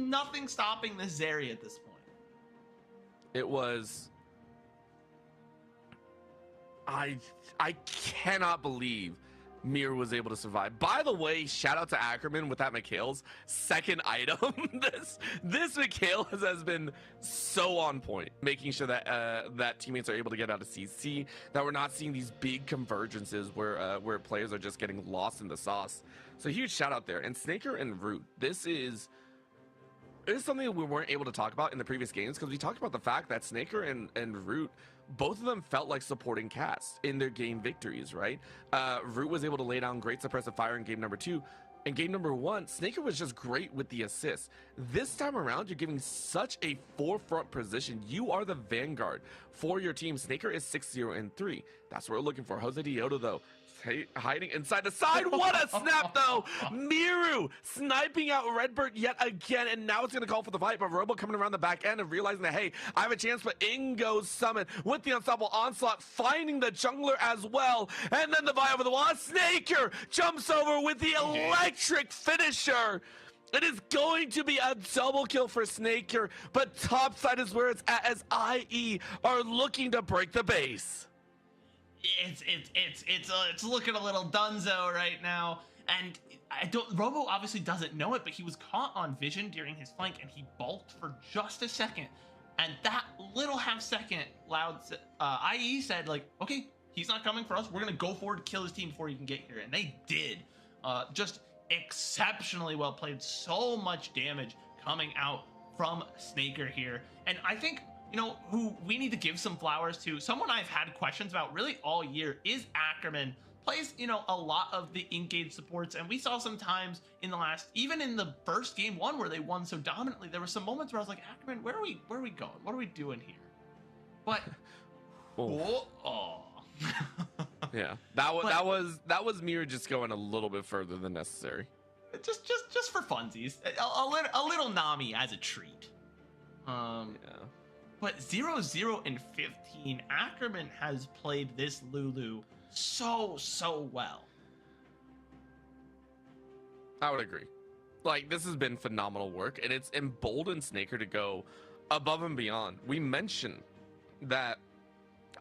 nothing stopping this Zeri at this point. It was... I cannot believe Mir was able to survive. By the way, shout out to Ackerman with that McHale's second item. this McHale's has been so on point, making sure that that teammates are able to get out of CC, that we're not seeing these big convergences where players are just getting lost in the sauce. So huge shout out there. And Snaker and Root, this is something that we weren't able to talk about in the previous games, because we talked about the fact that Snaker and Root, both of them felt like supporting cast in their game victories, right? Root was able to lay down great suppressive fire in game number 2. In game number 1, Snaker was just great with the assists. This time around, you're giving such a forefront position. You are the vanguard for your team. Snaker is 6-0-3. That's what we're looking for. Jose Dioto, though, hiding inside the side. What a snap, though. Miru sniping out Redbird yet again, and now it's going to call for the fight, but Robo coming around the back end and realizing that, hey, I have a chance, but in goes Summon with the unstoppable onslaught, finding the jungler as well, and then the Vi over the wall. Snaker jumps over with the electric finisher. It is going to be a double kill for Snaker, but topside is where it's at, as IE are looking to break the base. It's looking a little dunzo right now, and Robo obviously doesn't know it, but he was caught on vision during his flank, and he bulked for just a second, and that little half second, IE said, like, okay, he's not coming for us, we're gonna go forward, kill his team before he can get here, and they did. Just exceptionally well played, so much damage coming out from Snaker here, and I think, you know, who we need to give some flowers to, someone I've had questions about really all year, is Ackerman. Plays, you know, a lot of the engage supports, and we saw sometimes in the last, even in the first game 1 where they won so dominantly, there were some moments where I was like, Ackerman, where are we going? What are we doing here? But yeah, that was Mir just going a little bit further than necessary. Just for funsies, a little Nami as a treat. Yeah. But 0-0-15, Ackerman has played this Lulu so well. I would agree. Like, this has been phenomenal work, and it's emboldened Snaker to go above and beyond. We mentioned that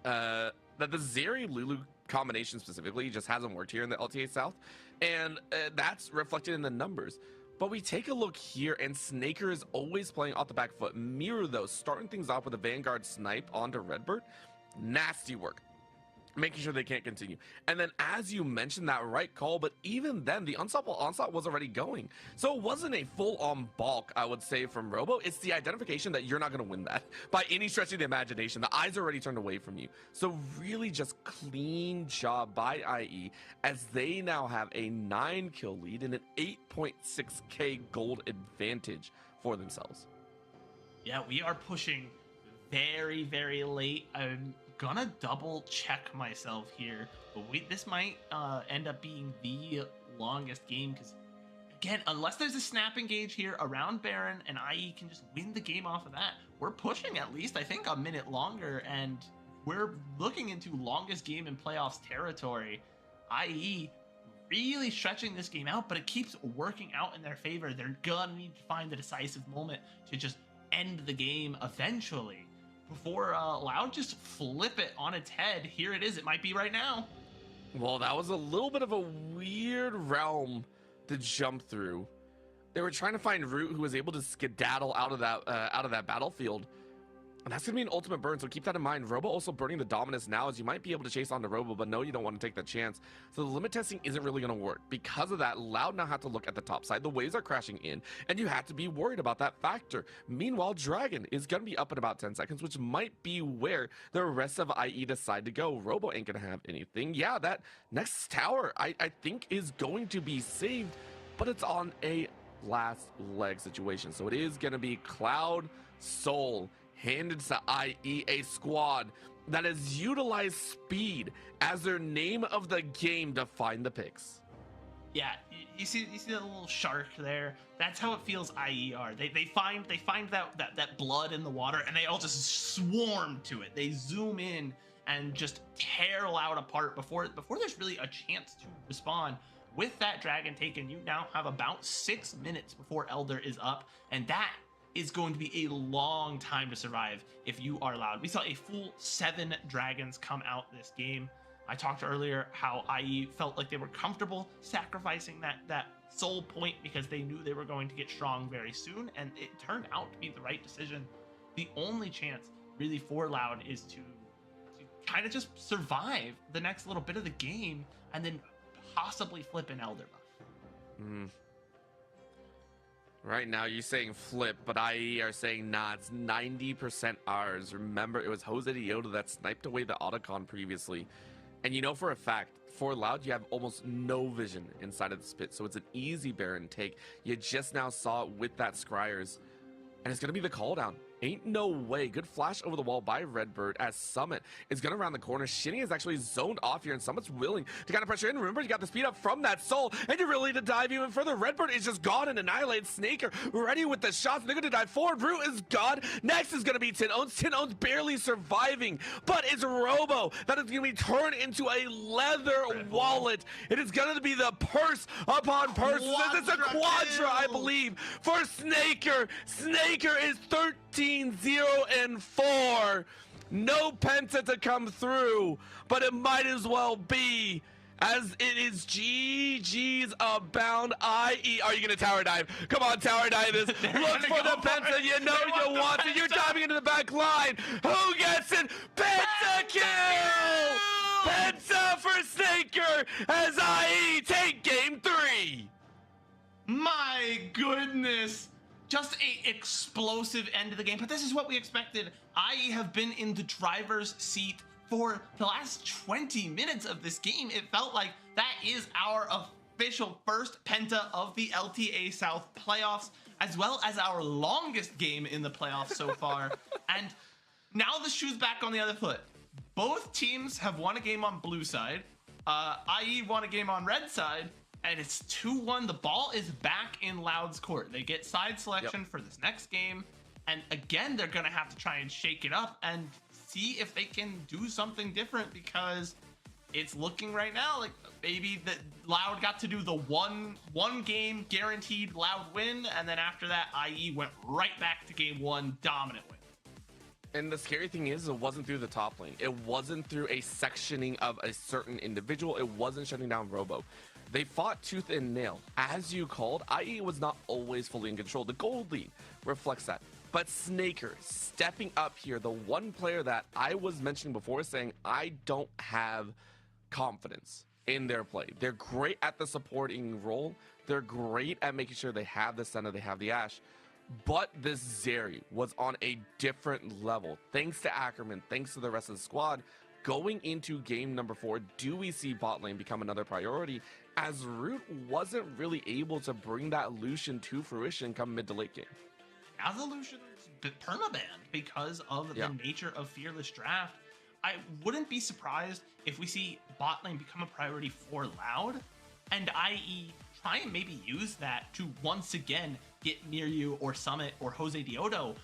the Zeri Lulu combination specifically just hasn't worked here in the LTA South, and that's reflected in the numbers. But we take a look here, and Snaker is always playing off the back foot. Miru, though, starting things off with a Vanguard snipe onto Redbird. Nasty work, making sure they can't continue. And then, as you mentioned, that right call, but even then, the unstoppable onslaught was already going. So it wasn't a full-on balk, I would say, from Robo. It's the identification that you're not going to win that by any stretch of the imagination. The eyes are already turned away from you. So really just clean job by IE, as they now have a 9-kill lead and an 8.6k gold advantage for themselves. Yeah, we are pushing very, very late. I'm gonna double check myself here, but this might end up being the longest game, because again, unless there's a snap engage here around Baron and IE can just win the game off of that, we're pushing at least, I think, a minute longer, and we're looking into longest game in playoffs territory. IE really stretching this game out, but it keeps working out in their favor. They're gonna need to find the decisive moment to just end the game eventually, before Loud just flip it on its head. Here it is. It might be right now. Well, that was a little bit of a weird realm to jump through. They were trying to find Root, who was able to skedaddle out of that battlefield. And that's going to be an ultimate burn, so keep that in mind. Robo also burning the Dominus now, as you might be able to chase on the Robo, but no, you don't want to take that chance. So the limit testing isn't really going to work. Because of that, Loud now have to look at the top side. The waves are crashing in, and you have to be worried about that factor. Meanwhile, Dragon is going to be up in about 10 seconds, which might be where the rest of IE decide to go. Robo ain't going to have anything. Yeah, that next tower, I think, is going to be saved, but it's on a last leg situation. So it is going to be Cloud Soul handed to IE, a squad that has utilized speed as their name of the game to find the picks. Yeah, you see that little shark there? That's how it feels IE are. They find that blood in the water, and they all just swarm to it. They zoom in and just tear Loud apart before there's really a chance to respond with that dragon taken, you now have about 6 minutes before Elder is up, and that is going to be a long time to survive if you are Loud. We saw a full 7 dragons come out this game. I talked earlier how IE felt like they were comfortable sacrificing that soul point because they knew they were going to get strong very soon, and it turned out to be the right decision. The only chance really for Loud is to kind of just survive the next little bit of the game and then possibly flip an Elder buff. Right now you're saying flip, but IE are saying nah, it's 90% ours. Remember, it was Jose Dioto that sniped away the Otacon previously. And you know for a fact, for Loud, you have almost no vision inside of the spit, so it's an easy Baron take. You just now saw it with that Scryers, and it's going to be the call down. Ain't no way. Good flash over the wall by Redbird as Summit is going to round the corner. Shinny is actually zoned off here, and Summit's willing to kind of pressure in. Remember, you got the speed up from that soul, and you're really to dive even further. Redbird is just gone and annihilates Snaker, ready with the shots. They're going to dive forward. Root is gone. Next is going to be Tin Owns. Tin Owns barely surviving, but it's Robo that is going to be turned into a leather wallet. It is going to be the purse upon purse. It's a quadra, I believe, for Snaker. Snaker is 13-0-4. No Penta to come through, but it might as well be, as it is GG's abound. IE, are you gonna tower dive? Come on, tower dive this. Look for the Penta, you know you want it. You're diving into the back line. Who gets it? Penta kill! Penta for Snaker as IE take game 3. My goodness. Just a explosive end of the game, but this is what we expected. I have been in the driver's seat for the last 20 minutes of this game. It felt like that is our official first Penta of the LTA South playoffs, as well as our longest game in the playoffs so far. And now the shoe's back on the other foot. Both teams have won a game on blue side. IE won a game on red side. And it's 2-1. The ball is back in Loud's court. They get side selection for this next game. And again, they're going to have to try and shake it up and see if they can do something different, because it's looking right now like maybe that Loud got to do the one game guaranteed Loud win. And then after that, IE went right back to game 1 dominant win. And the scary thing is, it wasn't through the top lane. It wasn't through a sectioning of a certain individual. It wasn't shutting down Robo. They fought tooth and nail. As you called, IE was not always fully in control. The gold lead reflects that. But Snaker stepping up here, the one player that I was mentioning before, saying I don't have confidence in their play. They're great at the supporting role. They're great at making sure they have the center, they have the Ashe. But this Zeri was on a different level. Thanks to Ackerman, thanks to the rest of the squad. Going into game number 4, do we see bot lane become another priority, as Root wasn't really able to bring that Lucian to fruition come mid to late game? Now the Lucian's permabanned because of the nature of Fearless Draft. I wouldn't be surprised if we see bot lane become a priority for Loud, and IE try and maybe use that to once again get Miryu or Summit or Jose Dioto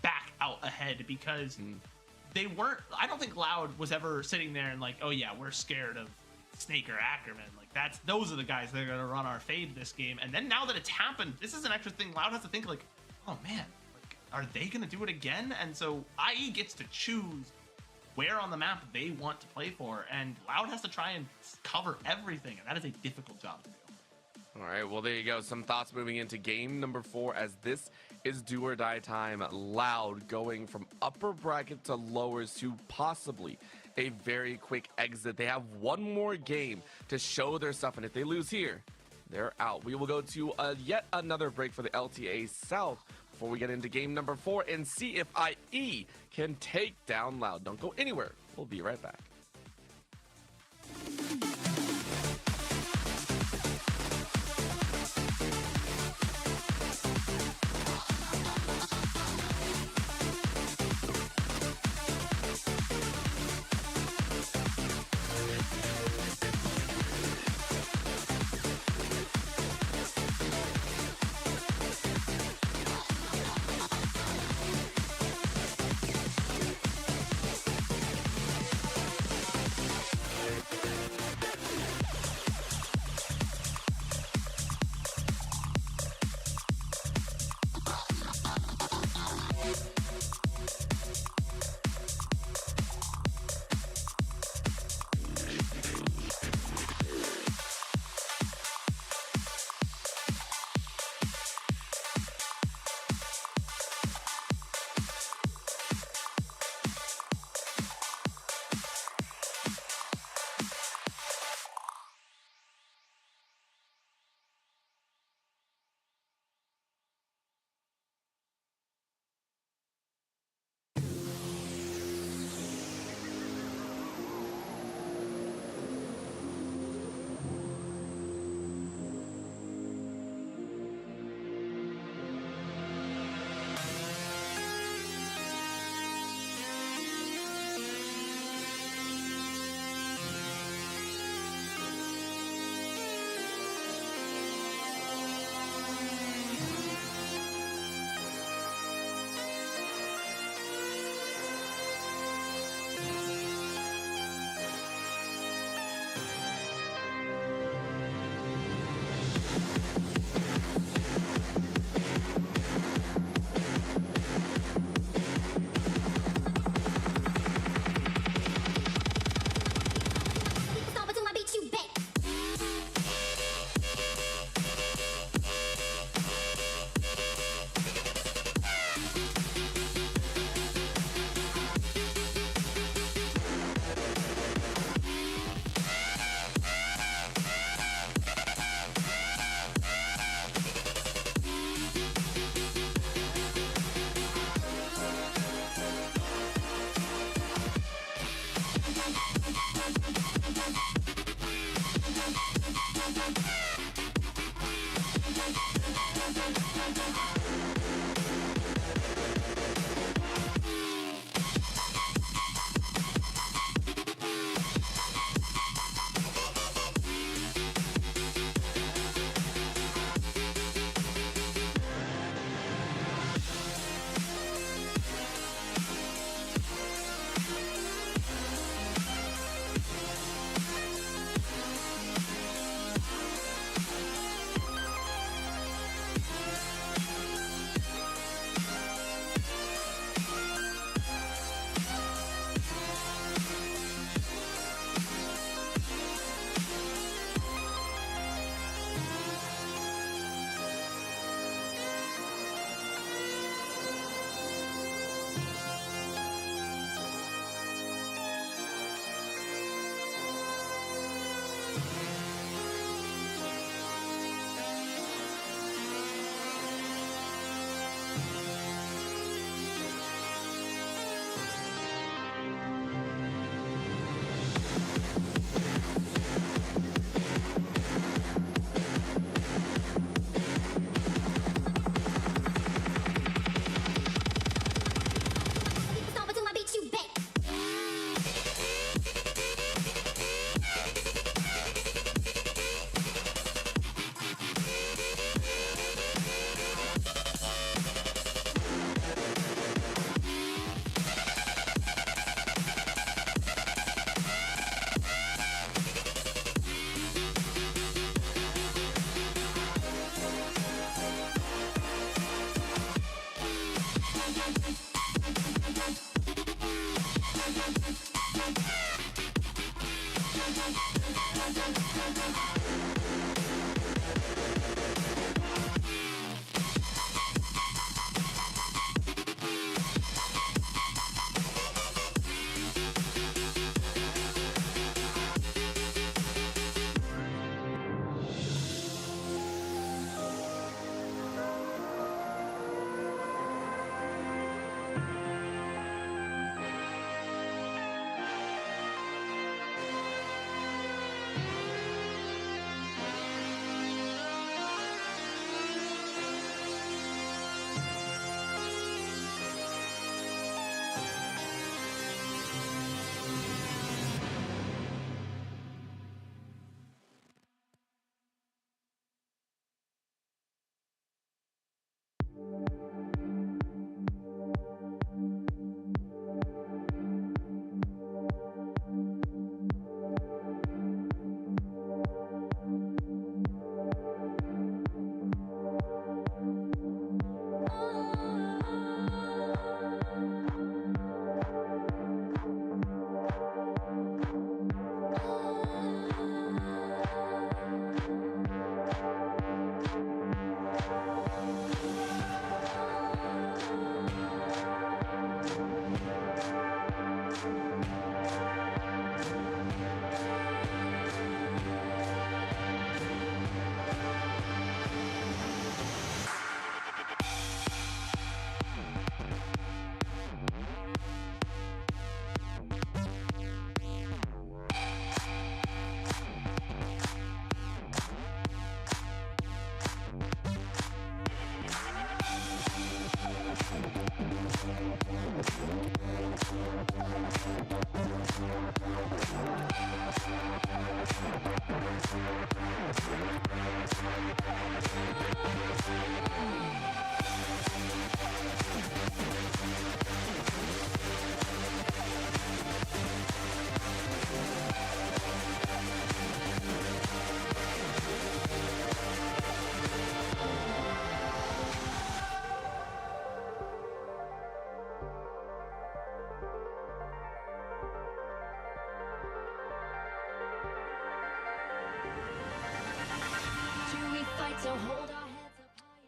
back out ahead, because they weren't, I don't think Loud was ever sitting there and like, oh yeah, we're scared of Snake or Ackerman. Like those are the guys that are going to run our fade this game. And then now that it's happened, this is an extra thing Loud has to think like, oh man, like, are they going to do it again? And so IE gets to choose where on the map they want to play for, and Loud has to try and cover everything, and that is a difficult job to do. All right, well, there you go. Some thoughts moving into game number 4, as this is do or die time. Loud going from upper bracket to lowers to possibly a very quick exit. They have one more game to show their stuff, and if they lose here, they're out. We will go to yet another break for the LTA South before we get into game number 4 and see if IE can take down Loud. Don't go anywhere. We'll be right back.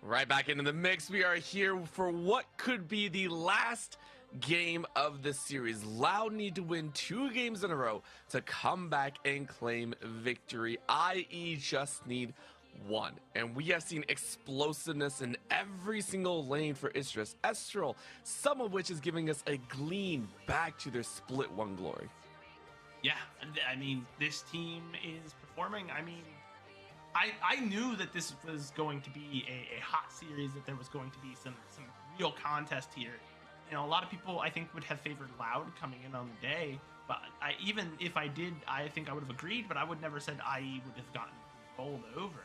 Right back into the mix. We are here for what could be the last game of the series. Loud need to win 2 games in a row to come back and claim victory. IE just need 1. And we have seen explosiveness in every single lane for Isurus, Estral, some of which is giving us a gleam back to their split 1 glory. Yeah, I mean, this team is performing. I mean, I knew that this was going to be a hot series, that there was going to be some real contest here. You know, a lot of people, I think, would have favored Loud coming in on the day, but even if I did, I think I would have agreed, but I would never said IE would have gotten bowled over.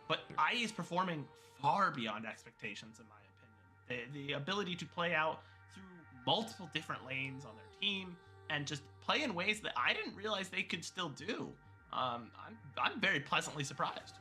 But IE is performing far beyond expectations, in my opinion. The ability to play out through multiple different lanes on their team and just play in ways that I didn't realize they could still do. I'm very pleasantly surprised.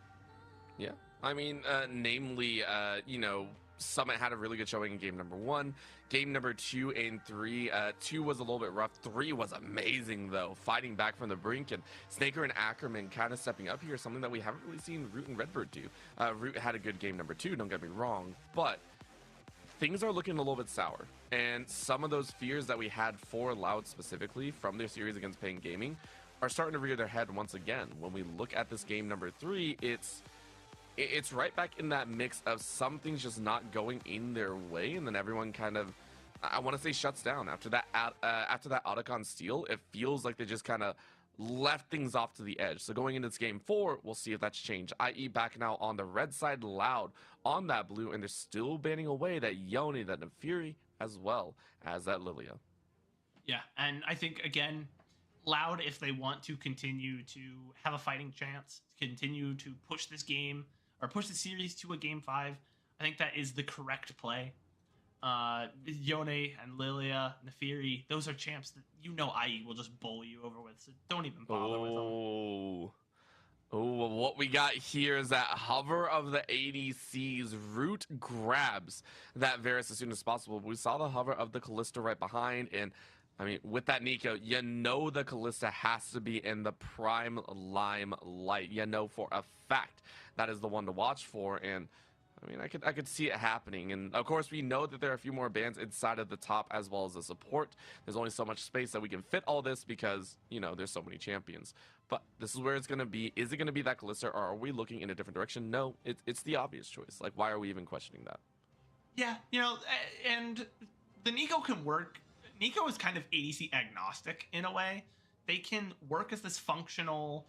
Yeah, I mean, namely, you know, Summit had a really good showing in game number 1. Game number 2 and 3. 2 was a little bit rough. 3 was amazing, though, fighting back from the brink. And Snaker and Ackerman kind of stepping up here, something that we haven't really seen Root and Redbird do. Root had a good game number 2, don't get me wrong, but things are looking a little bit sour. And some of those fears that we had for Loud specifically from their series against Pain Gaming are starting to rear their head once again. When we look at this game number 3, it's right back in that mix of some things just not going in their way, and then everyone kind of, I want to say, shuts down after that Otacon steal. It feels like they just kind of left things off to the edge. So going into this game 4, we'll see if that's changed. IE back now on the red side, Loud on that blue, and they're still banning away that Yoni, that Fury, as well as that Lilia. Yeah, and I think, again, Loud, if they want to continue to have a fighting chance, continue to push this game, or push the series to a game 5, I think that is the correct play. Yone and Lilia, Nefiri, those are champs that you know IE will just bowl you over with, so don't even bother with them. Oh, what we got here is that hover of the ADC's root grabs that Varus as soon as possible. We saw the hover of the Callista right behind, and I mean, with that Nico, you know the Callista has to be in the prime limelight. You know for a fact that is the one to watch for, and I mean, I could see it happening. And of course, we know that there are a few more bands inside of the top as well as the support. There's only so much space that we can fit all this because, you know, there's so many champions. But this is where it's going to be. Is it going to be that Callista, or are we looking in a different direction? No, it's the obvious choice. Like, why are we even questioning that? Yeah, you know, and the Nico can work. Nico is kind of ADC agnostic in a way. They can work as this functional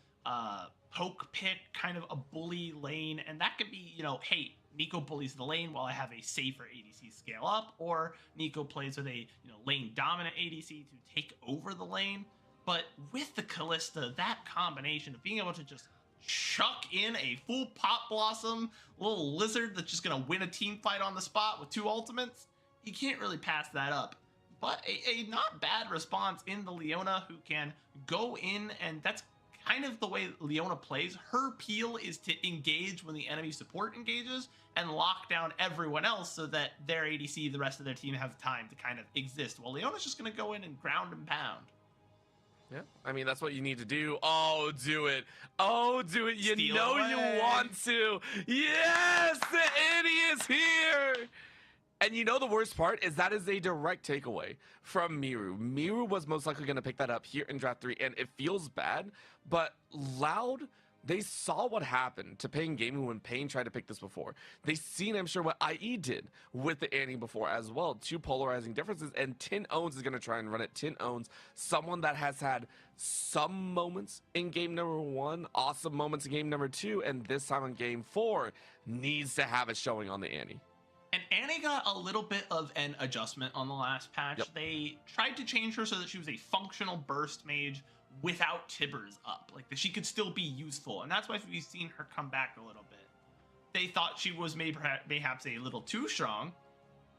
poke pick, kind of a bully lane, and that could be, you know, hey, Nico bullies the lane while I have a safer ADC scale up, or Nico plays with a, you know, lane dominant ADC to take over the lane. But with the Callista, that combination of being able to just chuck in a full Pop Blossom little lizard that's just gonna win a team fight on the spot with 2 ultimates, you can't really pass that up. But a not bad response in the Leona, who can go in, and that's kind of the way Leona plays. Her peel is to engage when the enemy support engages and lock down everyone else so that their ADC, the rest of their team, have time to kind of exist. Well, Leona's just going to go in and ground and pound. Yeah, I mean, that's what you need to do. Oh, do it. Oh, do it. You Steal know away. you want to. Yes, the Annie is here. And you know the worst part is that is a direct takeaway from Miru. Miru was most likely going to pick that up here in Draft 3, and it feels bad, but Loud, they saw what happened to Pain Gaming when Pain tried to pick this before. They seen, I'm sure, what IE did with the Annie before as well. 2 polarizing differences, and Tin Owns is going to try and run it. Tin Owns, someone that has had some moments in game number 1, awesome moments in game number 2, and this time in game 4, needs to have a showing on the Annie. And Annie got a little bit of an adjustment on the last patch. Yep. They tried to change her so that she was a functional burst mage without Tibbers up. Like, that she could still be useful. And that's why we've seen her come back a little bit. They thought she was mayhaps a little too strong.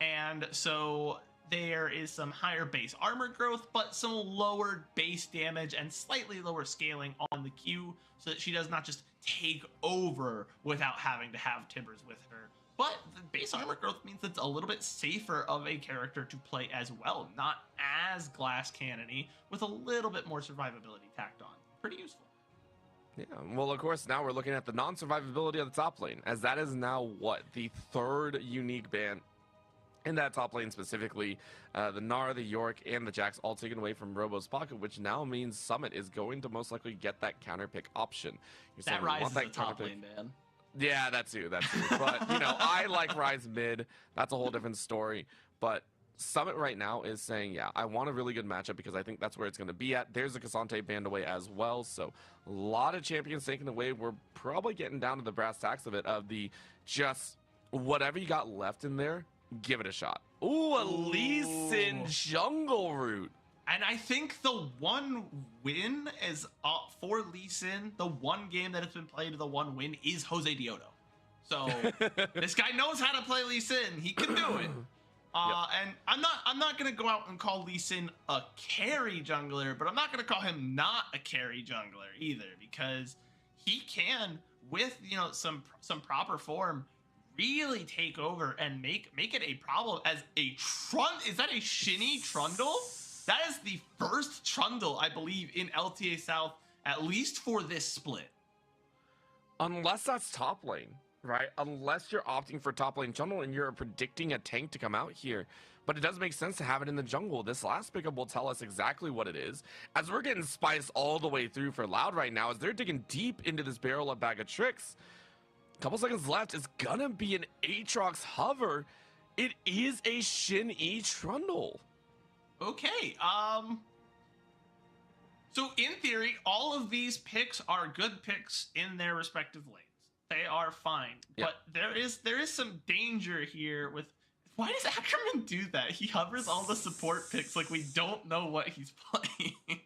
And so there is some higher base armor growth, but some lower base damage and slightly lower scaling on the Q, so that she does not just take over without having to have Tibbers with her. But the base armor growth means it's a little bit safer of a character to play as well. Not as glass cannony, with a little bit more survivability tacked on. Pretty useful. Yeah, well, of course, now we're looking at the non-survivability of the top lane, as that is now, what, the 3rd unique ban in that top lane specifically. The Nara, the York, and the Jax all taken away from Robo's pocket, which now means Summit is going to most likely get that counter pick option. You're that Ryze is the top lane ban. Yeah, that too. But, you know, I like Ryze mid. That's a whole different story. But Summit right now is saying, yeah, I want a really good matchup because I think that's where it's going to be at. There's a Cassante band away as well. So a lot of champions taken away. We're probably getting down to the brass tacks of it, of the just whatever you got left in there, give it a shot. Ooh, a Lee Sin jungle route. And I think the one win is for Lee Sin. The one game that has been played, the one win is Jose Diodo. So this guy knows how to play Lee Sin. He can do it. And I'm not gonna go out and call Lee Sin a carry jungler, but I'm not gonna call him not a carry jungler either, because he can, with, you know, some proper form, really take over and make it a problem as a Is that a Shinny Trundle? That is the first Trundle, I believe, in LTA South, at least for this split. Unless that's top lane, right? Unless you're opting for top lane jungle and you're predicting a tank to come out here. But it does make sense to have it in the jungle. This last pickup will tell us exactly what it is. As we're getting spiced all the way through for Loud right now, as they're digging deep into this barrel of bag of tricks. Couple seconds left. It's gonna be an Aatrox hover. It is a Shin E Trundle. Okay, so in theory, all of these picks are good picks in their respective lanes. They are fine, but there is some danger here with, why does Ackerman do that? He hovers all the support picks like we don't know what he's playing.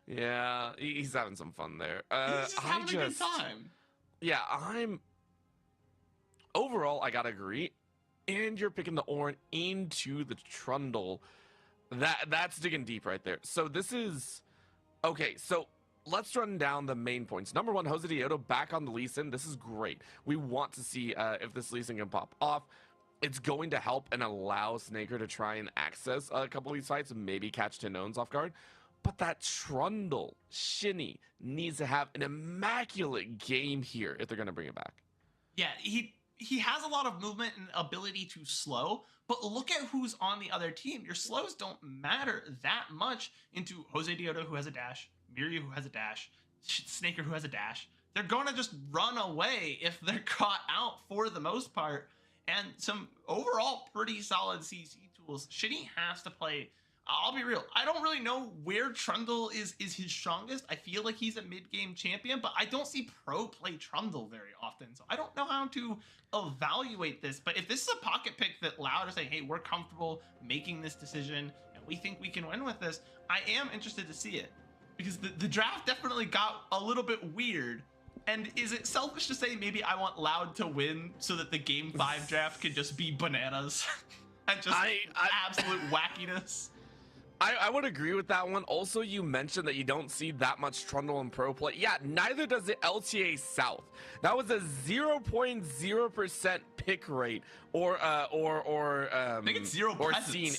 Yeah, he's having some fun there. He's just having a good time. Yeah, overall, I gotta agree. And you're picking the Ornn into the Trundle. That's digging deep right there. So this is okay. So let's run down the main points. Number one, Jose Dioto back on the Lee Sin. This is great. We want to see if this Lee Sin can pop off. It's going to help and allow Snaker to try and access a couple of these fights and maybe catch Tinones off guard. But that Trundle, Shinny, needs to have an immaculate game here if they're going to bring it back. Yeah, he has a lot of movement and ability to slow, but look at who's on the other team. Your slows don't matter that much into Jose Dioto, who has a dash, Miria, who has a dash, Snaker, who has a dash. They're going to just run away if they're caught out for the most part. And some overall pretty solid CC tools. Shinny has to play. I'll be real. I don't really know where Trundle is his strongest. I feel like he's a mid-game champion, but I don't see pro play Trundle very often. So I don't know how to evaluate this. But if this is a pocket pick that Loud are saying, hey, we're comfortable making this decision and we think we can win with this, I am interested to see it. Because the draft definitely got a little bit weird. And is it selfish to say maybe I want Loud to win so that the Game 5 draft can just be bananas and just absolute wackiness? I would agree with that one. Also, you mentioned that you don't see that much Trundle in pro play. Yeah, neither does the LTA South. That was a 0.0% pick rate, or I think it's zero or presence. seen.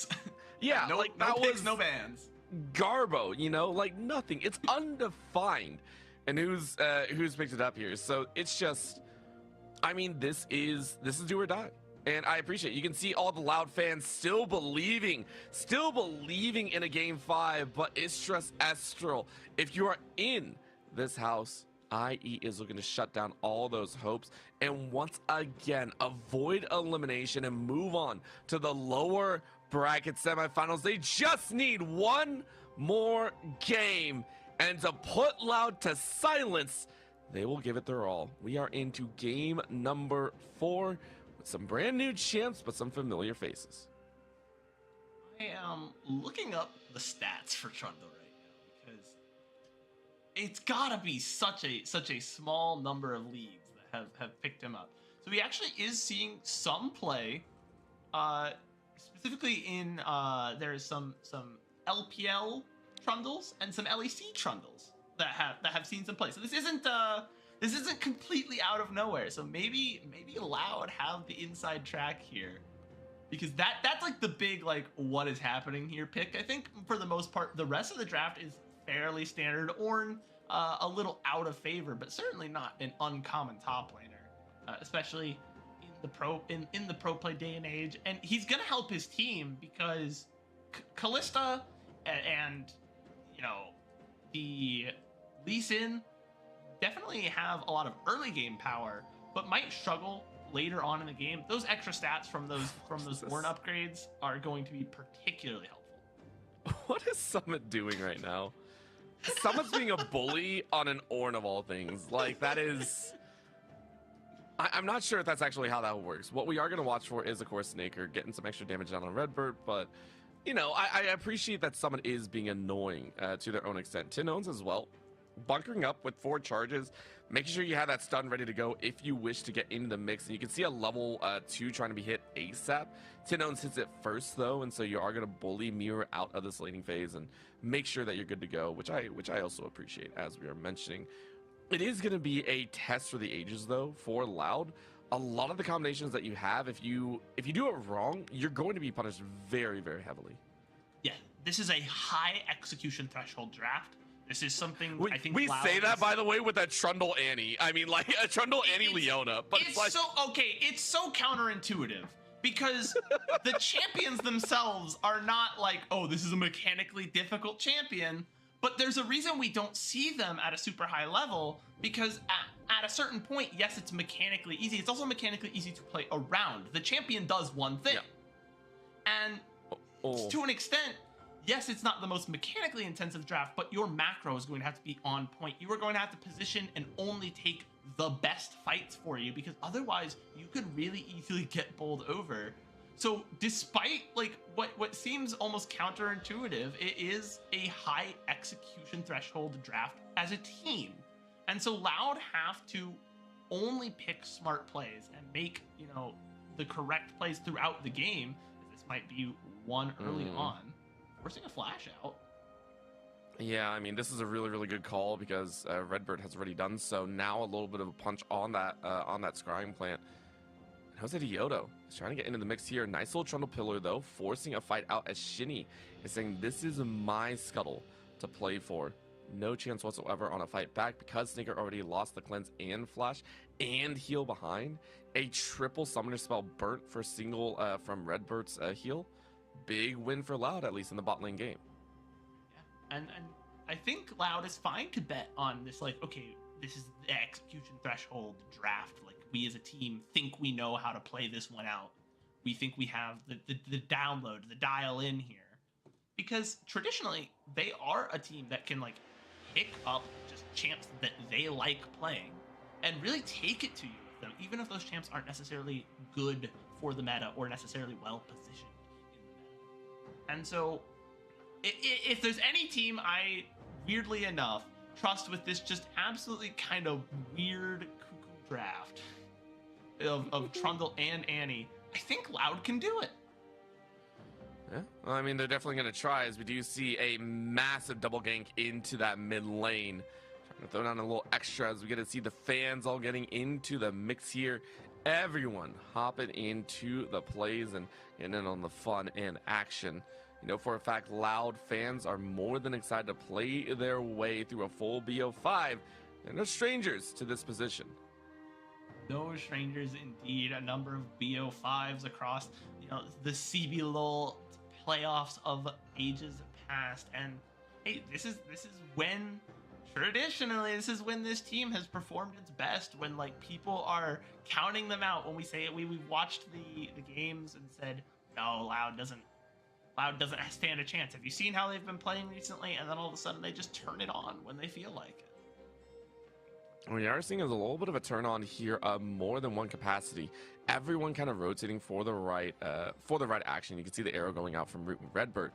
Yeah, no, like no that picks, was no bans. Garbo, you know, like nothing. It's undefined. And who's picked it up here? So it's just, I mean, this is do or die. And I appreciate it. You can see all the Loud fans still believing in a Game 5, but it's just Estral. If you are in this house, IE is looking to shut down all those hopes and once again avoid elimination and move on to the lower bracket semifinals. They just need one more game, and to put Loud to silence, they will give it their all. We are into game number 4. Some brand new champs, but some familiar faces. I am looking up the stats for Trundle right now because it's gotta be such a small number of leagues that have picked him up. So he actually is seeing some play, specifically in there's some LPL Trundles and some LEC Trundles that have seen some play. So this isn't completely out of nowhere. So maybe Loud have the inside track here, because that's like the big like what is happening here pick. I think for the most part the rest of the draft is fairly standard. Ornn a little out of favor, but certainly not an uncommon top laner, especially in the pro play day and age. And he's gonna help his team because Kalista and you know the Lee Sin definitely have a lot of early game power, but might struggle later on in the game. Those extra stats from those Ornn upgrades are going to be particularly helpful. What is Summit doing right now? Summit's being a bully on an Ornn of all things. Like, that is... I'm not sure if that's actually how that works. What we are going to watch for is, of course, Snaker getting some extra damage down on Redbird, but, you know, I appreciate that Summit is being annoying to their own extent. Tinones as well. Bunkering up with 4 charges, making sure you have that stun ready to go if you wish to get into the mix. And you can see a level 2 trying to be hit ASAP. Tinones hits it first though, and so you are going to bully Mirror out of this laning phase and make sure that you're good to go, which I also appreciate, as we are mentioning. It is going to be a test for the ages though for Loud. A lot of the combinations that you have, if you do it wrong, you're going to be punished very, very heavily. Yeah, this is a high execution threshold draft. This is something I think we Loud say that, by the way, with a Trundle Annie. I mean, like a Trundle Annie Leona, but it's like... so okay. It's so counterintuitive because the champions themselves are not like, oh, this is a mechanically difficult champion, but there's a reason we don't see them at a super high level, because at a certain point, yes, it's mechanically easy. It's also mechanically easy to play around. The champion does one thing, and to an extent, yes, it's not the most mechanically intensive draft, but your macro is going to have to be on point. You are going to have to position and only take the best fights for you, because otherwise you could really easily get bowled over. So despite like what seems almost counterintuitive, it is a high execution threshold draft as a team. And so Loud have to only pick smart plays and make, you know, the correct plays throughout the game. This might be one early on. Forcing a flash out. Yeah, I mean, this is a really, really good call because Redbird has already done so. Now a little bit of a punch on that scrying plant. And Jose Diodo is trying to get into the mix here. Nice little trundle pillar though, forcing a fight out as Shinny is saying, this is my scuttle to play for. No chance whatsoever on a fight back because Sneaker already lost the cleanse and flash and heal behind. A triple summoner spell burnt for single from Redbird's heal. Big win for Loud, at least in the bot lane game. Yeah, and I think Loud is fine to bet on this, like, okay, this is the execution threshold draft. Like, we as a team think we know how to play this one out. We think we have the download, the dial in here. Because traditionally, they are a team that can, like, pick up just champs that they like playing and really take it to you with them, even if those champs aren't necessarily good for the meta or necessarily well positioned in the meta. And so, if there's any team I, weirdly enough, trust with this just absolutely kind of weird cuckoo draft of Trundle and Annie, I think Loud can do it. Yeah, well, I mean, they're definitely going to try, as we do see a massive double gank into that mid lane. Trying to throw down a little extra as we get to see the fans all getting into the mix here. Everyone hopping into the plays and getting in on the fun and action. You know, for a fact, Loud fans are more than excited to play their way through a full BO5. They're no strangers to this position. No strangers indeed. A number of BO5s across, you know, the CBLOL playoffs of ages past. And hey, this is when traditionally this is when this team has performed its best, when like people are counting them out. When we say it, we've watched the games and said, no, Loud doesn't stand a chance. Have you seen how they've been playing recently? And then all of a sudden they just turn it on when they feel like it. We are seeing a little bit of a turn on here of more than one capacity. Everyone kind of rotating for the right action. You can see the arrow going out from Root and Redbird.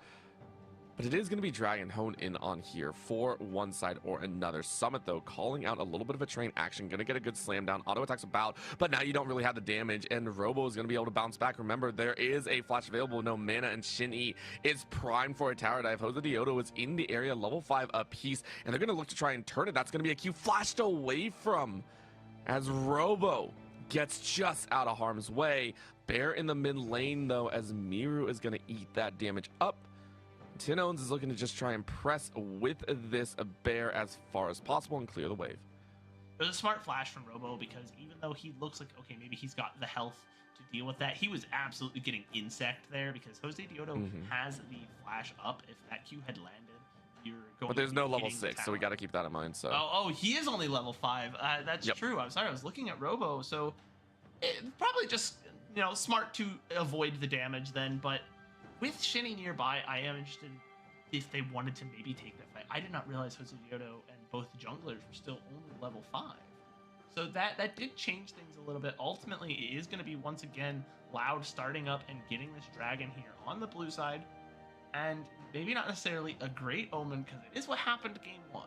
But it is going to be Dragon honed in on here for one side or another. Summit, though, calling out a little bit of a train action. Going to get a good slam down. Auto attacks about, but now you don't really have the damage, and Robo is going to be able to bounce back. Remember, there is a flash available, no mana, and Shin-E is primed for a tower dive. Jose Diodo is in the area, level 5 apiece, and they're going to look to try and turn it. That's going to be a Q flashed away from as Robo gets just out of harm's way. Bear in the mid lane, though, as Miru is going to eat that damage up. Tinones is looking to just try and press with this bear as far as possible and clear the wave. It was a smart flash from Robo because even though he looks like, okay, maybe he's got the health to deal with that, he was absolutely getting insect there because Jose Diodo has the flash up. If that Q had landed, you're going. But there's no level 6, so we got to keep that in mind. So. Oh, he is only level 5. That's true. I'm sorry, I was looking at Robo. So probably just, you know, smart to avoid the damage then, but with Shinny nearby, I am interested if they wanted to maybe take that fight. I did not realize Jose Diodo and both the junglers were still only level 5. So that did change things a little bit. Ultimately, it is going to be, once again, Loud starting up and getting this dragon here on the blue side. And maybe not necessarily a great omen because it is what happened game 1.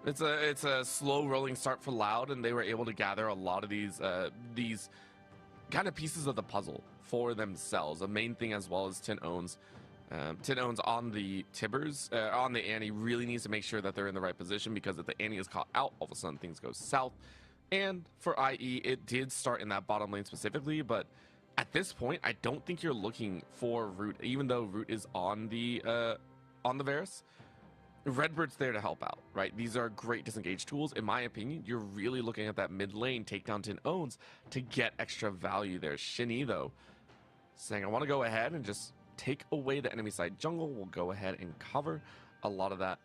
It's a slow rolling start for Loud, and they were able to gather a lot of these kind of pieces of the puzzle for themselves. The main thing, as well as Tin owns on the Tibbers, on the Annie, really needs to make sure that they're in the right position, because if the Annie is caught out, all of a sudden things go south. And for IE, it did start in that bottom lane specifically, but at this point, I don't think you're looking for Root, even though Root is on the Varus. Redbird's there to help out, right? These are great disengage tools. In my opinion, you're really looking at that mid lane takedown Tin owns to get extra value there. Shinny, though, saying, I want to go ahead and just take away the enemy side jungle. We'll go ahead and cover a lot of that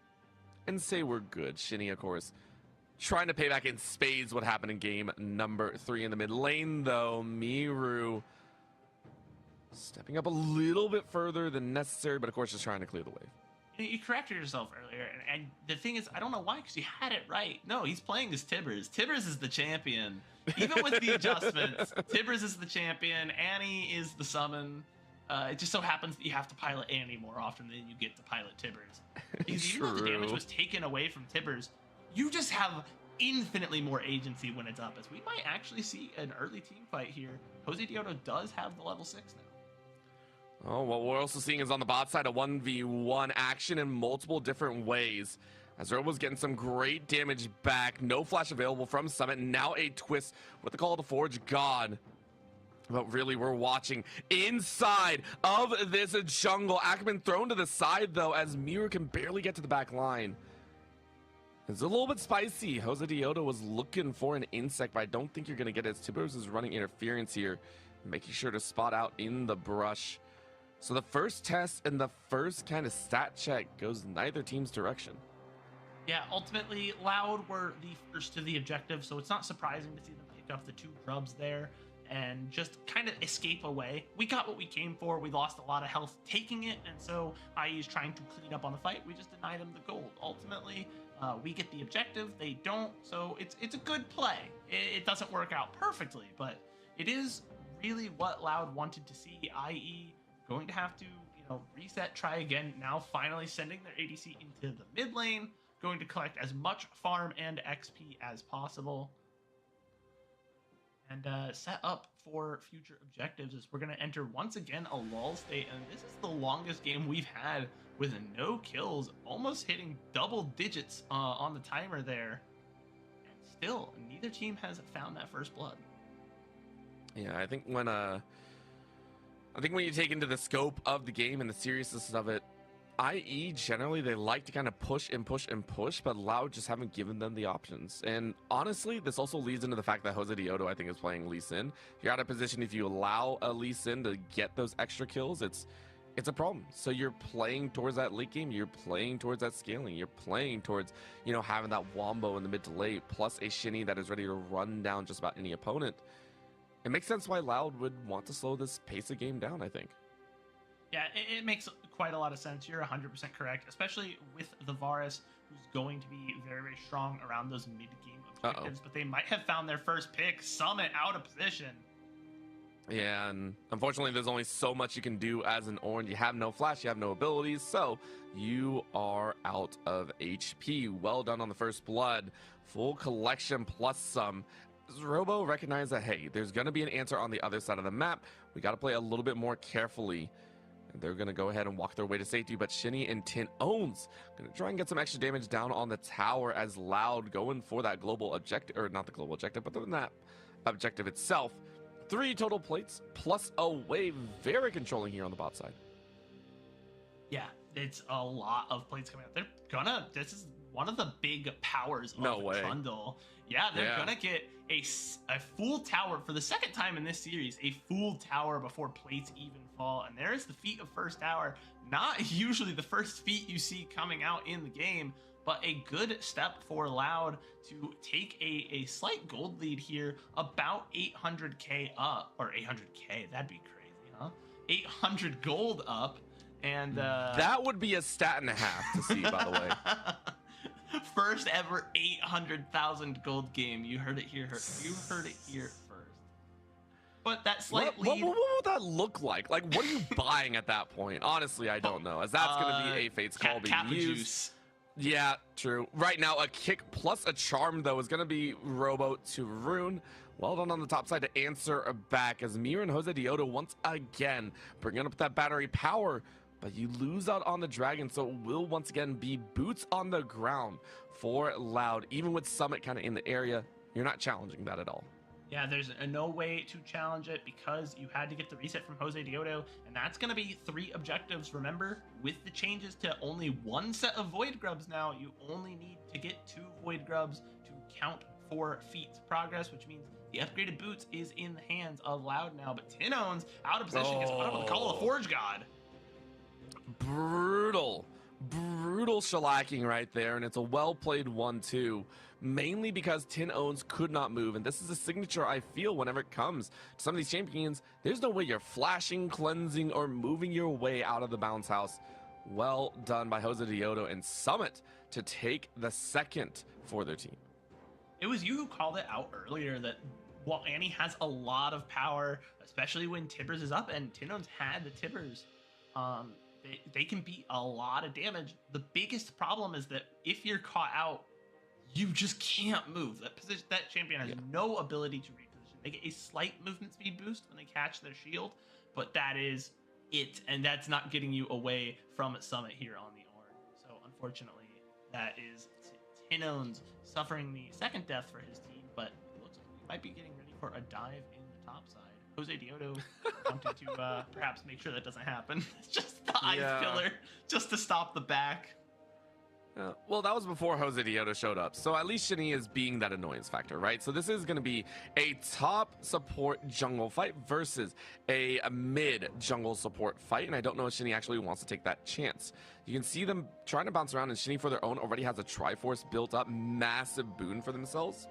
and say we're good. Shinny, of course, trying to pay back in spades what happened in game number 3 in the mid lane, though. Miru stepping up a little bit further than necessary, but of course just trying to clear the wave. You corrected yourself earlier, and the thing is, I don't know why, because you had it right. No, he's playing as Tibbers. Tibbers is the champion. Even with the adjustments, Tibbers is the champion. Annie is the summon. It just so happens that you have to pilot Annie more often than you get to pilot Tibbers. Because even though the damage was taken away from Tibbers, you just have infinitely more agency when it's up, as we might actually see an early team fight here. Jose Diodo does have the level 6 now. Oh, what we're also seeing is on the bot side a 1v1 action in multiple different ways. As Robo's getting some great damage back. No flash available from Summit. Now a twist with the Call of the Forge God. But really, we're watching inside of this jungle. Ackerman thrown to the side, though, as Mirror can barely get to the back line. It's a little bit spicy. Jose Dioto was looking for an insect, but I don't think you're going to get it. Tibbers is running interference here, making sure to spot out in the brush. So the first test and the first kind of stat check goes neither team's direction. Yeah, ultimately, Loud were the first to the objective, so it's not surprising to see them pick up the 2 grubs there and just kind of escape away. We got what we came for. We lost a lot of health taking it, and so IE is trying to clean up on the fight. We just deny them the gold. Ultimately, we get the objective. They don't, so it's a good play. It doesn't work out perfectly, but it is really what Loud wanted to see. IE going to have to, reset, try again. Now finally sending their ADC into the mid lane, going to collect as much farm and XP as possible, and set up for future objectives as we're going to enter once again a lull state. And this is the longest game we've had with no kills, almost hitting double digits on the timer there. And still, neither team has found that first blood. Yeah, I think when you take into the scope of the game and the seriousness of it, IE generally they like to kind of push and push and push, but Loud just haven't given them the options. And honestly, this also leads into the fact that Jose Dioto I think is playing Lee Sin. You're out of position if you allow a Lee Sin to get those extra kills. It's a problem. So you're playing towards that late game. You're playing towards that scaling. You're playing towards having that wombo in the mid to late, plus a Shinny that is ready to run down just about any opponent. It makes sense why Loud would want to slow this pace of game down, I think. Yeah, it makes quite a lot of sense. You're 100% correct, especially with the Varus, who's going to be very, very strong around those mid-game objectives. But they might have found their first pick. Summit out of position. Yeah, and unfortunately, there's only so much you can do as an Orange. You have no flash, you have no abilities, so you are out of HP. Well done on the first blood. Full collection plus some. Robo recognized that, hey, there's going to be an answer on the other side of the map. We got to play a little bit more carefully. And they're going to go ahead and walk their way to safety, but Shinny and Tin owns going to try and get some extra damage down on the tower as Loud going for that global objective, or not the global objective, but that objective itself. 3 total plates plus a wave. Very controlling here on the bot side. Yeah, it's a lot of plates coming out. This is one of the big powers of Trundle. Yeah, they're gonna get a full tower for the second time in this series, a full tower before plates even fall. And there is the feat of first tower. Not usually the first feat you see coming out in the game, but a good step for Loud to take a slight gold lead here, about 800k up, or 800k, that'd be crazy, huh? 800 gold up, and that would be a stat and a half to see, by the way. First ever 800,000 gold game. You heard it here. You heard it here first. But that slight lead. What would that look like? Like, what are you buying at that point? Honestly, I don't know. As that's going to be a Fate's Call being used. Juice. Yeah, true. Right now, a kick plus a charm, though, is going to be Robo to Rune. Well done on the top side to answer back as Mir and Jose Dioto once again bringing up that battery power. But you lose out on the dragon, so it will once again be boots on the ground for Loud. Even with Summit kind of in the area, you're not challenging that at all. Yeah, there's no way to challenge it because you had to get the reset from Jose Dioto, and that's going to be 3 objectives. Remember, with the changes to only 1 set of Void Grubs now, you only need to get 2 Void Grubs to count for feats progress, which means the upgraded boots is in the hands of Loud now. But Tinones out of position gets put up with the Call of the Forge God. Brutal shellacking right there, and it's a well-played 1-2, mainly because Tin Owns could not move, and this is a signature I feel whenever it comes to some of these champions. There's no way you're flashing, cleansing, or moving your way out of the bounce house. Well done by Jose Dioto and Summit to take the second for their team. It was you who called it out earlier that while Annie has a lot of power, especially when Tibbers is up, and Tin Owns had the Tibbers, they can beat a lot of damage. The biggest problem is that if you're caught out, you just can't move. That champion has no ability to reposition. They get a slight movement speed boost when they catch their shield, but that is and that's not getting you away from Summit here on the Orn. So unfortunately, that is Tinones suffering the second death for his team, but it looks like we might be getting ready for a dive in the top side. Jose Diodo wanted to perhaps make sure that doesn't happen. It's just the ice pillar just to stop the back. Well, that was before Jose Diodo showed up, so at least Shinny is being that annoyance factor, right? So this is going to be a top support jungle fight versus a mid jungle support fight, and I don't know if Shinny actually wants to take that chance. You can see them trying to bounce around, and Shinny for their own already has a Triforce built up, massive boon for themselves.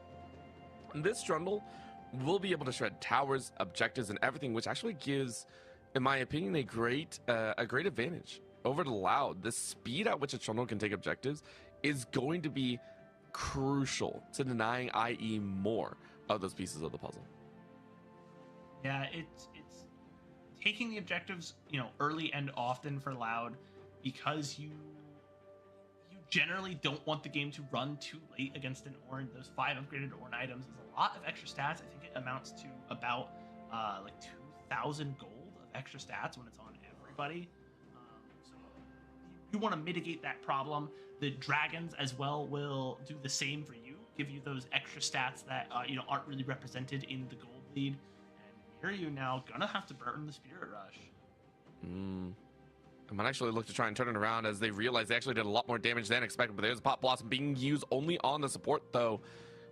And this Trundle will be able to shred towers, objectives, and everything, which actually gives, in my opinion, a great advantage over the Loud. The speed at which a Trundle can take objectives is going to be crucial to denying IE more of those pieces of the puzzle. Yeah, it's taking the objectives, early and often for Loud, because you generally don't want the game to run too late against an Ornn. Those 5 upgraded Ornn items is a lot of extra stats. I think it amounts to about like 2,000 gold of extra stats when it's on everybody. You want to mitigate that problem. The dragons as well will do the same for you, give you those extra stats that aren't really represented in the gold lead. And here you now gonna have to burn the Spirit Rush. I might actually look to try and turn it around as they realize they actually did a lot more damage than expected, but there's Pop Blossom being used only on the support though.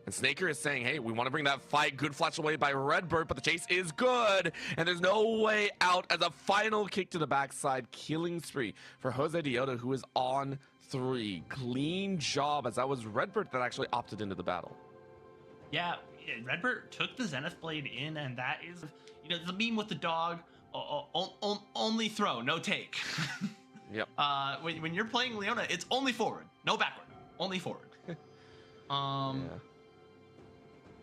And Snaker is saying, hey, we want to bring that fight. Good flash away by Redbird, but the chase is good. And there's no way out as a final kick to the backside. Killing spree for Jose Diodo, who is on 3. Clean job, as that was Redbird that actually opted into the battle. Yeah, Redbird took the Zenith Blade in, and that is, the meme with the dog, only throw, no take. Yep. When you're playing Leona, it's only forward, no backward, only forward. Yeah.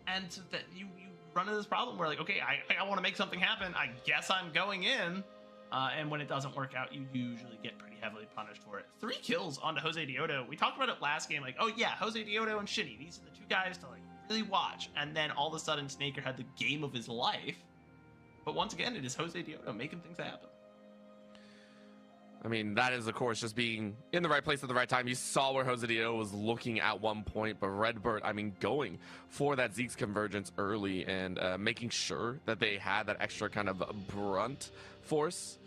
And so that you run into this problem where, like, okay, I want to make something happen. I guess I'm going in. And when it doesn't work out, you usually get pretty heavily punished for it. 3 kills onto Jose Diodo. We talked about it last game. Like, oh, yeah, Jose Diodo and Shinny. These are the 2 guys to, like, really watch. And then all of a sudden, Snaker had the game of his life. But once again, it is Jose Diodo making things happen. I mean, that is, of course, just being in the right place at the right time. You saw where Jose Diodo was looking at one point, but Redbird, going for that Zeke's convergence early and making sure that they had that extra kind of brunt force.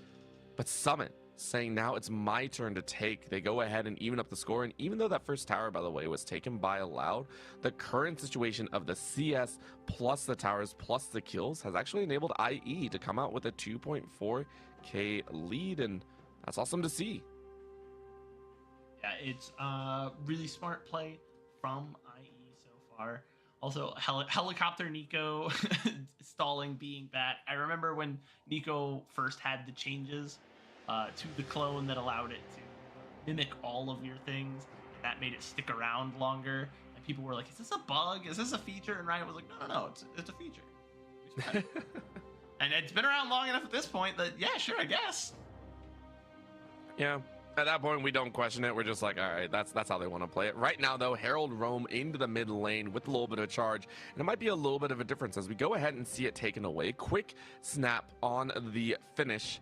But Summit saying, now it's my turn to take. They go ahead and even up the score. And even though that first tower, by the way, was taken by a Loud, the current situation of the CS plus the towers plus the kills has actually enabled IE to come out with a 2.4k lead. And that's awesome to see. Yeah, it's really smart play from IE so far. Also, Helicopter Nico stalling being back. I remember when Nico first had the changes to the clone that allowed it to mimic all of your things. And that made it stick around longer. And people were like, is this a bug? Is this a feature? And Ryan was like, no, it's a feature. And it's been around long enough at this point that, yeah, sure, I guess. Yeah, at that point, we don't question it. We're just like, all right, that's how they want to play it. Right now, though, Herald roam into the mid lane with a little bit of charge, and it might be a little bit of a difference as we go ahead and see it taken away. Quick snap on the finish.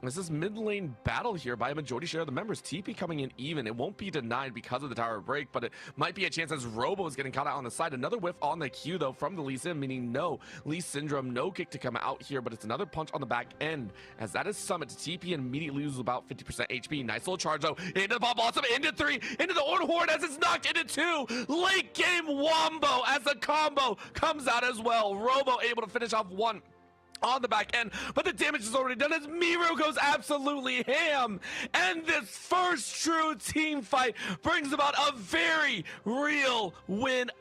This is mid lane battle here by a majority share of the members. TP coming in even. It won't be denied because of the tower break, but it might be a chance as Robo is getting caught out on the side. Another whiff on the Q, though, from the Lee Sin, meaning no Lee Syndrome, no kick to come out here, but it's another punch on the back end, as that is Summit to TP and immediately loses about 50% HP. Nice little charge, though, into the Pop Blossom, into 3, into the Ornn Horde as it's knocked into 2. Late game Wombo as the combo comes out as well. Robo able to finish off 1 on the back end, but the damage is already done as Miru goes absolutely ham. And this first true team fight brings about a very real win.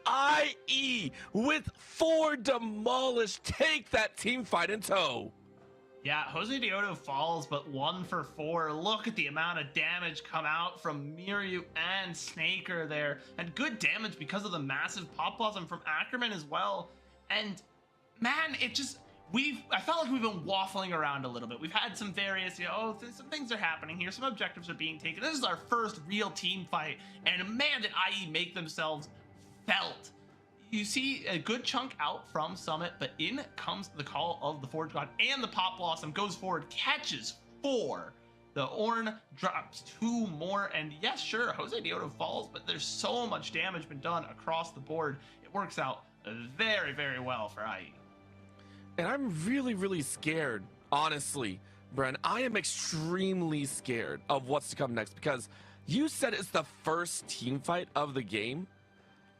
IE with 4 demolished take that team fight in tow. Yeah, Jose Diodo falls, but 1 for 4. Look at the amount of damage come out from Miru and Snaker there. And good damage because of the massive Pop Blossom from Ackerman as well. And man, it just... I felt like we've been waffling around a little bit. We've had some various, some things are happening here. Some objectives are being taken. This is our first real team fight. And man, did IE make themselves felt. You see a good chunk out from Summit, but in comes the call of the Forge God and the Pop Blossom goes forward, catches 4. The Ornn drops 2 more, and yes, sure, Jose Dioto falls, but there's so much damage been done across the board. It works out very, very well for IE. And I'm really, really scared, honestly, Bren. I am extremely scared of what's to come next, because you said it's the first team fight of the game.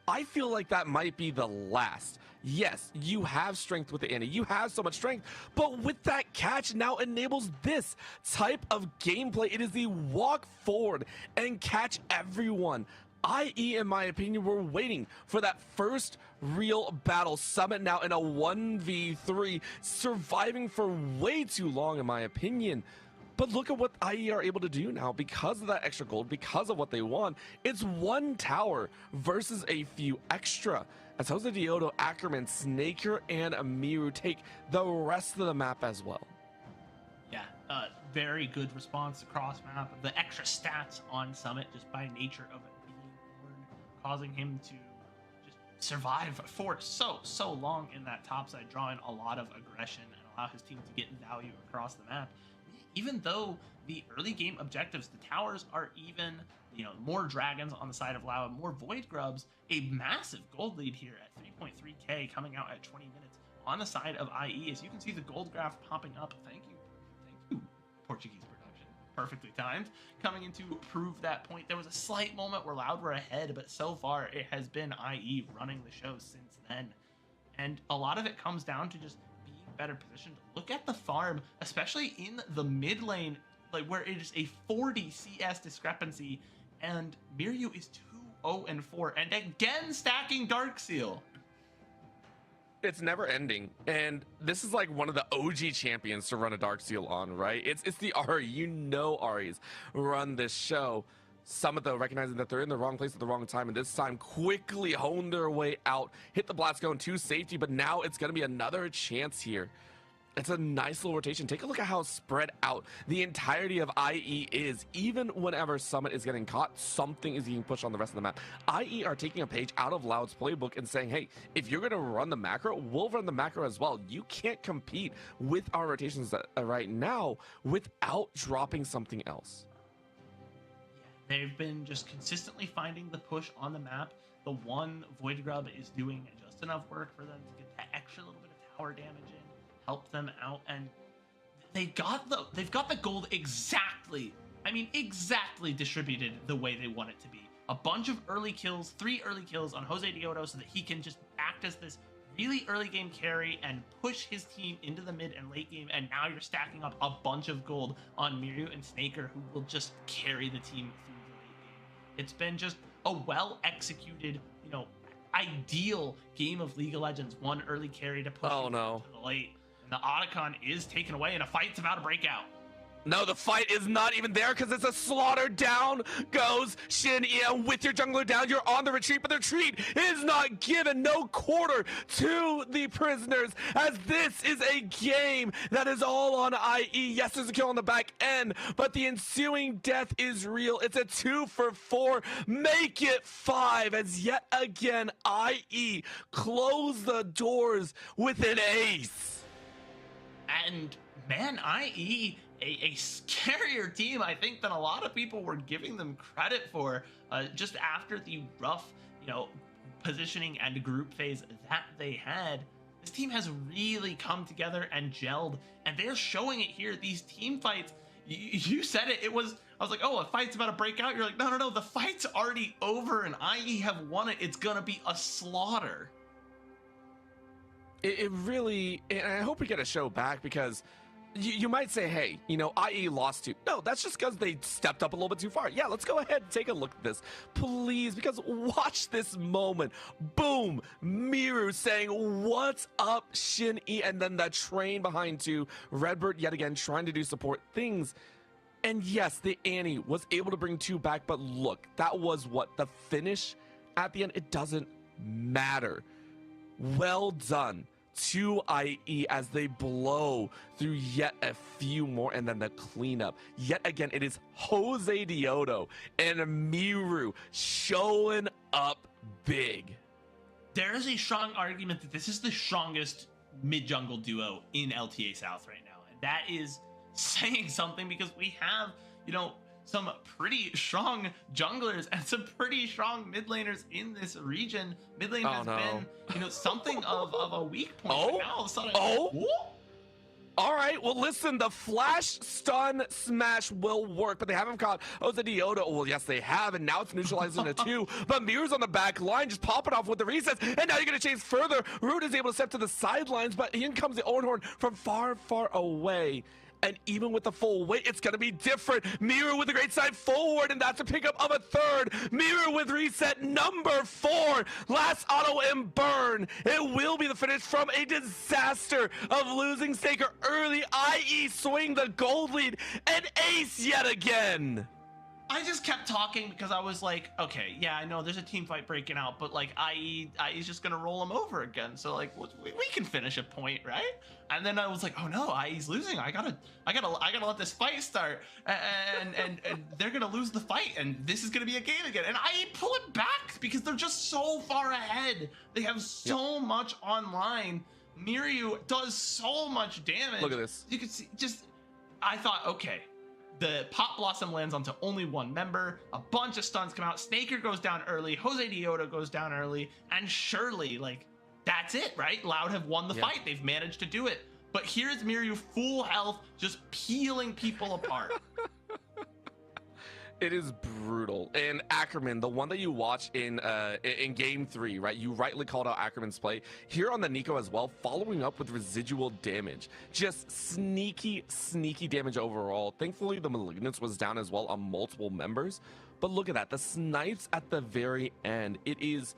I feel like that might be the last. Yes, you have strength with the Annie. You have so much strength, but with that catch now enables this type of gameplay. It is the walk forward and catch everyone. IE, in my opinion, we're waiting for that first real battle. Summit now in a 1v3, surviving for way too long, in my opinion. But look at what IE are able to do now because of that extra gold, because of what they won. It's 1 tower versus a few extra. As Jose Dioto, Ackerman, Snaker, and Amiru take the rest of the map as well. Yeah, very good response across map. The extra stats on Summit, just by nature of it being Ornn, causing him to just survive for so long in that top side, drawing a lot of aggression and allow his team to get value across the map. Even though the early game objectives, the towers are even, more dragons on the side of Lao, more void grubs, a massive gold lead here at 3.3k coming out at 20 minutes on the side of IE. As you can see the gold graph popping up. Thank you, Portuguese production. Perfectly timed. Coming in to prove that point. There was a slight moment where Loud were ahead, but so far it has been IE running the show since then. And a lot of it comes down to just better positioned. Look at the farm, especially in the mid lane, like where it is a 40 CS discrepancy, and Miryu is 2-0-4, and again stacking Dark Seal. It's never ending, and this is like one of the OG champions to run a Dark Seal on, right? It's the Ahri. Ahri's run this show. Summit, though, recognizing that they're in the wrong place at the wrong time, and this time quickly hone their way out, hit the blast going to safety, but now it's going to be another chance here. It's a nice little rotation. Take a look at how spread out the entirety of IE is. Even whenever Summit is getting caught, something is being pushed on the rest of the map. IE are taking a page out of Loud's playbook and saying, hey, if you're going to run the macro, we'll run the macro as well. You can't compete with our rotations right now without dropping something else. They've been just consistently finding the push on the map. The one Void Grub is doing just enough work for them to get that extra little bit of tower damage in, help them out, and they've got the gold exactly distributed the way they want it to be. A bunch of early kills, 3 early kills on Jose Dioto so that he can just act as this really early game carry and push his team into the mid and late game, and now you're stacking up a bunch of gold on Miryu and Snaker, who will just carry the team through the late game. It's been just a well executed, ideal game of League of Legends. One early carry to push to the late, and the Otacon is taken away, and a fight's about to break out. No, the fight is not even there because it's a slaughter. Down goes Shin Ian with your jungler down. You're on the retreat, but the retreat is not given. No quarter to the prisoners, as this is a game that is all on IE. Yes, there's a kill on the back end, but the ensuing death is real. It's a 2 for 4. Make it 5, as yet again IE close the doors with an ace. And man, IE, a scarier team, I think, than a lot of people were giving them credit for, just after the rough, positioning and group phase that they had. This team has really come together and gelled, and they're showing it here. These team fights, you said it, I was like, oh, a fight's about to break out. You're like, no, the fight's already over, and IE have won it. It's gonna be a slaughter. It really, and I hope we get a show back, because you might say, hey, IE lost to. No, that's just because they stepped up a little bit too far. Yeah, let's go ahead and take a look at this, please, because watch this moment. Boom, Miru saying, what's up, Shin E, and then that train behind to Redbird yet again trying to do support things. And yes, the Annie was able to bring 2 back, but look, that was what? The finish at the end? It doesn't matter. Well done to IE as they blow through yet a few more, and then the cleanup. Yet again, it is Jose Dioto and Miru showing up big. There is a strong argument that this is the strongest mid-jungle duo in LTA South right now, and that is saying something, because we have, some pretty strong junglers and some pretty strong mid laners in this region. Mid lane has been, something of a weak point. Oh, now all of a sudden, all right, well, listen, the flash stun smash will work, but they haven't caught Jose Dioda. Well, yes, they have, and now it's neutralized into 2. But Mirror's on the back line, just popping off with the resets, and now you're going to chase further. Root is able to step to the sidelines, but in comes the Ornhorn from far, far away. And even with the full weight, it's going to be different. Mirror with a great side forward, and that's a pickup of a 3rd. Mirror with reset number 4. Last auto and burn. It will be the finish from a disaster of losing Staker early, i.e. swing the gold lead, and ace yet again. I just kept talking because I was like, okay, yeah, I know there's a team fight breaking out, but like IE's just gonna roll him over again. So like we can finish a point, right? And then I was like, oh no, IE's losing. I gotta let this fight start, and they're gonna lose the fight, and this is gonna be a game again. And IE pull it back because they're just so far ahead. They have so much online. Mirror does so much damage. Look at this. You can see I thought, okay. The Pop Blossom lands onto only one member, a bunch of stuns come out, Snaker goes down early, Jose Dioda goes down early, and surely, like, that's it, right? Loud have won the fight. They've managed to do it. But here's Mirror full health, just peeling people apart. It is brutal. And Ackerman, the one that you watch in game 3, right? You rightly called out Ackerman's play. Here on the Nico as well, following up with residual damage. Just sneaky, sneaky damage overall. Thankfully, the Malignance was down as well on multiple members. But look at that. The snipes at the very end. It is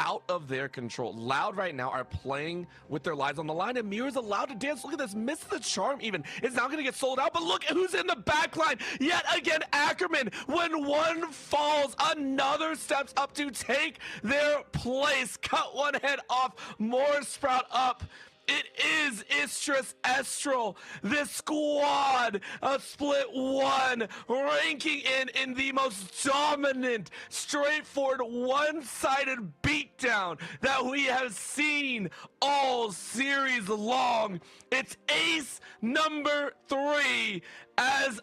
out of their control. Loud right now are playing with their lives on the line, and Mirror's allowed to dance. Look at this, miss the charm even. It's now gonna get sold out, but look who's in the back line. Yet again, Ackerman, when one falls, another steps up to take their place. Cut one head off, more sprout up. It is Isurus Estral, this squad of split 1, ranking in the most dominant, straightforward, one-sided beatdown that we have seen all series long. It's ace number 3, as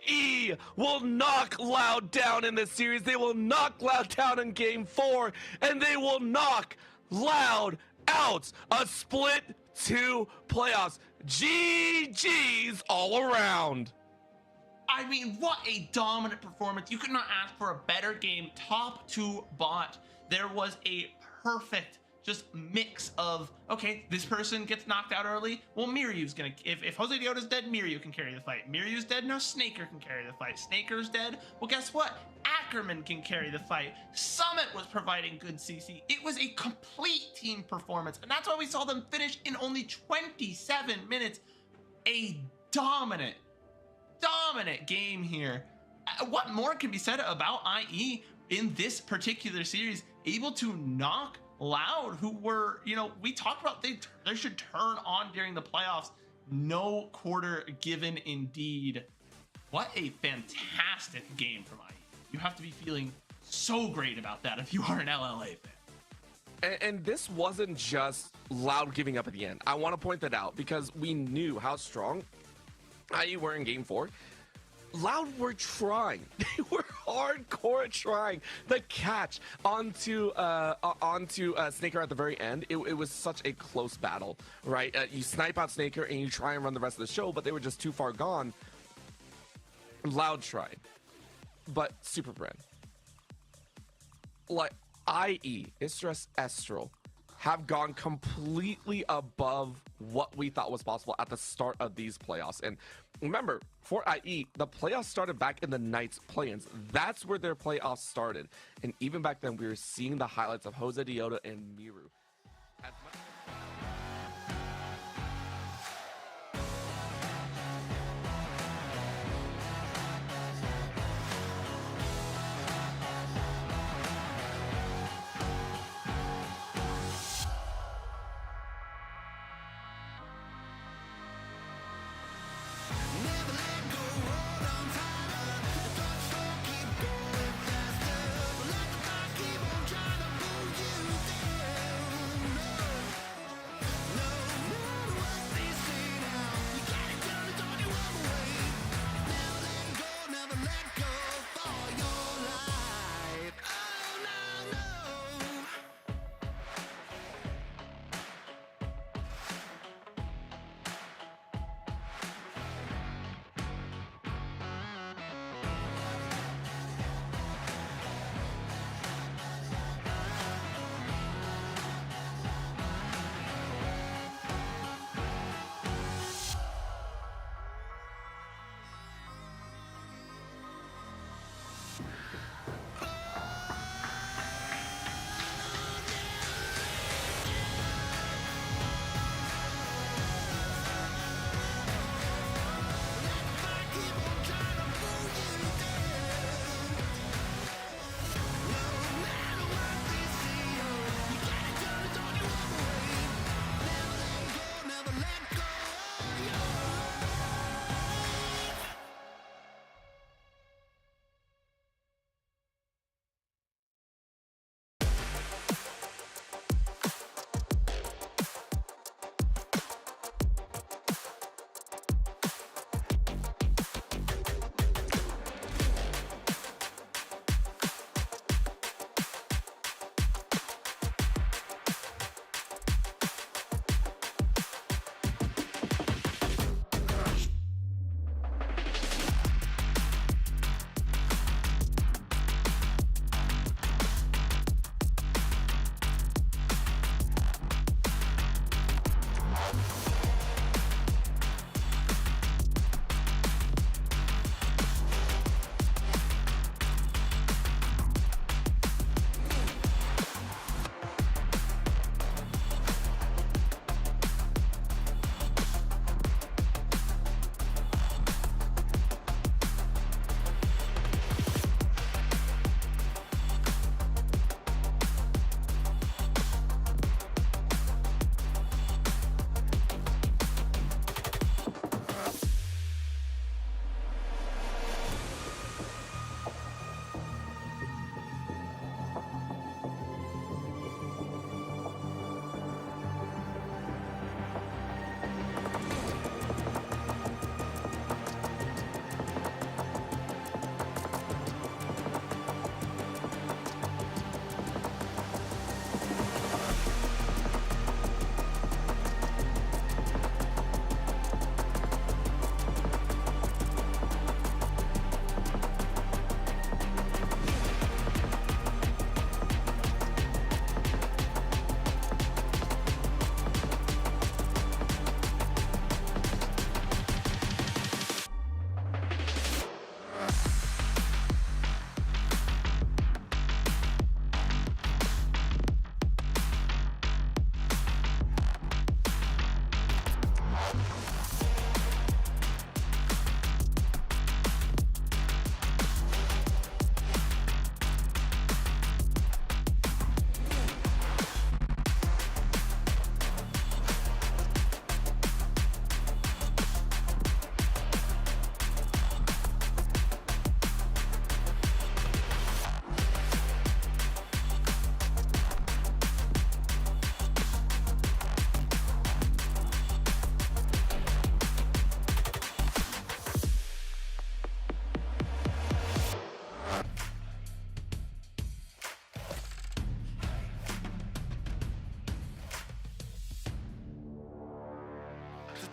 IE will knock Loud down in this series. They will knock Loud down in game 4, and they will knock Loud out. A split 2 playoffs. GG's all around. I mean, what a dominant performance. You could not ask for a better game, top to bot. There was a perfect just mix of, okay, this person gets knocked out early. Well, Miryu's gonna, if Jose Dioda's dead, Miryu can carry the fight. Miryu's dead, now Snaker can carry the fight. Snaker's dead, well, guess what? Ackerman can carry the fight. Summit was providing good CC. It was a complete team performance, and that's why we saw them finish in only 27 minutes. A dominant game here. What more can be said about IE in this particular series? Able to knock Loud, who were, we talked about they should turn on during the playoffs. No quarter given indeed. What a fantastic game from IE. You have to be feeling so great about that if you are an LLA fan. And this wasn't just Loud giving up at the end. I want to point that out because we knew how strong IE were in game 4. Loud were trying. They were hardcore trying. The catch onto Snaker at the very end. It was such a close battle, right? You snipe out Snaker and you try and run the rest of the show, but they were just too far gone. Loud tried, but Super Brand, like IE, Isurus Estral, have gone completely above what we thought was possible at the start of these playoffs. And remember, for IE, the playoffs started back in the Knights play-ins. That's where their playoffs started. And even back then, we were seeing the highlights of Jose Dioda and Miru.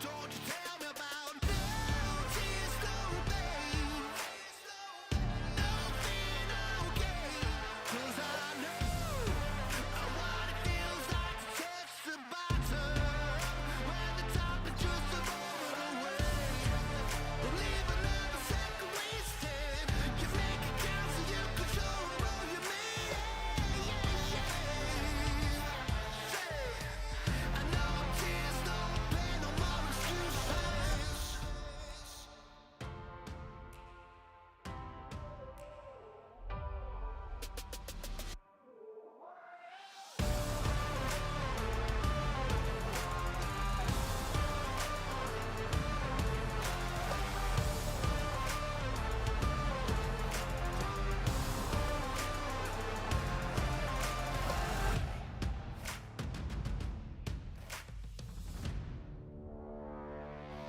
So don't you tell me about no tears, no pain. No fear, no gain. 'Cause I know what it feels like to touch the bottom. When the time is just a moment away. Leave another second wasted. You make it count so you control all you made. No, no, no tears, no pain, no more excuses.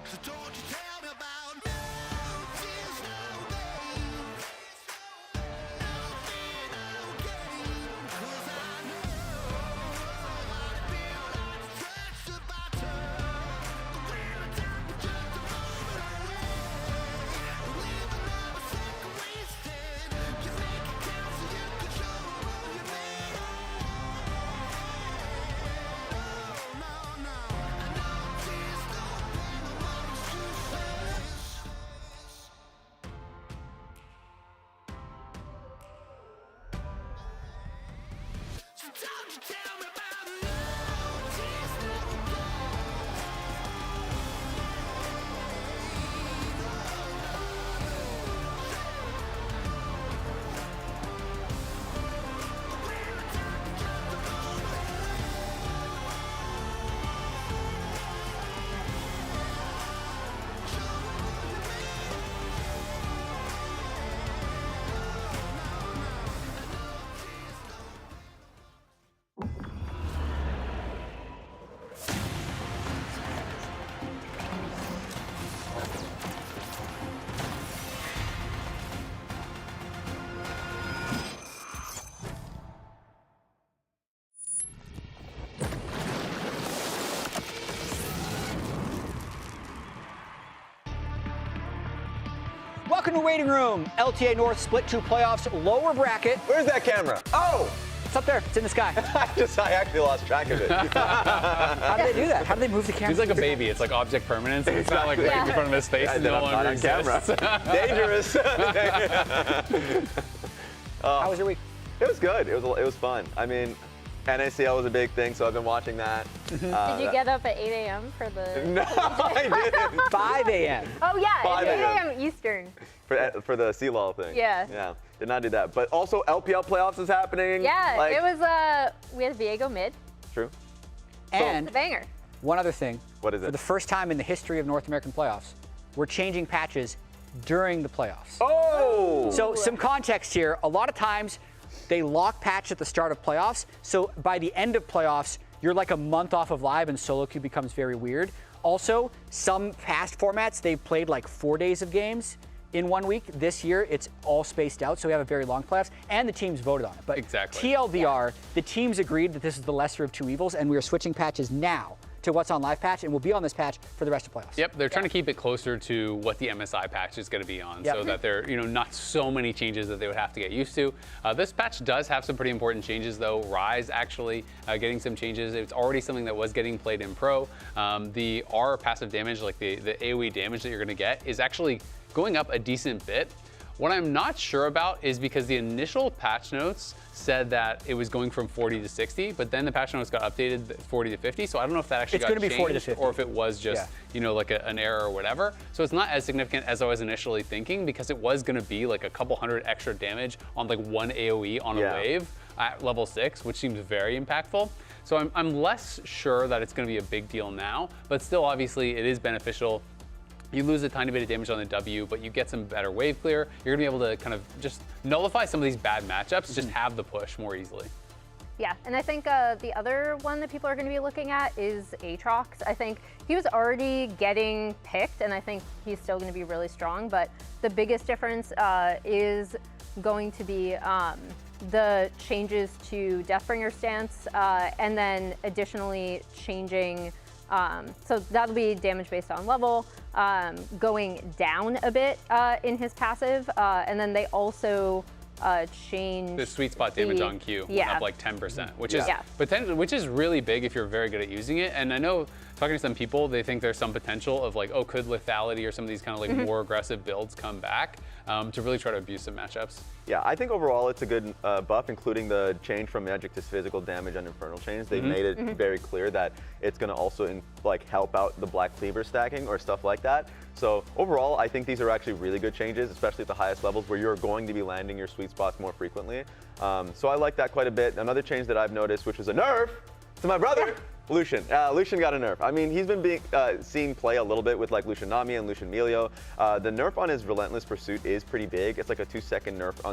So don't you tell me about no tears, no Welcome to Waiting Room. LTA North split 2 playoffs, lower bracket. Where's that camera? Oh! It's up there. It's in the sky. I actually lost track of it. How do they do that? How do they move the camera? He's like a baby. It's like object permanence. It's not like right in front of his face And and then no I'm not longer on camera. exists. Dangerous. How was your week? It was good. It was fun. I mean, NACL was a big thing, so I've been watching that. Did you get up at 8 a.m. for the? No, I didn't. 5 a.m. Oh yeah, 5 it's 8 a.m. a.m. Eastern. For the Sea-Law thing. Yeah. Yeah, did not do that. But also, LPL playoffs is happening. Yeah, Like, it was. We had Viego mid. True. And It's a banger. one other thing. What is For it? the first time in the history of North American playoffs, we're changing patches during the playoffs. Oh! So some context here. A lot of times, they lock patch at the start of playoffs. So by the end of playoffs, you're like a month off of live and solo queue becomes very weird. Also, some past formats, they've played like 4 days of games in 1 week. This year, it's all spaced out, so we have a very long playoffs, and the teams voted on it. But Exactly. TLDR, the teams agreed that this is the lesser of two evils, and we are switching patches now to what's on live patch, and we'll be on this patch for the rest of playoffs. Yep, they're trying to keep it closer to what the MSI patch is going to be on, Yep. so that there, not so many changes that they would have to get used to. This patch does have some pretty important changes, though. Rise actually getting some changes. It's already something that was getting played in pro. The R passive damage, like the AoE damage that you're going to get, is actually going up a decent bit. What I'm not sure about is because the initial patch notes said that it was going from 40 to 60, but then the patch notes got updated 40 to 50. So I don't know if that actually It's got gonna be 40 to changed 50. or if it was just, Yeah. like an error or whatever. So it's not as significant as I was initially thinking, because it was going to be like a couple hundred extra damage on like one AoE on Yeah. a wave at level 6, which seems very impactful. So I'm less sure that it's going to be a big deal now, but still obviously it is beneficial. You lose a tiny bit of damage on the W, but you get some better wave clear. You're gonna be able to kind of just nullify some of these bad matchups, just have the push more easily. Yeah, and I think the other one that people are going to be looking at is Aatrox. I think he was already getting picked, and I think he's still going to be really strong. But the biggest difference is going to be the changes to Deathbringer stance, and then additionally changing So that'll be damage based on level, going down a bit in his passive, and then they also changed The sweet spot damage on Q went up like 10%, which is really big if you're very good at using it. And I know talking to some people, they think there's some potential of like, oh, could lethality or some of these kind of like more aggressive builds come back to really try to abuse some matchups? Yeah, I think overall it's a good buff, including the change from magic to physical damage on Infernal Chains. They've made it very clear that it's going to also help out the Black Cleaver stacking or stuff like that. So overall, I think these are actually really good changes, especially at the highest levels where you're going to be landing your sweet spots more frequently. So I like that quite a bit. Another change that I've noticed, which was a nerf to my brother, Lucian. Lucian got a nerf. I mean, he's been seen play a little bit with like Lucian Nami and Lucian Melio. The nerf on his Relentless Pursuit is pretty big. It's like a 2-second nerf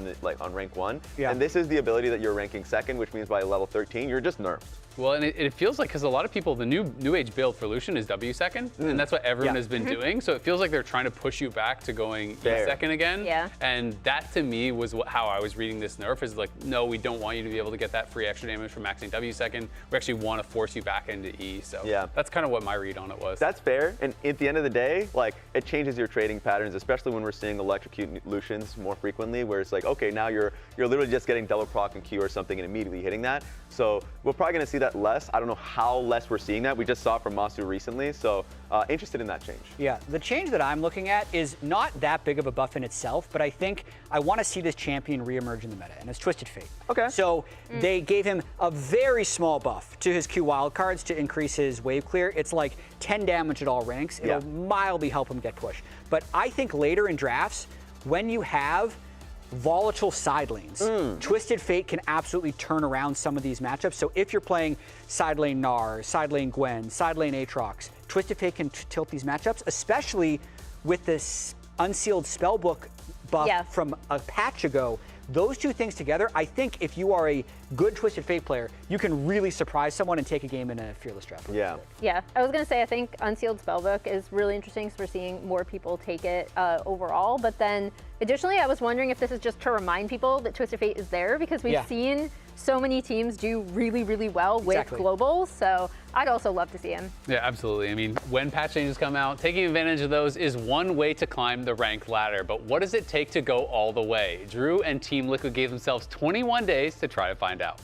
on rank 1. And this is the ability that you're ranking second, which means by level 13, you're just nerfed. Well, and it feels like, because a lot of people, the new age build for Lucian is W second, and that's what everyone has been doing. So it feels like they're trying to push you back to going E second again. Yeah. And that to me was how I was reading this nerf, is like, no, we don't want you to be able to get that free extra damage from maxing W second. We actually want to force you back into E. So that's kind of what my read on it was. That's fair. And at the end of the day, like, it changes your trading patterns, especially when we're seeing electrocute Lucians more frequently, where it's like, okay, now you're literally just getting double proc and Q or something and immediately hitting that. So we're probably going to see that less. I don't know how less we're seeing that. We just saw it from Masu recently, so interested in that change. Yeah, the change that I'm looking at is not that big of a buff in itself, but I think I want to see this champion reemerge in the meta, and it's Twisted Fate. Okay. So they gave him a very small buff to his Q wildcards to increase his wave clear. It's like 10 damage at all ranks. It'll mildly help him get push. But I think later in drafts, when you have volatile side lanes, Twisted Fate can absolutely turn around some of these matchups. So if you're playing side lane Gnar, side lane Gwen, side lane Aatrox, Twisted Fate can tilt these matchups, especially with this unsealed spellbook buff from a patch ago. Those two things together, I think if you are a good Twisted Fate player, you can really surprise someone and take a game in a fearless draft. Yeah, I was going to say, I think Unsealed Spellbook is really interesting because we're seeing more people take it overall. But then additionally, I was wondering if this is just to remind people that Twisted Fate is there, because we've seen so many teams do really, really well with globals. So I'd also love to see him. Yeah, absolutely. I mean, when patch changes come out, taking advantage of those is one way to climb the rank ladder. But what does it take to go all the way? Drew and Team Liquid gave themselves 21 days to try to find out.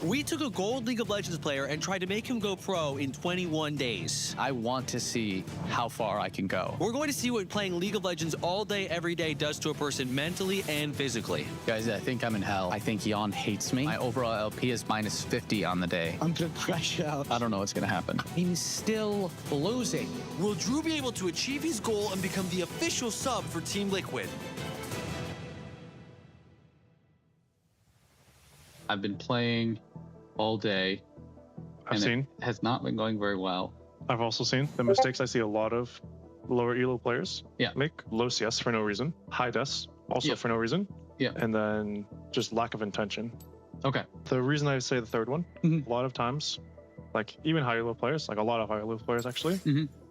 We took a gold League of Legends player and tried to make him go pro in 21 days. I want to see how far I can go. We're going to see what playing League of Legends all day, every day does to a person mentally and physically. Guys, I think I'm in hell. I think Yon hates me. My overall LP is minus 50 on the day. I'm gonna crash out. I don't know what's gonna happen. I'm still losing. Will Drew be able to achieve his goal and become the official sub for Team Liquid? I've been playing all day. I've seen. It has not been going very well. I've also seen the mistakes I see a lot of lower elo players Yeah. make. Low CS for no reason. High DES also for no reason. Yeah. And then just lack of intention. Okay. The reason I say the third one, a lot of times, like even high elo players, like a lot of high elo players actually,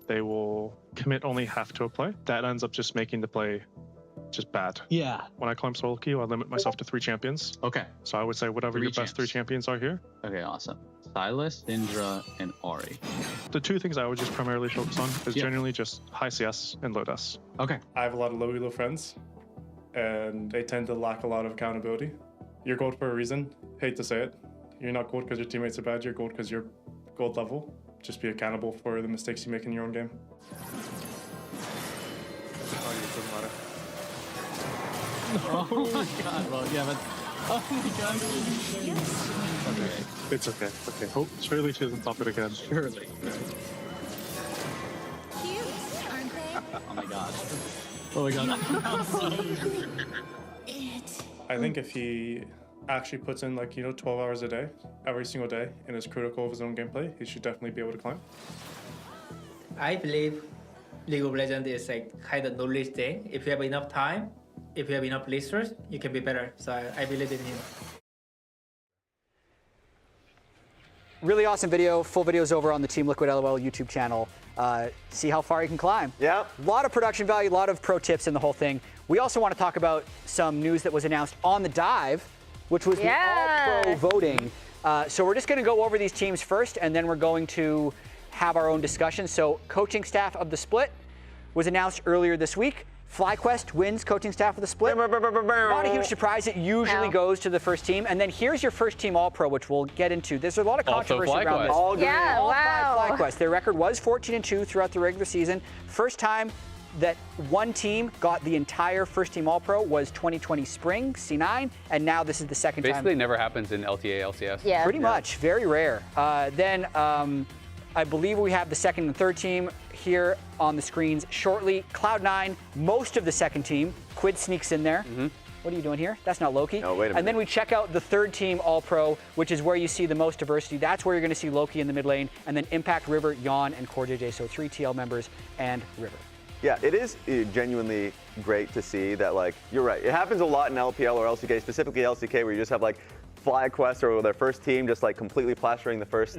they will commit only half to a play. That ends up just making the play just bad. Yeah. When I climb solo queue, I limit myself to 3 champions. Okay. So I would say whatever your best 3 champions are here. Okay, awesome. Silas, Indra, and Ari. The 2 things I would just primarily focus on is generally just high CS and low DES. Okay. I have a lot of low elo friends, and they tend to lack a lot of accountability. You're gold for a reason. Hate to say it. You're not gold because your teammates are bad. You're gold because you're gold level. Just be accountable for the mistakes you make in your own game. Doesn't matter. Oh my god, well, yeah, but... Oh my god. Okay. It's okay, it's okay. Hope surely she doesn't stop it again. Surely. Oh my god. Oh my god. I think if he actually puts in 12 hours a day, every single day, and is critical of his own gameplay, he should definitely be able to climb. I believe League of Legends is kind of knowledge thing. If you have enough time, if you have enough listeners, you can be better. So I believe in him. Really awesome video. Full videos over on the Team Liquid LOL YouTube channel. See how far you can climb. Yeah. A lot of production value, a lot of pro tips in the whole thing. We also want to talk about some news that was announced on the dive, which was the all-pro voting. So we're just going to go over these teams first, and then we're going to have our own discussion. So coaching staff of the split was announced earlier this week. FlyQuest wins coaching staff of the split. Not a huge surprise. It usually goes to the first team. And then here's your first team All-Pro, which we'll get into. There's a lot of controversy around this. All five FlyQuest. Their record was 14-2 throughout the regular season. First time that one team got the entire first team All-Pro was 2020 spring, C9, and now this is the second time. Basically never happens in LTA, LCS. Yeah. Pretty much, very rare. Then I believe we have the second and third team here on the screens shortly. Cloud9, most of the second team. Quid sneaks in there. What are you doing here? That's not Loki. Oh, wait a minute. And then we check out the third team All-Pro, which is where you see the most diversity. That's where you're going to see Loki in the mid lane, and then Impact, River, Yon, and CoreJJ. So 3 TL members and River. Yeah, it is genuinely great to see that, like, you're right. It happens a lot in LPL or LCK, specifically LCK, where you just have, like, FlyQuest or their first team just, like, completely plastering the first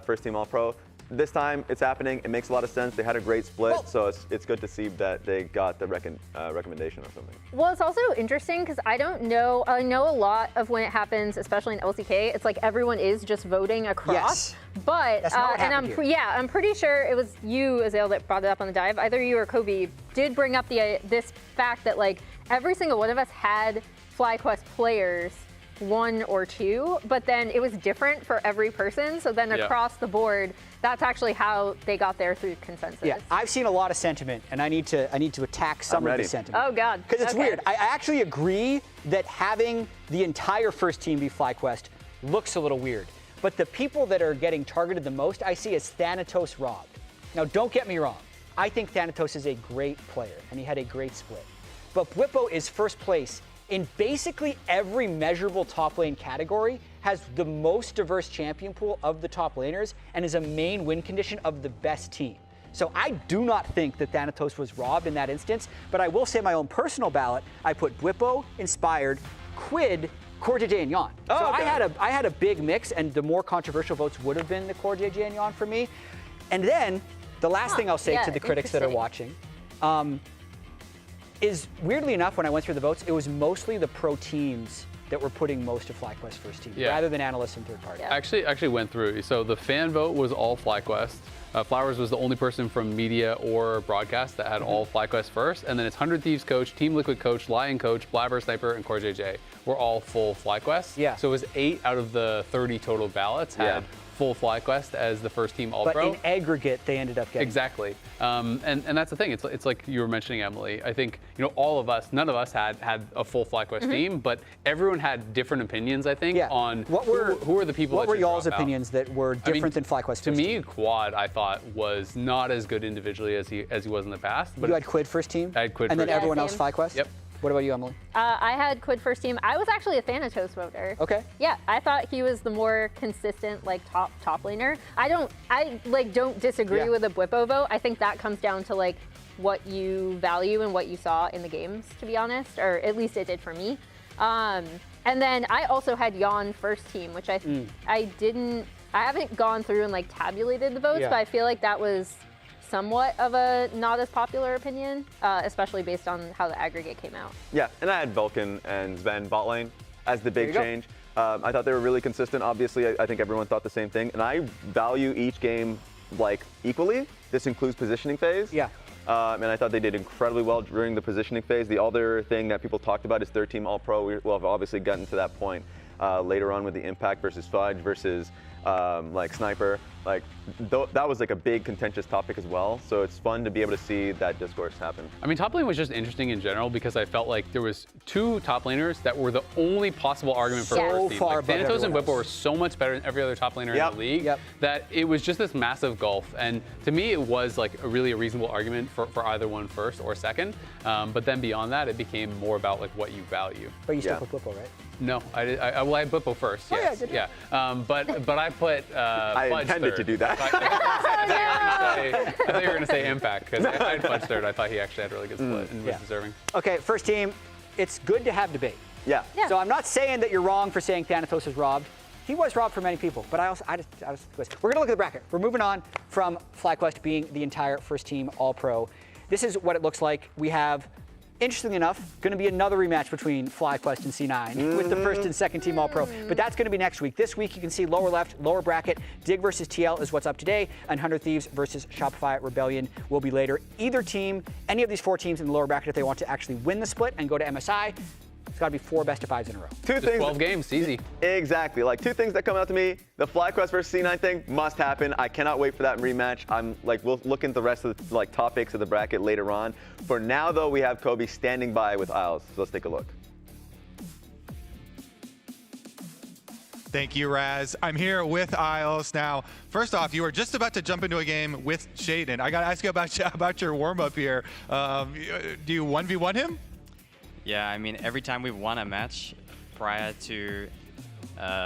first team All-Pro. This time it's happening. It makes a lot of sense. They had a great split, so it's good to see that they got the recommendation or something. Well, it's also interesting because I don't know. I know a lot of when it happens, especially in LCK, it's like everyone is just voting across. Yes. But That's not what happened here. I'm pretty sure it was you, Azale, that brought it up on the dive. Either you or Kobe did bring up this fact that like every single one of us had FlyQuest players, 1 or 2, but then it was different for every person. So then across the board, that's actually how they got there through consensus. Yeah, I've seen a lot of sentiment, and I need to attack some of the sentiment. Oh God. Because it's weird. I actually agree that having the entire first team be FlyQuest looks a little weird. But the people that are getting targeted the most, I see as Thanatos robbed. Now, don't get me wrong. I think Thanatos is a great player, and he had a great split. But Bwipo is first place in basically every measurable top lane category, has the most diverse champion pool of the top laners, and is a main win condition of the best team. So I do not think that Thanatos was robbed in that instance, but I will say my own personal ballot, I put Bwipo, Inspired, Quid, CoreJJ, and Yon. So I had a big mix, and the more controversial votes would have been the CoreJJ and Yon for me. And then the last thing I'll say to the critics that are watching, is weirdly enough, when I went through the votes, it was mostly the pro teams that were putting most of FlyQuest first team, rather than analysts and third party. I actually went through. So the fan vote was all FlyQuest. Flowers was the only person from media or broadcast that had all FlyQuest first. And then it's 100 Thieves coach, Team Liquid coach, Lyon coach, Blabber Sniper, and CoreJJ were all full FlyQuest. Yeah. So it was 8 out of the 30 total ballots had full FlyQuest as the first team All-Pro. But in aggregate, they ended up getting exactly. And that's the thing. It's like you were mentioning, Emily. I think all of us, none of us had a full FlyQuest team, but everyone had different opinions. I think on who were the people. What were y'all's opinions that were different than FlyQuest? To me, Quad I thought was not as good individually as he was in the past. But you had Quid first team. I had Quid, and then everyone else FlyQuest. Yep. What about you, Emily? I had Quid first team. I was actually a Thanatos voter. Okay. Yeah, I thought he was the more consistent, like top laner. I don't disagree with a Bwipo vote. I think that comes down to like what you value and what you saw in the games, to be honest, or at least it did for me. And then I also had Yon first team, which I haven't gone through and like tabulated the votes, but I feel like that was somewhat of a not as popular opinion, especially based on how the aggregate came out. Yeah, and I had Vulcan and Sven bot lane as the big change. I thought they were really consistent. Obviously, I think everyone thought the same thing. And I value each game like equally. This includes positioning phase. Yeah. And I thought they did incredibly well during the positioning phase. The other thing that people talked about is third team All-Pro. We'll have obviously gotten to that point later on with the Impact versus Fudge versus like Sniper. Like that was like a big contentious topic as well. So it's fun to be able to see that discourse happen. I mean, top lane was just interesting in general because I felt like there was 2 top laners that were the only possible argument for first team. Like Thanatos and Bwipo were so much better than every other top laner in the league that it was just this massive gulf. And to me, it was like a really reasonable argument for either one first or second. But then beyond that, it became more about like what you value. But you still put Bwipo, right? No, I had Bwipo first. Yes. But I put I Fudge intended third. to do that. I thought you were going to say Impact because I had Fudge third. I thought he actually had a really good split and was deserving. Okay, first team. It's good to have debate. Yeah. So I'm not saying that you're wrong for saying Thanatos is robbed. He was robbed for many people, but we're gonna look at the bracket. We're moving on from FlyQuest being the entire first team All-Pro. This is what it looks like. We have Interestingly enough, going to be another rematch between FlyQuest and C9 with the first and second team All-Pro. But that's going to be next week. This week, you can see lower left, lower bracket. Dig versus TL is what's up today, and 100 Thieves versus Shopify Rebellion will be later. Either team, any of these 4 teams in the lower bracket, if they want to actually win the split and go to MSI, it's got to be 4 best-of-5s in a row. Two things. 12 games, easy. Exactly. Like 2 things that come out to me. The FlyQuest versus C9 thing must happen. I cannot wait for that rematch. We'll look into the rest of the top picks of the bracket later on. For now, though, we have Kobe standing by with Isles. So let's take a look. Thank you, Raz. I'm here with Isles. Now, first off, you were just about to jump into a game with Shaden. I got to ask you about your warm-up here. Do you 1v1 him? Yeah, I mean, every time we've won a match prior to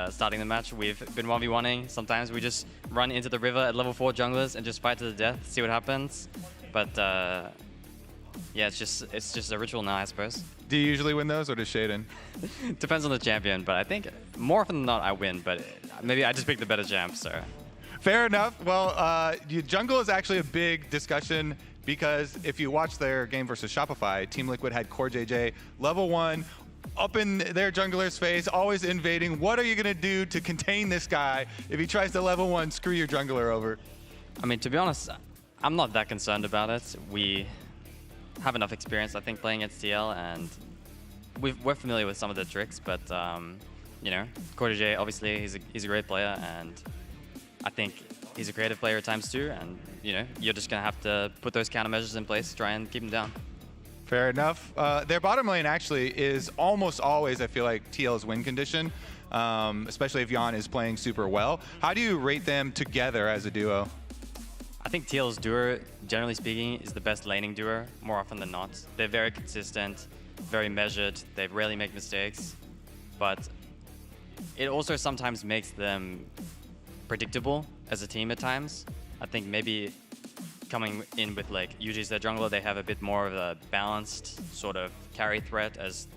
starting the match, we've been 1v1ing. Sometimes we just run into the river at level 4 junglers and just fight to the death, see what happens. But yeah, it's just a ritual now, I suppose. Do you usually win those, or does Shaden? Depends on the champion, but I think more often than not I win, but maybe I just pick the better champ, so. Fair enough. Well, jungle is actually a big discussion, because if you watch their game versus Shopify, Team Liquid had Core JJ, level 1, up in their jungler's face, always invading. What are you going to do to contain this guy if he tries to level 1 screw your jungler over? I mean, to be honest, I'm not that concerned about it. We have enough experience, I think, playing against TL, and we're familiar with some of the tricks, but, you know, Core JJ, obviously, he's a great player, and I think he's a creative player at times too, and you know, you're just gonna have to put those countermeasures in place to try and keep him down. Fair enough. Their bottom lane actually is almost always, I feel like, TL's win condition, especially if Jan is playing super well. How do you rate them together as a duo? I think TL's duo, generally speaking, is the best laning duo more often than not. They're very consistent, very measured, they rarely make mistakes, but it also sometimes makes them predictable as a team at times. I think maybe coming in with like Yuji's their jungler, they have a bit more of a balanced sort of carry threat, as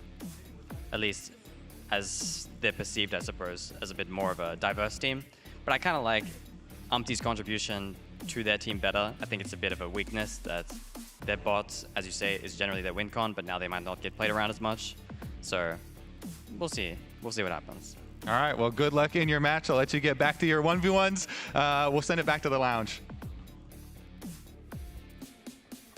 at least as they're perceived, I suppose, as a bit more of a diverse team. But I kind of like Umpty's contribution to their team better. I think it's a bit of a weakness that their bot, as you say, is generally their win con, but now they might not get played around as much. So we'll see. We'll see what happens. All right, well, good luck in your match. I'll let you get back to your 1v1s. We'll send it back to the lounge.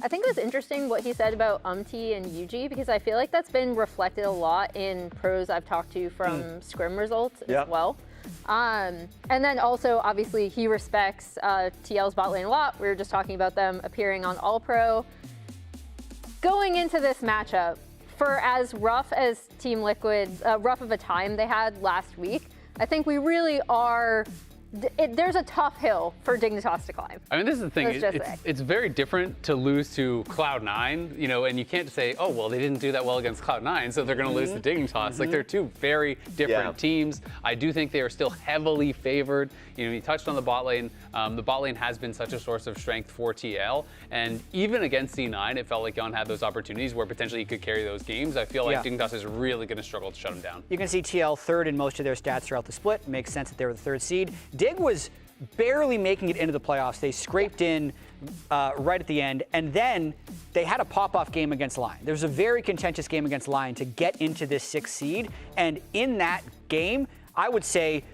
I think it was interesting what he said about Umpty and Yuji, because I feel like that's been reflected a lot in pros I've talked to from Scrim results as well. And then also, obviously, he respects TL's bot lane a lot. We were just talking about them appearing on All-Pro. Going into this matchup, for as rough as Team Liquid's, rough of a time they had last week, I think we really are, there's a tough hill for Dignitas to climb. I mean, this is the thing. It's very different to lose to Cloud9, you know, and you can't say, oh, well, they didn't do that well against Cloud9, so they're going to lose to Dignitas. Like, they're two very different teams. I do think they are still heavily favored. You know, you touched on the bot lane. The bot lane has been such a source of strength for TL, and even against C9, it felt like Jan had those opportunities where potentially he could carry those games. I feel like Dignitas is really going to struggle to shut him down. You can see TL third in most of their stats throughout the split. Makes sense that they were the 3rd seed. Dig was barely making it into the playoffs. They scraped in right at the end, and then they had a pop-off game against Lyon. There was a very contentious game against Lyon to get into this 6th seed, and in that game, I would say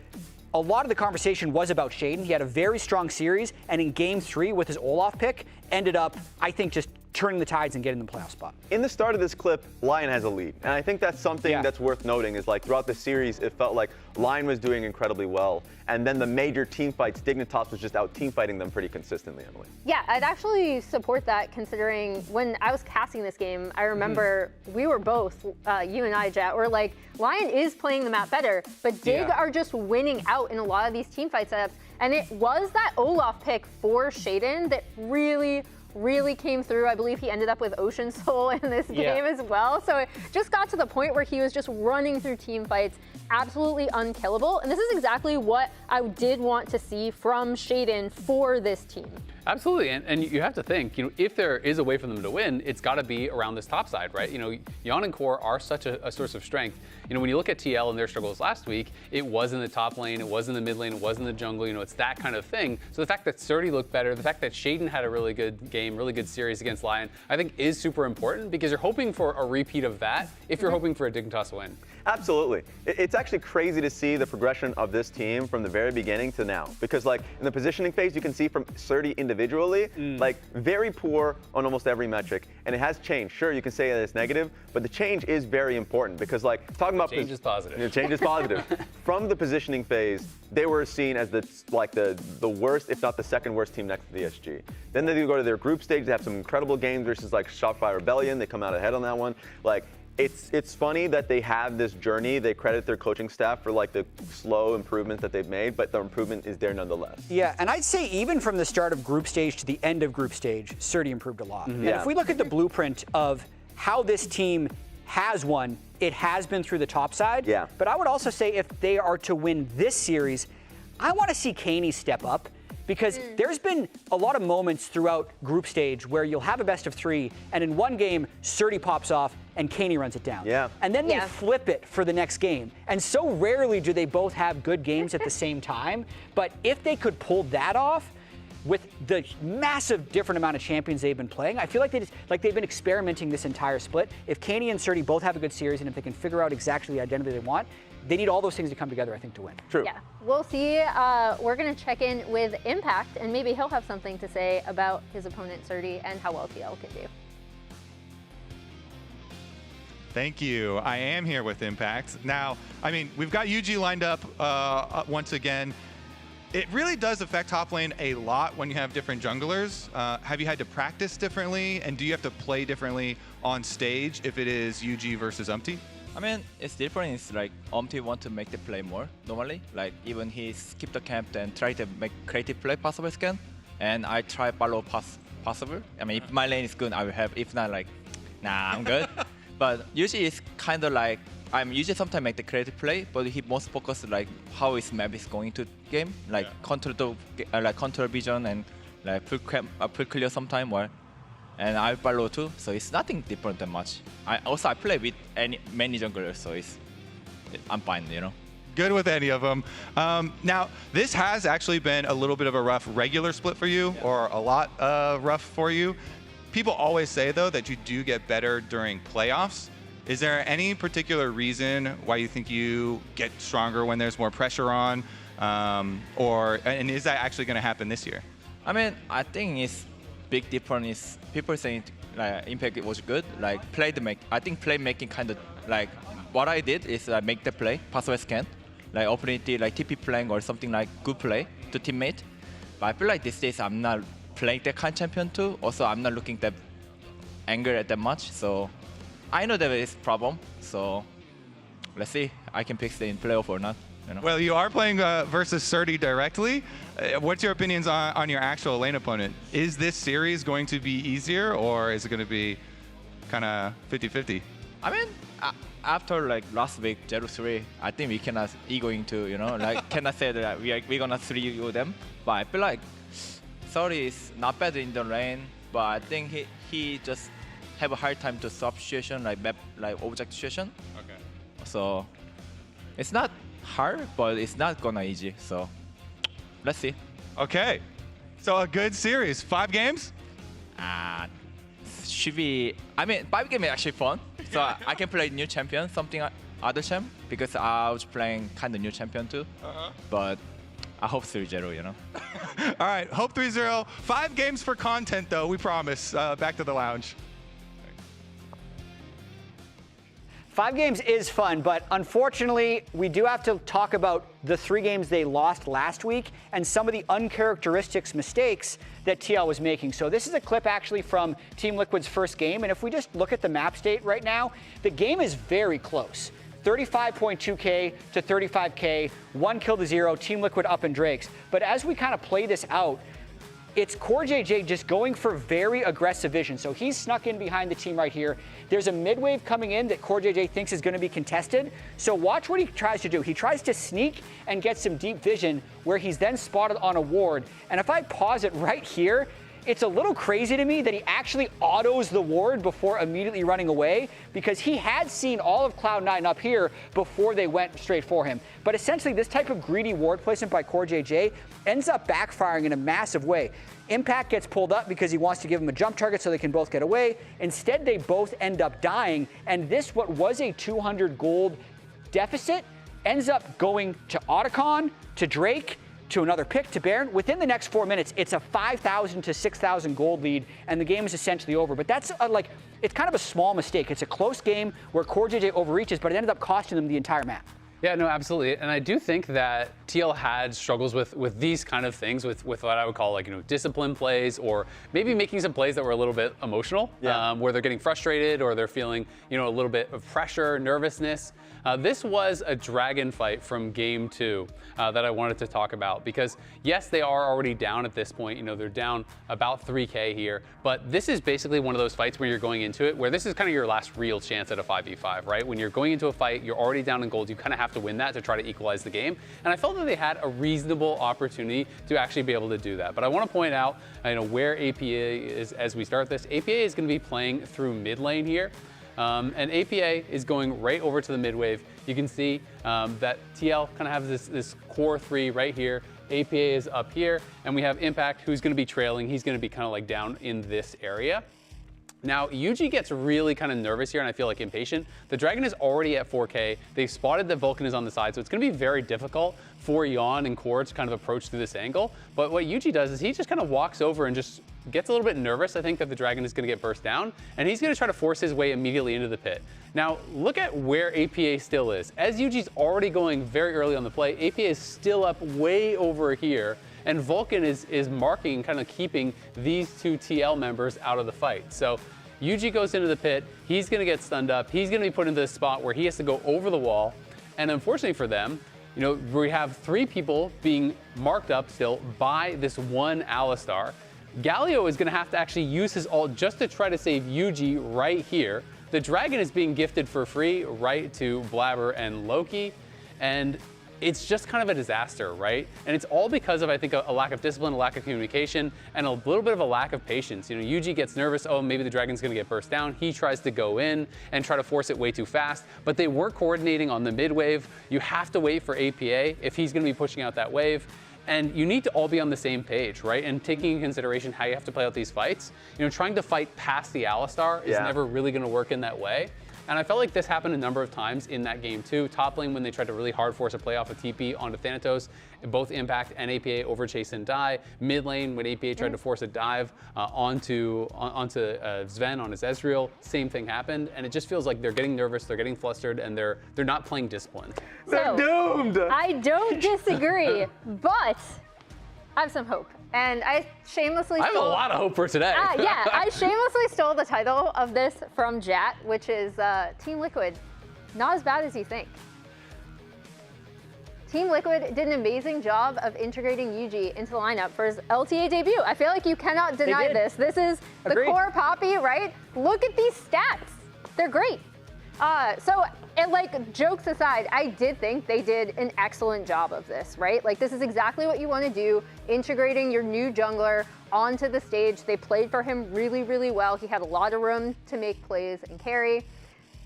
a lot of the conversation was about Shaden. He had a very strong series, and in Game 3 with his Olaf pick, ended up, I think, just turning the tides and getting the playoff spot. In the start of this clip, Lyon has a lead. And I think that's something that's worth noting, is like throughout the series, it felt like Lyon was doing incredibly well. And then the major team fights, Dignitas was just out team fighting them pretty consistently, Emily. Yeah, I'd actually support that, considering when I was casting this game, I remember we were both, you and I, Jet, were like, Lyon is playing the map better, but Dig are just winning out in a lot of these team fight setups. And it was that Olaf pick for Shaden that really came through. I believe he ended up with Ocean Soul in this game as well. So it just got to the point where he was just running through team fights, absolutely unkillable. And this is exactly what I did want to see from Shaden for this team. Absolutely, and you have to think, if there is a way for them to win, it's got to be around this top side, right? Yon and Core are such a source of strength. When you look at TL and their struggles last week, it was in the top lane, it was in the mid lane, it was in the jungle, it's that kind of thing. So the fact that Surdy looked better, the fact that Shaden had a really good game, really good series against Lyon, I think is super important because you're hoping for a repeat of that if you're hoping for a Dignitas win. Absolutely. It's actually crazy to see the progression of this team from the very beginning to now. Because in the positioning phase, you can see from Surdy individually, very poor on almost every metric. And it has changed. Sure, you can say that it's negative, but the change is very important because talking about change is positive. Change is positive. From the positioning phase, they were seen as the worst, if not the second worst team next to the SG. Then they go to their group stage, they have some incredible games versus Shopify Rebellion, they come out ahead on that one. It's funny that they have this journey. They credit their coaching staff for the slow improvements that they've made, but the improvement is there nonetheless. Yeah, and I'd say even from the start of group stage to the end of group stage, Surdy improved a lot. And if we look at the blueprint of how this team has won, it has been through the top side. Yeah. But I would also say if they are to win this series, I want to see Canids step up. Because there's been a lot of moments throughout group stage where you'll have a best of 3, and in one game, Surdy pops off and Canids runs it down. Yeah. And then they flip it for the next game. And so rarely do they both have good games at the same time. But if they could pull that off, with the massive different amount of champions they've been playing, I feel like they've been experimenting this entire split. If Canids and Surdy both have a good series, and if they can figure out exactly the identity they want, they need all those things to come together, I think, to win. True. Yeah, we'll see. We're going to check in with Impact, and maybe he'll have something to say about his opponent, Surdy, and how well TL can do. Thank you. I am here with Impact. Now, we've got UG lined up once again. It really does affect top lane a lot when you have different junglers. Have you had to practice differently, and do you have to play differently on stage if it is UG versus Umpty? It's different. It's Umpty want to make the play more normally. Even he skip the camp and try to make creative play possible scan, and I try follow possible. If my lane is good, I will have. If not, nah, I'm good. But usually it's kind of I'm usually sometimes make the creative play, but he most focused how his map is going to game, control the control vision and full clear sometime and I follow too, so it's nothing different that much. I play with many junglers, so I'm fine, Good with any of them. Now, this has actually been a little bit of a rough regular split for you, or a lot rough for you. People always say, though, that you do get better during playoffs. Is there any particular reason why you think you get stronger when there's more pressure on? And is that actually going to happen this year? I think it's big difference is people saying Impact was good. I think playmaking kind of what I did is make the play, passive scan, opportunity TP playing or something good play to teammate. But I feel like these days I'm not playing that kind of champion too. Also, I'm not looking that anger at that much. So I know there is problem. So let's see, I can pick in playoff or not. Well, you are playing versus Surdy directly. What's your opinions on your actual lane opponent? Is this series going to be easier, or is it going to be kind of 50-50? After last week 0-3, I think we cannot going to cannot say that we're gonna 3-0 them. But I feel like Surdy is not bad in the lane, but I think he just have a hard time to solve situation map object situation. Okay. So it's not hard, but it's not gonna easy. So let's see. Okay. So a good series. 5 games? Should be. 5 games is actually fun. So I can play new champion, something other champ, because I was playing kind of new champion too. But I hope 3-0, All right, hope 3-0. 5 games for content, though, we promise. Back to the lounge. 5 games is fun, but unfortunately, we do have to talk about the 3 games they lost last week and some of the uncharacteristic mistakes that TL was making. So this is a clip actually from Team Liquid's first game, and if we just look at the map state right now, the game is very close. 35.2K to 35K, 1 kill to 0, Team Liquid up in Drakes. But as we kind of play this out, it's CoreJJ just going for very aggressive vision. So he's snuck in behind the team right here. There's a mid wave coming in that CoreJJ thinks is going to be contested. So watch what he tries to do. He tries to sneak and get some deep vision where he's then spotted on a ward. And if I pause it right here, it's a little crazy to me that he actually autos the ward before immediately running away, because he had seen all of Cloud9 up here before they went straight for him. But essentially, this type of greedy ward placement by CoreJJ ends up backfiring in a massive way. Impact gets pulled up because he wants to give him a jump target so they can both get away. Instead, they both end up dying, and this, what was a 200 gold deficit, ends up going to Otacon, to Drake, to another pick, to Baron. Within the next 4 minutes, it's a 5,000 to 6,000 gold lead, and the game is essentially over. But that's it's kind of a small mistake. It's a close game where CoreJJ overreaches, but it ended up costing them the entire map. Yeah, no, absolutely. And I do think that TL had struggles with these kind of things, with what I would call discipline plays, or maybe making some plays that were a little bit emotional, where they're getting frustrated or they're feeling, a little bit of pressure, nervousness. This was a dragon fight from game 2 that I wanted to talk about, because yes, they are already down at this point. They're down about 3K here, but this is basically one of those fights where you're going into it, where this is kind of your last real chance at a 5v5, right? When you're going into a fight, you're already down in gold, you kind of have to win that to try to equalize the game. And I felt that they had a reasonable opportunity to actually be able to do that. But I want to point out, where APA is as we start this. APA is going to be playing through mid lane here. And APA is going right over to the mid wave. You can see that TL kind of has this core 3 right here. APA is up here, and we have Impact, who's going to be trailing. He's going to be kind of down in this area. Now, Yuji gets really kind of nervous here, and I feel impatient. The Dragon is already at 4K. They've spotted that Vulcan is on the side, so it's going to be very difficult for Yon and Core to kind of approach through this angle. But what Yuji does is he just kind of walks over and just gets a little bit nervous. I think that the Dragon is going to get burst down, and he's going to try to force his way immediately into the pit. Now, look at where APA still is. As Yuji's already going very early on the play, APA is still up way over here, and Vulcan is marking, kind of keeping these two TL members out of the fight. So Yuji goes into the pit, he's going to get stunned up, he's going to be put into this spot where he has to go over the wall, and unfortunately for them, we have 3 people being marked up still by this one Alistar. Galio is going to have to actually use his ult just to try to save Yuji right here. The Dragon is being gifted for free right to Blabber and Loki, and it's just kind of a disaster, right? And it's all because of, I think, a lack of discipline, a lack of communication, and a little bit of a lack of patience. Yuji gets nervous, oh, maybe the Dragon's gonna get burst down. He tries to go in and try to force it way too fast, but they were coordinating on the mid wave. You have to wait for APA if he's gonna be pushing out that wave. And you need to all be on the same page, right? And taking into consideration how you have to play out these fights, trying to fight past the Alistar is never really gonna work in that way. And I felt like this happened a number of times in that game too. Top lane, when they tried to really hard force a play off of TP onto Thanatos, both Impact and APA overchase and die. Mid lane, when APA tried to force a dive onto Sven on his Ezreal, same thing happened. And it just feels like they're getting nervous, they're getting flustered, and they're not playing disciplined. They're doomed! I don't disagree, but I have some hope. And I shamelessly I have a lot of hope for today. Yeah, I shamelessly stole the title of this from Jat, which is Team Liquid, not as bad as you think. Team Liquid did an amazing job of integrating Yuji into the lineup for his LTA debut. I feel like you cannot deny this. This is the core Poppy, right? Look at these stats. They're great. Jokes aside, I did think they did an excellent job of this, right? This is exactly what you want to do, integrating your new jungler onto the stage. They played for him really, really well. He had a lot of room to make plays and carry.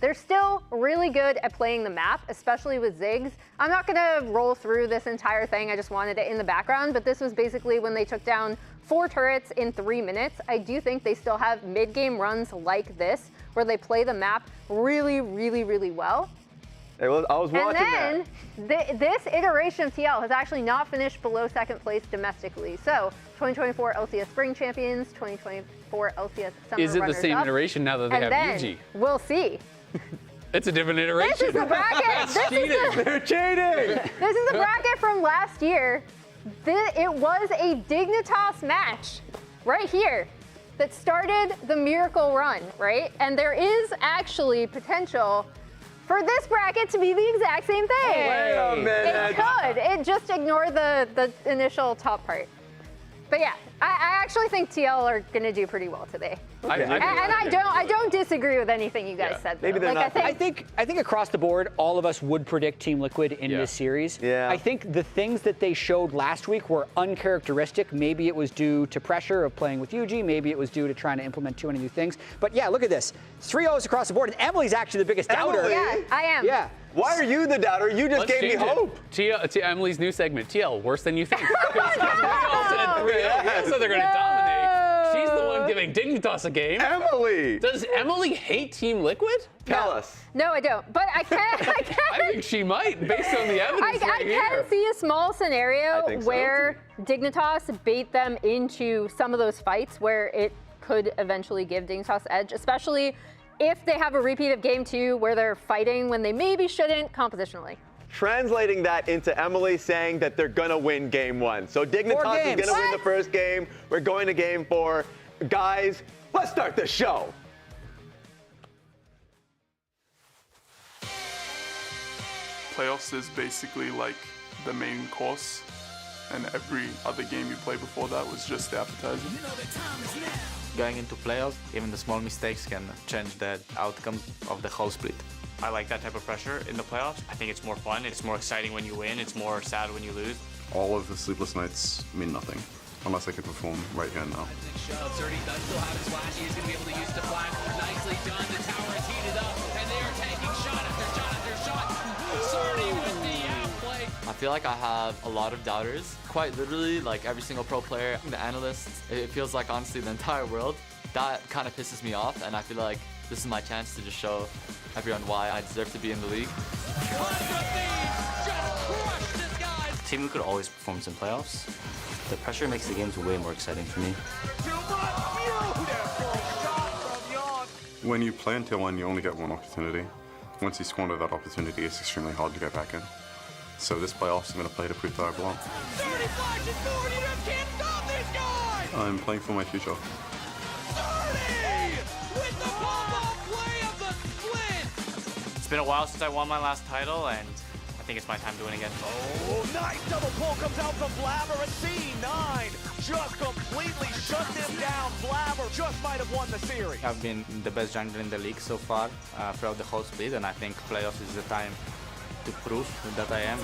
They're still really good at playing the map, especially with Ziggs. I'm not going to roll through this entire thing. I just wanted it in the background, but this was basically when they took down 4 turrets in 3 minutes. I do think they still have mid-game runs like this, where they play the map really, really, really well. I was watching and then this iteration of TL has actually not finished below 2nd place domestically. So 2024 LCS Spring Champions, 2024 LCS Summer Is it the same iteration now that they have Yuji? We'll see. It's a different iteration. This is the bracket. That's cheating. They're cheating. This is the bracket from last year. It was a Dignitas match right here that started the miracle run, right? And there is actually potential for this bracket to be the exact same thing. Wait a minute. It could. Just ignore the initial top part. But yeah, I actually think TL are going to do pretty well today. I don't disagree with anything you guys said. Maybe they're not. I think across the board, all of us would predict Team Liquid in this series. Yeah. I think the things that they showed last week were uncharacteristic. Maybe it was due to pressure of playing with Yuji. Maybe it was due to trying to implement too many new things. But yeah, look at this. 3-0s across the board. And Emily's actually the biggest doubter. Yeah, I am. Yeah. Why are you the doubter? You just gave me hope. Emily's new segment, TL, worse than you think. We all said 3-0. We all said they're going to dominate. She's the one giving Dignitas a game. Emily! Does Emily hate Team Liquid? Tell us. No, I don't. But I can. I think she might, based on the evidence I can see a small scenario where Dignitas bait them into some of those fights where it could eventually give Dignitas edge, especially if they have a repeat of game 2 where they're fighting when they maybe shouldn't compositionally. Translating that into Emily saying that they're gonna win game 1. So Dignitas is gonna win the first game. We're going to game 4. Guys, let's start the show. Playoffs is basically like the main course, and every other game you play before that was just the appetizer. Going into playoffs, even the small mistakes can change the outcome of the whole split. I like that type of pressure in the playoffs. I think it's more fun, it's more exciting when you win, it's more sad when you lose. All of the sleepless nights mean nothing, unless I can perform right here and now. Dirty does still have his flash. He's going to be able to use the flash. Nicely done. The tower is heated up, and they are taking shot after shot after shot. Surdy with the outplay. I feel like I have a lot of doubters. Quite literally, like every single pro player, the analysts, it feels like honestly the entire world. That kind of pisses me off, and I feel like this is my chance to just show everyone why I deserve to be in the league. Team Liquid always performs in playoffs. The pressure makes the games way more exciting for me. When you play until 1, you only get one opportunity. Once you squander that opportunity, it's extremely hard to get back in. So this playoffs, I'm going to play to prove that I belong. I'm playing for my future. It's been a while since I won my last title, and I think it's my time to win again. Oh, nice double pull comes out from Blabber, and C9 just completely shuts him down. Blabber just might have won the series. I've been the best jungler in the league so far throughout the whole split, and I think playoffs is the time to prove that I am.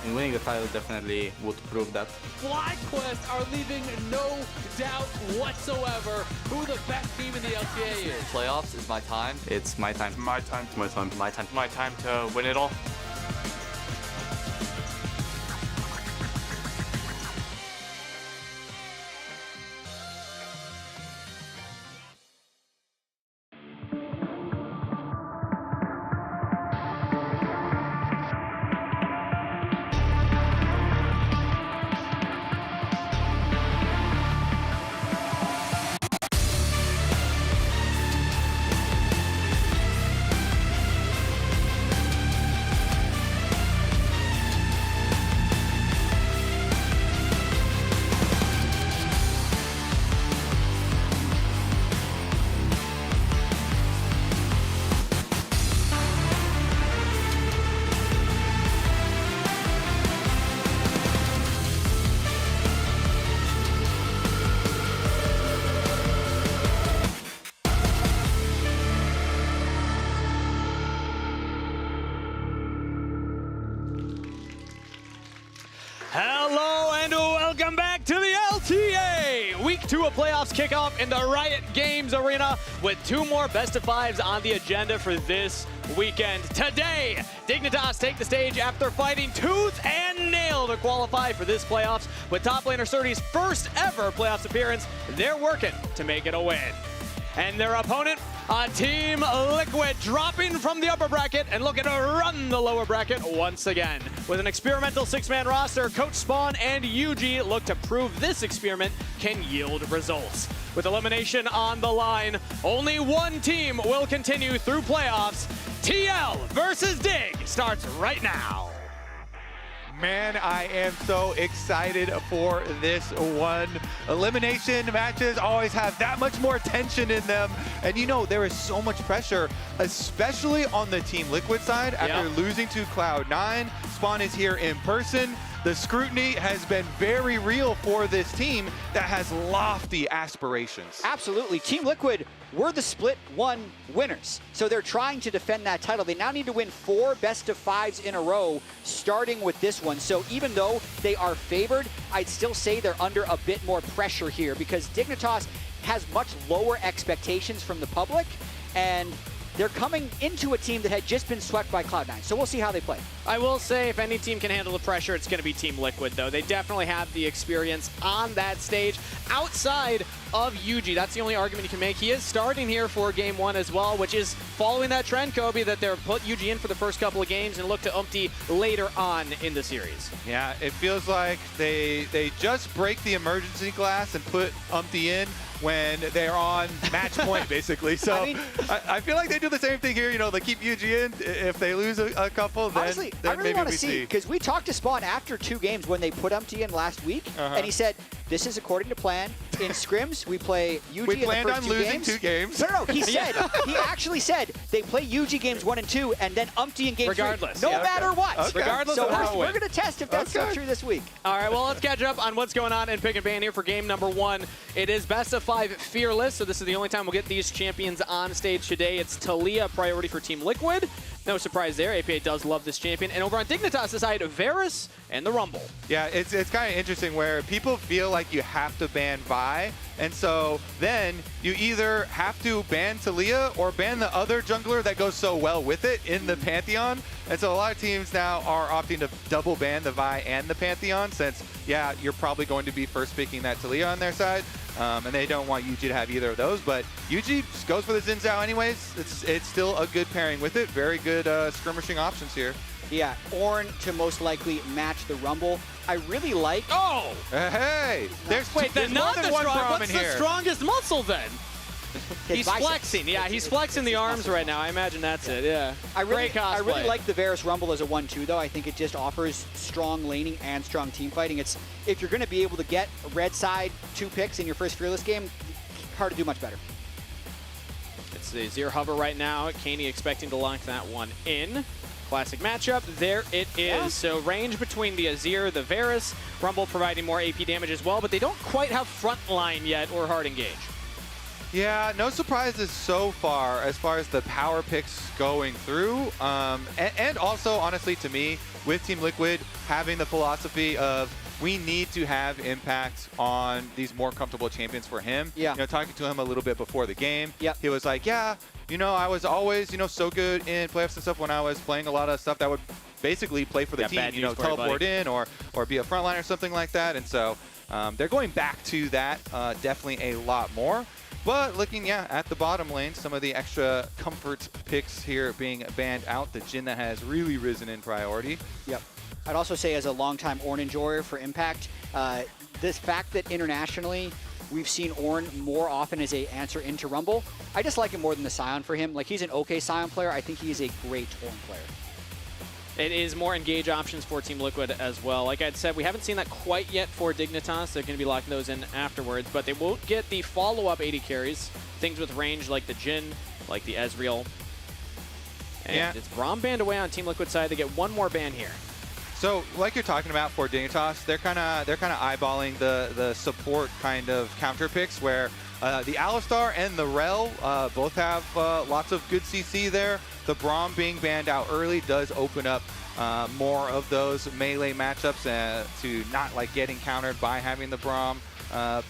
And winning the title definitely would prove that. FlyQuest are leaving no doubt whatsoever who the best team in the LTA is. Playoffs is my time. It's my time. My time. My time. My time. My time to win it all. Hello and welcome back to the LTA! Week 2 of playoffs kick off in the Riot Games Arena with 2 more best of 5s on the agenda for this weekend. Today, Dignitas take the stage after fighting tooth and nail to qualify for this playoffs. With top laner Surdy's first ever playoffs appearance, they're working to make it a win. And their opponent, Team Liquid, dropping from the upper bracket and looking to run the lower bracket once again. With an experimental 6-man roster, Coach Spawn and Yuji look to prove this experiment can yield results. With elimination on the line, only one team will continue through playoffs. TL versus Dig starts right now. Man, I am so excited for this one. Elimination matches always have that much more tension in them. And you know, there is so much pressure, especially on the Team Liquid side after losing to Cloud9. Spawn is here in person. the scrutiny has been very real for this team that has lofty aspirations. Absolutely. Team Liquid were the Split 1 winners. So they're trying to defend that title. They now need to win 4 best-of-5s in a row, starting with this one. So even though they are favored, I'd still say they're under a bit more pressure here because Dignitas has much lower expectations from the public, and they're coming into a team that had just been swept by Cloud9. So we'll see how they play. I will say if any team can handle the pressure, it's going to be Team Liquid, though. They definitely have the experience on that stage outside of Yuji. That's the only argument you can make. He is starting here for Game 1 as well, which is following that trend, Kobe, that they're put Yuji in for the first couple of games and look to Umpty later on in the series. Yeah, it feels like they just break the emergency glass and put Umpty in when they're on match point, basically. So I feel like they do the same thing here. You know, they keep Yuji in. If they lose a couple, then, honestly, then I really maybe want we to see, because we talked to Spawn after 2 games when they put Umpty in last week, and he said, this is according to plan. In scrims, we play Yuji We in the planned first on 2 losing games. 2 games. No, he said, he actually said they play Yuji games 1 and 2, and then Umpty in game 3. Regardless. No Yeah, matter what. Okay. Regardless so of how it we're went. going to test if that's still true this week. All right, well, let's catch up on what's going on in Pick and Ban here for game number 1. It is best of 5 Fearless, so this is the only time we'll get these champions on stage today. It's Talia, priority for Team Liquid. No surprise there. APA does love this champion. And over on Dignitas' side, Varus and the Rumble. Yeah, it's kind of interesting where people feel like you have to ban Vi, and so then you either have to ban Talia or ban the other jungler that goes so well with it in the Pantheon. And so a lot of teams now are opting to double ban the Vi and the Pantheon since, yeah, you're probably going to be first picking that Talia on their side. And they don't want Yuji to have either of those, but Yuji just goes for the Xin Zhao anyways. It's still a good pairing with it. Very good skirmishing options here. Yeah, Ornn to most likely match the Rumble. I really like... Oh! Hey! There's Wait, there's then more not than the one strong. Braum What's in the here. strongest muscle then? His He's biceps. flexing. Yeah, he's flexing the arms right now. I imagine that's it. Yeah. Great cosplay. I really like the Varus Rumble as a 1-2, though. I think it just offers strong laning and strong team fighting. It's if you're going to be able to get red side 2 picks in your first Fearless game, hard to do much better. It's the Azir hover right now. Kaney expecting to lock that one in. Classic matchup. There it is. Yeah. So range between the Azir, the Varus, Rumble providing more AP damage as well, but they don't quite have front line yet or hard engage. Yeah, no surprises so far as the power picks going through. And also, honestly, to me, with Team Liquid having the philosophy of we need to have impact on these more comfortable champions for him. Yeah. You know, talking to him a little bit before the game, yep. He was like, yeah, you know, I was always, you know, so good in playoffs and stuff when I was playing a lot of stuff that would basically play for the team, you know, teleport in or be a frontline or something like that. And so they're going back to that definitely a lot more. But looking, yeah, at the bottom lane, some of the extra comfort picks here being banned out. The Jhin that has really risen in priority. Yep. I'd also say as a longtime Ornn enjoyer for Impact, this fact that internationally we've seen Ornn more often as a answer into Rumble, I just like him more than the Sion for him. Like, he's an okay Sion player. I think he is a great Ornn player. It is more engage options for Team Liquid as well. Like I'd said, we haven't seen that quite yet for Dignitas. They're going to be locking those in afterwards, but they won't get the follow-up 80 carries. Things with range like the Jhin, like the Ezreal. And it's Braum banned away on Team Liquid side. They get one more ban here. So, like you're talking about for Dignitas, they're kind of eyeballing the support kind of counter picks where the Alistar and the Rel both have lots of good CC there. The Braum being banned out early does open up more of those melee matchups to not like getting countered by having the Braum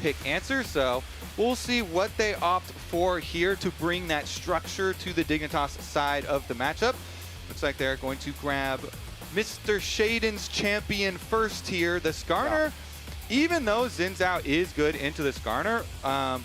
pick answer. So we'll see what they opt for here to bring that structure to the Dignitas side of the matchup. Looks like they're going to grab Mr. Shaden's champion first here, the Skarner. Yeah. Even though Xin Zhao is good into the Skarner,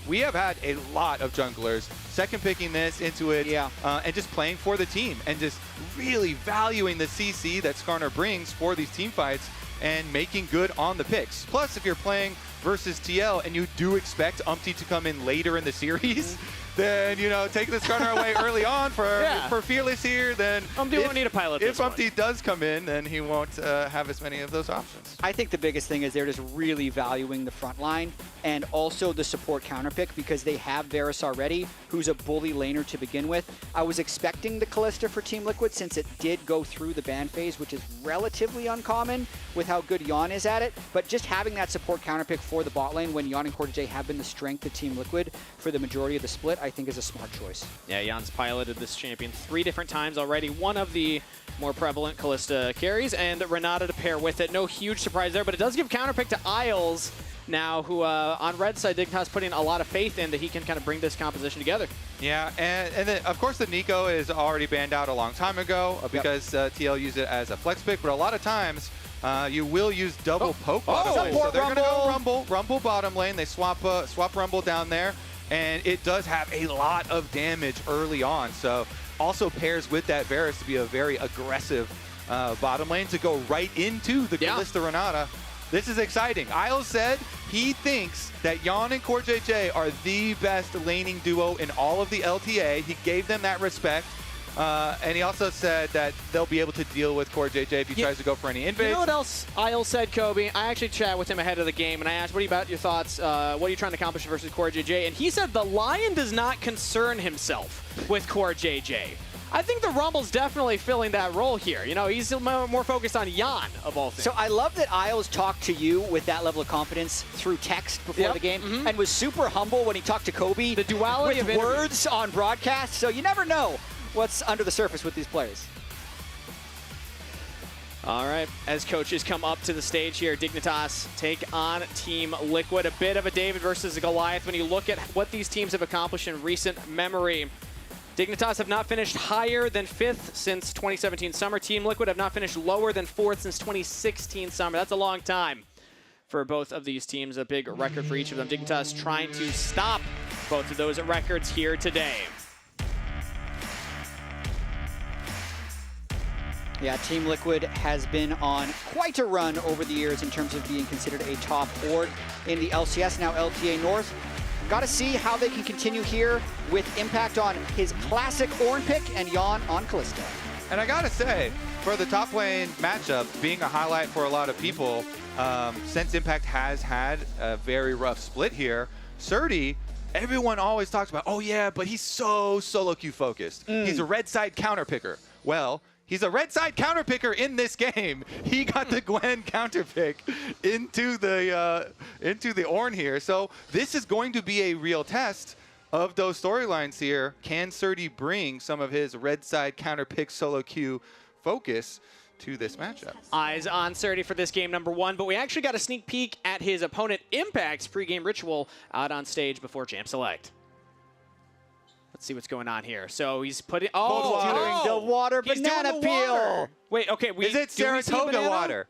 we have had a lot of junglers second picking this into it and just playing for the team and just really valuing the CC that Skarner brings for these team fights and making good on the picks. Plus, if you're playing versus TL and you do expect Umpty to come in later in the series, then, you know, take this gunner away early on for Fearless here, then Umpty won't need a pilot if this one. Umpty does come in, then he won't have as many of those options. I think the biggest thing is they're just really valuing the front line and also the support counter pick because they have Varus already, who's a bully laner to begin with. I was expecting the Kalista for Team Liquid since it did go through the ban phase, which is relatively uncommon with how good Yon is at it, but just having that support counter pick for the bot lane when Yon and CoreJJ have been the strength of Team Liquid for the majority of the split, I think is a smart choice. Yeah, Jan's piloted this champion 3 different times already. One of the more prevalent Kalista carries, and Renata to pair with it. No huge surprise there, but it does give counterpick to Isles now, who on red side, Dignitas putting a lot of faith in that he can kind of bring this composition together. Yeah, and then, of course, the Nico is already banned out a long time ago because TL used it as a flex pick, but a lot of times you will use double poke bottom lane. So they're going to go Rumble bottom lane. They swap Rumble down there, and it does have a lot of damage early on. So also pairs with that Varus to be a very aggressive bottom lane to go right into the Kalista Renata. This is exciting. Isles said he thinks that Yon and CoreJJ are the best laning duo in all of the LTA. He gave them that respect. And he also said that they'll be able to deal with CoreJJ if he tries to go for any invades. You know what else Isles said, Kobe? I actually chatted with him ahead of the game, and I asked, what about your thoughts? What are you trying to accomplish versus CoreJJ? And he said the Lion does not concern himself with CoreJJ. I think the Rumble's definitely filling that role here. You know, he's more focused on Yon, of all things. So I love that Isles talked to you with that level of confidence through text before the game and was super humble when he talked to Kobe. The duality with of words on broadcast. So you never know what's under the surface with these players. All right, as coaches come up to the stage here, Dignitas take on Team Liquid. A bit of a David versus a Goliath when you look at what these teams have accomplished in recent memory. Dignitas have not finished higher than 5th since 2017 summer. Team Liquid have not finished lower than 4th since 2016 summer. That's a long time for both of these teams, a big record for each of them. Dignitas trying to stop both of those records here today. Yeah, Team Liquid has been on quite a run over the years in terms of being considered a top org in the LCS, now LTA North. Got to see how they can continue here with Impact on his classic Ornn pick and Yon on Kalista. And I got to say, for the top lane matchup being a highlight for a lot of people, since Impact has had a very rough split here, Surdy, everyone always talks about, oh yeah, but he's so solo queue focused. He's a red side counter picker. Well, he's a red side counter picker in this game. He got the Gwen counter pick into the Ornn here. So this is going to be a real test of those storylines here. Can Surdy bring some of his red side counter pick solo queue focus to this matchup? Eyes on Surdy for this game number 1, but we actually got a sneak peek at his opponent Impact's pregame ritual out on stage before Jam Select. Let's see what's going on here. So he's putting the water he's banana doing the peel. Water. Wait, okay. Is it Saratoga water?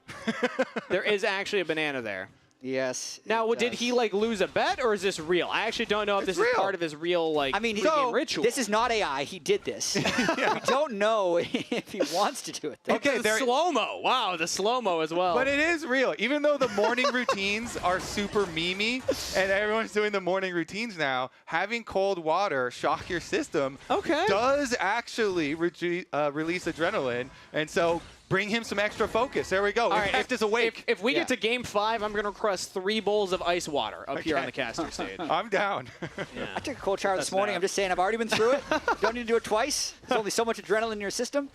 There is actually a banana there. Yes. Now, did he like lose a bet, or is this real? I actually don't know if this is part of his real pregame ritual. This is not AI. He did this. We don't know if he wants to do it. Though. Okay, the slow-mo. Wow, the slow-mo as well. But it is real. Even though the morning routines are super memey and everyone's doing the morning routines now, having cold water shock your system does actually release adrenaline. And so bring him some extra focus. There we go. All right, Impact is awake. If we get to game 5, I'm going to request 3 bowls of ice water up here on the caster stage. I'm down. I took a cold shower this morning. I'm just saying I've already been through it. Don't need to do it twice. There's only so much adrenaline in your system.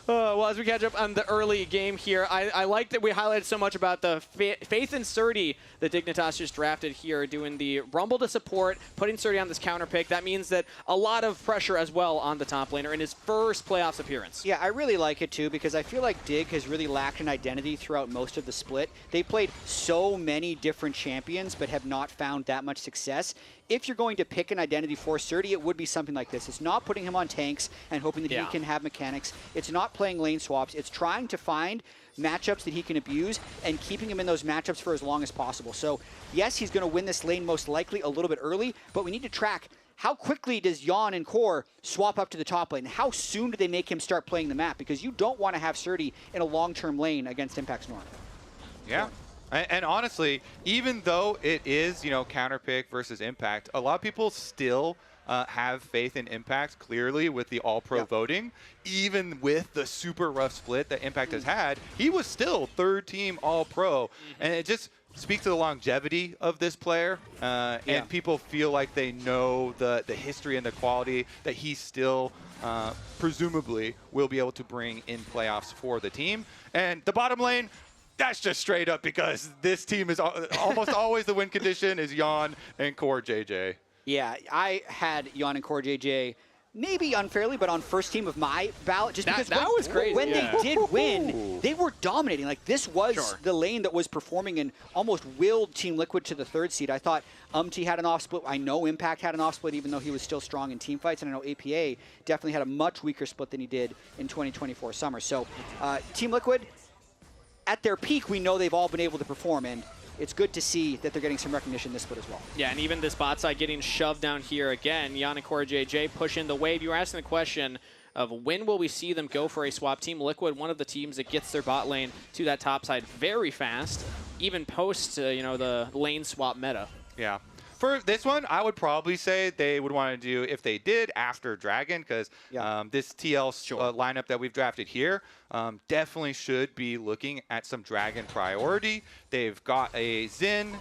Well, as we catch up on the early game here, I like that we highlighted so much about the faith in Surdy that Dignitas just drafted here, doing the Rumble to support, putting Surdy on this counter pick. That means that a lot of pressure as well on the top laner in his first playoffs appearance. Yeah, I really like it too because I feel like Dig has really lacked an identity throughout most of the split. They played so many different champions but have not found that much success. If you're going to pick an identity for Surdy, it would be something like this. It's not putting him on tanks and hoping that he can have mechanics. It's not playing lane swaps. It's trying to find matchups that he can abuse and keeping him in those matchups for as long as possible. So, yes, he's going to win this lane most likely a little bit early, but we need to track how quickly does Yon and Core swap up to the top lane? How soon do they make him start playing the map? Because you don't want to have Surdy in a long-term lane against Impact's North. Yeah. And honestly, even though it is, counter pick versus Impact, a lot of people still have faith in Impact, clearly, with the All-Pro voting. Even with the super rough split that Impact has had, he was still third-team All-Pro. And it just speaks to the longevity of this player. And people feel like they know the history and the quality that he still presumably will be able to bring in playoffs for the team. And the bottom lane, that's just straight up because this team is almost always the win condition is Jan and Core JJ. Yeah, I had Jan and Core JJ maybe unfairly, but on first team of my ballot, just because that was crazy. When they did win, they were dominating. Like, this was the lane that was performing and almost willed Team Liquid to the 3rd seed. I thought had an off split. I know Impact had an off split, even though he was still strong in team fights, and I know APA definitely had a much weaker split than he did in 2024 summer. So, Team Liquid, at their peak, we know they've all been able to perform, and it's good to see that they're getting some recognition this split as well. Yeah, and even this bot side getting shoved down here again. Jan and Core JJ push in the wave. You were asking the question of when will we see them go for a swap. Team Liquid, one of the teams that gets their bot lane to that top side very fast, even post the lane swap meta. Yeah. For this one, I would probably say they would want to do, if they did, after Dragon, because this TL lineup that we've drafted here definitely should be looking at some Dragon priority. They've got a Xin,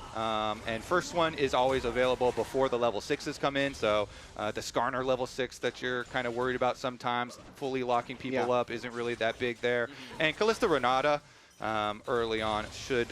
and first one is always available before the level 6s come in, so the Skarner level 6 that you're kind of worried about sometimes, fully locking people up isn't really that big there. And Kalista Renata early on should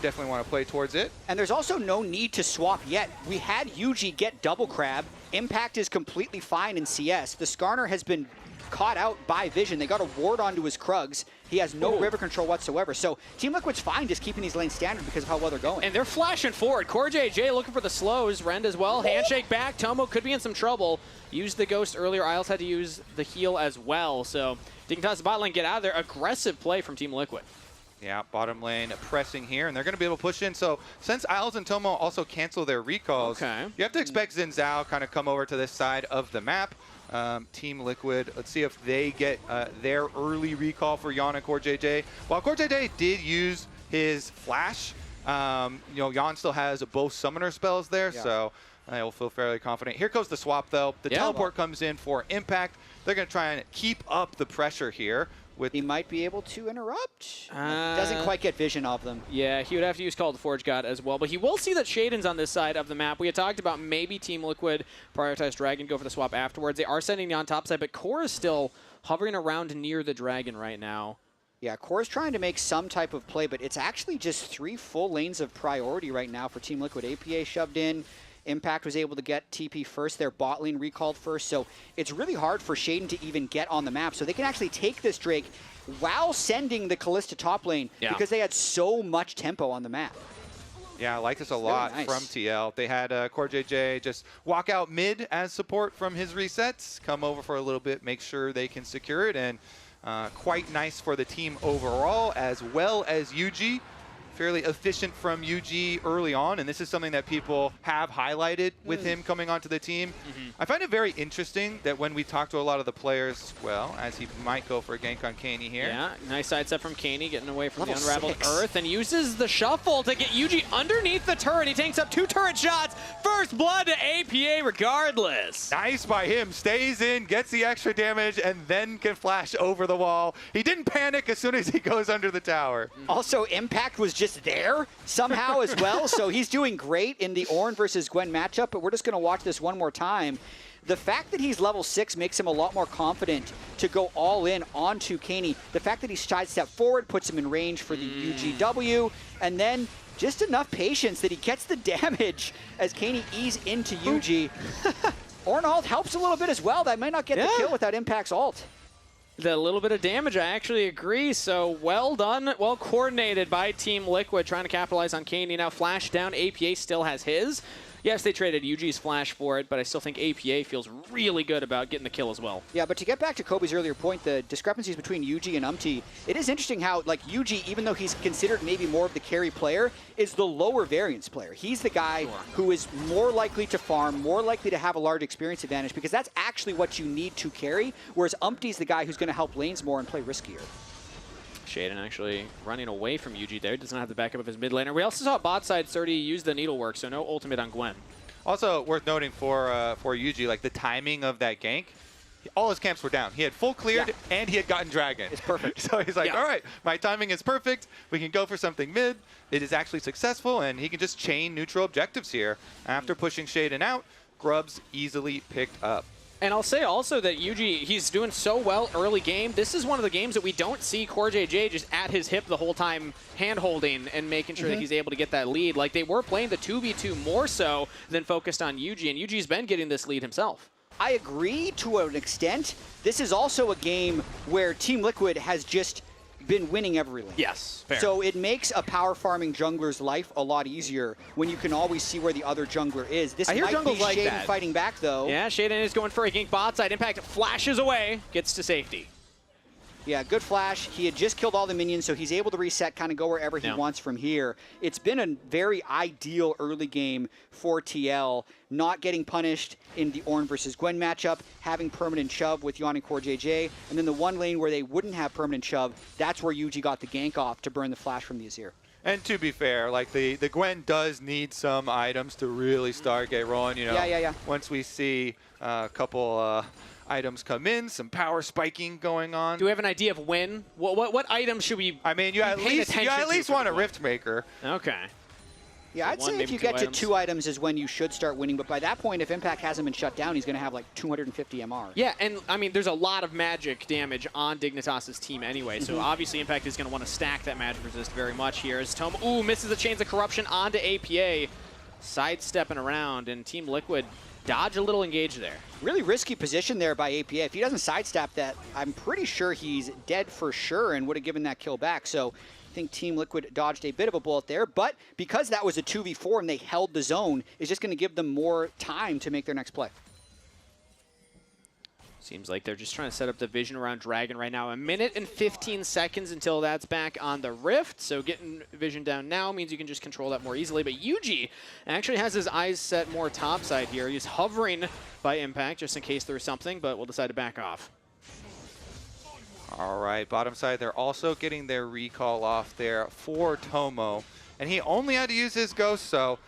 definitely want to play towards it. And there's also no need to swap yet. We had Yuji get double crab. Impact is completely fine in CS. The Skarner has been caught out by Vision. They got a ward onto his Krugs. He has no river control whatsoever. So Team Liquid's fine just keeping these lanes standard because of how well they're going. And they're flashing forward. Core JJ looking for the slows. Rend as well. Handshake back. Tomo could be in some trouble. Used the ghost earlier. Isles had to use the heal as well. So Dignitas bot lane get out of there. Aggressive play from Team Liquid. Yeah, bottom lane pressing here, and they're going to be able to push in. So since Isles and Tomo also cancel their recalls, you have to expect Xin Zhao kind of come over to this side of the map. Team Liquid, let's see if they get their early recall for Jan and Core JJ. While Core JJ did use his flash, Jan still has both summoner spells there, so I will feel fairly confident. Here goes the swap, though. The teleport comes in for Impact. They're going to try and keep up the pressure here. He might be able to interrupt. Doesn't quite get vision of them. Yeah, he would have to use Call of the Forge God as well. But he will see that Shaden's on this side of the map. We had talked about maybe Team Liquid prioritize Dragon, go for the swap afterwards. They are sending on top side, but Core is still hovering around near the Dragon right now. Yeah, Core's trying to make some type of play, but it's actually just 3 full lanes of priority right now for Team Liquid. APA shoved in. Impact was able to get TP first. Their bot lane recalled first. So it's really hard for Shaden to even get on the map. So they can actually take this Drake while sending the Kalista top lane because they had so much tempo on the map. Yeah, I like this a lot from TL. They had Core JJ just walk out mid as support from his resets, come over for a little bit, make sure they can secure it, and quite nice for the team overall, as well as UG. Fairly efficient from UG early on, and this is something that people have highlighted with him coming onto the team. I find it very interesting that when we talk to a lot of the players, well, as he might go for a gank on Caney here. Yeah, nice sidestep from Caney, getting away from the Unraveled Earth, and uses the shuffle to get UG underneath the turret. He tanks up 2 turret shots. First blood to APA regardless. Nice by him. Stays in, gets the extra damage, and then can flash over the wall. He didn't panic as soon as he goes under the tower. Also, Impact was just there somehow as well, so he's doing great in the Ornn versus Gwen matchup, but we're just going to watch this one more time. The fact that he's level 6 makes him a lot more confident to go all in onto Caney. The fact that he sidestepped forward puts him in range for the UGW, and then just enough patience that he gets the damage as Caney ease into UG. Ornn ult helps a little bit as well. That might not get the kill without Impact's ult. The little bit of damage, I actually agree. So well done, well coordinated by Team Liquid, trying to capitalize on Caney. Now flash down, APA still has his. Yes, they traded UG's flash for it, but I still think APA feels really good about getting the kill as well. Yeah, but to get back to Kobe's earlier point, the discrepancies between UG and it is interesting how, like, UG, even though he's considered maybe more of the carry player, is the lower variance player. He's the guy who is more likely to farm, more likely to have a large experience advantage, because that's actually what you need to carry, whereas is the guy who's going to help lanes more and play riskier. Shaden actually running away from Yuji there. Does not have the backup of his mid laner. We also saw bot side Surdy use the needlework, so no ultimate on Gwen. Also worth noting for Yuji, like the timing of that gank, all his camps were down. He had full cleared and he had gotten dragon. It's perfect. So he's like, all right, my timing is perfect. We can go for something mid. It is actually successful, and he can just chain neutral objectives here. After pushing Shaden out, Grubs easily picked up. And I'll say also that Yuji, he's doing so well early game. This is one of the games that we don't see CoreJJ just at his hip the whole time, hand-holding and making sure that he's able to get that lead. Like, they were playing the 2v2 more so than focused on Yuji, and Yuji's been getting this lead himself. I agree to an extent. This is also a game where Team Liquid has just been winning every lane. Yes, fair. So it makes a power farming jungler's life a lot easier when you can always see where the other jungler is. This I hear might be jungles like Shaden that. fighting back, though. Yeah, Shaden is going for a gank bot side. Impact flashes away, gets to safety. Yeah, good flash. He had just killed all the minions, so he's able to reset, kind of go wherever he wants from here. It's been a very ideal early game for TL, not getting punished in the Ornn versus Gwen matchup, having permanent shove with Yon and CoreJJ, and then the one lane where they wouldn't have permanent shove, that's where Yuji got the gank off to burn the flash from the Azir. And to be fair, like the Gwen does need some items to really start get rolling. You know, Yeah. Once we see a couple items come in, some power spiking going on. Do we have an idea of when? What items should we? I mean, you at least want a Rift Maker. Okay. Yeah, I'd say if you get to 2 items is when you should start winning, but by that point, if Impact hasn't been shut down, he's going to have like 250 MR. Yeah, and I mean, there's a lot of magic damage on Dignitas' team anyway, so obviously Impact is going to want to stack that magic resist very much here. As Tome, misses the Chains of Corruption onto APA, sidestepping around, and Team Liquid dodge a little engage there. Really risky position there by APA. If he doesn't sidestep that, I'm pretty sure he's dead for sure and would have given that kill back. So I think Team Liquid dodged a bit of a bullet there, but because that was a 2v4 and they held the zone, it's just going to give them more time to make their next play. Seems like they're just trying to set up the vision around Dragon right now. 1 minute and 15 seconds until that's back on the Rift. So getting vision down now means you can just control that more easily. But Yuji actually has his eyes set more topside here. He's hovering by Impact just in case there's something, but we'll decide to back off. All right, bottom side, they're also getting their recall off there for Tomo. And he only had to use his Ghost, so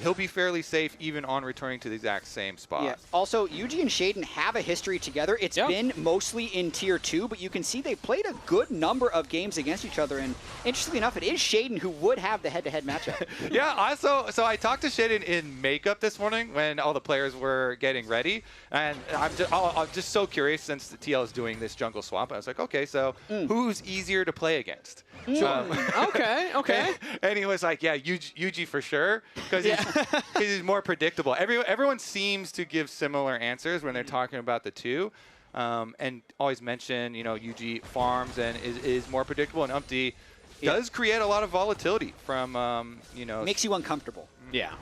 he'll be fairly safe even on returning to the exact same spot. Yeah. Also, Yuji and Shaden have a history together. It's been mostly in Tier 2, but you can see they played a good number of games against each other. And interestingly enough, it is Shaden who would have the head-to-head matchup. Yeah, also, so I talked to Shaden in makeup this morning when all the players were getting ready. And I'm just so curious since the TL is doing this jungle swap. I was like, okay, so who's easier to play against? Okay. And he was like, yeah, Yuji for sure, because he's more predictable. Everyone seems to give similar answers when they're talking about the two, and always mention, Yuji farms and is more predictable, and Umpty does create a lot of volatility from, Makes you uncomfortable. Yeah.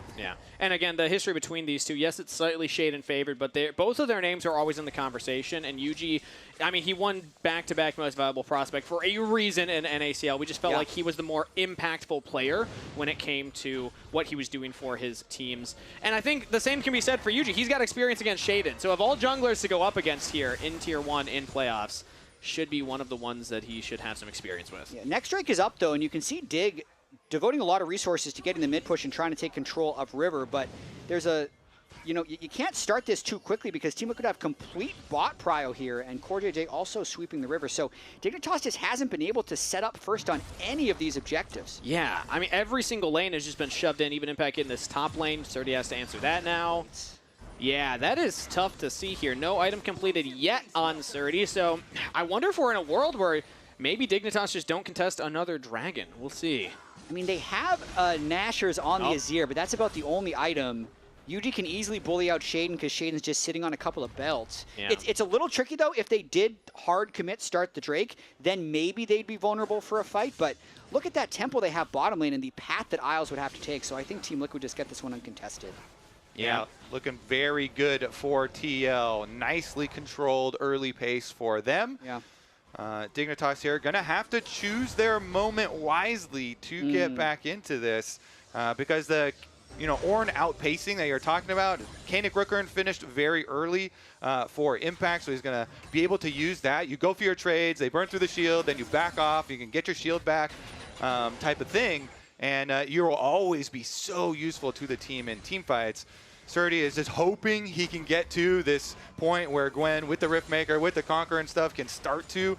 And again, the history between these two, yes, it's slightly Shaden favored, but both of their names are always in the conversation. And Yuji, I mean, he won back-to-back most valuable prospect for a reason in NACL. We just felt like he was the more impactful player when it came to what he was doing for his teams. And I think the same can be said for Yuji. He's got experience against Shaden. So of all junglers to go up against here in Tier 1 in playoffs, should be one of the ones that he should have some experience with. Yeah, next strike is up, though, and you can see Dig devoting a lot of resources to getting the mid push and trying to take control of River, but there's you can't start this too quickly because Team Liquid have complete bot prio here, and CoreJJ also sweeping the river. So Dignitas just hasn't been able to set up first on any of these objectives. Yeah, I mean, every single lane has just been shoved in, even Impact in this top lane. Surdy has to answer that now. Yeah, that is tough to see here. No item completed yet on Surdy, so I wonder if we're in a world where maybe Dignitas just don't contest another dragon. We'll see. I mean, they have Nashers on the Azir, but that's about the only item. Yuji can easily bully out Shaden because Shaden's just sitting on a couple of belts. Yeah. It's a little tricky, though. If they did hard commit start the Drake, then maybe they'd be vulnerable for a fight. But look at that tempo they have bottom lane and the path that Isles would have to take. So I think Team Liquid just get this one uncontested. Yeah, looking very good for TL. Nicely controlled early pace for them. Yeah. Dignitas here going to have to choose their moment wisely to get back into this because the Ornn outpacing that you're talking about. Kanik Rookern finished very early for Impact, so he's going to be able to use that. You go for your trades, they burn through the shield, then you back off, you can get your shield back type of thing, and you will always be so useful to the team in team fights. Surdy is just hoping he can get to this point where Gwen, with the Riftmaker, with the Conqueror and stuff, can start to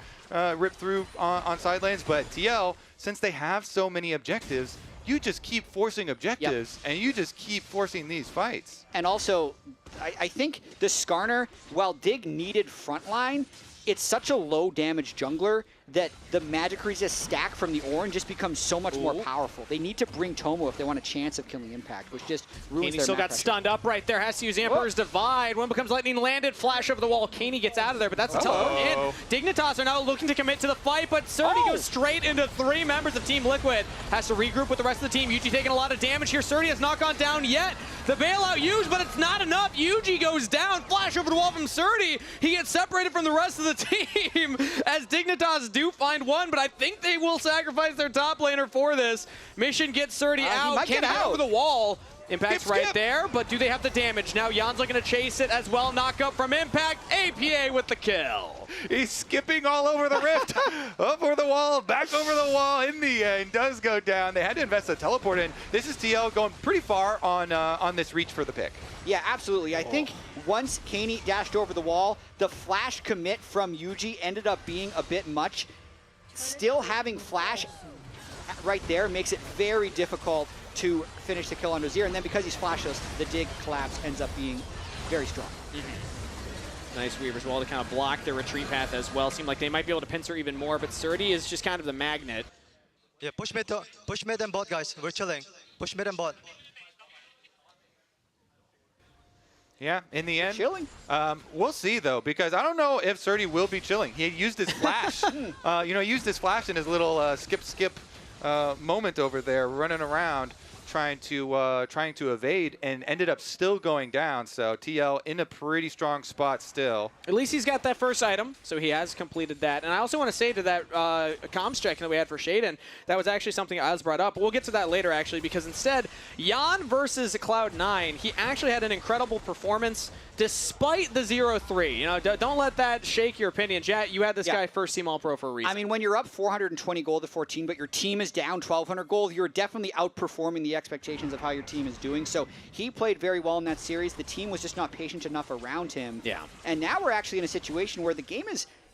rip through on side lanes, but TL, since they have so many objectives, you just keep forcing objectives, and you just keep forcing these fights. And also, I think the Skarner, while Dig needed frontline, it's such a low damage jungler that the magic resist stack from the Ornn just becomes so much more powerful. They need to bring Tomo if they want a chance of killing Impact, which just ruins Kaney their still map got pressure. stunned up right there. Has to use Emperor's Divide. One becomes lightning landed. Flash over the wall. Kaney gets out of there, but that's the teleport in. Dignitas are now looking to commit to the fight, but Surdy goes straight into 3 members of Team Liquid. Has to regroup with the rest of the team. Yuji taking a lot of damage here. Surdy has not gone down yet. The bailout used, but it's not enough. Yuji goes down. Flash over the wall from Surdy. He gets separated from the rest of the team as Dignitas do find one, but I think they will sacrifice their top laner for this. Mission gets Surdy out. He might get out. Over the wall. Impact's right there, but do they have the damage? Now Jan's looking to chase it as well. Knock up from Impact. APA with the kill. He's skipping all over the rift, up over the wall, back over the wall. In the end, does go down. They had to invest a teleport in. This is TL going pretty far on this reach for the pick. Yeah, absolutely. I think once Kaney dashed over the wall, the flash commit from Yuji ended up being a bit much. Still having flash right there makes it very difficult to finish the kill on Ozir, and then because he's flashless, the dig collapse ends up being very strong. Nice Weaver's Wall to kind of block their retreat path as well. Seemed like they might be able to pincer even more, but Surdy is just kind of the magnet. Yeah, push mid and bot, guys. We're chilling. Push mid and bot. Yeah, in the end, chilling. We'll see though, because I don't know if Surdy will be chilling. He used his flash. He used his flash in his little skip moment over there, running around, trying to evade, and ended up still going down. So TL in a pretty strong spot still. At least he's got that first item, so he has completed that. And I also want to say to that comms check that we had for Shaden, that was actually something I was brought up. We'll get to that later, actually, because instead, Jan versus Cloud9, he actually had an incredible performance despite the 0-3. Don't let that shake your opinion. Jet, you had this guy first team All-Pro for a reason. I mean, when you're up 420 gold to 14, but your team is down 1,200 gold, you're definitely outperforming the expectations of how your team is doing. So he played very well in that series. The team was just not patient enough around him. Yeah. And now we're actually in a situation where the game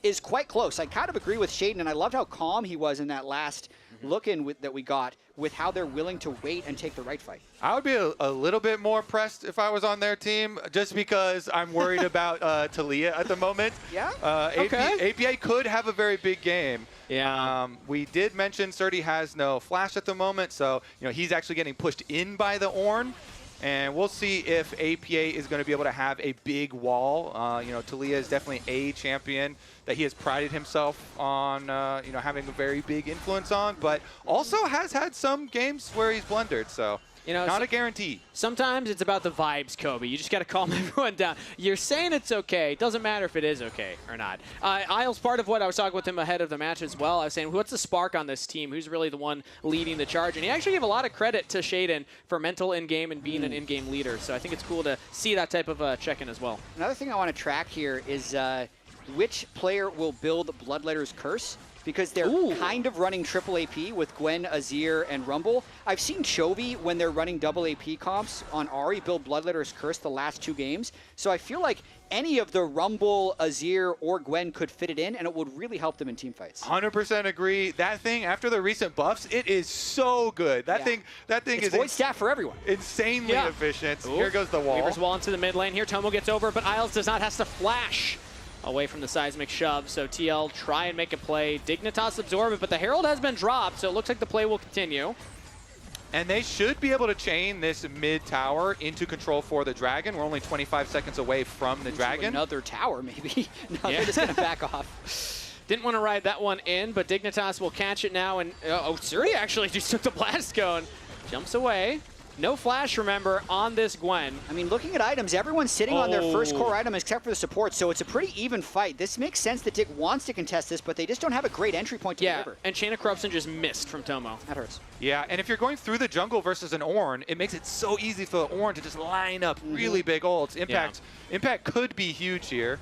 is quite close. I kind of agree with Shaden, and I loved how calm he was in that last look-in that we got with how they're willing to wait and take the right fight. I would be a little bit more pressed if I was on their team, just because I'm worried about Talia at the moment. Yeah? Okay. APA could have a very big game. Yeah. We did mention Surdy has no flash at the moment, so he's actually getting pushed in by the Ornn. And we'll see if APA is going to be able to have a big wall. Talia is definitely a champion that he has prided himself on, having a very big influence on, but also has had some games where he's blundered, so not a guarantee. Sometimes it's about the vibes, Kobe. You just got to calm everyone down. You're saying it's okay. It doesn't matter if it is okay or not. Isles, part of what I was talking with him ahead of the match as well, I was saying, what's the spark on this team? Who's really the one leading the charge? And he actually gave a lot of credit to Shaden for mental in-game and being an in-game leader. So I think it's cool to see that type of check-in as well. Another thing I want to track here is which player will build Bloodletter's Curse, because they're kind of running triple AP with Gwen, Azir, and Rumble. I've seen Chovy, when they're running double AP comps on Ahri, build Bloodletter's Curse the last 2 games. So I feel like any of the Rumble, Azir, or Gwen could fit it in, and it would really help them in team fights. 100% agree. That thing, after the recent buffs, it is so good. That thing it's is void staff for everyone. Insanely efficient. Here goes the wall. Weaver's Wall into the mid lane here. Tomo gets over, but Isles does not, has to flash away from the seismic shove, so TL try and make a play. Dignitas absorb it, but the Herald has been dropped, so it looks like the play will continue. And they should be able to chain this mid tower into control for the Dragon. We're only 25 seconds away from the Dragon. Another tower, maybe. No, they're just going to back off. Didn't want to ride that one in, but Dignitas will catch it now, and Surdy actually just took the blast cone. Jumps away. No flash, remember, on this Gwen. I mean, looking at items, everyone's sitting on their first core item except for the support, so it's a pretty even fight. This makes sense that Dig wants to contest this, but they just don't have a great entry point to deliver. And Chain of Corruption just missed from Tomo. That hurts. Yeah, and if you're going through the jungle versus an Ornn, it makes it so easy for the Ornn to just line up really big ults. Impact could be huge here.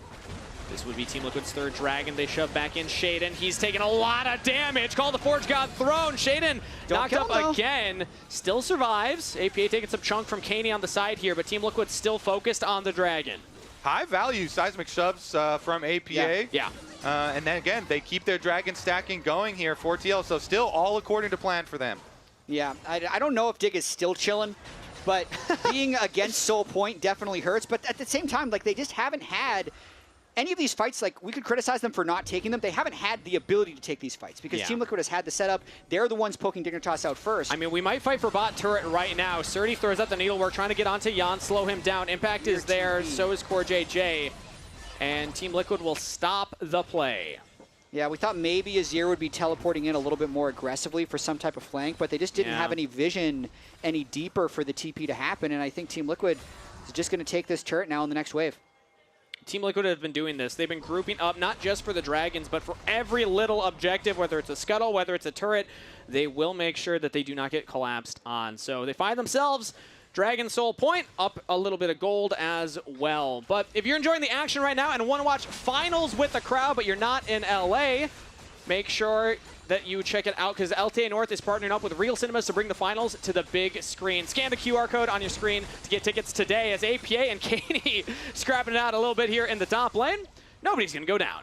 This would be Team Liquid's third dragon. They shove back in Shaden. He's taking a lot of damage. Call the Forge God thrown. Shaden knocked up again. Still survives. APA taking some chunk from Kaney on the side here, but Team Liquid still focused on the dragon. High value seismic shoves from APA. Yeah. And then again, they keep their dragon stacking going here for TL, so still all according to plan for them. Yeah, I don't know if Dig is still chilling, but being against Soul Point definitely hurts. But at the same time, like, they just haven't had any of these fights. Like, we could criticize them for not taking them. They haven't had the ability to take these fights because Team Liquid has had the setup. They're the ones poking Dignitas out first. I mean, we might fight for bot turret right now. Surdy throws out the needlework, trying to get onto Jan, slow him down. Impact is there, so is Core JJ. And Team Liquid will stop the play. Yeah, we thought maybe Azir would be teleporting in a little bit more aggressively for some type of flank, but they just didn't have any vision any deeper for the TP to happen, and I think Team Liquid is just going to take this turret now in the next wave. Team Liquid have been doing this. They've been grouping up not just for the dragons, but for every little objective, whether it's a scuttle, whether it's a turret. They will make sure that they do not get collapsed on. So they find themselves Dragon Soul Point up a little bit of gold as well. But if you're enjoying the action right now and want to watch finals with the crowd, but you're not in LA, make sure that you check it out because LTA North is partnering up with Real Cinemas to bring the finals to the big screen. Scan the QR code on your screen to get tickets today as APA and Kaney scrapping it out a little bit here in the top lane. Nobody's going to go down.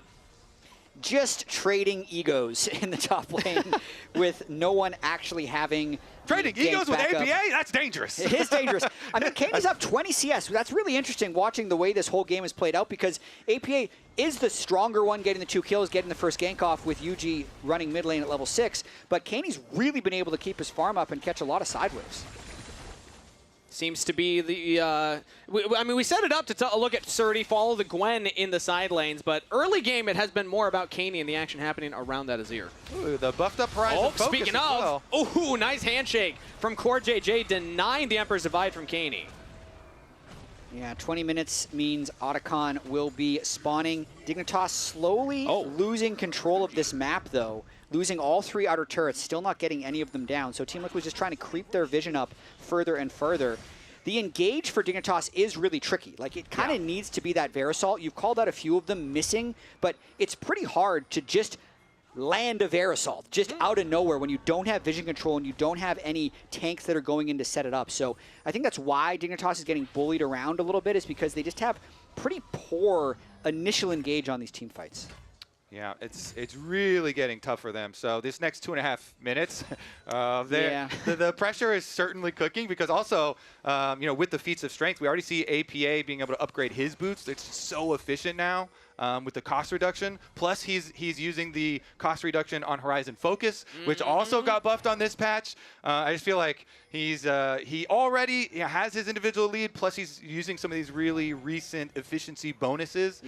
Just trading egos in the top lane with no one actually having trading egos with APA? That's dangerous. It is dangerous. I mean, Kaney's up 20 CS. That's really interesting watching the way this whole game is played out because APA is the stronger one, getting the 2 kills, getting the first gank off with UG running mid lane at level 6. But Kaney's really been able to keep his farm up and catch a lot of sideways. Seems to be the, I mean, we set it up to look at Surdy, follow the Gwen in the side lanes, but early game it has been more about Kaney and the action happening around that Azir. Ooh, the buffed up Horizon focus speaking of, ooh, nice handshake from Core JJ, denying the Emperor's Divide from Kaney. Yeah, 20 minutes means Otacon will be spawning. Dignitas slowly losing control of this map, though. Losing all 3 outer turrets, still not getting any of them down. So Team Liquid was just trying to creep their vision up further and further. The engage for Dignitas is really tricky. Like, it kind of needs to be that Verisalt. You've called out a few of them missing, but it's pretty hard to just land a Verisalt just out of nowhere when you don't have vision control and you don't have any tanks that are going in to set it up. So I think that's why Dignitas is getting bullied around a little bit, is because they just have pretty poor initial engage on these team fights. Yeah, it's really getting tough for them. So this next 2.5 minutes, the pressure is certainly cooking because also, you know, with the feats of strength, we already see APA being able to upgrade his boots. It's so efficient now with the cost reduction. Plus, he's using the cost reduction on Horizon Focus, which also got buffed on this patch. I just feel like he already has his individual lead. Plus, he's using some of these really recent efficiency bonuses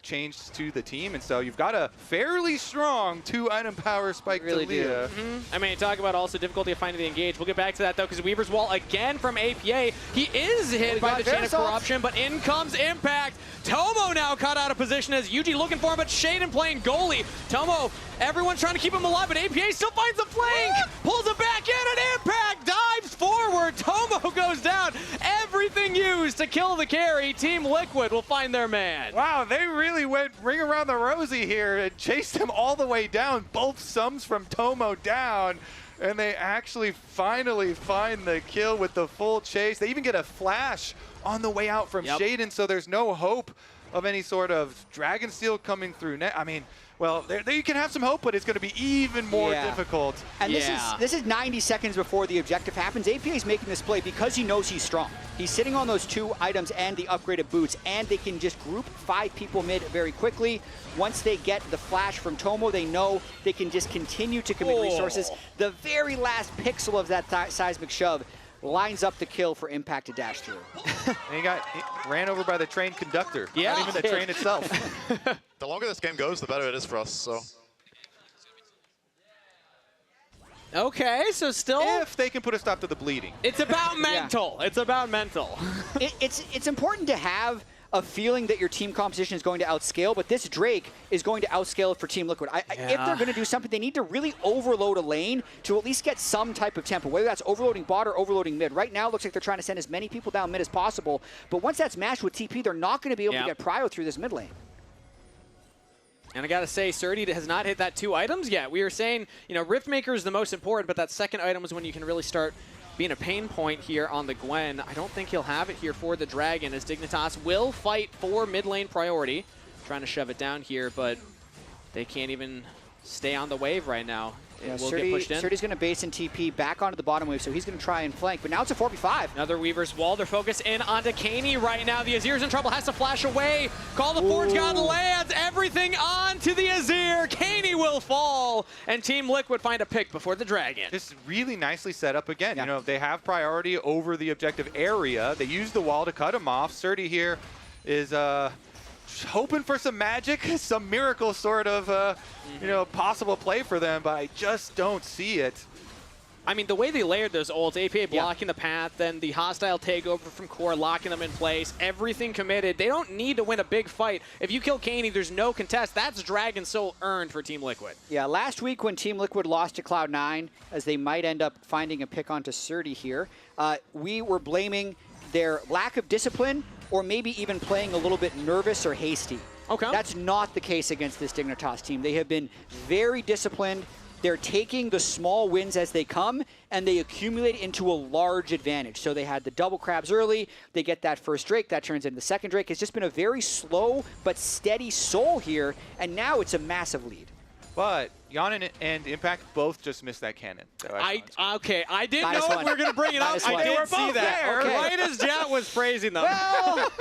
changed to the team, and so you've got a fairly strong 2-item power spike to Leah. I mean, talk about also difficulty of finding the engage. We'll get back to that, though, because Weaver's Wall again from APA. He is hit by the Chain of Corruption, but in comes Impact. Tomo now caught out of position as Yuji looking for him, but Shaden playing goalie. Tomo, everyone's trying to keep him alive, but APA still finds the flank. Pulls it back in, and Impact dives forward. Tomo goes down. Everything used to kill the carry. Team Liquid will find their man. Wow, they really went ring around the rosy here and chased him all the way down. Both sums from Tomo down. And they actually finally find the kill with the full chase. They even get a flash on the way out from Shaden, so there's no hope of any sort of Dragon Steel coming through. I mean, well, there you can have some hope, but it's going to be even more difficult. And this is 90 seconds before the objective happens. APA is making this play because he knows he's strong. He's sitting on those 2 items and the upgraded boots, and they can just group 5 people mid very quickly. Once they get the flash from Tomo, they know they can just continue to commit resources. The very last pixel of that seismic shove lines up the kill for Impact to dash through. And he ran over by the train conductor. Not even the train itself. The longer this game goes, the better it is for us. So Okay, so still... If they can put a stop to the bleeding. It's about mental. It's about mental. It's important to have a feeling that your team composition is going to outscale, but this Drake is going to outscale it for Team Liquid. If they're going to do something, they need to really overload a lane to at least get some type of tempo, whether that's overloading bot or overloading mid. Right now, it looks like they're trying to send as many people down mid as possible, but once that's matched with TP, they're not going to be able to get prio through this mid lane. And I gotta say, Surdy has not hit that 2 items yet. We were saying, Riftmaker is the most important, but that second item is when you can really start being a pain point here on the Gwen. I don't think he'll have it here for the Dragon, as Dignitas will fight for mid lane priority. Trying to shove it down here, but they can't even stay on the wave right now. It will get pushed in. Surdy's going to base in TP back onto the bottom wave, so he's going to try and flank, but now it's a 4v5. Another Weaver's Wall. They're focused in onto Caney right now. The Azir's in trouble, has to flash away. Call the Forge God lands everything onto the Azir. Caney will fall, and Team Liquid find a pick before the Dragon. Just really nicely set up again. They have priority over the objective area. They use the wall to cut him off. Surdy here is hoping for some magic, some miracle sort of, possible play for them, but I just don't see it. I mean, the way they layered those ults, APA blocking the path, then the hostile takeover from Core, locking them in place, everything committed. They don't need to win a big fight. If you kill Caney, there's no contest. That's Dragon Soul earned for Team Liquid. Yeah, last week when Team Liquid lost to Cloud9, as they might end up finding a pick onto Surdy here, we were blaming their lack of discipline or maybe even playing a little bit nervous or hasty. Okay. That's not the case against this Dignitas team. They have been very disciplined. They're taking the small wins as they come, and they accumulate into a large advantage. So they had the double crabs early. They get that first Drake. That turns into the second Drake. It's just been a very slow but steady soul here, and now it's a massive lead. But Yon and Impact both just missed that cannon. So I didn't know if we were going to bring it up. I didn't see that. Okay. Right as Jat was praising them. Well,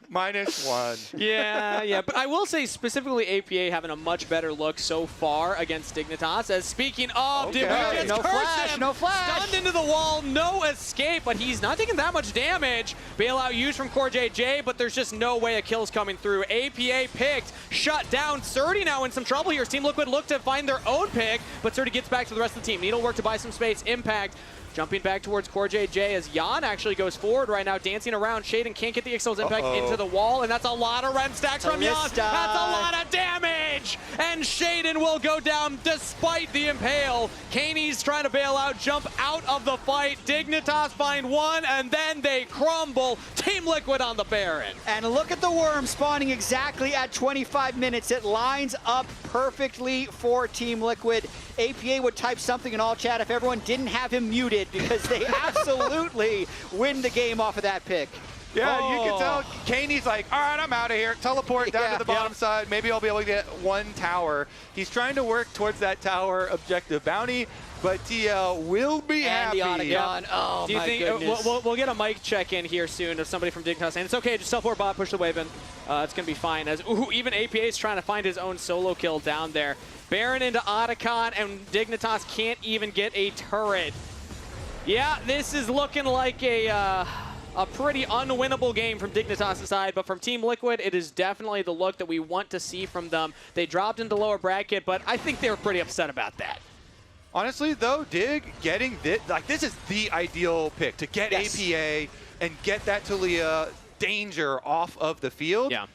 -1. Yeah. But I will say specifically APA having a much better look so far against Dignitas. As speaking of, did we just no curse flash, him? no flash. Stunned into the wall, no escape, but he's not taking that much damage. Bailout used from Core JJ, but there's just no way a kill's coming through. APA picked, shut down. Surdy now in some trouble here. Team Liquid look to find their own pick, but Surdy gets back to the rest of the team. Needlework to buy some space. Impact jumping back towards Core JJ as Jan actually goes forward right now, dancing around. Shaden can't get the Ixtal's impact into the wall, and that's a lot of rend stacks from Jan. That's a lot of damage! And Shaden will go down despite the impale. Caney's trying to bail out, jump out of the fight. Dignitas find one, and then they crumble. Team Liquid on the Baron. And look at the worm spawning exactly at 25 minutes. It lines up perfectly for Team Liquid. APA would type something in all chat if everyone didn't have him muted, because they absolutely win the game off of that pick. Yeah, you can tell Caney's like, all right, I'm out of here. Teleport down to the bottom side. Maybe I'll be able to get one tower. He's trying to work towards that tower objective bounty, but TL will be happy. And the Otagon. Oh, Do you think we'll get a mic check in here soon of somebody from Dignitas saying it's okay, just teleport bot, push the wave in. It's going to be fine. As even APA is trying to find his own solo kill down there. Baron into Otacon, and Dignitas can't even get a turret. Yeah, this is looking like a pretty unwinnable game from Dignitas' side, but from Team Liquid, it is definitely the look that we want to see from them. They dropped into lower bracket, but I think they were pretty upset about that. Honestly, though, Dig getting this, this is the ideal pick to get APA and get that Talia danger off of the field. Yeah.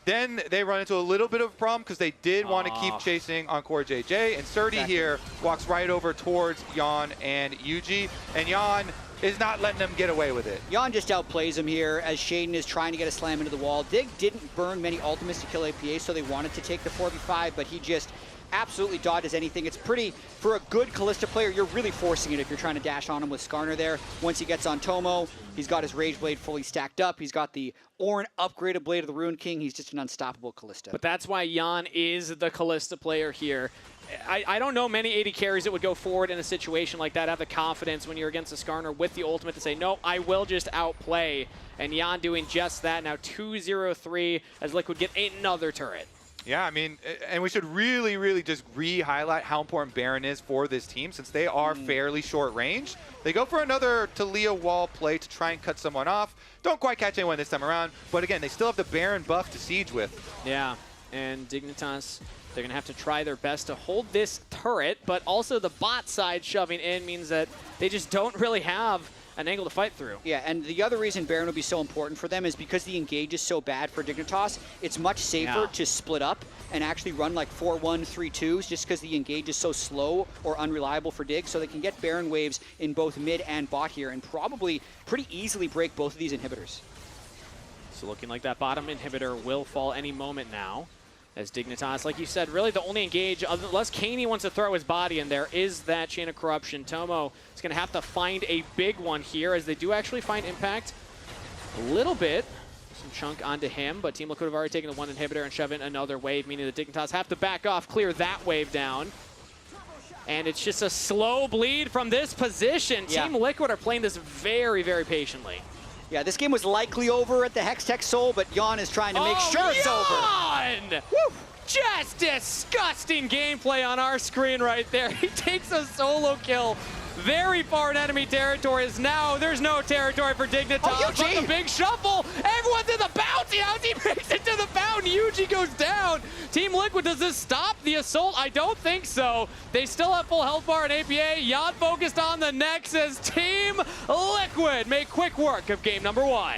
Then they run into a little bit of a problem because they did want to keep chasing on Core JJ, and Surdy here walks right over towards Jan and Yuji, and Jan is not letting them get away with it. Jan just outplays him here as Shaden is trying to get a slam into the wall. Dig didn't burn many ultimates to kill APA, so they wanted to take the 4v5, but he just absolutely dodges anything. It's pretty, for a good Kalista player, you're really forcing it if you're trying to dash on him with Skarner there. Once he gets on Tomo, he's got his Rage Blade fully stacked up. He's got the Ornn upgraded Blade of the Ruined King. He's just an unstoppable Kalista. But that's why Jan is the Kalista player here. I don't know many 80 carries that would go forward in a situation like that, have the confidence when you're against a Skarner with the ultimate to say, no, I will just outplay. And Jan doing just that. Now 2-0-3 as Liquid get another turret. Yeah, I mean, and we should really, really just re-highlight how important Baron is for this team since they are fairly short range. They go for another Talia wall play to try and cut someone off. Don't quite catch anyone this time around, but again, they still have the Baron buff to siege with. Yeah. and Dignitas, they're going to have to try their best to hold this turret, but also the bot side shoving in means that they just don't really have an angle to fight through. Yeah, and the other reason Baron would be so important for them is because the engage is so bad for Dignitas, it's much safer to split up and actually run like 4-1, 3-2s just because the engage is so slow or unreliable for Dig, so they can get Baron waves in both mid and bot here and probably pretty easily break both of these inhibitors. So looking like that bottom inhibitor will fall any moment now. As Dignitas, like you said, really the only engage, unless Caney wants to throw his body in there, is that Chain of Corruption. Tomo is going to have to find a big one here, as they do actually find impact a little bit. Some chunk onto him, but Team Liquid have already taken the one inhibitor and shove in another wave, meaning the Dignitas have to back off, clear that wave down. And it's just a slow bleed from this position. Yeah. Team Liquid are playing this very, very patiently. Yeah, this game was likely over at the Hextech Soul, but Jan is trying to make sure it's over. Woo! Just disgusting gameplay on our screen right there. He takes a solo kill very far in enemy territory. Now there's no territory for Dignitas. But the big shuffle. Everyone's in the bounty. He makes it to the bounty. Yuji goes down. Team Liquid, does this stop the assault? I don't think so. They still have full health bar in APA. Jan focused on the next as Team Liquid make quick work of game number 1.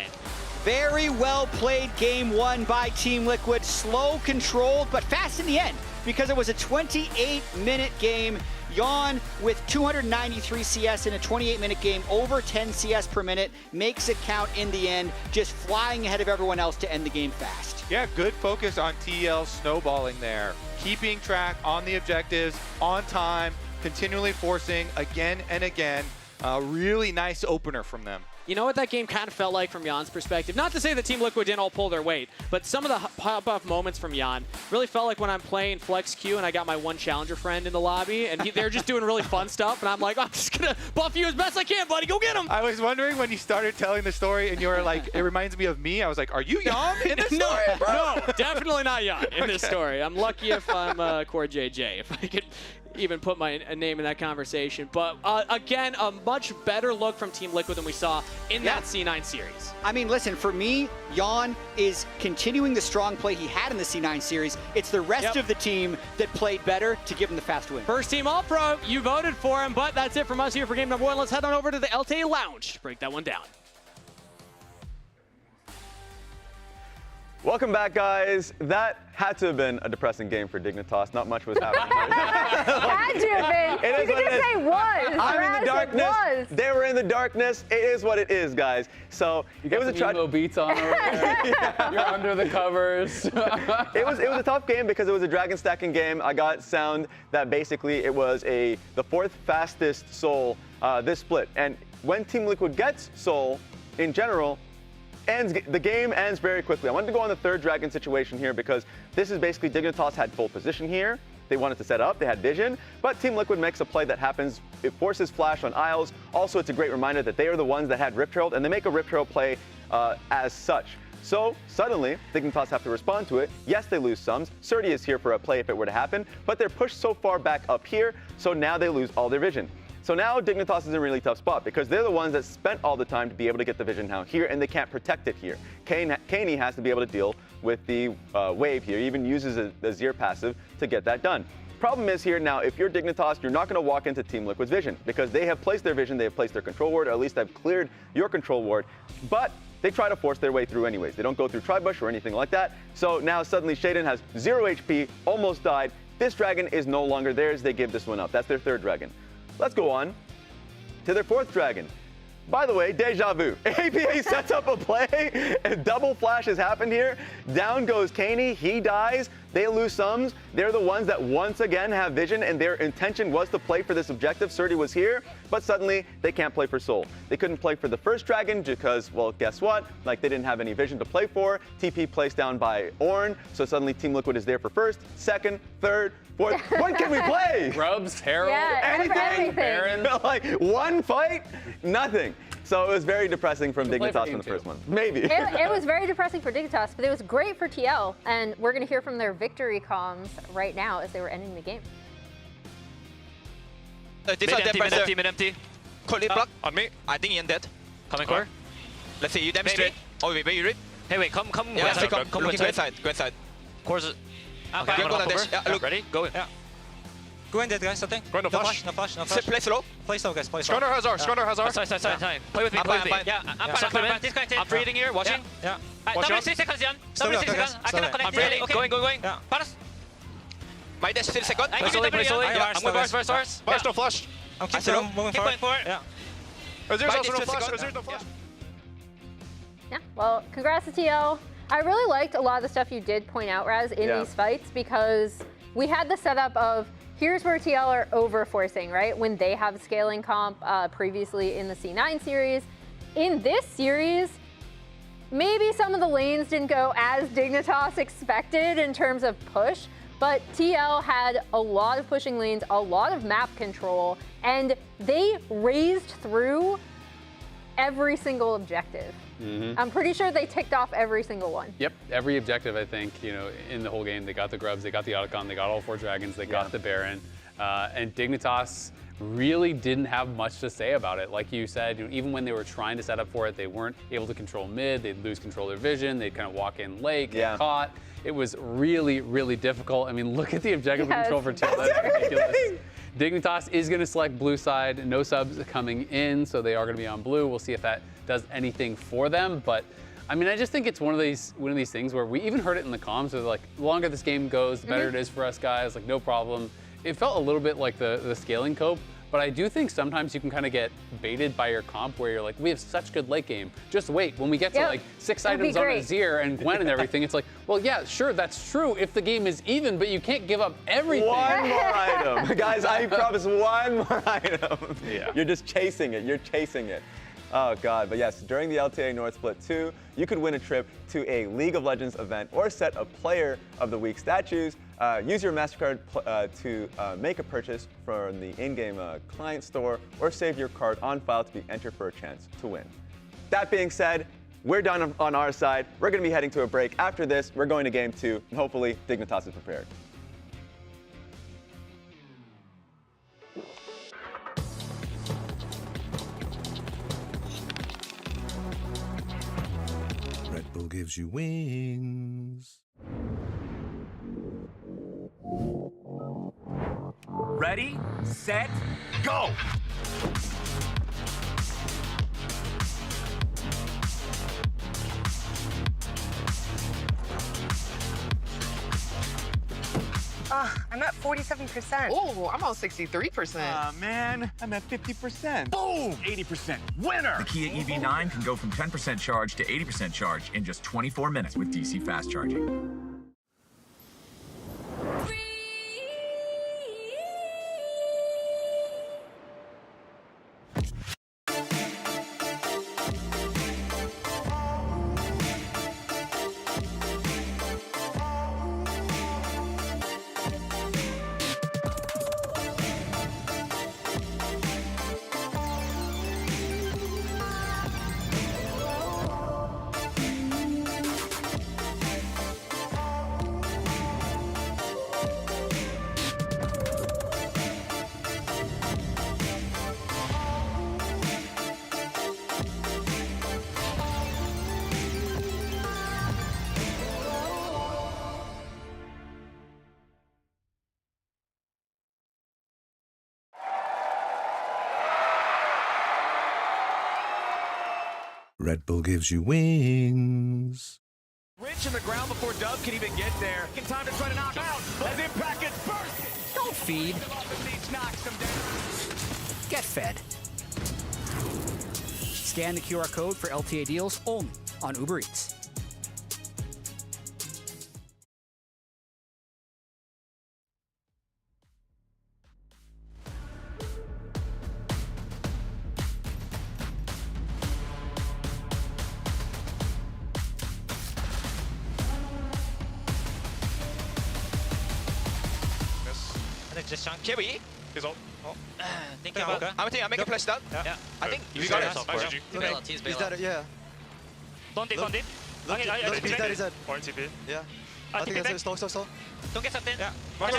Very well played game 1 by Team Liquid. Slow, controlled, but fast in the end because it was a 28-minute game. Jan with 293 CS in a 28-minute game, over 10 CS per minute, makes it count in the end, just flying ahead of everyone else to end the game fast. Yeah, good focus on TL snowballing there. Keeping track on the objectives, on time, continually forcing again and again. Really nice opener from them. You know what that game kind of felt like from Jan's perspective? Not to say that Team Liquid didn't all pull their weight, but some of the pop-off moments from Jan really felt like when I'm playing Flex Q and I got my one challenger friend in the lobby, and they're just doing really fun stuff, and I'm like, I'm just going to buff you as best I can, buddy. Go get him. I was wondering when you started telling the story, and you were like, it reminds me of me. I was like, are you Jan in this story, bro? No, definitely not Jan in this story. I'm lucky if I'm Core JJ, if I could even put my name in that conversation. But again, a much better look from Team Liquid than we saw in that C9 series. I mean, listen, for me, Jan is continuing the strong play he had in the C9 series. It's the rest of the team that played better to give him the fast win. First team All-Pro, you voted for him, but that's it from us here for game number 1. Let's head on over to the LTA Lounge to break that one down. Welcome back, guys. That had to have been a depressing game for Dignitas. Not much was happening. Had to have been. You could just say was. I'm in the darkness. They were in the darkness. It is what it is, guys. So it was a emo beats on over there. You're under the covers. it was a tough game because it was a dragon stacking game. I got sound that basically it was the 4th fastest soul this split. And when Team Liquid gets soul, in general, the game ends very quickly. I wanted to go on the 3rd dragon situation here because this is basically Dignitas had full position here. They wanted to set up, they had vision, but Team Liquid makes a play that happens. It forces flash on Isles. Also, it's a great reminder that they are the ones that had Rift Herald, and they make a Rift Herald play as such. So suddenly, Dignitas have to respond to it. Yes, they lose sums. Surdy is here for a play if it were to happen, but they're pushed so far back up here, so now they lose all their vision. So now Dignitas is in a really tough spot because they're the ones that spent all the time to be able to get the vision now here, and they can't protect it here. Caney has to be able to deal with the wave here. He even uses a Zir passive to get that done. Problem is here now, if you're Dignitas, you're not going to walk into Team Liquid's vision because they have placed their vision, they have placed their control ward, or at least they've cleared your control ward, but they try to force their way through anyways. They don't go through Tribush or anything like that. So now suddenly Shaden has 0 HP, almost died. This dragon is no longer theirs. They give this one up. That's their 3rd dragon. Let's go on to their 4th dragon. By the way, deja vu. APA sets up a play, and double flash has happened here. Down goes Caney, he dies, they lose sums. They're the ones that once again have vision, and their intention was to play for this objective. Surdy was here, but suddenly they can't play for soul. They couldn't play for the 1st dragon because, well, guess what? Like, they didn't have any vision to play for. TP placed down by Ornn, so suddenly Team Liquid is there for 1st, 2nd, 3rd, 4th. What can we play? Grubs, Herald, anything. Baron. Like, one fight? Nothing. So it was very depressing from Dignitas from the first one. Maybe. It was very depressing for Dignitas, but it was great for TL, and we're going to hear from their victory comms right now as they were ending the game. Mid-empty. Cold block on me. I think Ian dead. Coming core. Let's see, you demonstrate. Oh, wait, you read? Hey, wait, come. Yeah, come. Go inside. Course. Okay, I'm gonna dash. hover. Yeah, look. Ready? Go in. Yeah. Go in, dead guys. Something. Go in, no flash. No flash. No Sit, flash. play slow. Play slow, guys. Play slow. Skarner has R. Skarner has R. Sorry. Play with me. Play with me. Yeah, I'm fine. Disconnected. I'm breathing here. Watching. Yeah. Watch out. 6 seconds, Jan. Still 6 there, seconds. I still cannot there. connect. I'm ready. Going. Yeah. Paras. My dash 30 seconds. Play slowly. Yeah, I'm with bars. Bars no flash. I'm keep moving Keep forward. going forward. Yeah. There's also no flash. There's no flash. Yeah, well, congrats to TL. I really liked a lot of the stuff you did point out, Raz, in these fights because we had the setup of here's where TL are over-forcing, right? When they have scaling comp previously in the C9 series. In this series, maybe some of the lanes didn't go as Dignitas expected in terms of push, but TL had a lot of pushing lanes, a lot of map control, and they raised through every single objective. I'm pretty sure they ticked off every single one. Yep, every objective, I think, you know, in the whole game. They got the Grubs, they got the Otacon, they got all 4 Dragons, they got the Baron. And Dignitas really didn't have much to say about it. Like you said, you know, even when they were trying to set up for it, they weren't able to control mid, they'd lose control of their vision, they'd kind of walk in late, get caught. It was really, really difficult. I mean, look at the objective control for TL, that's ridiculous. Dignitas is going to select blue side, no subs coming in, so they are going to be on blue. We'll see if that does anything for them, but I mean, I just think it's one of these things where we even heard it in the comms. They're like, the longer this game goes, the better it is for us guys. Like, no problem. It felt a little bit like the scaling cope, but I do think sometimes you can kind of get baited by your comp where you're like, we have such good late game. Just wait. When we get to like 6 items on Azir and Gwen and everything, it's like, well, yeah, sure, that's true if the game is even, but you can't give up everything. One more item. Guys, I promise one more item. Yeah. You're just chasing it. You're chasing it. Oh, God. But yes, during the LTA North Split 2, you could win a trip to a League of Legends event or set a Player of the Week statues. Use your MasterCard to make a purchase from the in-game client store or save your card on file to be entered for a chance to win. That being said, we're done on our side. We're going to be heading to a break. After this, we're going to Game 2, and hopefully Dignitas is prepared. Red Bull gives you wings. Ready, set, go! I'm at 47%. Oh, I'm on 63%. Man, I'm at 50%. Boom! 80%. Winner! The Kia EV9 can go from 10% charge to 80% charge in just 24 minutes with DC fast charging. Red Bull gives you wings. Rich in the ground before Dove can even get there. In time to try to knock out as Impact gets bursted. Don't feed. Get fed. Scan the QR code for LTA deals only on Uber Eats. Just chunk. Kiwi. He's ult. Think about it. I'm making a flash down. Yeah. I think you got it. He's dead, yeah. Don't dip. Look, he's dead, he's dead. Or TP. Yeah. I think that's it. Slow. Don't get something. Yeah. Verse.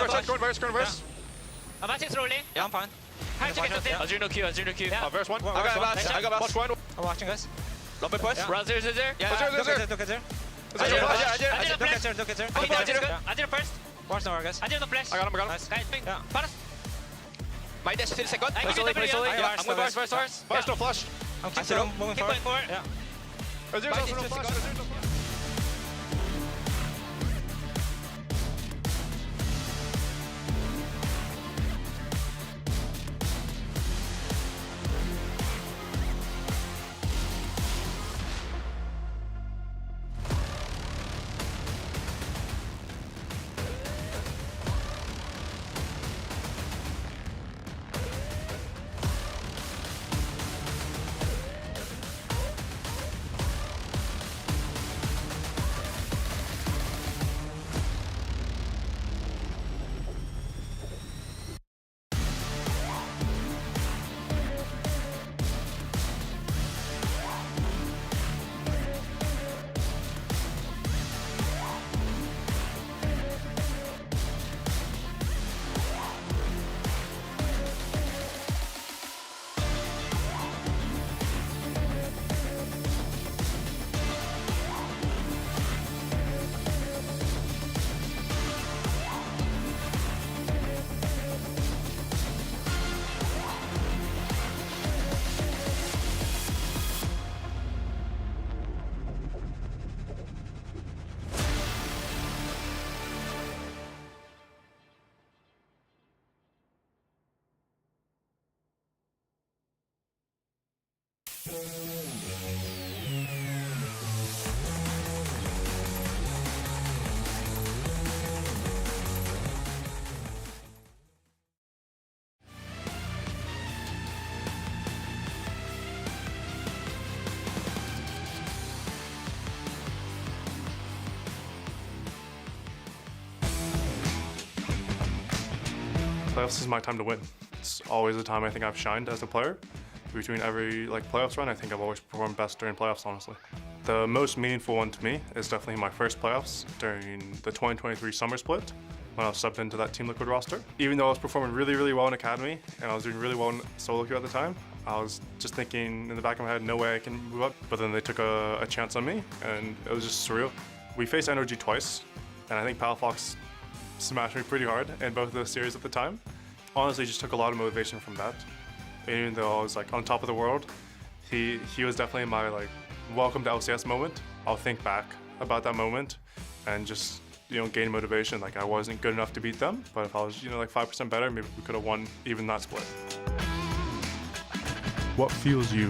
I'm watching slowly. Yeah, I'm fine. How to get something? Azir no Q. Yeah. Verse 1. I got one. I'm watching, guys. Love my push. Razir is there. Yeah. Azir. Azir. Azir Look flash. at sir, look at sir. Okay, Azir first. Watch now, guys. Azir no flash. I got him. Nice. Guys, ping. Yeah. Paras. My dash 30 seconds. I give you W. Yeah, I'm going Bars. Bars no flash. I'm Keep moving going forward. Yeah. Azir's also no flash. Azir's no flash. Playoffs is my time to win. It's always the time I think I've shined as a player. Between every playoffs run, I think I've always performed best during playoffs, honestly. The most meaningful one to me is definitely my first playoffs during the 2023 summer split when I was subbed into that Team Liquid roster. Even though I was performing really, really well in Academy and I was doing really well in solo queue at the time, I was just thinking in the back of my head, no way I can move up. But then they took a chance on me and it was just surreal. We faced NRG twice and I think Palafox smashed me pretty hard in both of those series at the time. Honestly, just took a lot of motivation from that. And even though I was on top of the world, he was definitely my welcome to LCS moment. I'll think back about that moment and just gain motivation. I wasn't good enough to beat them, but if I was 5% better, maybe we could have won even that split. What fuels you?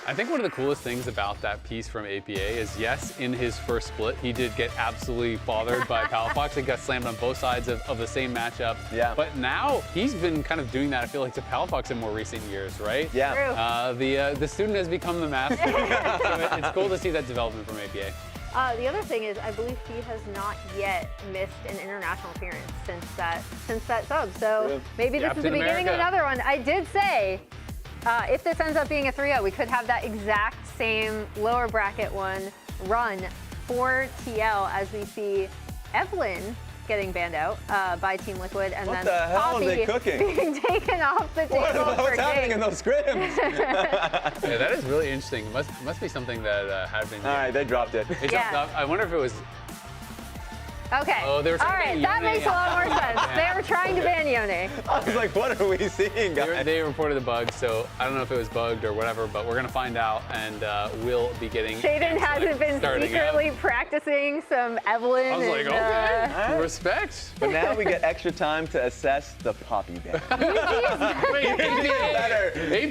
I think one of the coolest things about that piece from APA is, yes, in his first split, he did get absolutely bothered by Palafox. He got slammed on both sides of the same matchup. Yeah. But now he's been kind of doing that, I feel like, to Palafox in more recent years, right? Yeah. The student has become the master. So it's cool to see that development from APA. The other thing is, I believe he has not yet missed an international appearance since that sub. So maybe this is the beginning of another one. I did say, if this ends up being a 3-0, we could have that exact same lower bracket one run for TL as we see Evelyn getting banned out by Team Liquid, and then Coffee being taken off the table What's happening in those scrims? Yeah, that is really interesting. Must be something that had been. All right, they dropped it. It dropped off. I wonder if it was. Okay. Oh, they were all right, that makes a lot more sense. They were trying to ban Yone. I was like, what are we seeing, guys? They reported the bug, so I don't know if it was bugged or whatever, but we're gonna find out, and we'll be getting. Shaden hasn't been secretly practicing some Evelyn. I was like, okay, respect. But now we get extra time to assess the Poppy ban. Wait,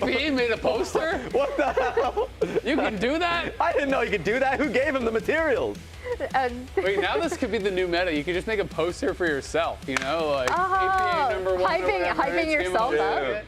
APA made a poster? What the hell? You can do that? I didn't know you could do that. Who gave him the materials? Wait, now this could be the new meta. You could just make a poster for yourself, APA #1 hyping yourself up.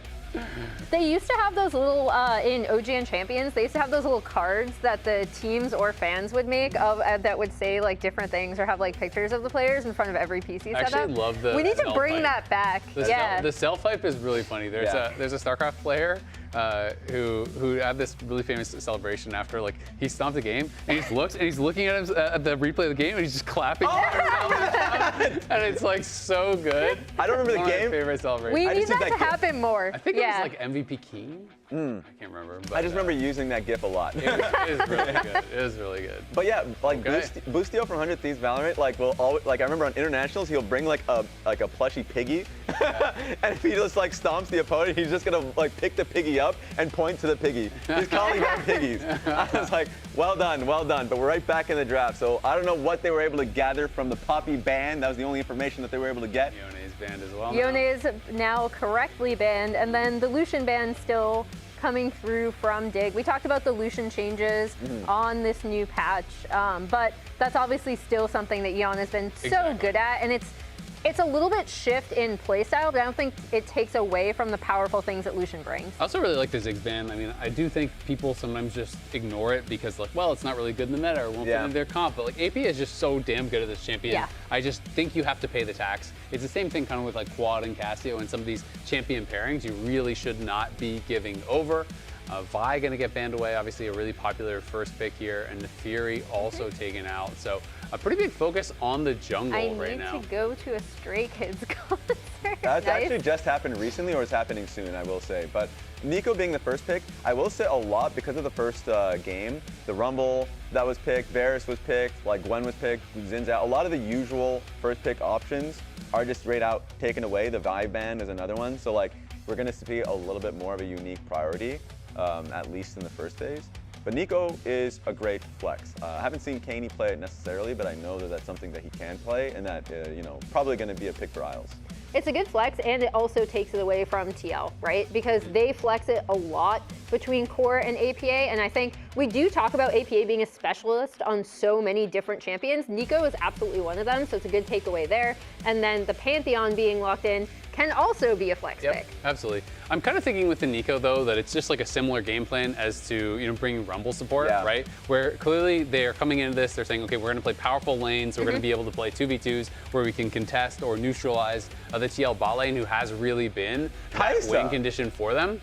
They used to have those little, in OGN Champions, they used to have those little cards that the teams or fans would make that would say different things or have pictures of the players in front of every PC setup. I actually love the We need to bring hype. that back. The self hype is really funny. There's a StarCraft player who had this really famous celebration after like he stomped the game, and he just looks and he's looking at him at the replay of the game, and he's just clapping. And it's like so good. I don't remember the game. My favorite celebration. We I need just did that to that happen more. I think yeah. it was like MVP King. I can't remember. But, I just remember using that GIF a lot. It was really good. It was really good. But yeah, like Okay. Boostio from 100 Thieves Valorant, like will always, like I remember on internationals, he'll bring like a plushy piggy, and if he just like stomps the opponent, he's just gonna like pick the piggy up and point to the piggy. He's calling down piggies. I was like, well done, well done. But we're right back in the draft, so I don't know what they were able to gather from the Poppy ban. That was the only information that they were able to get. Yone is banned as well. Yone is now correctly banned, and then the Lucian ban still coming through from Dig. We talked about the Lucian changes on this new patch, but that's obviously still something that Yon has been so good at, and it's a little bit shift in playstyle, but I don't think it takes away from the powerful things that Lucian brings. I also really like the Ziggs ban. I mean, I do think people sometimes just ignore it because, like, well, it's not really good in the meta or won't fit into their comp. But, like, AP is just so damn good at this champion. Yeah. I just think you have to pay the tax. It's the same thing kind of with, like, Quad and Cassio and some of these champion pairings. You really should not be giving over. Vi going to get banned away, obviously a really popular first pick here, and the Fury also taken out. So a pretty big focus on the jungle right now. I need to go to a Stray Kids concert. That's Nice. actually just happened recently, or is happening soon, I will say. But Nico being the first pick, I will say a lot because of the first game. The Rumble that was picked, Varus was picked, like Gwen was picked, Zin's out. A lot of the usual first pick options are just straight out taken away. The Vi ban is another one. So like we're going to see a little bit more of a unique priority, at least in the first phase. But Nico is a great flex. I haven't seen Caney play it necessarily, but I know that that's something that he can play, and that you know, probably going to be a pick for Isles. It's a good flex, and it also takes it away from TL, right? Because they flex it a lot between core and APA, and I think we do talk about APA being a specialist on so many different champions. Nico is absolutely one of them, so it's a good takeaway there. And then the Pantheon being locked in can also be a flex pick. Absolutely. I'm kind of thinking with the Nico though that it's just like a similar game plan as to bringing Rumble support, right? Where clearly they are coming into this, they're saying, okay, we're going to play powerful lanes, we're going to be able to play 2v2s where we can contest or neutralize the TL bot lane, who has really been that win condition for them.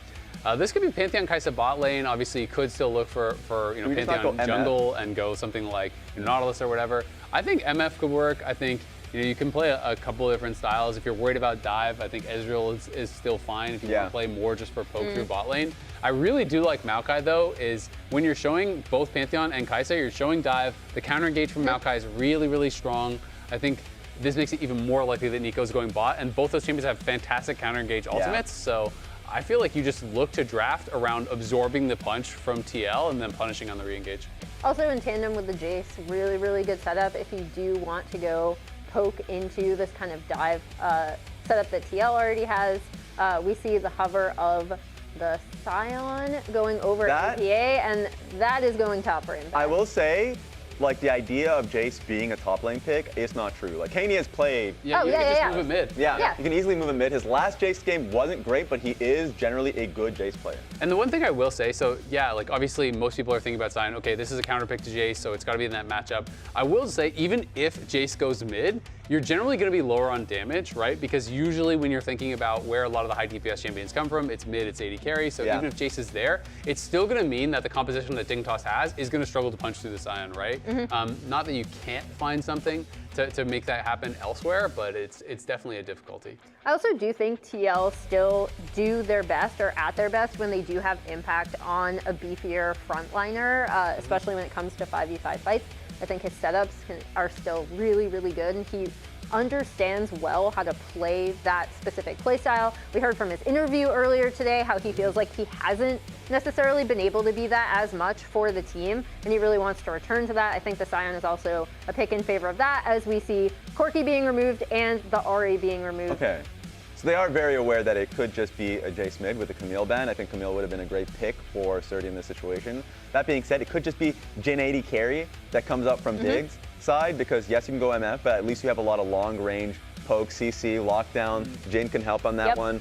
This could be Pantheon Kai'Sa bot lane. Obviously, you could still look for Pantheon jungle and go something like Nautilus or whatever. I think MF could work. I think you can play a couple of different styles. If you're worried about dive, I think Ezreal is still fine if you want to play more just for poke through bot lane. I really do like Maokai though, is when you're showing both Pantheon and Kai'Sa, you're showing dive. The counter engage from Maokai is really, really strong. I think this makes it even more likely that Nico's going bot, and both those champions have fantastic counter engage ultimates. So I feel like you just look to draft around absorbing the punch from TL and then punishing on the re-engage. Also in tandem with the Jace, really, really good setup if you do want to go poke into this kind of dive setup that TL already has. We see the hover of the Scion going over APA, and that is going top for impact. I will say, like, the idea of Jace being a top lane pick is not true. Like, Caney has played. Yeah, you can just move it mid. Yeah, you can easily move him mid. His last Jace game wasn't great, but he is generally a good Jace player. And the one thing I will say, so yeah, like obviously most people are thinking about Zion, okay, this is a counter pick to Jace, so it's got to be in that matchup. I will say, even if Jace goes mid, you're generally going to be lower on damage, right? Because usually when you're thinking about where a lot of the high DPS champions come from, it's mid, it's 80 carry. So even if Jace is there, it's still going to mean that the composition that Dignitas has is going to struggle to punch through the Scion, right? Not that you can't find something to make that happen elsewhere, but it's definitely a difficulty. I also do think TL still do their best or at their best when they do have impact on a beefier frontliner, especially when it comes to 5v5 fights. I think his setups are still really, really good, and he understands well how to play that specific playstyle. We heard from his interview earlier today how he feels like he hasn't necessarily been able to be that as much for the team, and he really wants to return to that. I think the Scion is also a pick in favor of that, as we see Corki being removed and the Ahri being removed. Okay. So they are very aware that it could just be a Jace mid with the Camille ban. I think Camille would have been a great pick for Surdy in this situation. That being said, it could just be Jin 80 carry that comes up from Diggs' side, because yes, you can go MF, but at least you have a lot of long range poke, CC, lockdown. Jin can help on that one.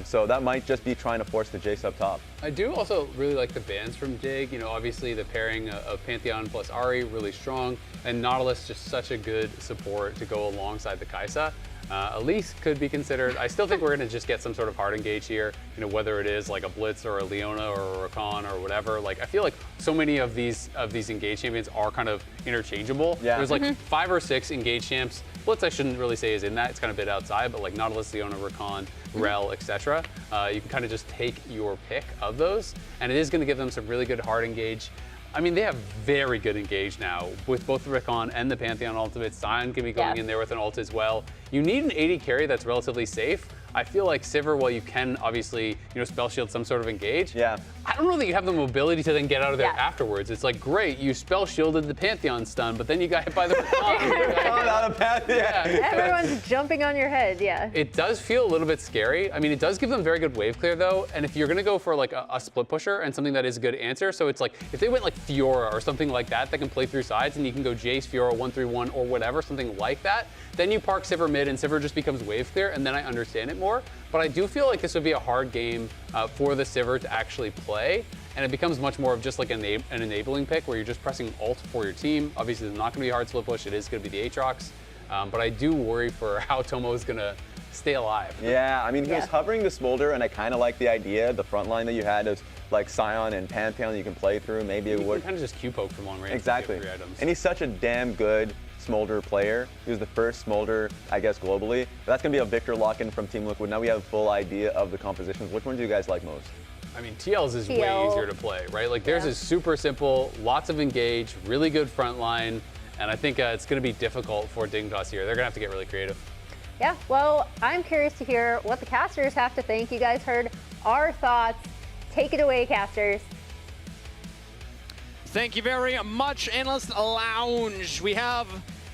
So that might just be trying to force the Jace up top. I do also really like the bans from Dig. Obviously the pairing of Pantheon plus Ahri really strong, and Nautilus just such a good support to go alongside the Kai'Sa. Elise could be considered. I still think we're going to just get some sort of hard engage here, whether it is like a Blitz or a Leona or a Rakan or whatever. Like, I feel like so many of these engage champions are kind of interchangeable. Yeah. There's like 5 or 6 engage champs. Blitz, I shouldn't really say is in that. It's kind of a bit outside, but like Nautilus, Leona, Rakan, Rel, etc. You can kind of just take your pick of those, and it is going to give them some really good hard engage. I mean, they have very good engage now with both the Rakan and the Pantheon ultimate. Sion can be going in there with an ult as well. You need an AD carry that's relatively safe. I feel like Sivir, while you can obviously, spell shield some sort of engage, I don't know that you have the mobility to then get out of there afterwards. It's like, great, you spell shielded the Pantheon stun, but then you got hit by the Rakan. Everyone's jumping on your head, It does feel a little bit scary. I mean, it does give them very good wave clear though, and if you're gonna go for like a split pusher and something that is a good answer, so it's like, if they went like Fiora or something like that can play through sides and you can go Jace, Fiora, 1-3-1 or whatever, something like that, then you park Sivir mid and Sivir just becomes wave clear, and then I understand it more. But I do feel like this would be a hard game for the Sivir to actually play, and it becomes much more of just like an enabling pick where you're just pressing ult for your team. Obviously, it's not going to be a hard split push. It is going to be the Aatrox, but I do worry for how Tomo is going to stay alive. Yeah, I mean, he was hovering the Smolder, and I kind of like the idea. The front line that you had is like Sion and Pantheon you can play through. Maybe it would kind of just Q-poke from long range. Exactly. To get 3 items. And he's such a damn good Smolder player. He was the first Smolder, I guess, globally. But that's going to be a Victor lock-in from Team Liquid. Now we have a full idea of the compositions. Which one do you guys like most? I mean, TL's is way easier to play, right? Like, theirs is super simple, lots of engage, really good front line, and I think it's going to be difficult for Dignitas here. They're going to have to get really creative. Yeah, well, I'm curious to hear what the casters have to think. You guys heard our thoughts. Take it away, casters. Thank you very much, Analyst Lounge. We have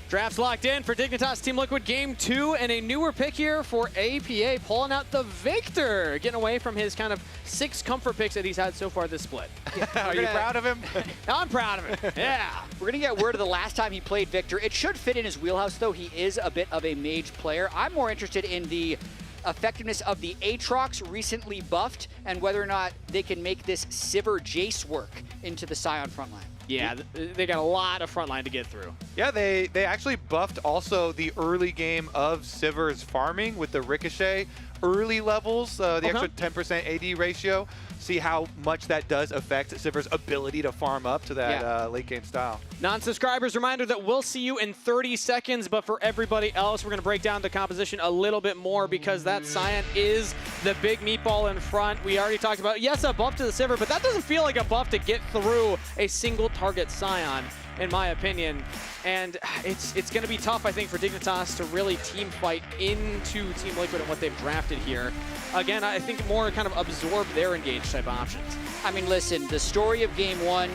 drafts locked in for Dignitas Team Liquid Game 2, and a newer pick here for APA, pulling out the Victor, getting away from his kind of 6 comfort picks that he's had so far this split. Are you proud of him? I'm proud of him, yeah. We're going to get word of the last time he played Victor. It should fit in his wheelhouse, though. He is a bit of a mage player. I'm more interested in the effectiveness of the Aatrox recently buffed and whether or not they can make this Sivir Jace work into the Sion frontline. Yeah, they got a lot of frontline to get through. Yeah, they actually buffed also the early game of Sivir's farming with the Ricochet early levels, the extra 10% AD ratio. See how much that does affect Sivir's ability to farm up to that late game style. Non-subscribers, reminder that we'll see you in 30 seconds, but for everybody else, we're going to break down the composition a little bit more because that Sion is the big meatball in front. We already talked about, yes, a buff to the Sivir, but that doesn't feel like a buff to get through a single target Sion, in my opinion. And it's going to be tough, I think, for Dignitas to really team fight into Team Liquid and what they've drafted here. Again, I think more kind of absorb their engage type options. I mean, listen, the story of Game 1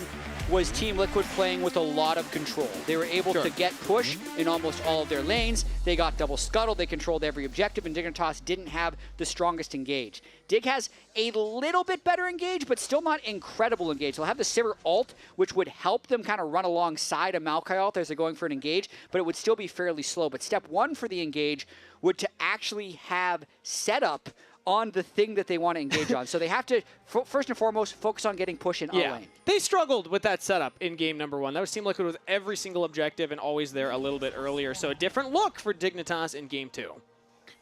was Team Liquid playing with a lot of control. They were able to get push in almost all of their lanes. They got double scuttle. They controlled every objective, and Dignitas didn't have the strongest engage. Dig has a little bit better engage, but still not incredible engage. They'll have the Sivir ult, which would help them kind of run alongside a Maokai ult as they're going for an engage, but it would still be fairly slow. But step 1 for the engage would to actually have setup on the thing that they want to engage on. So they have to, first and foremost, focus on getting push in our lane. They struggled with that setup in game number 1. That was Team Liquid with every single objective and always there a little bit earlier. So a different look for Dignitas in game 2.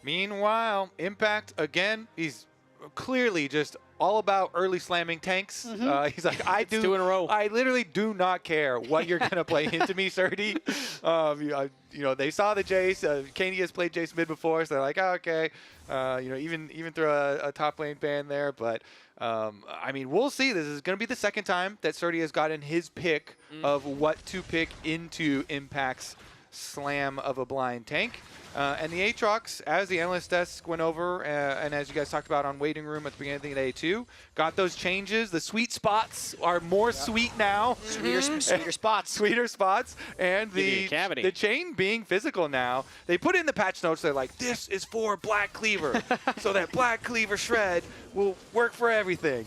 Meanwhile, Impact, again, he's clearly just all about early slamming tanks. He's like, I 2 in a row. I literally do not care what you're gonna play into me, Surdy. They saw the Jace. Canids has played Jace mid before, so they're like, oh, okay. Even throw a top lane ban there, but I mean, we'll see. This is gonna be the second time that Surdy has gotten his pick of what to pick into Impact's slam of a blind tank. And the Aatrox, as the analyst desk went over, and as you guys talked about on Waiting Room at the beginning of the day too, got those changes. The sweet spots are more sweet now. Sweeter spots. Sweeter spots. And the chain being physical now. They put in the patch notes, they're like, this is for Black Cleaver. So that Black Cleaver shred will work for everything.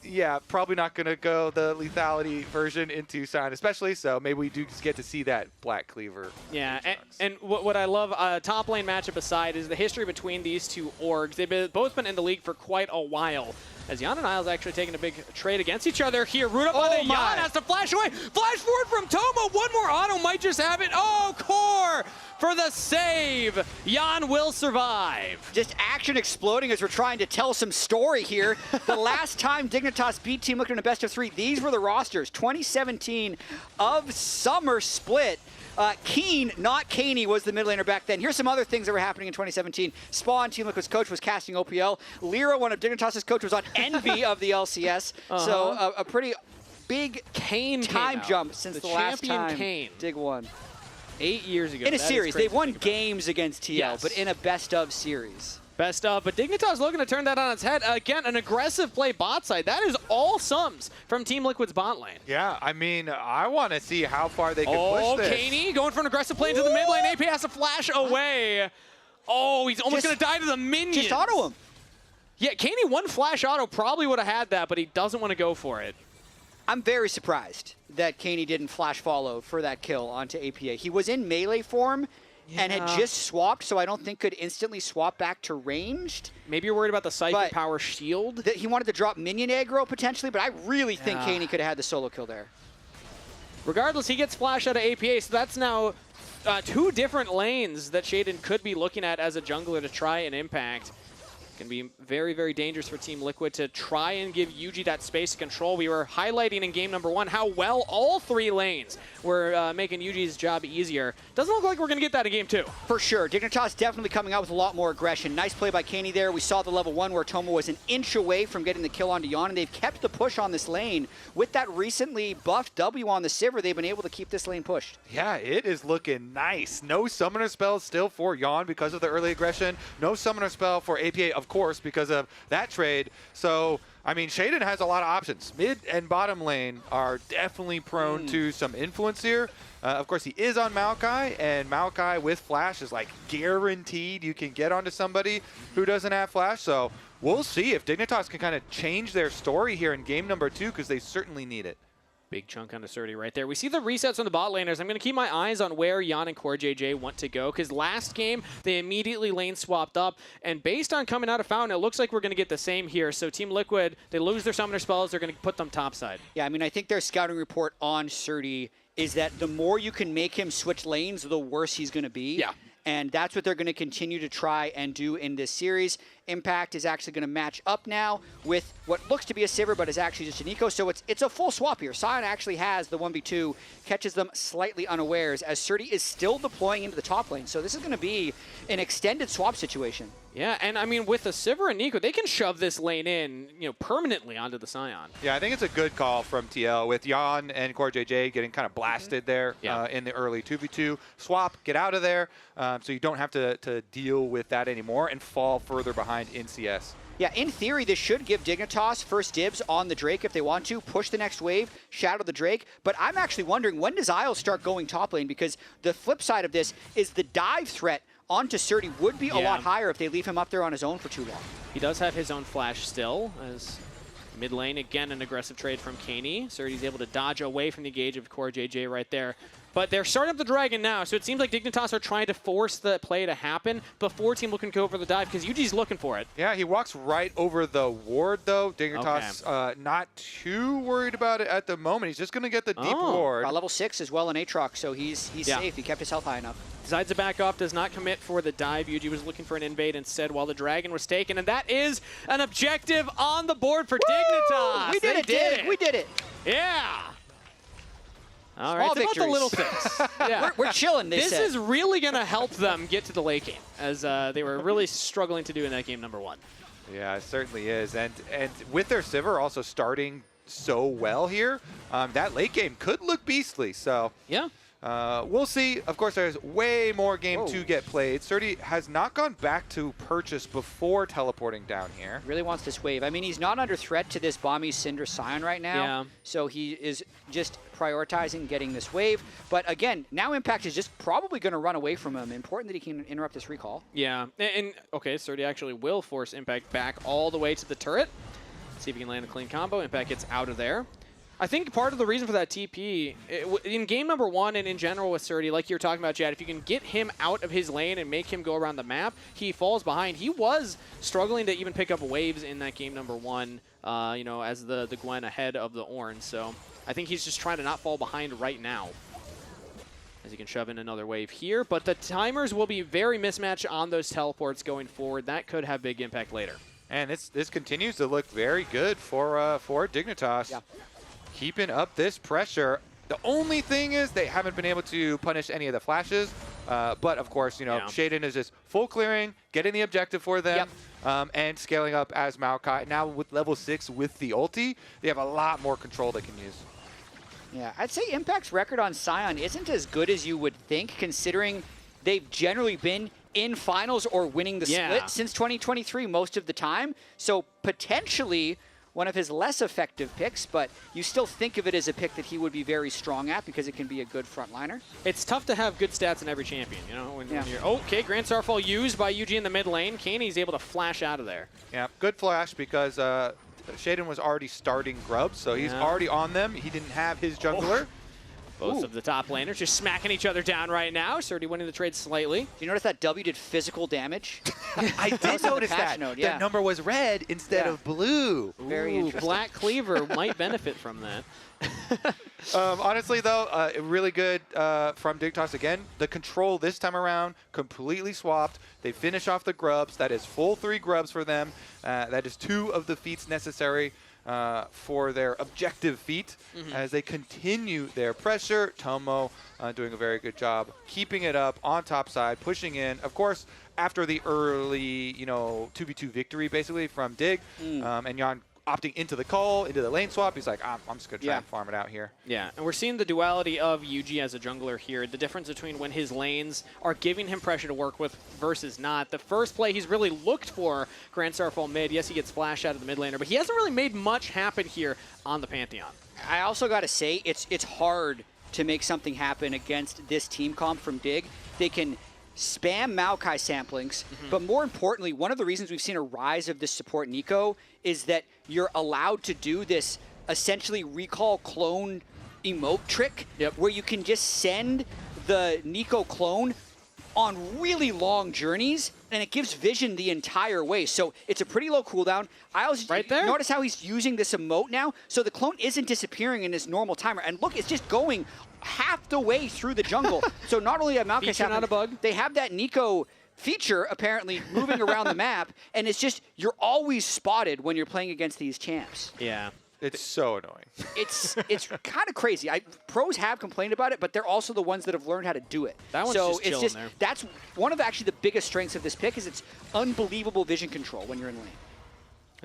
Yeah, probably not going to go the lethality version into Sion especially, so maybe we do get to see that Black Cleaver. Yeah, and what I love, top lane matchup aside, is the history between these two orgs. They've both been in the league for quite a while. As Yan and Isles actually taking a big trade against each other here. Root up by the Yan, has to flash away. Flash forward from Tomo. One more auto might just have it. Oh, Core for the save. Jan will survive. Just action exploding as we're trying to tell some story here. The last time Dignitas beat Team Liquid in a best of 3, these were the rosters. 2017 of Summer Split. Keen, not Caney, was the mid laner back then. Here's some other things that were happening in 2017. Spawn, Team Liquid's coach, was casting OPL. Lyra, one of Dignitas' coach, was on Envy of the LCS. So a pretty big time jump since the last time Kane. Dig won. 8 years ago. In a That is series. crazy They've won to think games against TL, Yes. but in a best of series. Best of, but Dignitas looking to turn that on its head. Again, an aggressive play bot side. That is all sums from Team Liquid's bot lane. Yeah, I mean, I want to see how far they can push this. Caney going for an aggressive play into the mid lane. AP has to flash away. Oh, he's almost going to die to the minions. Just auto him. Yeah, Caney, one flash auto probably would have had that, but he doesn't want to go for it. I'm very surprised that Caney didn't flash follow for that kill onto APA. He was in melee form and had just swapped, so I don't think could instantly swap back to ranged. Maybe you're worried about the Cypher power shield. He wanted to drop minion aggro potentially, but I really think Caney could have had the solo kill there. Regardless, he gets flash out of APA, so that's now 2 different lanes that Shaden could be looking at as a jungler to try and impact. Can be very, very dangerous for Team Liquid to try and give Yuji that space control. We were highlighting in game number 1 how well all 3 lanes were making Yuji's job easier. Doesn't look like we're going to get that in game 2. For sure. Dignitas definitely coming out with a lot more aggression. Nice play by Caney there. We saw the level 1 where Toma was an inch away from getting the kill onto Yon, and they've kept the push on this lane. With that recently buffed W on the Sivir, they've been able to keep this lane pushed. Yeah, it is looking nice. No summoner spell still for Yon because of the early aggression. No summoner spell for APA, of course, because of that trade. So, I mean, Shaden has a lot of options. Mid and bottom lane are definitely prone to some influence here. Of course, he is on Maokai, and Maokai with Flash is like guaranteed you can get onto somebody who doesn't have Flash. So we'll see if Dignitas can kind of change their story here in game number 2, because they certainly need it. Big chunk on the Surdy right there. We see the resets on the bot laners. I'm going to keep my eyes on where Jan and CoreJJ want to go, because last game, they immediately lane swapped up, and based on coming out of Fountain, it looks like we're going to get the same here. So Team Liquid, they lose their summoner spells, they're going to put them topside. Yeah, I mean, I think their scouting report on Surdy is that the more you can make him switch lanes, the worse he's going to be. Yeah. And that's what they're going to continue to try and do in this series. Impact is actually going to match up now with what looks to be a Sivir, but is actually just an Eco. So it's a full swap here. Sion actually has the 1v2, catches them slightly unawares, as Surdy is still deploying into the top lane. So this is going to be an extended swap situation. Yeah, and I mean, with the Sivir and Nico, they can shove this lane in, permanently onto the Sion. Yeah, I think it's a good call from TL with Jan and CoreJJ getting kind of blasted there in the early 2v2. Swap, get out of there, so you don't have to deal with that anymore and fall further behind in CS. Yeah, in theory, this should give Dignitas first dibs on the Drake if they want to, push the next wave, shadow the Drake. But I'm actually wondering, when does Isles start going top lane? Because the flip side of this is the dive threat onto Surdy would be a lot higher if they leave him up there on his own for too long. He does have his own flash still, as mid lane, again, an aggressive trade from Caney. Surdy's able to dodge away from the engage of CoreJJ right there. But they're starting up the Dragon now, so it seems like Dignitas are trying to force the play to happen before Team Liquid can go for the dive, because Yuji's looking for it. Yeah, he walks right over the ward, though. Dignitas not too worried about it at the moment. He's just going to get the deep ward. Got level 6 as well in Aatrox, so he's safe. He kept his health high enough. Decides to back off, does not commit for the dive. Yuji was looking for an invade instead while the Dragon was taken, and that is an objective on the board for Dignitas. We did it, Dig. We did it. Yeah. All right, it's about the little things. Yeah. We're chilling, This is really going to help them get to the late game, as they were really struggling to do in that game number 1. Yeah, it certainly is. And with their Sivir also starting so well here, that late game could look beastly. So yeah. We'll see. Of course, there's way more game to get played. Surdy has not gone back to purchase before teleporting down here. Really wants this wave. I mean, he's not under threat to this Bomby Cinder Scion right now. Yeah. So he is just prioritizing getting this wave. But again, now Impact is just probably going to run away from him. Important that he can interrupt this recall. Yeah. And okay, Surdy actually will force Impact back all the way to the turret. See if he can land a clean combo. Impact gets out of there. I think part of the reason for that TP, in game number 1 and in general with Surdy, like you were talking about, Chad, if you can get him out of his lane and make him go around the map, he falls behind. He was struggling to even pick up waves in that game number 1, as the Gwen ahead of the Ornn. So I think he's just trying to not fall behind right now. as he can shove in another wave here. But the timers will be very mismatched on those teleports going forward. That could have big impact later. And this continues to look very good for Dignitas. Yeah. Keeping up this pressure. The only thing is they haven't been able to punish any of the flashes. But of course, you know, Shaden is just full clearing, getting the objective for them, and scaling up as Maokai. Now with level 6 with the ulti, they have a lot more control they can use. Yeah, I'd say Impact's record on Sion isn't as good as you would think, considering they've generally been in finals or winning the split since 2023 most of the time. So potentially one of his less effective picks, but you still think of it as a pick that he would be very strong at because it can be a good frontliner. It's tough to have good stats in every champion, you know? When you're, okay, Grand Starfall used by UG in the mid lane. Canids able to flash out of there. Yeah, good flash because Shaden was already starting grubs, so he's already on them. He didn't have his jungler. Both of the top laners just smacking each other down right now. Surdy winning the trade slightly. Do you notice that W did physical damage? I did notice that. That number was red instead of blue. Very interesting. Black Cleaver might benefit from that. Honestly, though, really good from Dignitas again. The control this time around completely swapped. They finish off the grubs. That is full 3 grubs for them. That is 2 of the feats necessary for their objective feat as they continue their pressure. Tomo doing a very good job keeping it up on top side, pushing in. Of course, after the early, 2v2 victory basically from Dig, and Jan opting into the call, into the lane swap, he's like, I'm just going to try and farm it out here. Yeah, and we're seeing the duality of UG as a jungler here, the difference between when his lanes are giving him pressure to work with versus not. The first play he's really looked for Grand Starfall mid. Yes, he gets flash out of the mid laner, but he hasn't really made much happen here on the Pantheon. I also got to say, it's hard to make something happen against this team comp from Dig. They can spam Maokai samplings, but more importantly, one of the reasons we've seen a rise of this support Nico is that you're allowed to do this essentially recall clone emote trick where you can just send the Nico clone on really long journeys and it gives vision the entire way. So it's a pretty low cooldown. I also notice how he's using this emote now. So the clone isn't disappearing in his normal timer. And look, it's just going half the way through the jungle. So not only have Maokai not a bug, they have that Nico feature apparently moving around the map, and it's just you're always spotted when you're playing against these champs. Yeah. It's so annoying. It's kind of crazy. Pros have complained about it, but they're also the ones that have learned how to do it. That one's so just chilling it's there. That's one of actually the biggest strengths of this pick is its unbelievable vision control when you're in lane.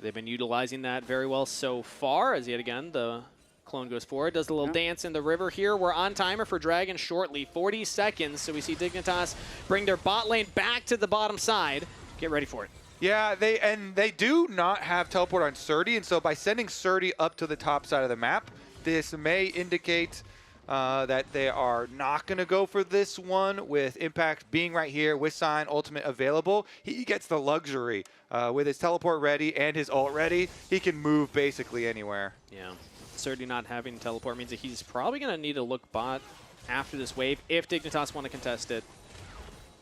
They've been utilizing that very well so far, as yet again the clone goes forward, does a little dance in the river here. We're on timer for Dragon shortly, 40 seconds. So we see Dignitas bring their bot lane back to the bottom side. Get ready for it. Yeah, they do not have teleport on Surdy, and so by sending Surdy up to the top side of the map, this may indicate that they are not going to go for this one with Impact being right here with Sign Ultimate available. He gets the luxury with his teleport ready and his ult ready. He can move basically anywhere. Yeah, Surdy not having teleport means that he's probably going to need to look bot after this wave if Dignitas want to contest it.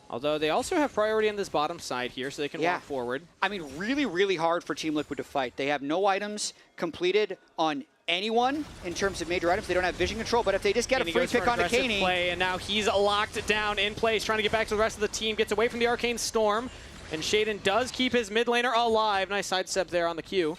Although they also have priority on this bottom side here, so they can walk forward. I mean, really, really hard for Team Liquid to fight. They have no items completed on anyone in terms of major items. They don't have vision control, but if they just get a free pick on Canids. Play, and now he's locked down in place, trying to get back to the rest of the team. Gets away from the Arcane Storm, and Shaden does keep his mid laner alive. Nice sidestep there on the Q.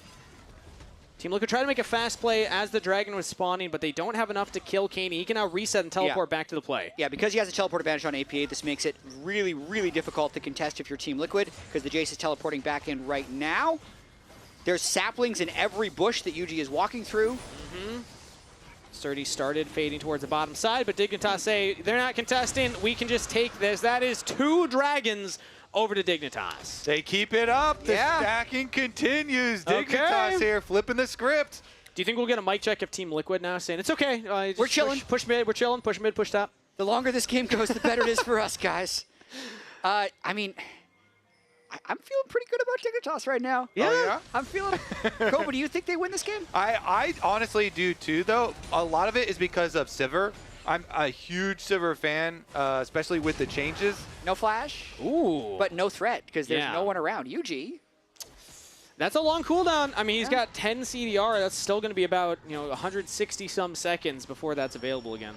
Team Liquid try to make a fast play as the Dragon was spawning, but they don't have enough to kill Kane. He can now reset and teleport back to the play. Yeah, because he has a teleport advantage on APA, this makes it really, really difficult to contest if you're Team Liquid, because the Jace is teleporting back in right now. There's saplings in every bush that UG is walking through. Surdy started fading towards the bottom side, but Dignitas say, they're not contesting, we can just take this. That is 2 Dragons over to Dignitas. They keep it up. The stacking continues. Dignitas here flipping the script. Do you think we'll get a mic check of Team Liquid now saying, it's okay. We're chilling. Push mid, we're chilling. Push mid, push top. The longer this game goes, the better it is for us, guys. I mean, I'm feeling pretty good about Dignitas right now. Yeah? Oh, yeah? I'm feeling Kobe, do you think they win this game? I honestly do too, though. A lot of it is because of Sivir. I'm a huge Sivir fan, especially with the changes. No flash. Ooh. But no threat, because there's no one around. UG. That's a long cooldown. I mean, he's got 10 CDR. That's still going to be about 160 some seconds before that's available again.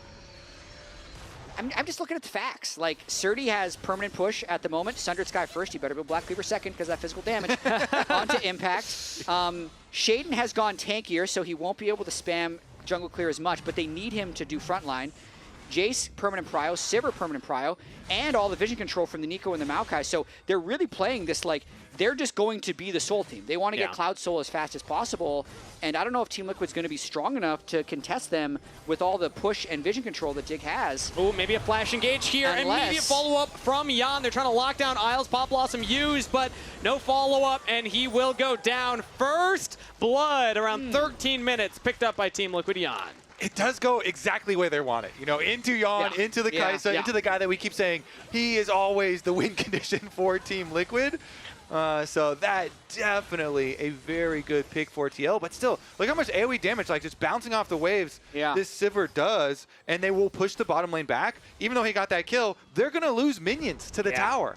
I'm just looking at the facts. Like, Surdy has permanent push at the moment. Sundered Sky first. You better build Black Cleaver second because that physical damage. Onto Impact. Shaden has gone tankier, so he won't be able to spam jungle clear as much, but they need him to do frontline. Jace, permanent prio, Sivir, permanent prio, and all the vision control from the Nico and the Maokai. So they're really playing this like they're just going to be the Soul team. They want to get Cloud Soul as fast as possible, and I don't know if Team Liquid's going to be strong enough to contest them with all the push and vision control that Dig has. Oh, maybe a flash engage here. Immediate follow-up from Jan. They're trying to lock down Isles. Pop Blossom used, but no follow-up, and he will go down. First blood around 13 minutes, picked up by Team Liquid Jan. It does go exactly where they want it. You know, into Jan, into the Kai'Sa, into the guy that we keep saying he is always the win condition for Team Liquid. So that definitely a very good pick for TL. But still, look how much AoE damage, like just bouncing off the waves, this Sivir does. And they will push the bottom lane back. Even though he got that kill, they're going to lose minions to the tower.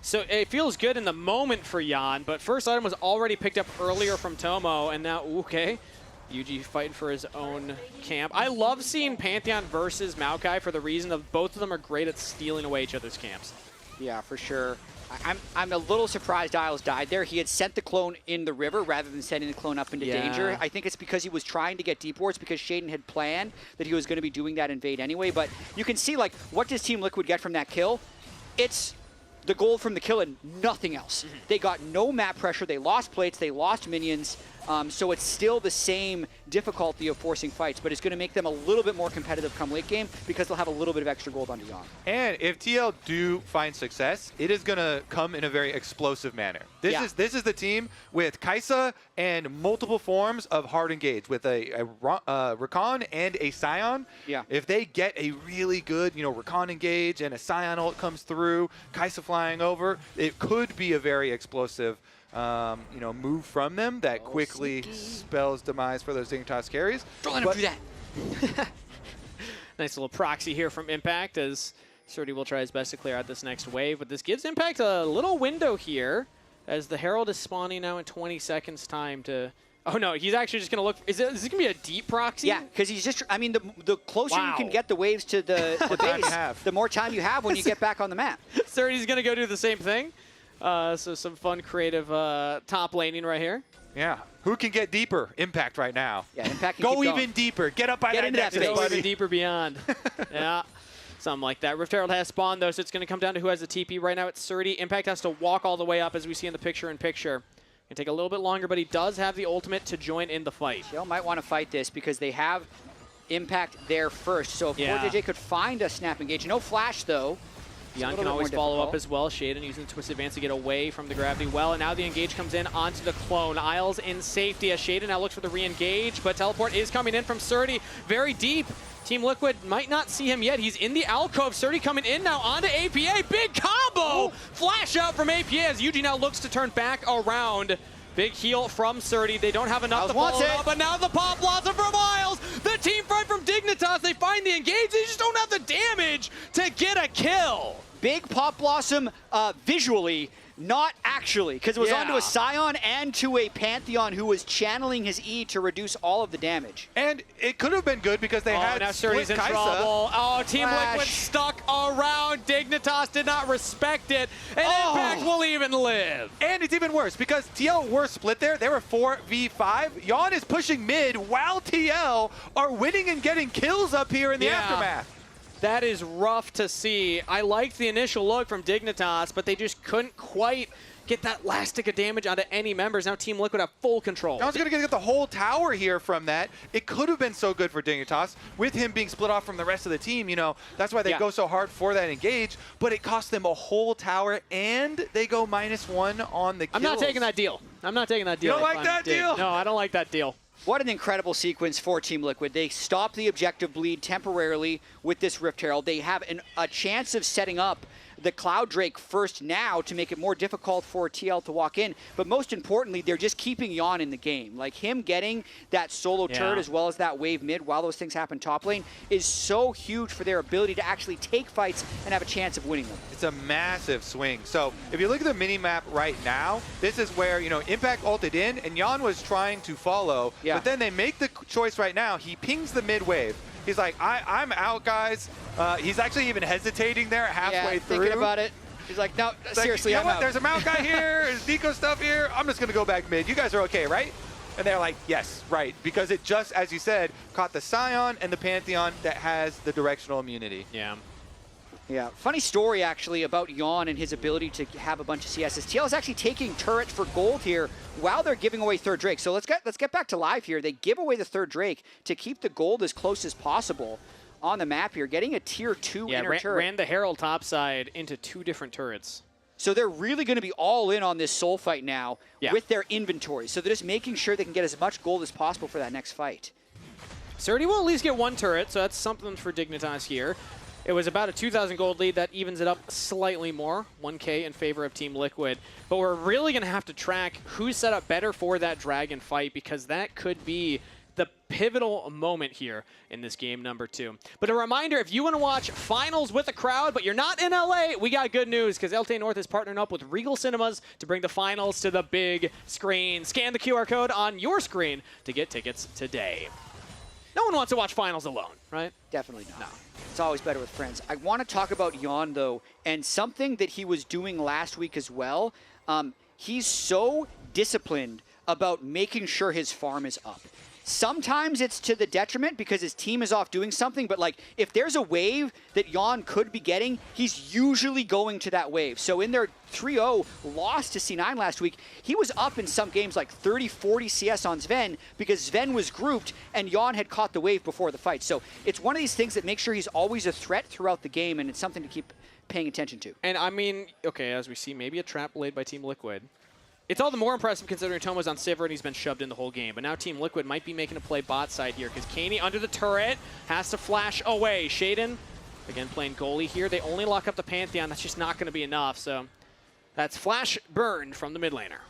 So it feels good in the moment for Jan, but first item was already picked up earlier from Tomo, and now, okay. Yuji fighting for his own camp. I love seeing Pantheon versus Maokai for the reason of both of them are great at stealing away each other's camps. Yeah, for sure. I'm a little surprised Isles died there. He had sent the clone in the river rather than sending the clone up into danger. I think it's because he was trying to get deep wards because Shaden had planned that he was going to be doing that invade anyway. But you can see, like, what does Team Liquid get from that kill? It's the gold from the kill and nothing else. They got no map pressure. They lost plates. They lost minions. So it's still the same difficulty of forcing fights, but it's going to make them a little bit more competitive come late game because they'll have a little bit of extra gold on Jan. And if TL do find success, it is going to come in a very explosive manner. This is the team with Kai'Sa and multiple forms of hard engage with a Rakan and a Scion. Yeah. If they get a really good, Rakan engage and a Scion ult comes through, Kai'Sa flying over, it could be a very explosive move from them that quickly spells demise for those Dignitas carries. Don't let him do that. Nice little proxy here from Impact as Surdy will try his best to clear out this next wave, but this gives Impact a little window here as the Herald is spawning now in 20 seconds time to... Oh no, he's actually just going to look... Is it going to be a deep proxy? Yeah, because he's just... I mean, the closer you can get the waves to the base, the more time you have when you get back on the map. Surdy's going to go do the same thing. So some fun, creative top laning right here. Yeah. Who can get deeper? Impact right now. Yeah, Impact can go keep even going. deeper. Get up by that nexus, Go buddy. even deeper beyond. Yeah. Something like that. Rift Herald has spawned, though, so it's going to come down to who has the TP. Right now it's Surdy. Impact has to walk all the way up, as we see in the picture-in-picture. Going to take a little bit longer, but he does have the ultimate to join in the fight. Shell might want to fight this because they have Impact there first. So if JJ could find a snap engage. No flash, though. Jan can always follow up as well. Shaden using the Twist Advance to get away from the gravity well, and now the engage comes in onto the clone. Isles in safety as Shaden now looks for the re-engage, but teleport is coming in from Surdy. Very deep. Team Liquid might not see him yet. He's in the alcove. Surdy coming in now onto APA. Big combo! Flash out from APA as Yuji now looks to turn back around. Big heal from Surdy. They don't have enough to follow up, but now the Pop Blossom from Isles. The team fight from Dignitas. They find the engage. They just don't have the damage to get a kill. Big Pop Blossom visually, not actually, because it was onto a Scion and to a Pantheon who was channeling his E to reduce all of the damage. And it could have been good because they had now Surdy's in Kai'Sa. trouble. Oh, Team Liquid stuck around. Dignitas did not respect it, and Impact will even live. And it's even worse because TL were split there. They were 4v5. Jan is pushing mid while TL are winning and getting kills up here in the aftermath. That is rough to see. I liked the initial look from Dignitas, but they just couldn't quite get that last stick of damage onto any members. Now Team Liquid have full control. I was going to get the whole tower here from that. It could have been so good for Dignitas with him being split off from the rest of the team. That's why they go so hard for that engage, but it cost them a whole tower and they go -1 on the kills. I'm not taking that deal. I'm not taking that deal. You don't like that deal? No, I don't like that deal. What an incredible sequence for Team Liquid. They stop the objective bleed temporarily with this Rift Herald. They have a chance of setting up the Cloud Drake first now to make it more difficult for TL to walk in. But most importantly, they're just keeping Jan in the game. Like him getting that solo turret as well as that wave mid while those things happen top lane is so huge for their ability to actually take fights and have a chance of winning them. It's a massive swing. So if you look at the mini-map right now, this is where, Impact ulted in and Jan was trying to follow, but then they make the choice right now. He pings the mid wave. He's like, I'm out, guys. He's actually even hesitating there halfway through. Thinking about it. He's like, no, It's seriously, like, you know I'm what? out. There's a Mount guy here. There's Nico stuff here. I'm just going to go back mid. You guys are okay, right? And they're like, yes, right. Because it just, as you said, caught the Scion and the Pantheon that has the directional immunity. Yeah. Yeah, funny story actually about Yawn and his ability to have a bunch of CSs. TL is actually taking turret for gold here while they're giving away third Drake. So let's get back to live here. They give away the third Drake to keep the gold as close as possible on the map here, getting a tier 2 inner turret. Ran the Herald topside into 2 different turrets. So they're really going to be all in on this soul fight now with their inventory. So they're just making sure they can get as much gold as possible for that next fight. Surdy will at least get 1 turret, so that's something for Dignitas here. It was about a 2,000 gold lead. That evens it up slightly more, 1K in favor of Team Liquid. But we're really going to have to track who's set up better for that Dragon fight, because that could be the pivotal moment here in this game number 2. But a reminder, if you want to watch finals with a crowd, but you're not in LA, we got good news, because LTA North is partnering up with Regal Cinemas to bring the finals to the big screen. Scan the QR code on your screen to get tickets today. No one wants to watch finals alone, right? Definitely not. No. It's always better with friends. I want to talk about Yawn, though, and something that he was doing last week as well. He's so disciplined about making sure his farm is up. Sometimes it's to the detriment because his team is off doing something, but like if there's a wave that Yawn could be getting, he's usually going to that wave. So in their 3-0 loss to C9 last week, he was up in some games like 30, 40 CS on Sven because Sven was grouped and Yawn had caught the wave before the fight. So it's one of these things that makes sure he's always a threat throughout the game, and it's something to keep paying attention to. And I mean, okay, as we see, maybe a trap laid by Team Liquid. It's all the more impressive considering Tomo's on Sivir and he's been shoved in the whole game. But now Team Liquid might be making a play bot side here because Kaney under the turret has to flash away. Shaden, again, playing goalie here. They only lock up the Pantheon. That's just not going to be enough. So that's flash burn from the mid laner.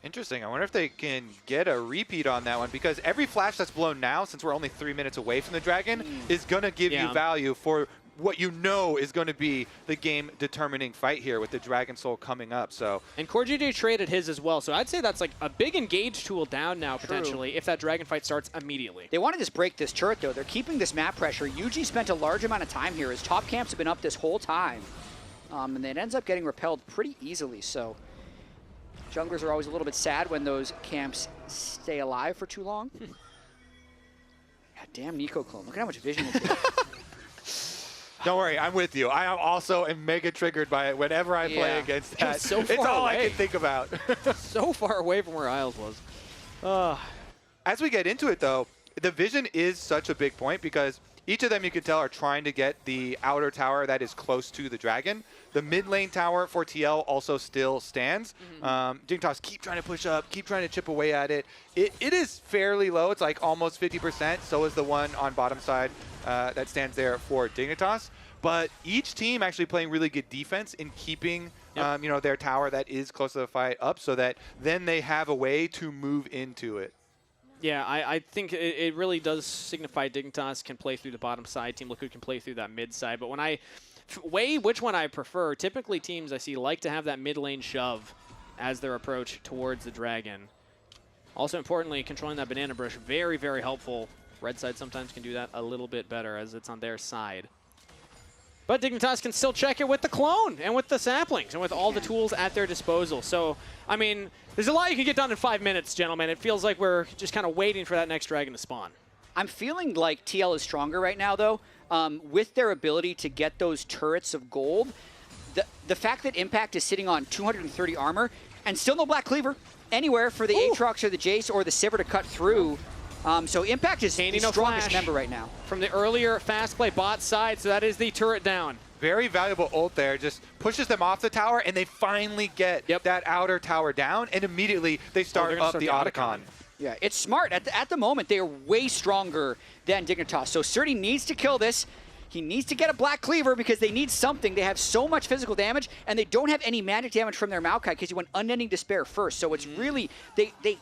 Interesting. I wonder if they can get a repeat on that one, because every flash that's blown now, since we're only 3 minutes away from the Dragon, is going to give you value for what you know is going to be the game-determining fight here with the Dragon Soul coming up. So, and CoreJJ traded his as well, so I'd say that's like a big engage tool down now potentially if that Dragon fight starts immediately. They want to just break this turret though. They're keeping this map pressure. UG spent a large amount of time here. His top camps have been up this whole time, and it ends up getting repelled pretty easily. So junglers are always a little bit sad when those camps stay alive for too long. God damn Nico clone. Look at how much vision it's got. don't worry, I'm with you. I also am mega triggered by it whenever I play against that. It's so far it's all away. I can think about. So far away from where Isles was. As we get into it, though, the vision is such a big point because each of them, you can tell, are trying to get the outer tower that is close to the Dragon. The mid lane tower for TL also still stands. Dignitas keep trying to push up, keep trying to chip away at it. It is fairly low. It's like almost 50%. So is the one on bottom side that stands there for Dignitas. But each team actually playing really good defense in keeping you know, their tower that is close to the fight up, so that then they have a way to move into it. Yeah, I think it really does signify Dignitas can play through the bottom side. Team Liquid can play through that mid side. But when I weigh which one I prefer, typically teams I see like to have that mid lane shove as their approach towards the Dragon. Also importantly, controlling that banana brush, very, very helpful. Red side sometimes can do that a little bit better as it's on their side. But Dignitas can still check it with the clone and with the saplings and with all the tools at their disposal. So, I mean, there's a lot you can get done in 5 minutes, gentlemen. It feels like we're just kind of waiting for that next Dragon to spawn. I'm feeling like TL is stronger right now, though, with their ability to get those turrets of gold. The fact that Impact is sitting on 230 armor and still no Black Cleaver anywhere for the Aatrox or the Jace or the Sivir to cut through. So Impact is the strongest member right now. From the earlier fast play bot side, so that is the turret down. Very valuable ult there. Just pushes them off the tower, and they finally get that outer tower down, and immediately they start up the Otacon. Yeah, it's smart. At the moment, they are way stronger than Dignitas. So Surdy needs to kill this. He needs to get a Black Cleaver because they need something. They have so much physical damage, and they don't have any magic damage from their Maokai because he went Unending Despair first. So it's really, they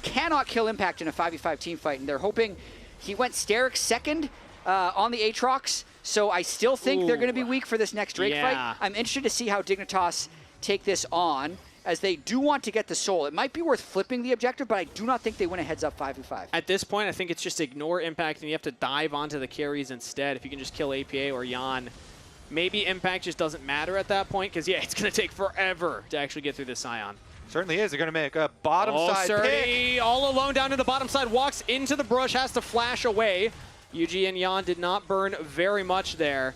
cannot kill Impact in a 5v5 team fight, and they're hoping he went Sterix second on the Aatrox. So I still think they're going to be weak for this next Drake fight. I'm interested to see how Dignitas take this on. as they do want to get the soul. It might be worth flipping the objective, but I do not think they win a heads-up 5v5. At this point, I think it's just ignore Impact, and you have to dive onto the carries instead. If you can just kill APA or Jan, maybe Impact just doesn't matter at that point, because, yeah, it's going to take forever to actually get through this Scion. Certainly is. They're going to make a bottom side pick. All alone down to the bottom side, walks into the brush, has to flash away. Yuji and Jan did not burn very much there.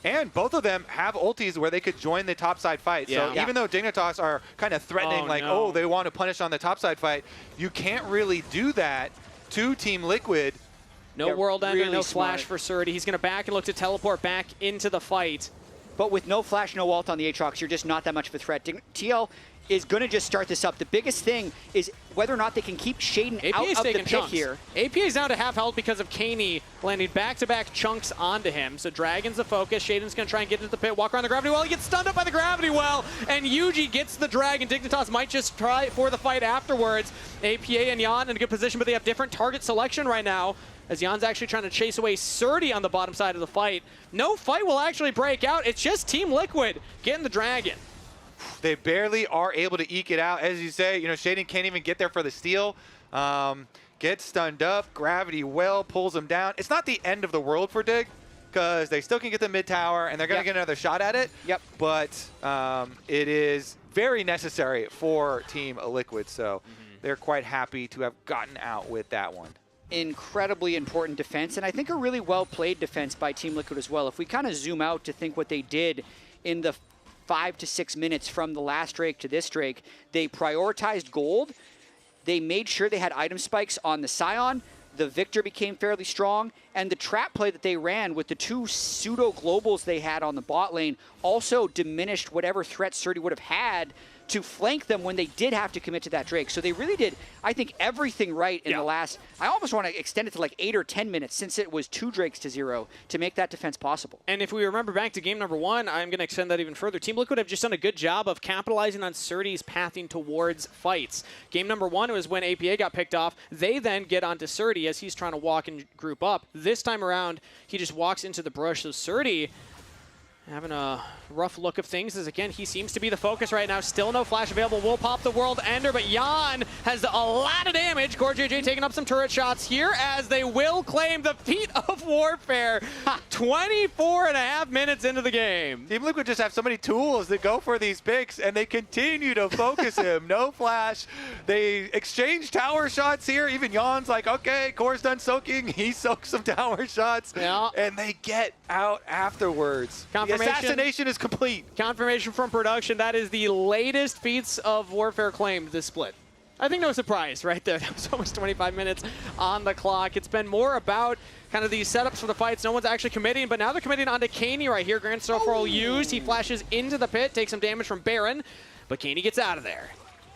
And both of them have ultis where they could join the topside fight. Yeah. So even though Dignitas are kind of threatening, they want to punish on the topside fight, you can't really do that to Team Liquid. No World Ender, really no smart. flash for Surdy. He's going to back and look to teleport back into the fight. But with no flash, no ult on the Aatrox, you're just not that much of a threat. TL is going to just start this up. The biggest thing is whether or not they can keep Shaden out of the pit here. APA's down to half health because of Kaney landing back-to-back chunks onto him. So Dragon's the focus. Shaden's going to try and get into the pit, walk around the gravity well. He gets stunned up by the gravity well, and Yuji gets the Dragon. Dignitas might just try for the fight afterwards. APA and Jan in a good position, but they have different target selection right now, as Jan's actually trying to chase away Surdy on the bottom side of the fight. No fight will actually break out. It's just Team Liquid getting the Dragon. They barely are able to eke it out. As you say, Shaden can't even get there for the steal. Gets stunned up. Gravity well pulls him down. It's not the end of the world for Dig, because they still can get the mid tower, and they're going to get another shot at it. But it is very necessary for Team Liquid, so they're quite happy to have gotten out with that one. Incredibly important defense, and I think a really well-played defense by Team Liquid as well. If we kind of zoom out to think what they did in the 5 to 6 minutes from the last Drake to this Drake, they prioritized gold. They made sure they had item spikes on the Scion. The Victor became fairly strong, and the trap play that they ran with the 2 pseudo globals they had on the bot lane also diminished whatever threat Surdy would have had to flank them when they did have to commit to that Drake. So they really did, I think, everything right in the last, I almost want to extend it to like 8 or 10 minutes, since it was 2 Drakes to 0 to make that defense possible. And if we remember back to game number 1, I'm going to extend that even further. Team Liquid have just done a good job of capitalizing on Surdy's pathing towards fights. Game number 1 was when APA got picked off. They then get onto Surdy as he's trying to walk and group up. This time around, he just walks into the brush. So Surdy having a rough look of things, as again, he seems to be the focus right now. Still no flash available. Will pop the World Ender, but Jan has a lot of damage. CoreJJ taking up some turret shots here as they will claim the feat of warfare. 24.5 minutes into the game. Team Liquid just have so many tools that go for these picks, and they continue to focus him. No flash. They exchange tower shots here. Even Jan's like, okay, Core's done soaking. He soaks some tower shots, and they get out afterwards. The assassination is complete. Confirmation from production. That is the latest feats of warfare claimed this split. I think no surprise right there. That was almost 25 minutes on the clock. It's been more about kind of these setups for the fights. No one's actually committing, but now they're committing onto Kaney right here. Grand Starfall used. He flashes into the pit, takes some damage from Baron, but Kaney gets out of there.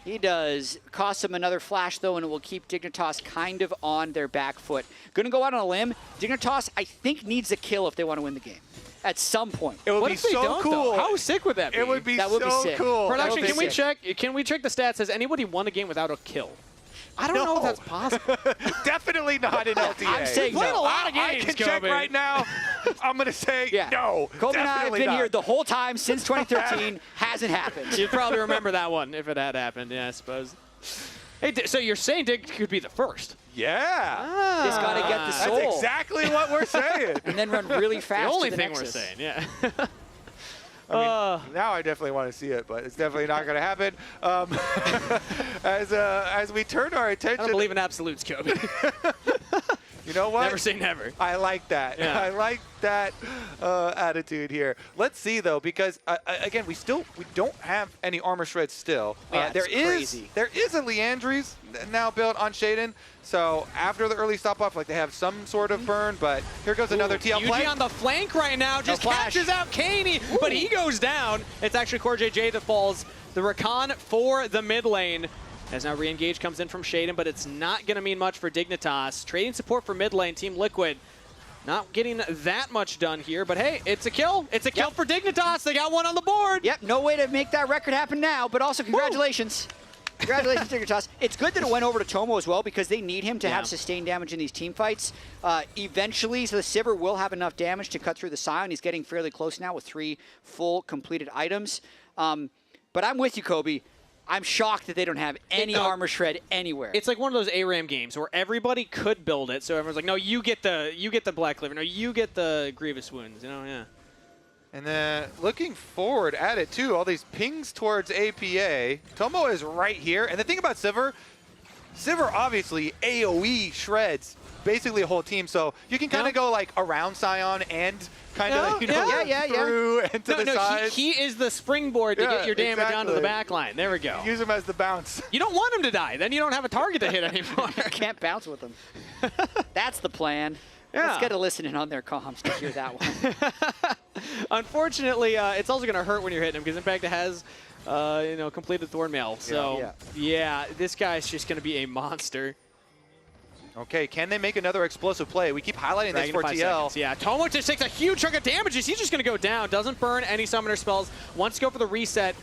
He does. Costs him another flash, though, and it will keep Dignitas kind of on their back foot. Going to go out on a limb. Dignitas, I think, needs a kill if they want to win the game. At some point. It would be so cool. How sick would that be? It would be that would so be sick. cool. Production, can we check the stats? Has anybody won a game without a kill? I don't know if that's possible. Definitely not in LTA. I'm saying played no. a lot of games, I can check right now. I'm going to say no. Kobe and I have been here the whole time since 2013. Hasn't happened. You'd probably remember that one if it had happened, yeah, I suppose. Hey, so you're saying Dig could be the first? Yeah. Just got to get the soul. That's exactly what we're saying. And then run really fast. The only to the thing Nexus. we're saying, yeah. I mean, now I definitely want to see it, but it's definitely not going to happen. As we turn our attention, I don't believe in absolutes, Kobe. You know what? Never say never. I like that. Yeah. I like that attitude here. Let's see though, because again, we don't have any armor shreds still. Yeah, there is a Leandries now built on Shaden. So after the early stop off, like they have some sort of burn, but here goes another TL play. Yuji on the flank right now, just catches out Kaney, but he goes down. It's actually CoreJJ that falls. The recon for the mid lane. As now re-engage comes in from Shaden, but it's not going to mean much for Dignitas. Trading support for mid lane, Team Liquid. Not getting that much done here, but hey, it's a kill. It's a kill for Dignitas. They got one on the board. Yep, no way to make that record happen now, but also congratulations. Congratulations, Dignitas. It's good that it went over to Tomo as well, because they need him to have sustained damage in these team fights. Eventually, so the Sivir will have enough damage to cut through the Scion. He's getting fairly close now with 3 full completed items. But I'm with you, Kobe. I'm shocked that they don't have any armor shred anywhere. It's like one of those ARAM games where everybody could build it, so everyone's like, no, you get the Black Cleaver, no, you get the Grievous Wounds, you know, yeah. And then looking forward at it too, all these pings towards APA. Tomo is right here. And the thing about Sivir obviously AoE shreds basically a whole team. So you can kind of go like around Sion and kind of through and to the sides. He is the springboard to get your damage onto the back line. There we go. Use him as the bounce. You don't want him to die. Then you don't have a target to hit anymore. You can't bounce with him. That's the plan. Yeah. Let's get a listening on their comms to hear that one. Unfortunately, it's also going to hurt when you're hitting him because Impact has, completed Thornmail. So, yeah, this guy's just going to be a monster. Okay, can they make another explosive play? We keep highlighting this for TL. Seconds. Yeah, Tomo just takes a huge chunk of damages. He's just going to go down. Doesn't burn any summoner spells. Wants to go for the reset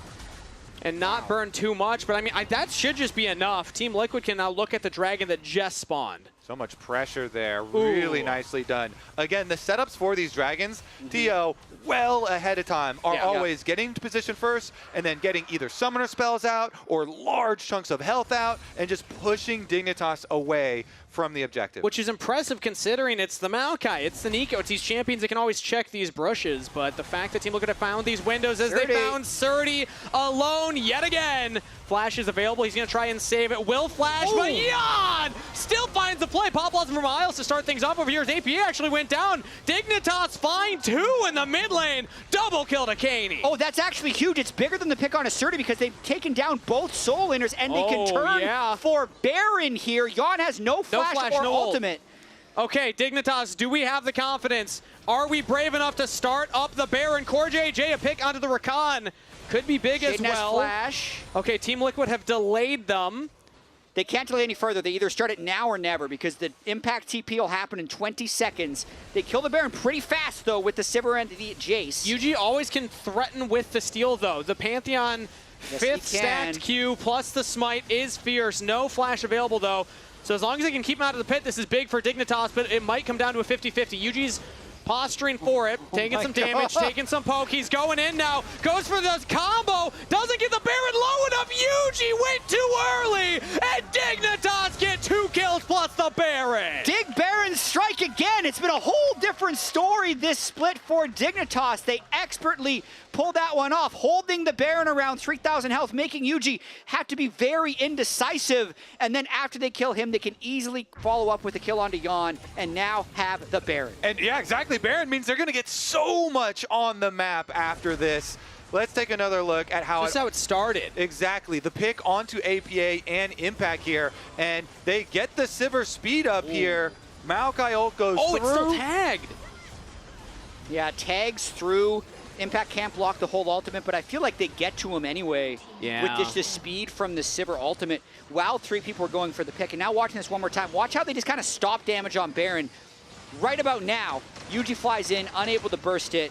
and not burn too much. But, I mean, that should just be enough. Team Liquid can now look at the dragon that just spawned. So much pressure there. Really nicely done. Again, the setups for these dragons, TO, well ahead of time, are always getting to position first and then getting either summoner spells out or large chunks of health out and just pushing Dignitas away from the objective. Which is impressive considering it's the Maokai, it's the Nico, it's these champions that can always check these brushes, but the fact that Team Liquid have found these windows as they found Surdy alone yet again. Flash is available, he's going to try and save it. Will flash, but Jan still finds the play. Pop Blossom for Miles to start things off over here as APA actually went down. Dignitas find 2 in the mid lane. Double kill to Canids. Oh, that's actually huge. It's bigger than the pick on Asserti because they've taken down both soul laners and they can turn for Baron here. Jan has no flash or ultimate. Okay, Dignitas, do we have the confidence? Are we brave enough to start up the Baron? CoreJJ a pick onto the Rakan. Could be big as well. Flash. Okay, Team Liquid have delayed them. They can't delay any further. They either start it now or never because the impact TP will happen in 20 seconds. They kill the Baron pretty fast, though, with the Sivir and the Jace. UG always can threaten with the steal, though. The Pantheon 5th stacked Q plus the smite is fierce. No flash available, though. So as long as they can keep him out of the pit, this is big for Dignitas, but it might come down to a 50-50. UG's posturing for it, taking some damage, taking some poke. He's going in now, goes for the combo, doesn't get the Baron low enough. Yuji went too early, and Dignitas get 2 kills plus the Baron. Dig Baron strike again. It's been a whole different story this split for Dignitas. They expertly pulled that one off, holding the Baron around 3,000 health, making Yuji have to be very indecisive. And then after they kill him, they can easily follow up with a kill onto Jan and now have the Baron. And yeah, exactly. Baron means they're going to get so much on the map after this. Let's take another look at how how it started. Exactly. The pick onto APA and Impact here. And they get the Sivir speed up here. Maokai ult goes through. It's still tagged. Yeah, tags through. Impact can't block the whole ultimate, but I feel like they get to him anyway with just the speed from the Sivir ultimate. While 3 people were going for the pick. And now watching this one more time, watch how they just kind of stop damage on Baron. Right about now, Yuji flies in, unable to burst it,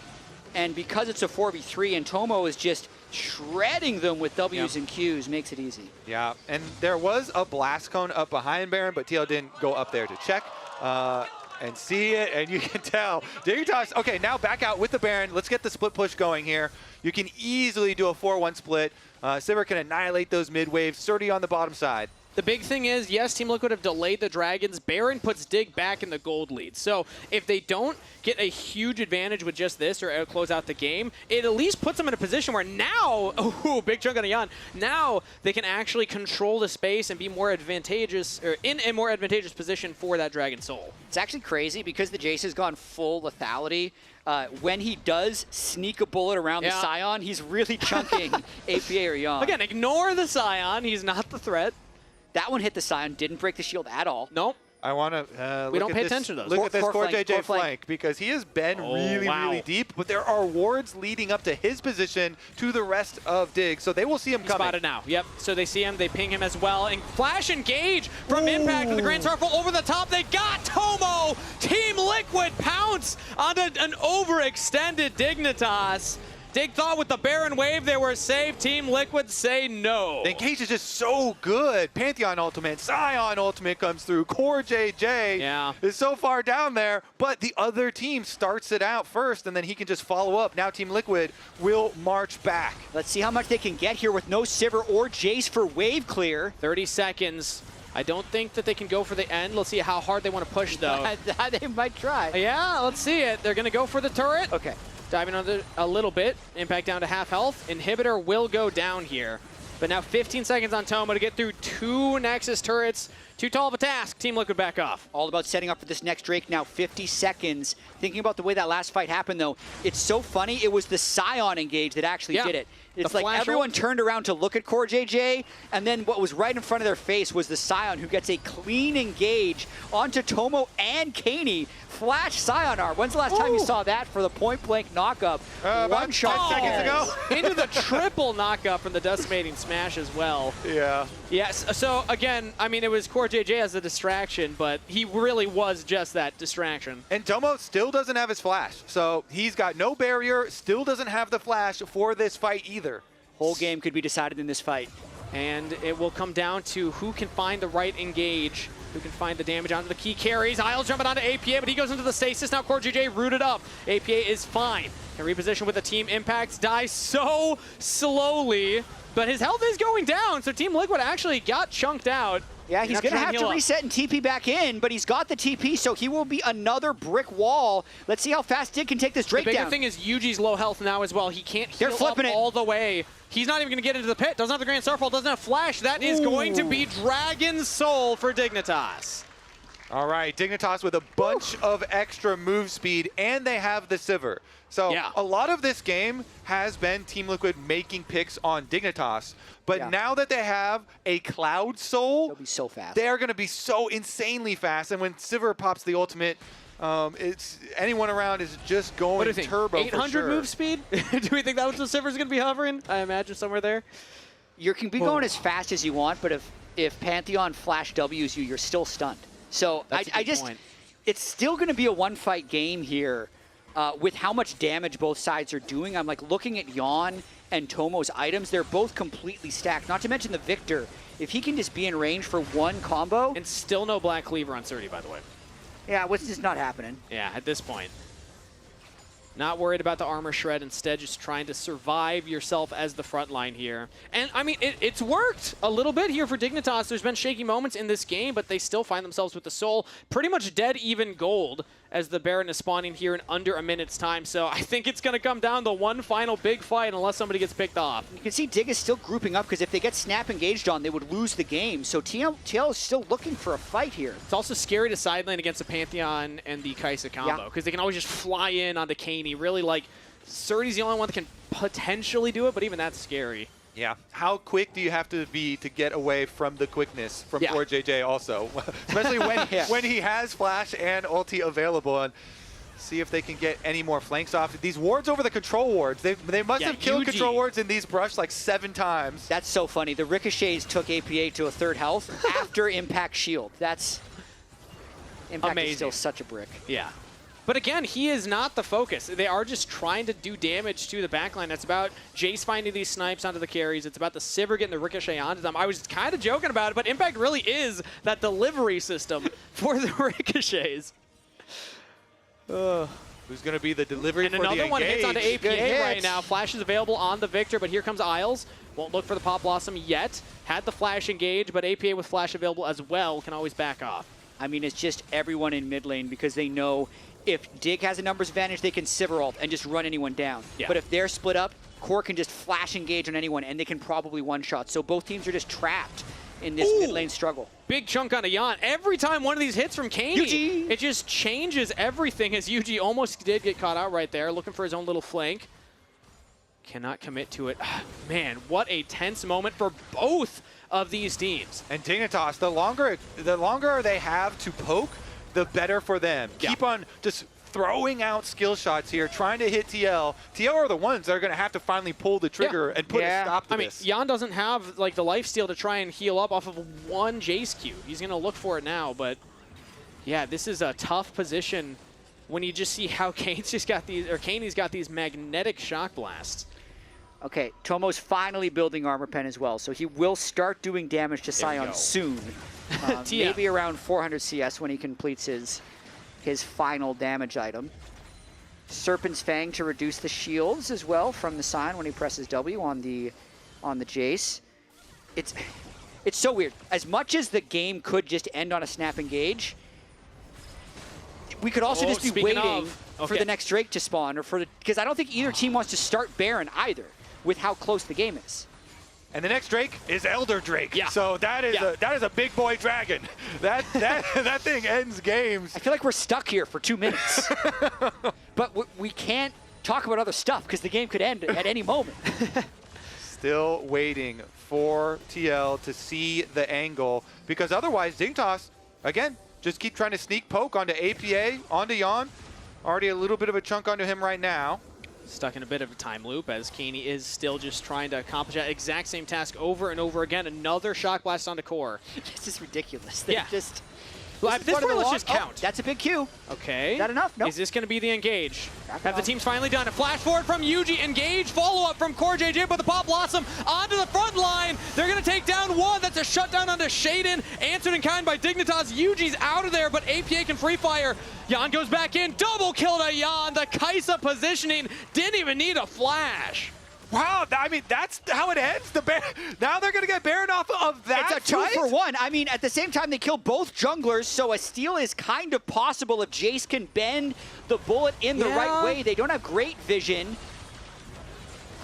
and because it's a 4v3 and Tomo is just shredding them with W's and Q's, makes it easy. Yeah, and there was a blast cone up behind Baron, but TL didn't go up there to check and see it, and you can tell. Dignitas, okay, now back out with the Baron. Let's get the split push going here. You can easily do a 4-1 split. Sivir can annihilate those mid waves. Surdy on the bottom side. The big thing is, yes, Team Liquid have delayed the Dragons. Baron puts Dig back in the gold lead. So if they don't get a huge advantage with just this or close out the game, it at least puts them in a position where now, big chunk on Jan, now they can actually control the space and be more advantageous, or in a more advantageous position for that Dragon Soul. It's actually crazy because the Jace has gone full lethality. When he does sneak a bullet around the Scion, he's really chunking APA or Jan. Again, ignore the Scion. He's not the threat. That one hit the Scion, didn't break the shield at all. Nope. I want to we don't pay attention to those. Look at this CoreJJ flank because he has been really deep, but there are wards leading up to his position to the rest of Dig, so they will see him coming. Spotted now. Yep. So they see him, they ping him as well, and flash engage from Impact with the Grand Starfall over the top. They got Tomo. Team Liquid pounce on an overextended Dignitas. Dig thought with the Baron wave they were safe. Team Liquid say no. The engage is just so good. Pantheon ultimate, Scion ultimate comes through. Core JJ is so far down there, but the other team starts it out first, and then he can just follow up. Now Team Liquid will march back. Let's see how much they can get here with no Sivir or Jace for wave clear. 30 seconds. I don't think that they can go for the end. Let's see how hard they want to push, though. They might try. Yeah, let's see it. They're going to go for the turret. Okay. Diving under a little bit. Impact down to half health. Inhibitor will go down here. But now 15 seconds on Tomo to get through 2 Nexus turrets. Too tall of a task. Team Liquid back off. All about setting up for this next Drake now. 50 seconds. Thinking about the way that last fight happened, though, it's so funny. It was the Scion engage that actually did it. It's like everyone turned around to look at Core JJ, and then what was right in front of their face was the Scion, who gets a clean engage onto Tomo and Kaney. Flash Scion arm. When's the last time you saw that for the point-blank knockup? One shot seconds ago. Into the triple knockup from the decimating smash as well. Yeah. Yes, so again, I mean, it was Core JJ as a distraction, but he really was just that distraction. And Tomo still doesn't have his flash, so he's got no barrier, still doesn't have the flash for this fight either. Whole game could be decided in this fight. And it will come down to who can find the right engage, who can find the damage onto the key carries. Isles jumping onto APA, but he goes into the stasis. Now Core JJ rooted up. APA is fine. Can reposition with the team impacts. Die so slowly, but his health is going down, so Team Liquid actually got chunked out. Yeah, he's going to have to reset and TP back in, but he's got the TP, so he will be another brick wall. Let's see how fast Dig can take this Drake down. The bigger thing is Yuji's low health now as well. He can't heal up all the way. He's not even going to get into the pit. Doesn't have the Grand Starfall, doesn't have Flash. That is going to be Dragon Soul for Dignitas. All right, Dignitas with a bunch of extra move speed, and they have the Sivir. So a lot of this game has been Team Liquid making picks on Dignitas, but now that they have a Cloud Soul, they'll be so fast. They're going to be so insanely fast, and when Sivir pops the ultimate, it's anyone around is just going turbo 800 for sure. move speed? Do we think that's what Sivir's going to be hovering? I imagine somewhere there. You can be going as fast as you want, but if Pantheon Flash W's you, you're still stunned. So it's still going to be a one-fight game here with how much damage both sides are doing. I'm like looking at Yawn and Tomo's items. They're both completely stacked, not to mention the Victor. If he can just be in range for one combo. And still no Black Cleaver on Surdy, by the way. Yeah, which is not happening. Yeah, at this point. Not worried about the armor shred, instead just trying to survive yourself as the front line here. And, I mean, it's worked a little bit here for Dignitas. There's been shaky moments in this game, but they still find themselves with the Soul pretty much dead even gold as the Baron is spawning here in under a minute's time. So I think it's going to come down to one final big fight unless somebody gets picked off. You can see Dig is still grouping up because if they get snap engaged on, they would lose the game. So TL is still looking for a fight here. It's also scary to side lane against the Pantheon and the Kaisa combo because they can always just fly in onto Kaney. Really, like, Surdy's the only one that can potentially do it, but even that's scary. Yeah. How quick do you have to be to get away from the quickness from Core JJ also? Especially when he has Flash and ulti available. And see if they can get any more flanks off. These wards over the control wards, they must have killed control wards in these brush like 7 times. That's so funny. The ricochets took APA to a 3rd health after Impact Shield. That's Impact amazing. Is still such a brick. Yeah. But again, he is not the focus. They are just trying to do damage to the backline. It's about Jace finding these snipes onto the carries. It's about the Sivir getting the ricochet onto them. I was kind of joking about it, but Impact really is that delivery system for the ricochets. Who's going to be the delivery and for the another one hits onto APA Good right hits. now. Flash is available on the Victor, but here comes Isles. Won't look for the Pop Blossom yet. Had the Flash engage, but APA with Flash available as well can always back off. I mean, it's just everyone in mid lane because they know if Dig has a numbers advantage, they can Sivir ult and just run anyone down. Yeah. But if they're split up, Core can just flash engage on anyone, and they can probably one-shot. So both teams are just trapped in this mid lane struggle. Big chunk on a Yawn. Every time one of these hits from Kaney, it just changes everything, as Yuji almost did get caught out right there, looking for his own little flank. Cannot commit to it. Man, what a tense moment for both of these teams. And Dignitas, the longer they have to poke, the better for them. Keep on just throwing out skill shots here, trying to hit TL. TL are the ones that are going to have to finally pull the trigger and put a stop to this. I mean, Jan doesn't have like the lifesteal to try and heal up off of one Jace Q. He's going to look for it now, but yeah, this is a tough position when you just see how Kane's got these magnetic shock blasts. Okay, Tomo's finally building armor pen as well, so he will start doing damage to Sion soon. Maybe around 400 CS when he completes his final damage item. Serpent's Fang to reduce the shields as well from the Sion when he presses W on the Jace. It's so weird. As much as the game could just end on a snap engage, we could also just be waiting for the next Drake to spawn, or because I don't think either team wants to start Baron either, with how close the game is. And the next Drake is Elder Drake. Yeah. So that is a big boy dragon. That thing ends games. I feel like we're stuck here for 2 minutes. But we can't talk about other stuff because the game could end at any moment. Still waiting for TL to see the angle, because otherwise Dignitas, again, just keep trying to sneak poke onto APA, onto Jan. Already a little bit of a chunk onto him right now. Stuck in a bit of a time loop as Kaney is still just trying to accomplish that exact same task over and over again. Another shock blast onto core. This is ridiculous. They just... Well, at this point, let's just count. Oh, that's a big Q. Okay. Is that enough? No. Is this going to be the engage? Have the teams finally done it? Flash forward from Yuji, engage, follow-up from Core JJ, but the Pop Blossom onto the front line. They're going to take down one. That's a shutdown onto Shaden. Answered in kind by Dignitas. Yuji's out of there, but APA can free fire. Jan goes back in. Double kill to Jan. The Kaisa positioning. Didn't even need a flash. Wow, I mean, that's how it ends. Now they're going to get Baron off of that. It's a 2 for 1. I mean, at the same time, they kill both junglers, so a steal is kind of possible if Jace can bend the bullet in the right way. They don't have great vision.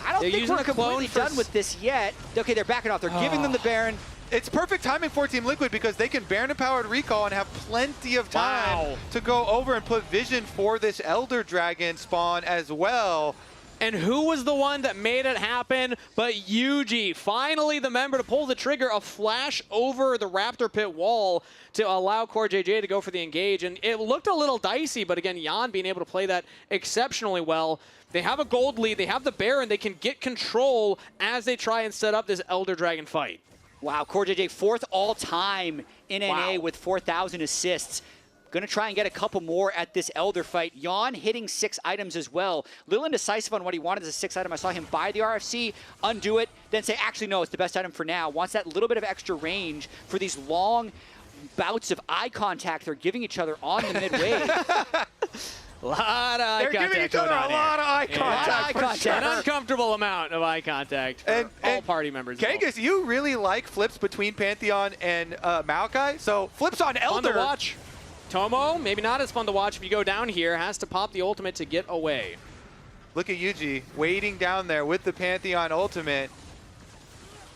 I don't think we're completely done with this yet. Okay, they're backing off. They're giving them the Baron. It's perfect timing for Team Liquid because they can Baron-empowered recall and have plenty of time to go over and put vision for this Elder Dragon spawn as well. And who was the one that made it happen but Yuji? Finally the member to pull the trigger, a flash over the Raptor Pit wall to allow Core JJ to go for the engage. And it looked a little dicey, but again, Jan being able to play that exceptionally well. They have a gold lead, they have the Baron, they can get control as they try and set up this Elder Dragon fight. Wow, Core JJ 4th all-time in NA with 4,000 assists. Gonna try and get a couple more at this Elder fight. Jan hitting 6 items as well. Little indecisive on what he wanted as a 6th item. I saw him buy the RFC, undo it, then say, actually, no, it's the best item for now. Wants that little bit of extra range for these long bouts of eye contact they're giving each other on the mid-wave. A lot of eye contact. They're giving each other a lot of eye contact. An uncomfortable amount of eye contact for all party members. Kangas, you really like flips between Pantheon and Maokai, so flips on Elder. Fun to watch. Tomo, maybe not as fun to watch if you go down here, has to pop the ultimate to get away. Look at Yuji waiting down there with the Pantheon ultimate.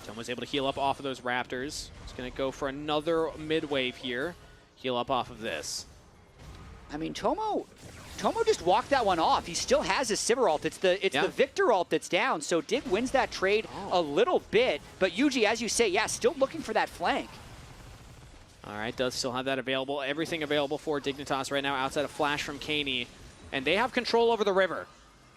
Tomo's able to heal up off of those Raptors. He's going to go for another mid-wave here. Heal up off of this. I mean, Tomo just walked that one off. He still has his Sivir ult. It's the Victor ult that's down, so Dig wins that trade a little bit. But Yuji, as you say, yeah, still looking for that flank. All right, does still have that available. Everything available for Dignitas right now outside of Flash from Kaney. And they have control over the river.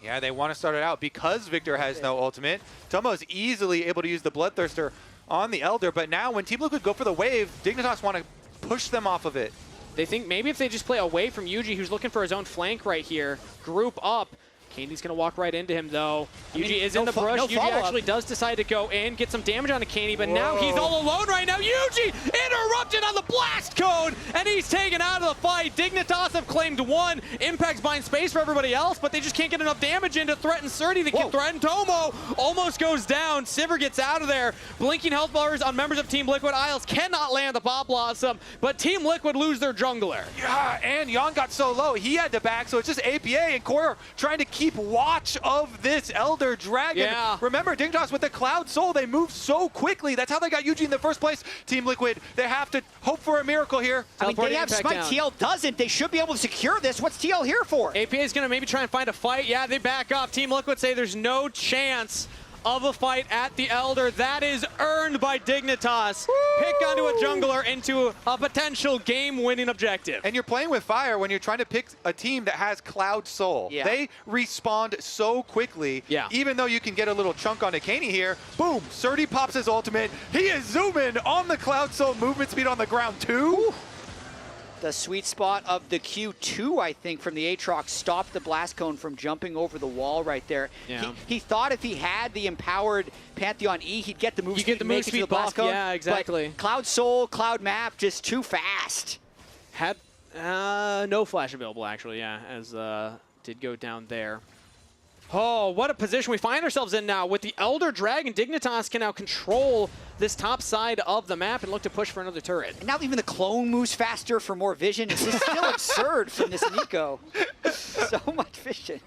Yeah, they want to start it out because Victor has no ultimate. Tomo's easily able to use the Bloodthirster on the Elder, but now when Team Liquid go for the wave, Dignitas want to push them off of it. They think maybe if they just play away from Yuji, who's looking for his own flank right here, group up. Kaney's going to walk right into him, though. Yuji is in the brush. Yuji actually does decide to go in, get some damage on the Kaney, but now he's all alone right now. Yuji interrupted on the blast code, and he's taken out of the fight. Dignitas have claimed 1. Impact's buying space for everybody else, but they just can't get enough damage in to threaten Surdy. They can threaten Tomo. Almost goes down. Sivir gets out of there. Blinking health bars on members of Team Liquid. Isles cannot land the Pop Blossom, but Team Liquid lose their jungler. Yeah, and Jan got so low, he had to back, so it's just APA and Core trying to keep watch of this Elder Dragon. Yeah. Remember, Dignitas with the Cloud Soul, they move so quickly. That's how they got Yuji in the first place. Team Liquid, they have to hope for a miracle here. I mean, they have Smite. TL doesn't. They should be able to secure this. What's TL here for? APA is going to maybe try and find a fight. Yeah, they back off. Team Liquid say there's no chance of a fight at the Elder. That is earned by Dignitas. Pick onto a jungler into a potential game-winning objective. And you're playing with fire when you're trying to pick a team that has Cloud Soul. Yeah. They respond so quickly. Yeah. Even though you can get a little chunk onto Kaney here, boom, Surdy pops his ultimate. He is zooming on the Cloud Soul movement speed on the ground too. The sweet spot of the Q2, I think, from the Aatrox stopped the Blast Cone from jumping over the wall right there. Yeah. He thought if he had the empowered Pantheon E, he'd get the move speed get the to move make it to speed the Blast buff, Cone. yeah, exactly. But Cloud Soul, Cloud Map, just too fast. Had no flash available, actually, yeah, as did go down there. Oh, what a position we find ourselves in now. With the Elder Dragon, Dignitas can now control this top side of the map and look to push for another turret. And now even the clone moves faster for more vision. It's just still absurd from this Nico. So much vision.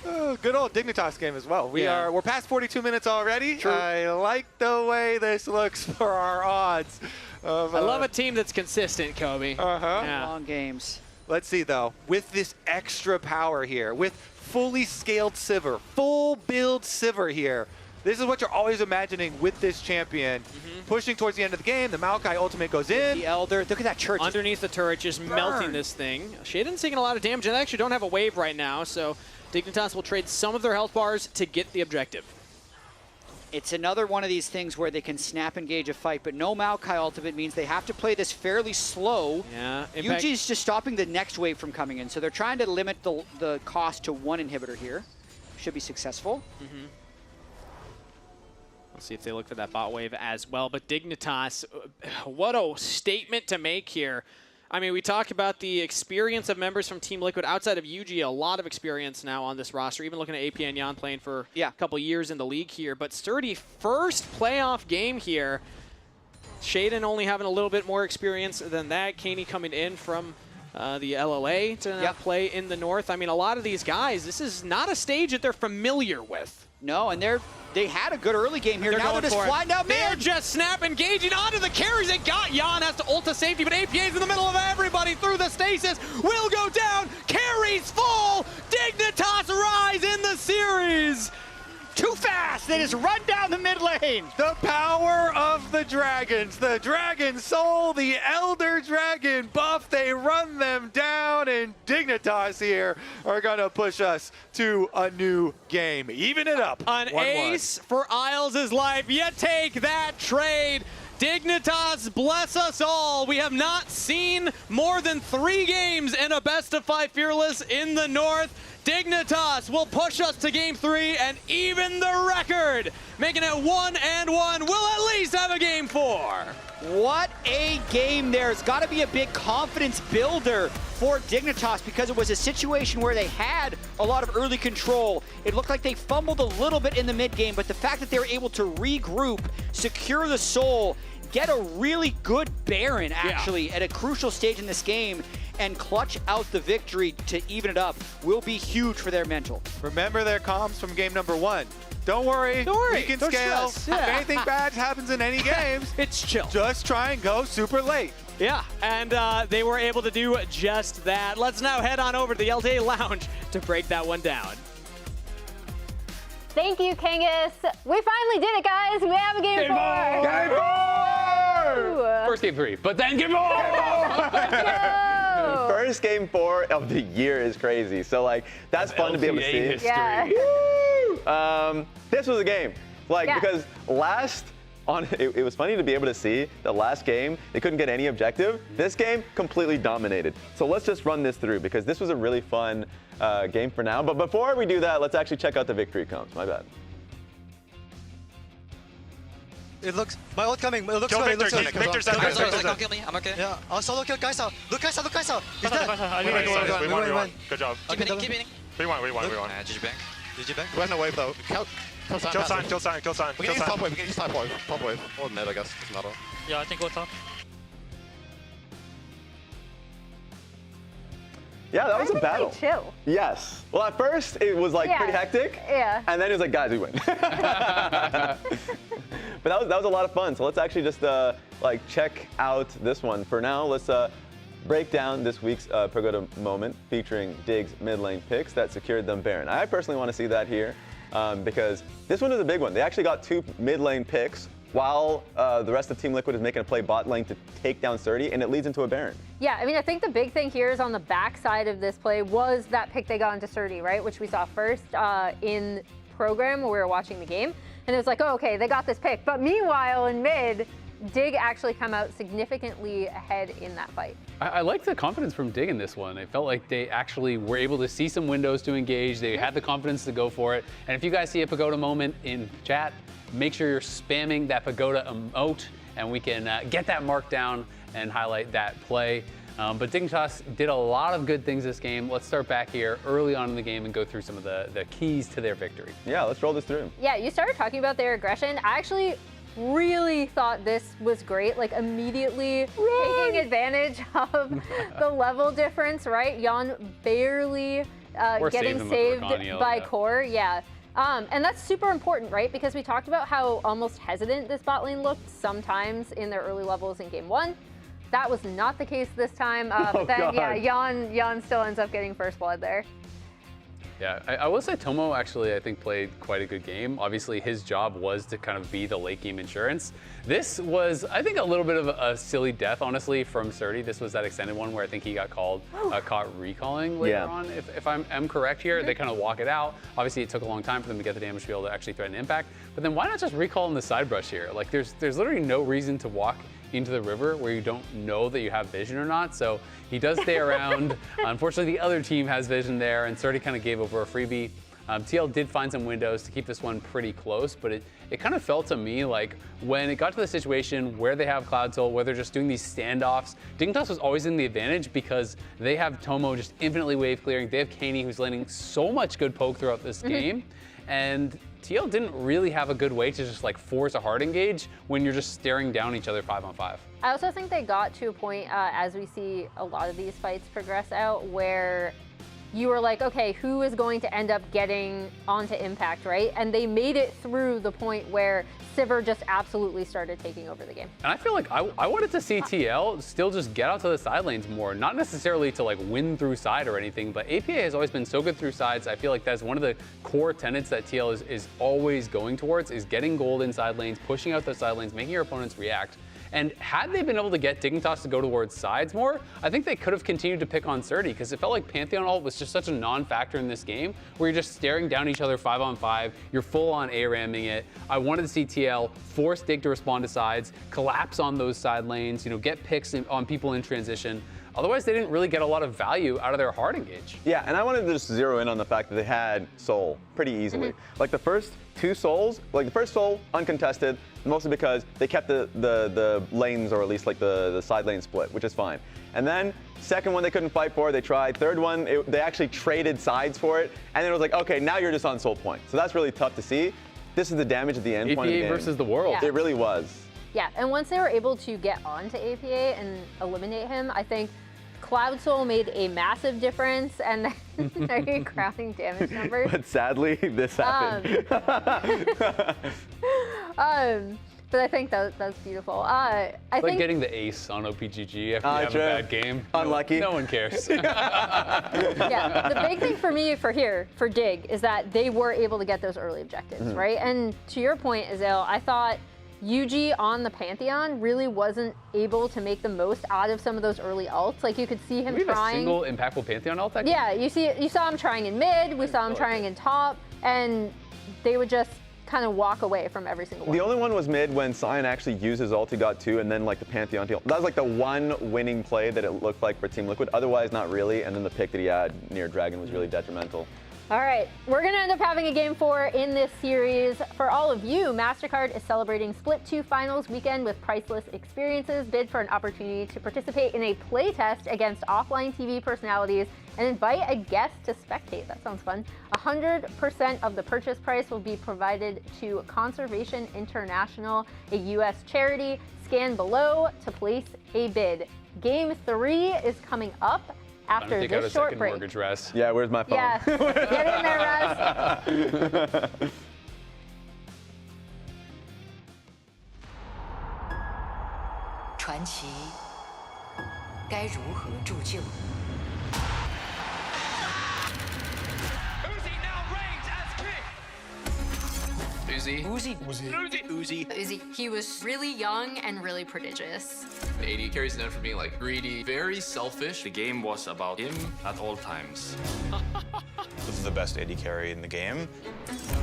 Oh, good old Dignitas game as well. We're past 42 minutes already. True. I like the way this looks for our odds. Of, I love a team that's consistent, Kobe. Yeah. Long games. Let's see though, with this extra power here, with fully scaled Sivir, full build Sivir here. This is what you're always imagining with this champion. Pushing towards the end of the game, the Maokai ultimate goes in. The Elder, look at that church. Underneath the turret, just melting this thing. Shaden's taking a lot of damage, and they actually don't have a wave right now, so Dignitas will trade some of their health bars to get the objective. It's another one of these things where they can snap engage a fight, but no Maokai ultimate means they have to play this fairly slow. Yeah. Yuji's just stopping the next wave from coming in, so they're trying to limit the cost to one inhibitor here. Should be successful. We'll see if they look for that bot wave as well. But Dignitas, what a statement to make here. I mean, we talked about the experience of members from Team Liquid outside of Yuji, a lot of experience now on this roster, even looking at AP and Yan playing for a couple years in the league here. But Sturdy, first playoff game here. Shaden only having a little bit more experience than that. Kaney coming in from the LLA to play in the North. I mean, a lot of these guys, this is not a stage that they're familiar with. No, and they had a good early game here. Now they're just flying down mid. They're just snap engaging onto the carries. They got Jan has to ult to safety, but APA's in the middle of everybody through the stasis. Will go down. Carries full. Dignitas rise in the series. Too fast. They just run down the mid lane. The power of the dragons. The Dragon Soul, the Elder Dragon buff. They run them down, and Dignitas here are going to push us to a new game. Even it up. An 1-1. ace for Isles' life. You take that trade. Dignitas, bless us all. We have not seen more than 3 games in a best-of-5 Fearless in the North. Dignitas will push us to Game 3 and even the record, making it 1-1. We'll at least have a Game 4. What a game there. It's got to be a big confidence builder for Dignitas because it was a situation where they had a lot of early control. It looked like they fumbled a little bit in the mid game, but the fact that they were able to regroup, secure the soul, get a really good Baron actually at a crucial stage in this game, and clutch out the victory to even it up will be huge for their mental. Remember their comms from game number 1. Don't worry, we can don't scale. stress. Yeah. If anything bad happens in any games, it's chill. Just try and go super late. Yeah, and they were able to do just that. Let's now head on over to the LTA Lounge to break that one down. Thank you, Kangas. We finally did it, guys. We have a Game 4. Game 4! First Game 3, but then Game 4! First Game 4 of the year is crazy. So, like, that's fun to be able to see. History. Yeah. This was a game. Because it was funny to be able to see the last game, they couldn't get any objective. This game, completely dominated. So let's just run this through because this was a really fun game for now. But before we do that, let's actually check out the victory comps. My bad. It looks, my ult coming. It looks Kill good. Victor. Victor's dead. Don't kill me. I'm okay. Yeah, I'll solo kill Kaisa. Look Kaisa. He's dead. We won. Good job. Keep hitting. We won. GG bank. GG bank. We have no wave though. Kill sign. We can use top wave. Top wave. Or mid, I guess. Doesn't matter. Yeah, I think go top. Yeah, that was a battle. Chill. Yes. Well, at first it was like pretty hectic. Yeah. And then it was like, guys, we win. But that was a lot of fun. So let's actually just check out this one. For now, let's break down this week's Pagoda moment featuring Dig's mid lane picks that secured them Baron. I personally want to see that here because this one is a big one. They actually got 2 mid lane picks while the rest of Team Liquid is making a play bot lane to take down Sturdy, and it leads into a Baron. Yeah, I mean, I think the big thing here is on the backside of this play was that pick they got into Sturdy, right? Which we saw first in program when we were watching the game. And it was like, oh, okay, they got this pick. But meanwhile, in mid, Dig actually come out significantly ahead in that fight. I like the confidence from Dig in this one. I felt like they actually were able to see some windows to engage. They had the confidence to go for it. And if you guys see a Pagoda moment in chat, make sure you're spamming that Pagoda emote, and we can get that mark down and highlight that play. But Dignitas did a lot of good things this game. Let's start back here early on in the game and go through some of the keys to their victory. Yeah, let's roll this through. Yeah, you started talking about their aggression. I actually really thought this was great, like immediately taking advantage of the level difference, right? Yon barely getting saved by Core, yeah. And that's super important, right? Because we talked about how almost hesitant this bot lane looked sometimes in their early levels in game 1. That was not the case this time, but then, yeah, Yon still ends up getting first blood there. Yeah, I will say Tomo actually, I think, played quite a good game. Obviously, his job was to kind of be the late game insurance. This was, I think, a little bit of a silly death, honestly, from Surdy. This was that extended one where I think he got called, caught recalling later on, if I'm correct here. They kind of walk it out. Obviously, it took a long time for them to get the damage field to actually threaten impact. But then why not just recall in the side brush here? Like, there's literally no reason to walk into the river where you don't know that you have vision or not. So he does stay around. Unfortunately, the other team has vision there, and Surdy kind of gave over a freebie. TL did find some windows to keep this one pretty close, but it kind of felt to me like when it got to the situation where they have Cloud Soul, where they're just doing these standoffs, Dignitas was always in the advantage because they have Tomo just infinitely wave clearing. They have Kani, who's landing so much good poke throughout this game. And TL didn't really have a good way to just like force a hard engage when you're just staring down each other 5-on-5. I also think they got to a point, as we see a lot of these fights progress out, where you were like, okay, who is going to end up getting onto impact, right? And they made it through the point where Sivir just absolutely started taking over the game. And I feel like I wanted to see TL still just get out to the side lanes more, not necessarily to like win through side or anything, but APA has always been so good through sides. I feel like that's one of the core tenets that TL is always going towards, is getting gold in side lanes, pushing out the side lanes, making your opponents react. And had they been able to get Dignitas to go towards sides more, I think they could have continued to pick on Surdy, because it felt like Pantheon ult was just such a non-factor in this game, where you're just staring down each other 5-on-5, you're full on A-ramming it. I wanted to see TL force Dig to respond to sides, collapse on those side lanes, get picks on people in transition. Otherwise, they didn't really get a lot of value out of their hard engage. Yeah, and I wanted to just zero in on the fact that they had Soul pretty easily. Like the first 2 Souls, like the first Soul, uncontested, mostly because they kept the lanes, or at least like the side lane split, which is fine. And then second one they couldn't fight for, they tried. Third one, they actually traded sides for it, and then it was like, okay, now you're just on Soul point. So that's really tough to see. This is the damage at the end point of the game. versus the world. Yeah. It really was. Yeah, and once they were able to get onto APA and eliminate him, I think Cloud Soul made a massive difference, and their crowning damage numbers. But sadly, this happened. But I think that's beautiful. I like think getting the ace on OPGG after you have a bad game. Unlucky. No one cares. yeah, the big thing for me for Dig is that they were able to get those early objectives, right? And to your point, Azale, I thought Yuji on the Pantheon really wasn't able to make the most out of some of those early ults. Like you could see him we have trying. a single impactful Pantheon ult that Yeah, you saw him trying in mid, we saw him trying in top, and they would just kind of walk away from every single one. The only one was mid when Cyan actually used his ult, he got 2, and then like the Pantheon deal. That was like the one winning play that it looked like for Team Liquid. Otherwise, not really. And then the pick that he had near Dragon was really detrimental. All right, we're gonna end up having a game 4 in this series. For all of you, MasterCard is celebrating Split 2 Finals weekend with priceless experiences. Bid for an opportunity to participate in a playtest against offline TV personalities and invite a guest to spectate. That sounds fun. 100% of the purchase price will be provided to Conservation International, a U.S. charity. Scan below to place a bid. Game 3 is coming up after this short break. Mortgage, Russ. Yeah, where's my phone? Yeah, get in there, Russ.传奇该如何铸就？ Uzi. He was really young and really prodigious. AD carries known for being like greedy, very selfish. The game was about him at all times. the best AD carry in the game.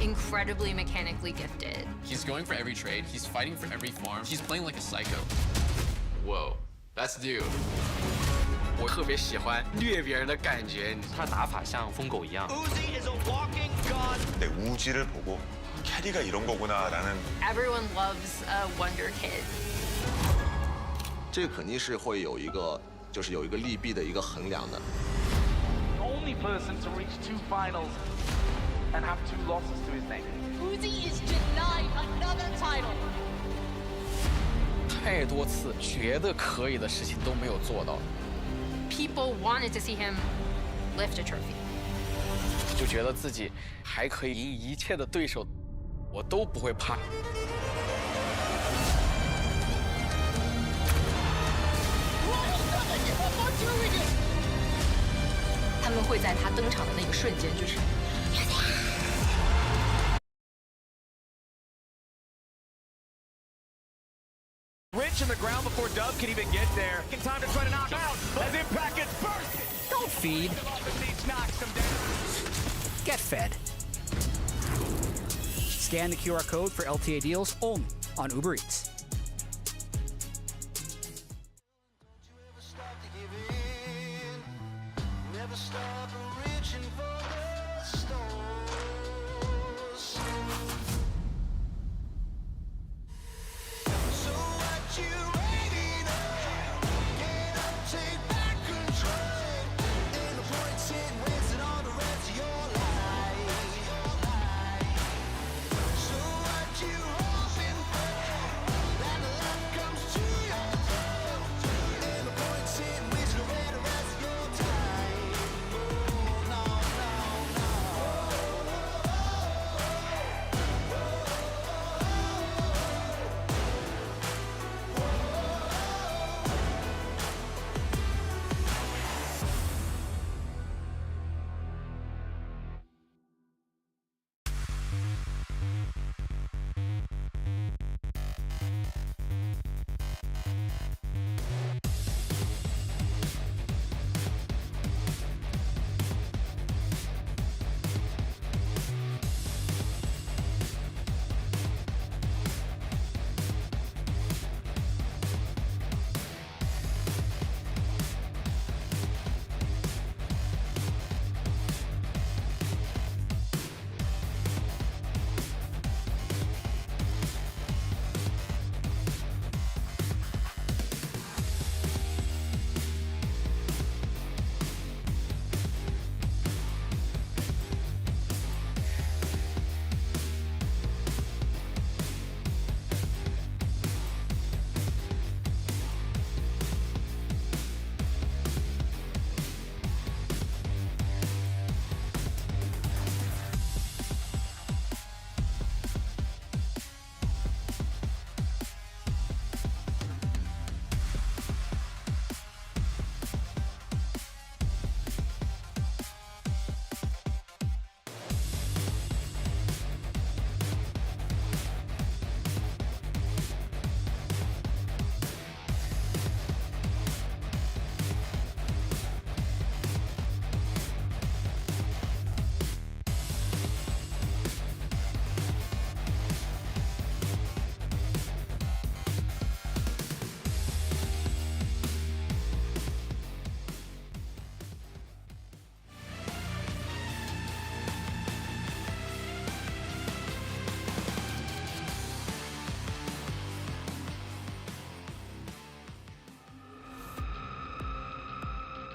Incredibly mechanically gifted. He's going for every trade. He's fighting for every farm. He's playing like a psycho. Whoa, that's dude. 我特别喜欢虐别人的感觉。他打法像疯狗一样。Uzi is a walking gun. 내 우지를 보고 캐리가 이런 거구나라는. Everyone loves a wonder kid. 这个肯定是会有一个，就是有一个利弊的一个衡量的。Only person to reach 2 finals and have 2 losses to his name. Uzi is denied another title. 太多次觉得可以的事情都没有做到。People wanted to see him lift a trophy. 就觉得自己还可以赢一切的对手，我都不会怕。他们会在他登场的那个瞬间，就是。Rich in the ground before Dub can even get there. In time to try to knock out as Impact gets bursted. Don't feed. Get fed. Scan the QR code for LTA deals only on Uber Eats. Never stop reaching for the stars. So what you waiting on? Get up, take back control. Ain't no point in wasting all the rest of your life. So what you hoping for? That the luck comes to your door. Ain't no point in wasting away the rest of your time.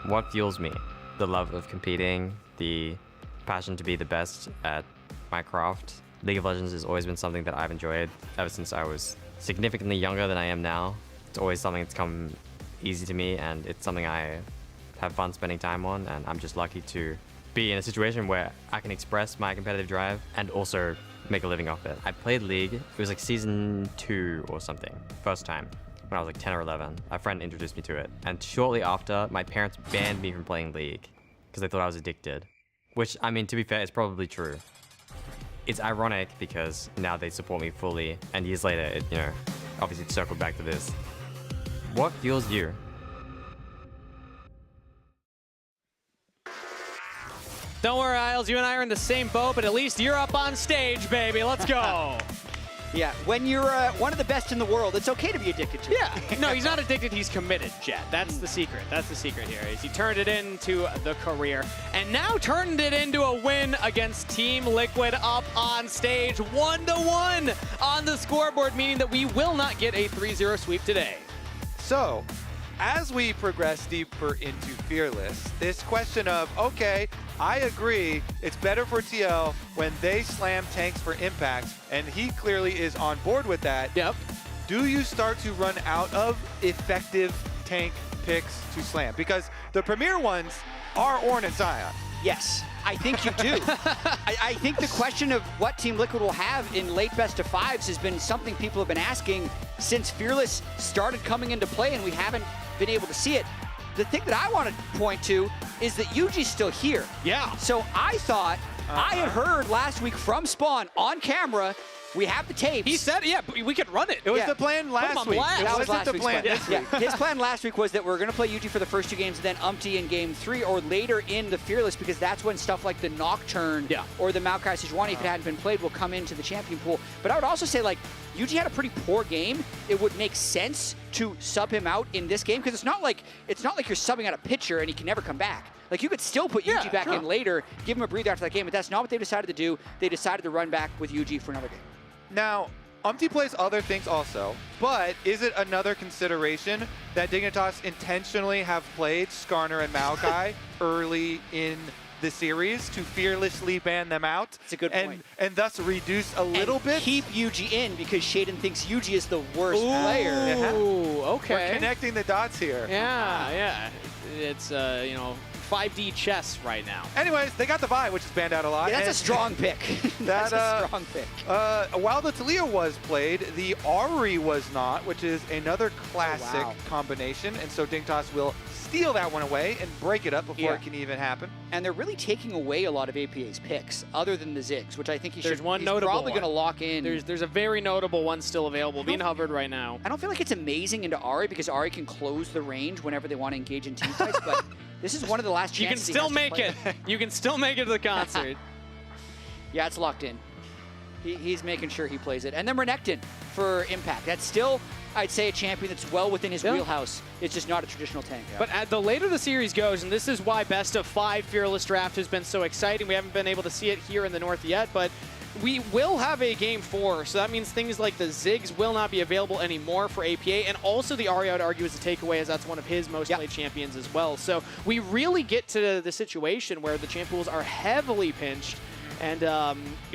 What fuels me? The love of competing, the passion to be the best at my craft. League of Legends has always been something that I've enjoyed ever since I was significantly younger than I am now. It's always something that's come easy to me, and it's something I have fun spending time on, and I'm just lucky to be in a situation where I can express my competitive drive and also make a living off it. I played League, it was like season 2 or something, first time. When I was like 10 or 11, a friend introduced me to it. And shortly after, my parents banned me from playing League because they thought I was addicted. Which, I mean, to be fair, it's probably true. It's ironic because now they support me fully, and years later, it, you know, obviously circled back to this. What fuels you? Don't worry, Styles, you and I are in the same boat, but at least you're up on stage, baby. Let's go. Yeah, when you're one of the best in the world, it's okay to be addicted to it. Yeah, no, he's not addicted, he's committed, Jet. That's the secret. That's the secret here, is he turned it into the career. And now turned it into a win against Team Liquid up on stage. 1-1 on the scoreboard, meaning that we will not get a 3-0 sweep today. So, as we progress deeper into Fearless, this question of, okay, I agree, it's better for TL when they slam tanks for impact, and he clearly is on board with that. Yep. Do you start to run out of effective tank picks to slam? Because the premier ones are Ornn and Sion. Yes, I think you do. I think the question of what Team Liquid will have in late best of fives has been something people have been asking since Fearless started coming into play, and we haven't been able to see it. The thing that I want to point to is that Yuji's still here. Yeah. So I thought, I had heard last week from Spawn on camera, we have the tapes. He said, yeah, we could run it. It was the plan last week. Blast. It That was wasn't last the plan week's this plan. week. Yeah. His plan last week was that we're going to play Yuji for the first 2 games, and then Umpty in game 3 or later in the Fearless, because that's when stuff like the Nocturne or the Maokai Sejuani, if it hadn't been played, will come into the champion pool. But I would also say, like, Yuji had a pretty poor game. It would make sense to sub him out in this game, because it's not like you're subbing out a pitcher and he can never come back. Like, you could still put Yuji back in later, give him a breather after that game, but that's not what they decided to do. They decided to run back with Yuji for another game. Now, Umpty plays other things also, but is it another consideration that Dignitas intentionally have played Skarner and Maokai early in the series to fearlessly ban them out? It's a good point. And thus reduce a little bit? Keep Yuji in, because Shaden thinks Yuji is the worst player. Ooh, okay. We're connecting the dots here. Yeah. It's, 5D chess right now. Anyways, they got the Vi, which is banned out a lot. Yeah, that's a strong pick. That's a strong pick. While the Talia was played, the Ahri was not, which is another classic combination. And so Dignitas will steal that one away and break it up before it can even happen. And they're really taking away a lot of APA's picks, other than the Ziggs, which I think he's probably going to lock in. There's a very notable one still available, being hovered right now. I don't feel like it's amazing into Ahri, because Ahri can close the range whenever they want to engage in team fights, but this is one of the last chances. You can still make it. You can still make it to the concert. Yeah, it's locked in. He's making sure he plays it. And then Renekton for Impact. That's still, I'd say, a champion that's well within his wheelhouse. It's just not a traditional tank. But the later the series goes, and this is why Best of 5 Fearless Draft has been so exciting. We haven't been able to see it here in the North yet, but we will have a Game 4, so that means things like the Ziggs will not be available anymore for APA, and also the Ahri, I would argue, is a takeaway, as that's one of his most played champions as well. So we really get to the situation where the champ pools are heavily pinched, and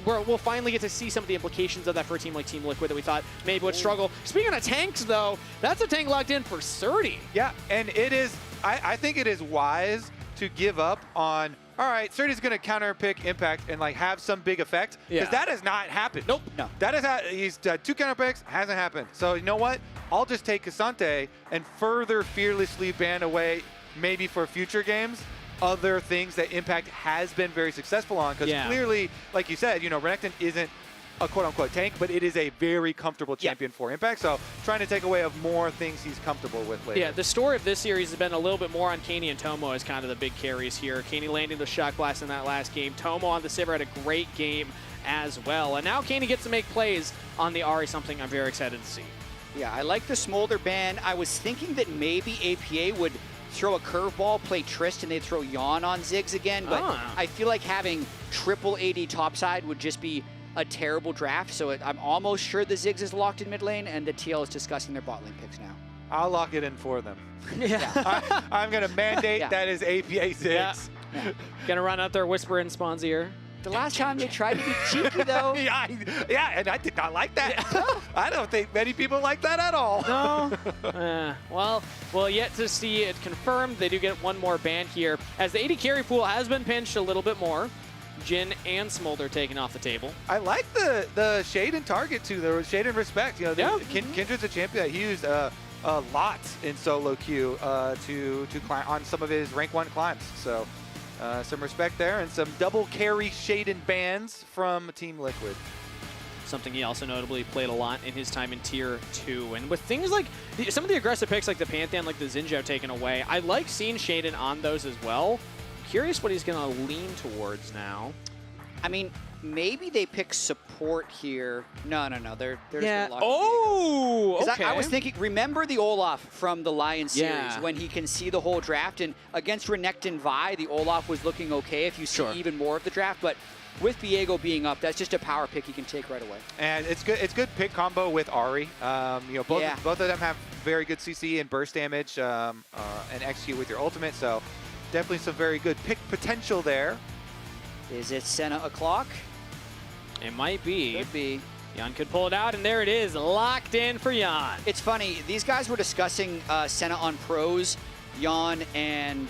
we'll finally get to see some of the implications of that for a team like Team Liquid that we thought maybe would struggle. Speaking of tanks, though, that's a tank locked in for Surdy. Yeah, and it is, I think it is wise to give up on, all right, Surdy's going to counter pick Impact and like have some big effect, because that has not happened. Nope. No. That is, he's 2 counter picks, hasn't happened. So you know what? I'll just take Kasante and further fearlessly ban away, maybe for future games, other things that Impact has been very successful on, because clearly, like you said, Renekton isn't a quote-unquote tank, but it is a very comfortable champion for Impact, so trying to take away of more things he's comfortable with later. Yeah, the story of this series has been a little bit more on Kani and Tomo as kind of the big carries here. Kani landing the Shock Blast in that last game. Tomo on the Sivir had a great game as well, and now Kani gets to make plays on the Ahri, something I'm very excited to see. Yeah, I like the Smolder ban. I was thinking that maybe APA would throw a curveball, play Trist, and they'd throw Yawn on Ziggs again, but I feel like having triple AD topside would just be a terrible draft, so I'm almost sure the Ziggs is locked in mid lane, and the TL is discussing their bot lane picks now. I'll lock it in for them. I'm going to mandate that is APA Ziggs. Gonna run out there, whisper in Spawn's ear. The last time they tried to be cheeky, though. Yeah, and I did not like that. I don't think many people like that at all. No. Well, yet to see it confirmed. They do get one more ban here, as the AD carry pool has been pinched a little bit more. Jhin and Smolder taken off the table. I like the shade and target too. The shade and respect. Kindred's a champion that he used a lot in solo queue to climb on some of his rank 1 climbs. So some respect there, and some double carry shade and bans from Team Liquid. Something he also notably played a lot in his time in Tier 2. And with things like some of the aggressive picks like the Pantheon, like the Zinzhou taken away, I like seeing Shaden on those as well, curious what he's going to lean towards now. I mean, maybe they pick support here. No. They're just Yeah. gonna lock Oh, 'Cause okay. I was thinking, remember the Olaf from the Lyon series Yeah. when he can see the whole draft, and against Renekton Vi, the Olaf was looking okay if you see even more of the draft, but with Viego being up, that's just a power pick he can take right away. And it's good. It's good pick combo with Ahri. Both of them have very good CC and burst damage, and execute with your ultimate. So definitely some very good pick potential there. Is it Senna o'clock? It might be. Could be. Jan could pull it out, and there it is, locked in for Jan. It's funny, these guys were discussing Senna on pros, Jan and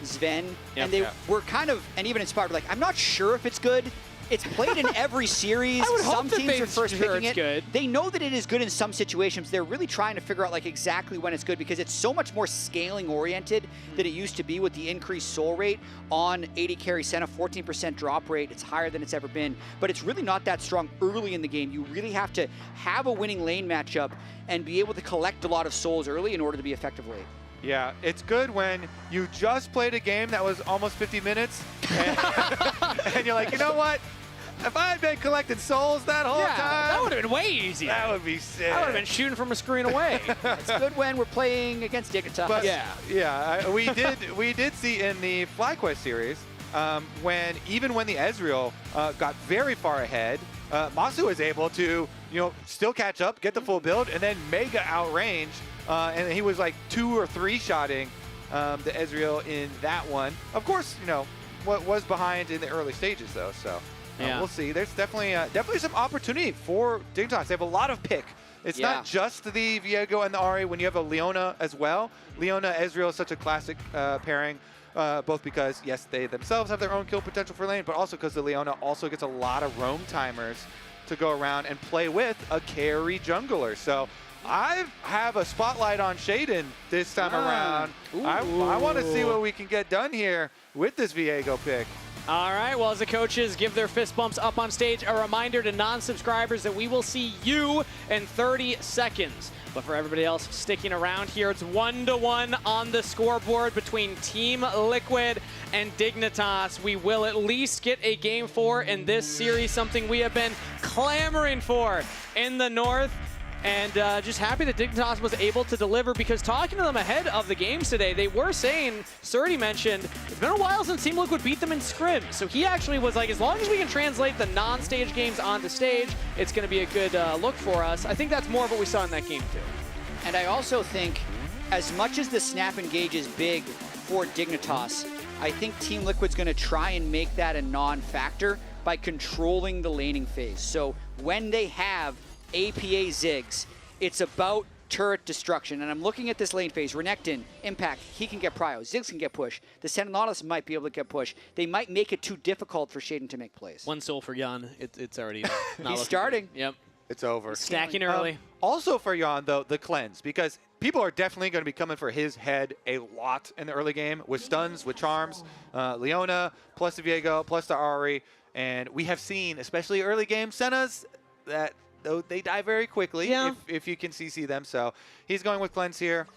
Sven, and they were kind of, and even Inspired, like, I'm not sure if it's good. It's played in every series. I would hope Some that teams they'd are first sure picking it's it. good. They know that it is good in some situations. They're really trying to figure out like exactly when it's good because it's so much more scaling oriented than it used to be with the increased soul rate on 80 carry Senna, 14% drop rate. It's higher than it's ever been, but it's really not that strong early in the game. You really have to have a winning lane matchup and be able to collect a lot of souls early in order to be effective late. Yeah, it's good when you just played a game that was almost 50 minutes, and you're like, you know what? If I had been collecting souls that whole time, that would have been way easier. That would be sick. I would have been shooting from a screen away. It's good when we're playing against Dignitas. But we did see in the FlyQuest series when the Ezreal got very far ahead, Masu was able to still catch up, get the full build, and then mega outrange, and he was like 2 or 3 shotting the Ezreal in that one. Of course, what was behind in the early stages though, so. We'll see. There's definitely some opportunity for Dignitas. They have a lot of pick. It's not just the Viego and the Ahri. When you have a Leona as well, Leona Ezreal is such a classic pairing, both because yes, they themselves have their own kill potential for lane, but also because the Leona also gets a lot of roam timers to go around and play with a carry jungler. So I have a spotlight on Shaden this time around. I want to see what we can get done here with this Viego pick. All right, well, as the coaches give their fist bumps up on stage, a reminder to non-subscribers that we will see you in 30 seconds. But for everybody else sticking around here, it's 1-1 on the scoreboard between Team Liquid and Dignitas. We will at least get a Game 4 in this series, something we have been clamoring for in the North. And just happy that Dignitas was able to deliver, because talking to them ahead of the games today, they were saying, Surdy mentioned, it's been a while since Team Liquid beat them in scrim. So he actually was like, as long as we can translate the non-stage games onto stage, it's going to be a good look for us. I think that's more of what we saw in that game too. And I also think, as much as the snap engage is big for Dignitas, I think Team Liquid's going to try and make that a non-factor by controlling the laning phase. So when they have APA Ziggs, it's about turret destruction. And I'm looking at this lane phase. Renekton, Impact, he can get prio. Ziggs can get push. The Sentinels might be able to get push. They might make it too difficult for Shaden to make plays. 1 soul for Jan. It's already not He's starting. Yep. It's over. Stacking early. Also for Jan, though, the cleanse, because people are definitely going to be coming for his head a lot in the early game with stuns, with charms, Leona, plus the Viego, plus the Ahri. And we have seen, especially early game Sennas, that though they die very quickly if you can CC them. So he's going with cleanse here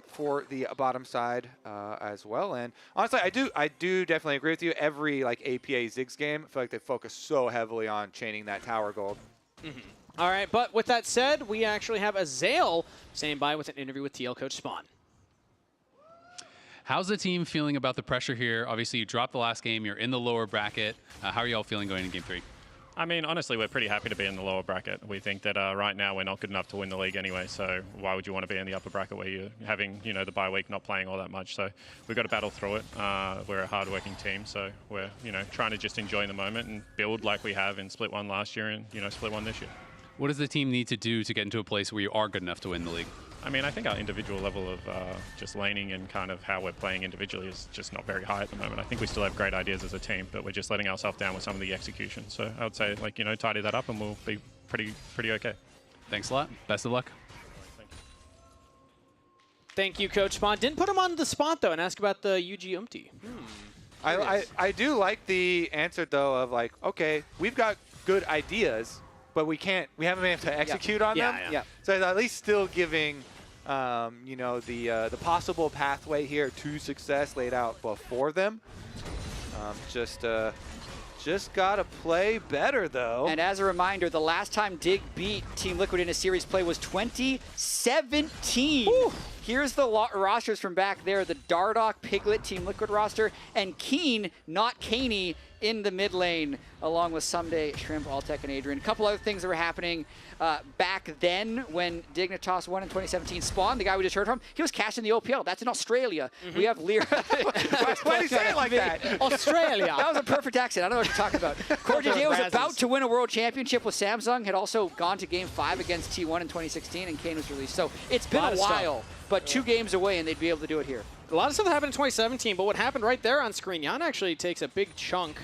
for the bottom side as well. And honestly, I do definitely agree with you. Every APA Ziggs game, I feel like they focus so heavily on chaining that tower gold. All right, but with that said, we actually have Azael standing by with an interview with TL coach Spawn. How's the team feeling about the pressure here? Obviously, you dropped the last game. You're in the lower bracket. How are you all feeling going into Game 3? I mean, honestly, we're pretty happy to be in the lower bracket. We think that right now we're not good enough to win the league anyway, so why would you want to be in the upper bracket where you're having, the bye week, not playing all that much? So we've got to battle through it. We're a hard-working team, so we're, trying to just enjoy the moment and build like we have in Split 1 last year and, Split 1 this year. What does the team need to do to get into a place where you are good enough to win the league? I mean, I think our individual level of just laning and kind of how we're playing individually is just not very high at the moment. I think we still have great ideas as a team, but we're just letting ourselves down with some of the execution. So I would say, tidy that up and we'll be pretty okay. Thanks a lot. Best of luck. Thank you, Coach Spawn. Didn't put him on the spot, though, and ask about the UG Umti. I do like the answer, though, of okay, we've got good ideas, but we haven't been able to execute on them. Yeah. So at least still giving you know, the possible pathway here to success laid out before them. Just gotta play better, though. And as a reminder, the last time Dig beat Team Liquid in a series play was 2017. Woo. Here's the rosters from back there. The Dardoch Piglet Team Liquid roster, and Keen, not Caney, in the mid lane, along with Someday, Shrimp, Alltech, and Adrian. A couple other things that were happening back then when Dignitas won in 2017. Spawn, the guy we just heard from, he was cashed in the OPL. That's in Australia. We have Lyra. Why do you say it like that? Australia. That was a perfect accent. I don't know what you're talking about. CoreJJ was about to win a world championship with Samsung, had also gone to Game 5 against T1 in 2016, and Kane was released. So it's been a while, but 2 games away, and they'd be able to do it here. A lot of stuff happened in 2017, but what happened right there on screen, Jan actually takes a big chunk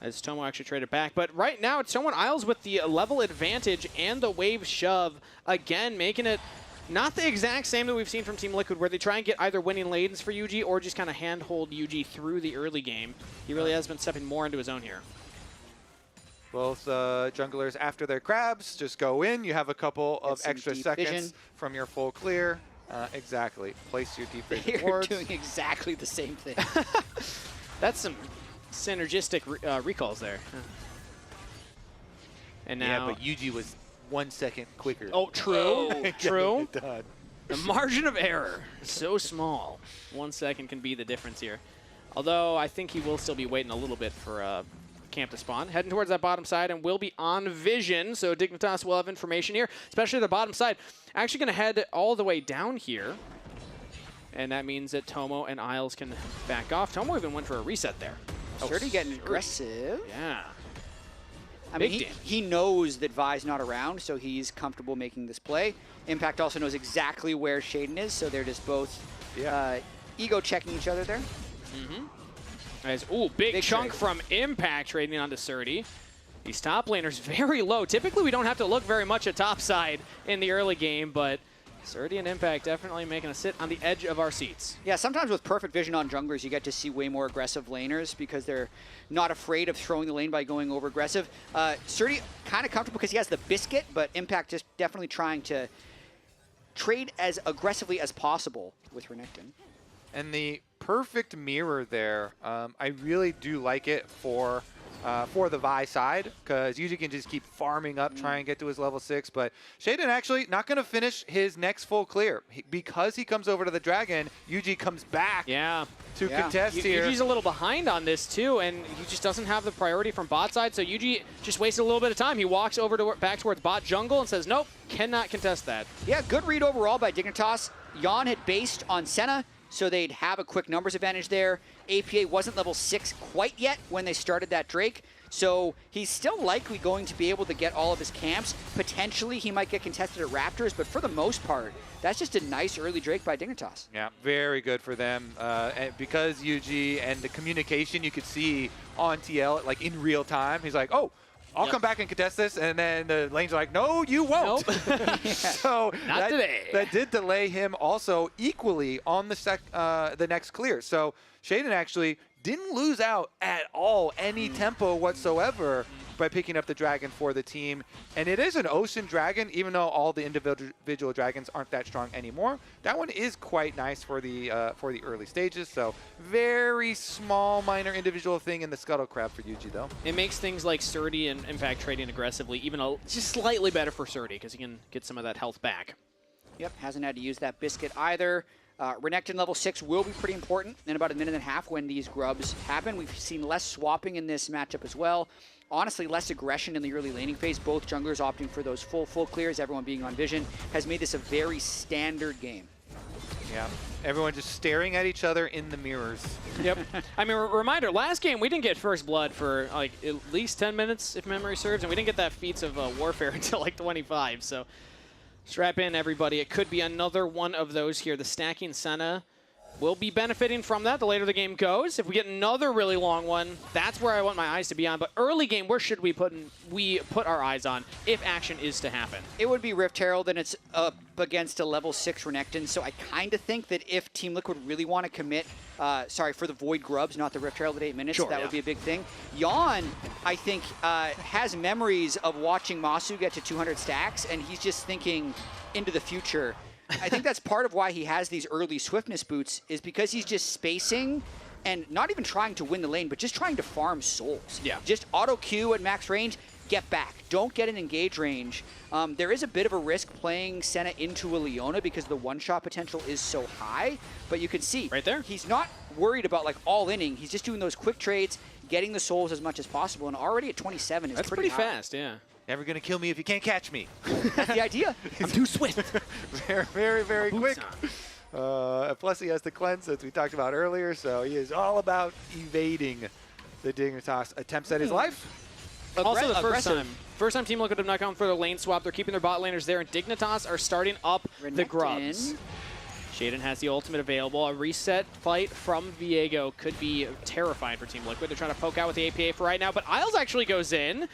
as Tomo actually traded back. But right now, it's Tomo and Isles with the level advantage and the wave shove, again, making it not the exact same that we've seen from Team Liquid, where they try and get either winning lanes for UG or just kind of handhold UG through the early game. He really has been stepping more into his own here. Both junglers, after their crabs, just go in. You have a couple of extra seconds vision from your full clear. Exactly. Place your deep vision wards. You're doing exactly the same thing. That's some synergistic recalls there. And now, yeah, but UG was 1 second quicker. Oh, true. True. Done. The margin of error is so small. 1 second can be the difference here. Although I think he will still be waiting a little bit for camp to spawn. Heading towards that bottom side and will be on vision. So Dignitas will have information here, especially the bottom side. Actually going to head all the way down here. And that means that Tomo and Isles can back off. Tomo even went for a reset there. Sturdy getting aggressive. Yeah. I mean, he knows that Vi's not around, so he's comfortable making this play. Impact also knows exactly where Shaden is, so they're just both ego checking each other there. Ooh, big chunk trade from Impact trading onto Surdy. These top laners very low. Typically, we don't have to look very much at top side in the early game, but Surdy and Impact definitely making us sit on the edge of our seats. Yeah, sometimes with perfect vision on junglers, you get to see way more aggressive laners because they're not afraid of throwing the lane by going over aggressive. Surdy kind of comfortable because he has the biscuit, but Impact just definitely trying to trade as aggressively as possible with Renekton. And the perfect mirror there, I really do like it for the Vi side, because UG can just keep farming up, try and get to his level 6. But Shaden actually not going to finish his next full clear. Because he comes over to the Dragon, UG comes back to contest here. UG's a little behind on this too, and he just doesn't have the priority from bot side, so UG just wasted a little bit of time. He walks over to back towards bot jungle and says, nope, cannot contest that. Yeah, good read overall by Dignitas. Jan had based on Senna, so they'd have a quick numbers advantage there. APA wasn't level 6 quite yet when they started that Drake, so he's still likely going to be able to get all of his camps. Potentially, he might get contested at Raptors, but for the most part, that's just a nice early Drake by Dignitas. Yeah, very good for them. And because UG and the communication you could see on TL, like in real time, he's like, oh, I'll come back and contest this, and then the lanes are like, no, you won't. Nope. So Not today. That did delay him also equally on the next clear. So Shaden actually didn't lose out at all any tempo whatsoever by picking up the dragon for the team. And it is an ocean dragon, even though all the individual dragons aren't that strong anymore. That one is quite nice for the early stages. So very small, minor individual thing in the scuttle crab for UG though. It makes things like Surdy and Impact trading aggressively even just slightly better for Surdy because he can get some of that health back. Yep, hasn't had to use that biscuit either. Renekton level 6 will be pretty important in about a minute and a half when these grubs happen. We've seen less swapping in this matchup as well. Honestly, less aggression in the early laning phase. Both junglers opting for those full clears, everyone being on vision, has made this a very standard game. Yeah, everyone just staring at each other in the mirrors. Yep. I mean, reminder, last game we didn't get first blood for like at least 10 minutes, if memory serves, and we didn't get that feats of warfare until like 25, so strap in, everybody. It could be another one of those here. The stacking Senna will be benefiting from that the later the game goes. If we get another really long one, that's where I want my eyes to be on. But early game, where should we put our eyes on if action is to happen? It would be Rift Herald, and it's up against a level 6 Renekton. So I kind of think that if Team Liquid really want to commit, for the Void Grubs, not the Rift Herald at 8 minutes, that would be a big thing. Jan, I think, has memories of watching Masu get to 200 stacks, and he's just thinking into the future. I think that's part of why he has these early swiftness boots is because he's just spacing and not even trying to win the lane, but just trying to farm souls. Yeah. Just auto Q at max range, get back. Don't get an engage range. There is a bit of a risk playing Senna into a Leona because the one-shot potential is so high, but you can see right there. He's not worried about like all-inning. He's just doing those quick trades, getting the souls as much as possible, and already at 27 is That's pretty pretty high. fast, yeah. Never gonna kill me if you can't catch me. That's the idea. I'm too swift. Very, very, very quick. Plus he has the cleanse as we talked about earlier, so he is all about evading the Dignitas attempts at his life. Also the first time Team Liquid have not gone for the lane swap. They're keeping their bot laners there, and Dignitas are starting up the grubs. Shaden has the ultimate available. A reset fight from Viego could be terrifying for Team Liquid. They're trying to poke out with the APA for right now, but Isles actually goes in.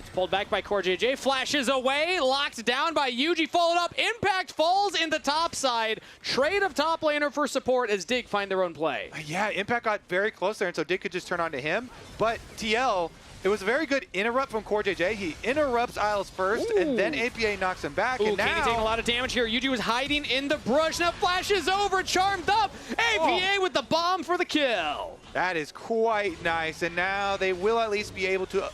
It's pulled back by CoreJJ, flashes away, locked down by Yuji, followed up. Impact falls in the top side. Trade of top laner for support as Dig find their own play. Yeah, Impact got very close there, and so Dig could just turn on to him. But TL, it was a very good interrupt from CoreJJ. He interrupts Isles first, and then APA knocks him back. Ooh, and now Kenny taking a lot of damage here. Yuji was hiding in the brush. Now flashes over, charmed up. APA with the bomb for the kill. That is quite nice, and now they will at least be able to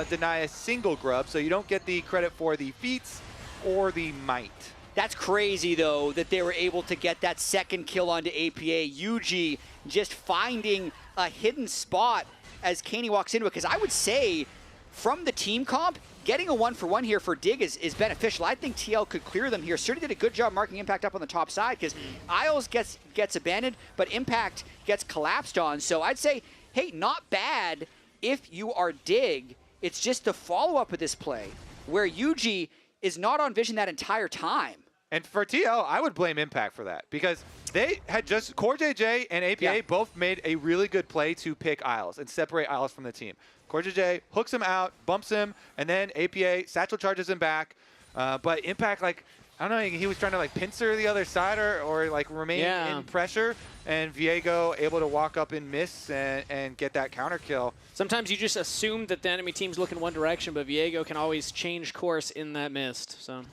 deny a single grub, so you don't get the credit for the feats or the might. That's crazy, though, that they were able to get that second kill onto APA. Yuji just finding a hidden spot as Kaney walks into it, because I would say from the team comp, getting a 1-for-1 here for Dig is beneficial. I think TL could clear them here. Surdy did a good job marking Impact up on the top side because Isles gets abandoned, but Impact gets collapsed on. So I'd say, hey, not bad if you are Dig. It's just the follow-up of this play where Yuji is not on vision that entire time. And for TL, I would blame Impact for that because they had just, CoreJJ and APA both made a really good play to pick Isles and separate Isles from the team. CoreJJ hooks him out, bumps him, and then APA satchel charges him back. But Impact, like, I don't know, he was trying to like pincer the other side or like remain in pressure, and Viego able to walk up and miss and get that counter kill. Sometimes you just assume that the enemy team's looking one direction, but Viego can always change course in that mist. So,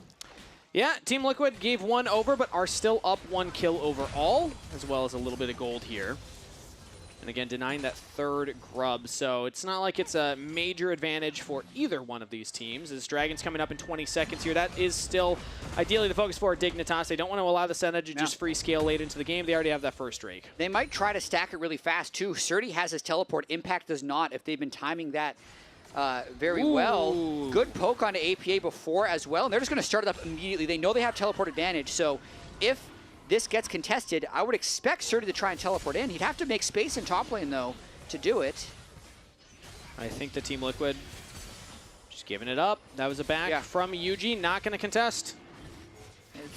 yeah, Team Liquid gave one over, but are still up 1 kill overall, as well as a little bit of gold here. And again, denying that third grub. So it's not like it's a major advantage for either one of these teams. As Dragon's coming up in 20 seconds here, that is still ideally the focus for Dignitas. They don't want to allow the Senna to just free scale late into the game. They already have that first Drake. They might try to stack it really fast, too. Surdy has his teleport. Impact does not, if they've been timing that very well. Good poke onto APA before as well. And they're just going to start it up immediately. They know they have teleport advantage. So if this gets contested, I would expect Surdy to try and teleport in. He'd have to make space in top lane, though, to do it. I think the Team Liquid just giving it up. That was a back from Yuji. Not going to contest.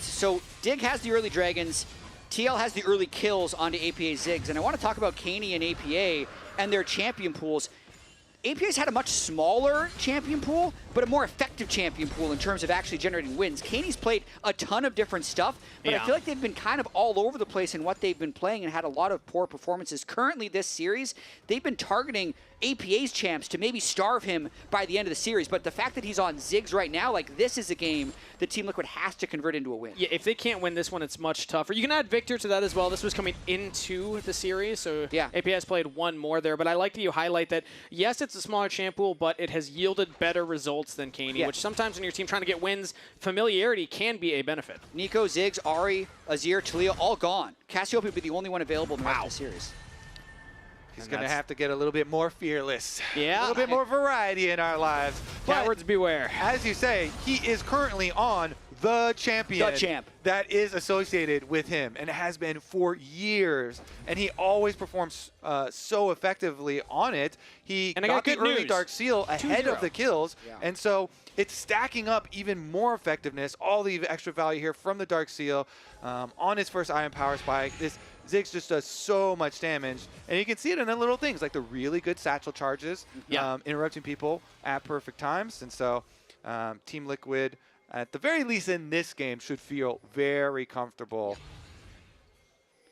So Dig has the early Dragons. TL has the early kills onto APA Ziggs. And I want to talk about Kaney and APA and their champion pools. APA's had a much smaller champion pool, but a more effective champion pool in terms of actually generating wins. Kaney's played a ton of different stuff, but I feel like they've been kind of all over the place in what they've been playing and had a lot of poor performances. Currently this series, they've been targeting APA's champs to maybe starve him by the end of the series, but the fact that he's on Ziggs right now, like this is a game that Team Liquid has to convert into a win. Yeah, if they can't win this one, it's much tougher. You can add Victor to that as well. This was coming into the series, so APA has played one more there, but I like that you highlight that, yes, it's a smaller champ pool, but it has yielded better results than Kaney, which sometimes when your team trying to get wins, familiarity can be a benefit. Nico, Ziggs, Ari, Azir, Talia, all gone. Cassiopeia will be the only one available in the rest of the series. He's going to have to get a little bit more fearless. Yeah. A little bit more variety in our lives. Cowards beware. As you say, he is currently on the champion that is associated with him and has been for years. And he always performs so effectively on it. He got the early Dark Seal ahead of the kills. And so it's stacking up even more effectiveness, all the extra value here from the Dark Seal on his first Iron Power Spike. This Ziggs just does so much damage, and you can see it in the little things, like the really good satchel charges, interrupting people at perfect times. And so Team Liquid, at the very least in this game, should feel very comfortable.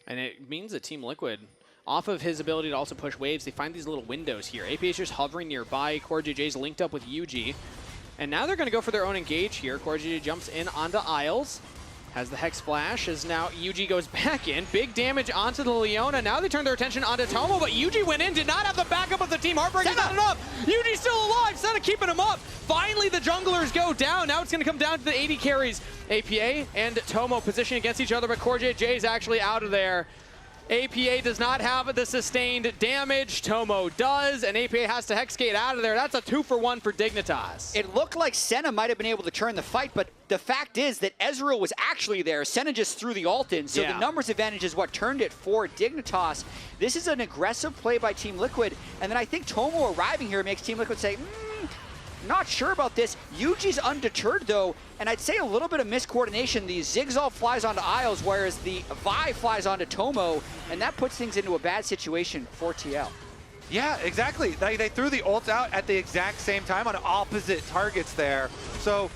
And it means that Team Liquid, off of his ability to also push waves, they find these little windows here. APA is just hovering nearby. CoreJJ's linked up with Yuji. And now they're going to go for their own engage here. CoreJJ jumps in onto Isles. Has the Hex Flash as now Yuji goes back in. Big damage onto the Leona. Now they turn their attention onto Tomo, but Yuji went in, did not have the backup of the team. Heartbreak is not enough. Yuji's still alive. Senna keeping him up. Finally, the junglers go down. Now it's going to come down to the 80 carries. APA and Tomo positioning against each other, but CoreJJ is actually out of there. APA does not have the sustained damage. Tomo does, and APA has to Hexgate out of there. That's a 2-for-1 for Dignitas. It looked like Senna might have been able to turn the fight, but the fact is that Ezreal was actually there. Senna just threw the ult in, so the numbers advantage is what turned it for Dignitas. This is an aggressive play by Team Liquid, and then I think Tomo arriving here makes Team Liquid say, not sure about this. Yuji's undeterred though, and I'd say a little bit of miscoordination. The Zigzag flies onto Isles, whereas the Vi flies onto Tomo, and that puts things into a bad situation for TL. Yeah, exactly. They threw the ult out at the exact same time on opposite targets there. So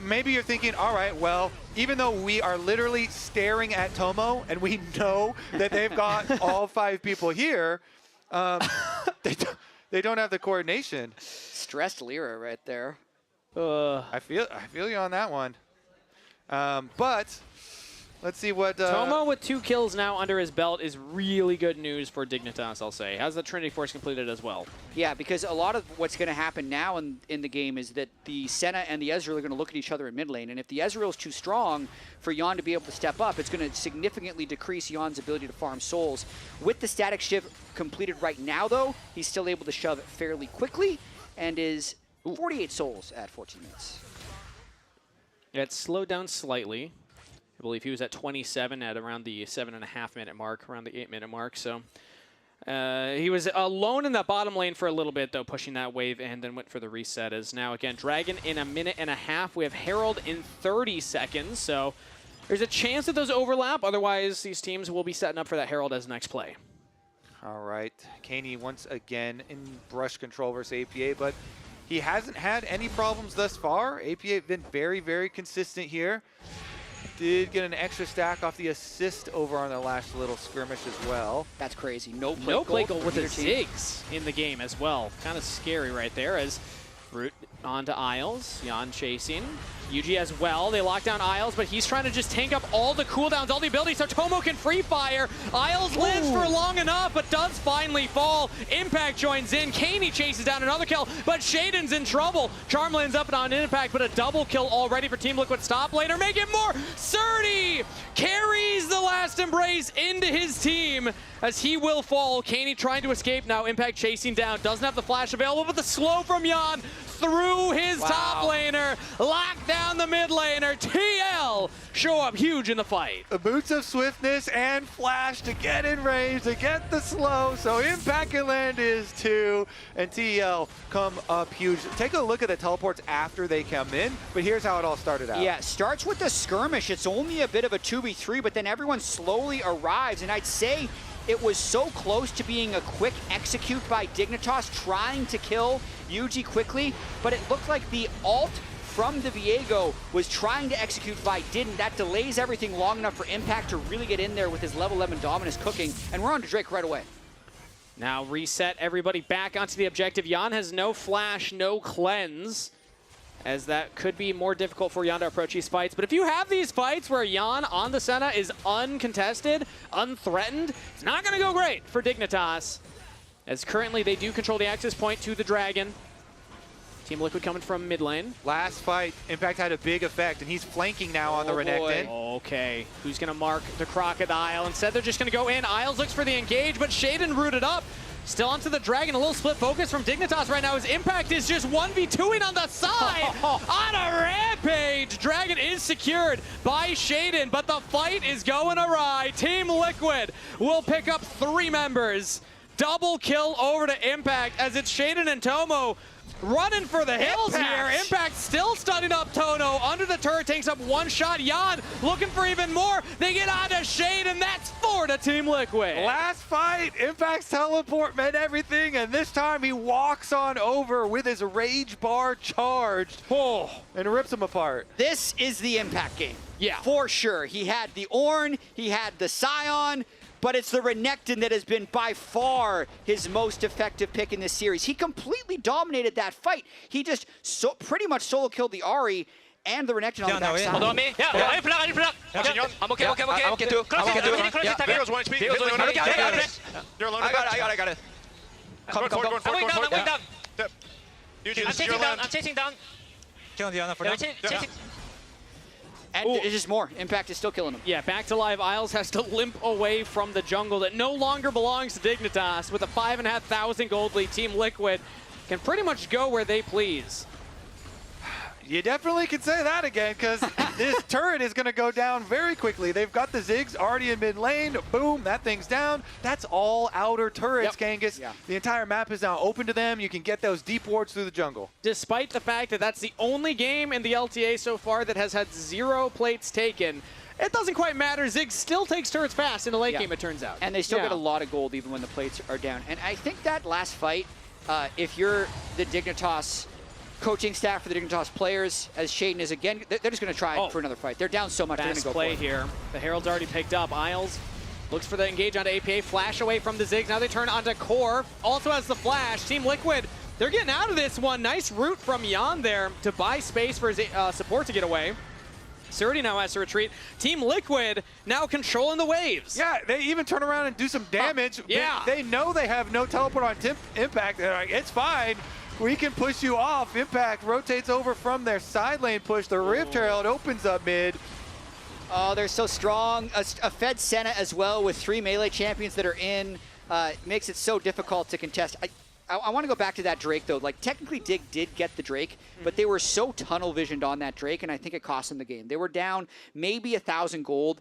maybe you're thinking, all right, well, even though we are literally staring at Tomo and we know that they've got all 5 people here, they don't have the coordination. Stressed Lyra right there. I feel you on that one. But let's see what Tomo with 2 kills now under his belt is really good news for Dignitas, I'll say. Has the Trinity Force completed as well? Yeah, because a lot of what's going to happen now in the game is that the Senna and the Ezreal are going to look at each other in mid lane, and if the Ezreal is too strong for Yon to be able to step up, it's going to significantly decrease Yon's ability to farm souls. With the static shift completed right now, though, he's still able to shove fairly quickly and is 48 souls at 14 minutes. Yeah, it's slowed down slightly. I believe he was at 27 at around the 7.5 minute mark, around the 8 minute mark. So he was alone in that bottom lane for a little bit, though, pushing that wave and then went for the reset. As now, again, Dragon in 1.5 minutes. We have Herald in 30 seconds. So there's a chance that those overlap. Otherwise, these teams will be setting up for that Herald as the next play. All right, Kani once again in brush control versus APA, but he hasn't had any problems thus far. APA been very, very consistent here. Did get an extra stack off the assist over on the last little skirmish as well. That's crazy. No play goal with the Ziggs in the game as well. Kind of scary right there as Root onto Isles. Yon chasing. Yuji as well. They lock down Isles, but he's trying to just tank up all the cooldowns, all the abilities, so Tomo can free fire. Isles lives for long enough, but does finally fall. Impact joins in. Kani chases down another kill, but Shaden's in trouble. Charm lands up on Impact, but a double kill already for Team Liquid top laner. Make it more. Surdy carries the last embrace into his team as he will fall. Kani trying to escape now. Impact chasing down. Doesn't have the flash available, but the slow from Yon through his top laner. Lock down the mid laner. TL show up huge in the fight. The boots of swiftness and flash to get in range, to get the slow. So Impact can land is 2, and TL come up huge. Take a look at the teleports after they come in, but here's how it all started out. Yeah, it starts with the skirmish. It's only a bit of a 2v3, but then everyone slowly arrives, and I'd say it was so close to being a quick execute by Dignitas trying to kill Yuji quickly, but it looked like the ult from the Viego was trying to execute Vi didn't. That delays everything long enough for Impact to really get in there with his level 11 dominance cooking, and we're on to Drake right away. Now reset everybody back onto the objective. Yon has no flash, no cleanse, as that could be more difficult for Yon to approach these fights. But if you have these fights where Yon on the Senna is uncontested, unthreatened, it's not going to go great for Dignitas, as currently they do control the access point to the Dragon. Team Liquid coming from mid lane. Last fight, Impact had a big effect, and he's flanking now on the Renekton. Okay, who's going to mark the Crocodile? Instead, they're just going to go in. Isles looks for the engage, but Shaden rooted up. Still onto the Dragon. A little split focus from Dignitas right now as Impact is just 1v2ing on the side. On a rampage. Dragon is secured by Shaden, but the fight is going awry. Team Liquid will pick up 3 members. Double kill over to Impact as it's Shaden and Tomo running for the hills here. Impact still stunning up Tono. Under the turret, takes up 1 shot. Yon looking for even more. They get onto Shade, and that's 4 to Team Liquid. Last fight, Impact's teleport meant everything, and this time he walks on over with his rage bar charged and rips him apart. This is the Impact game. Yeah. For sure. He had the Ornn, he had the Scion, but it's the Renekton that has been by far his most effective pick in this series. He completely dominated that fight. He just pretty much solo killed the Ahri, and the Renekton on the Yeah, no, backside. Hold on me. Yeah, I plug. I'm okay. I'm okay too. Close it, close it. Vigil's 1 HP. Vigil's Vigil's 1 1 HP. HP. I got it. You're alone. I got it. Going forward. I'm going down. I'm going down. Eugene, I'm this is your chasing down. land. I'm chasing down. Kill Diana for Yeah, now. chasing. And there's just more. Impact is still killing him. Yeah, back to live. Isles has to limp away from the jungle that no longer belongs to Dignitas. With a 5,500 gold lead, Team Liquid can pretty much go where they please. You definitely can say that again, because this turret is going to go down very quickly. They've got the Ziggs already in mid lane. Boom, that thing's down. That's all outer turrets, Kangas. Yeah. The entire map is now open to them. You can get those deep wards through the jungle. Despite the fact that that's the only game in the LTA so far that has had 0 plates taken, it doesn't quite matter. Ziggs still takes turrets fast in the late game, it turns out. And they still get a lot of gold even when the plates are down. And I think that last fight, if you're the Dignitas coaching staff for the Dignitas players, as Shaden is again, they're just going to try for another fight. They're down so much, they're going to Fast go play for it. here. The Herald's already picked up. Isles looks for the engage onto APA. Flash away from the Ziggs. Now they turn onto Core. Also has the flash. Team Liquid, they're getting out of this one. Nice route from Jan there to buy space for his support to get away. Surdy now has to retreat. Team Liquid now controlling the waves. Yeah, they even turn around and do some damage. Yeah. They know they have no teleport on Impact. They're like, it's fine. We can push you off. Impact rotates over from their side lane push. The Rift Herald opens up mid. Oh, they're so strong. A fed Senna as well with 3 melee champions that are in makes it so difficult to contest. I want to go back to that Drake, though. Like, technically, Dig did get the Drake, but they were so tunnel-visioned on that Drake, and I think it cost them the game. They were down maybe 1,000 gold.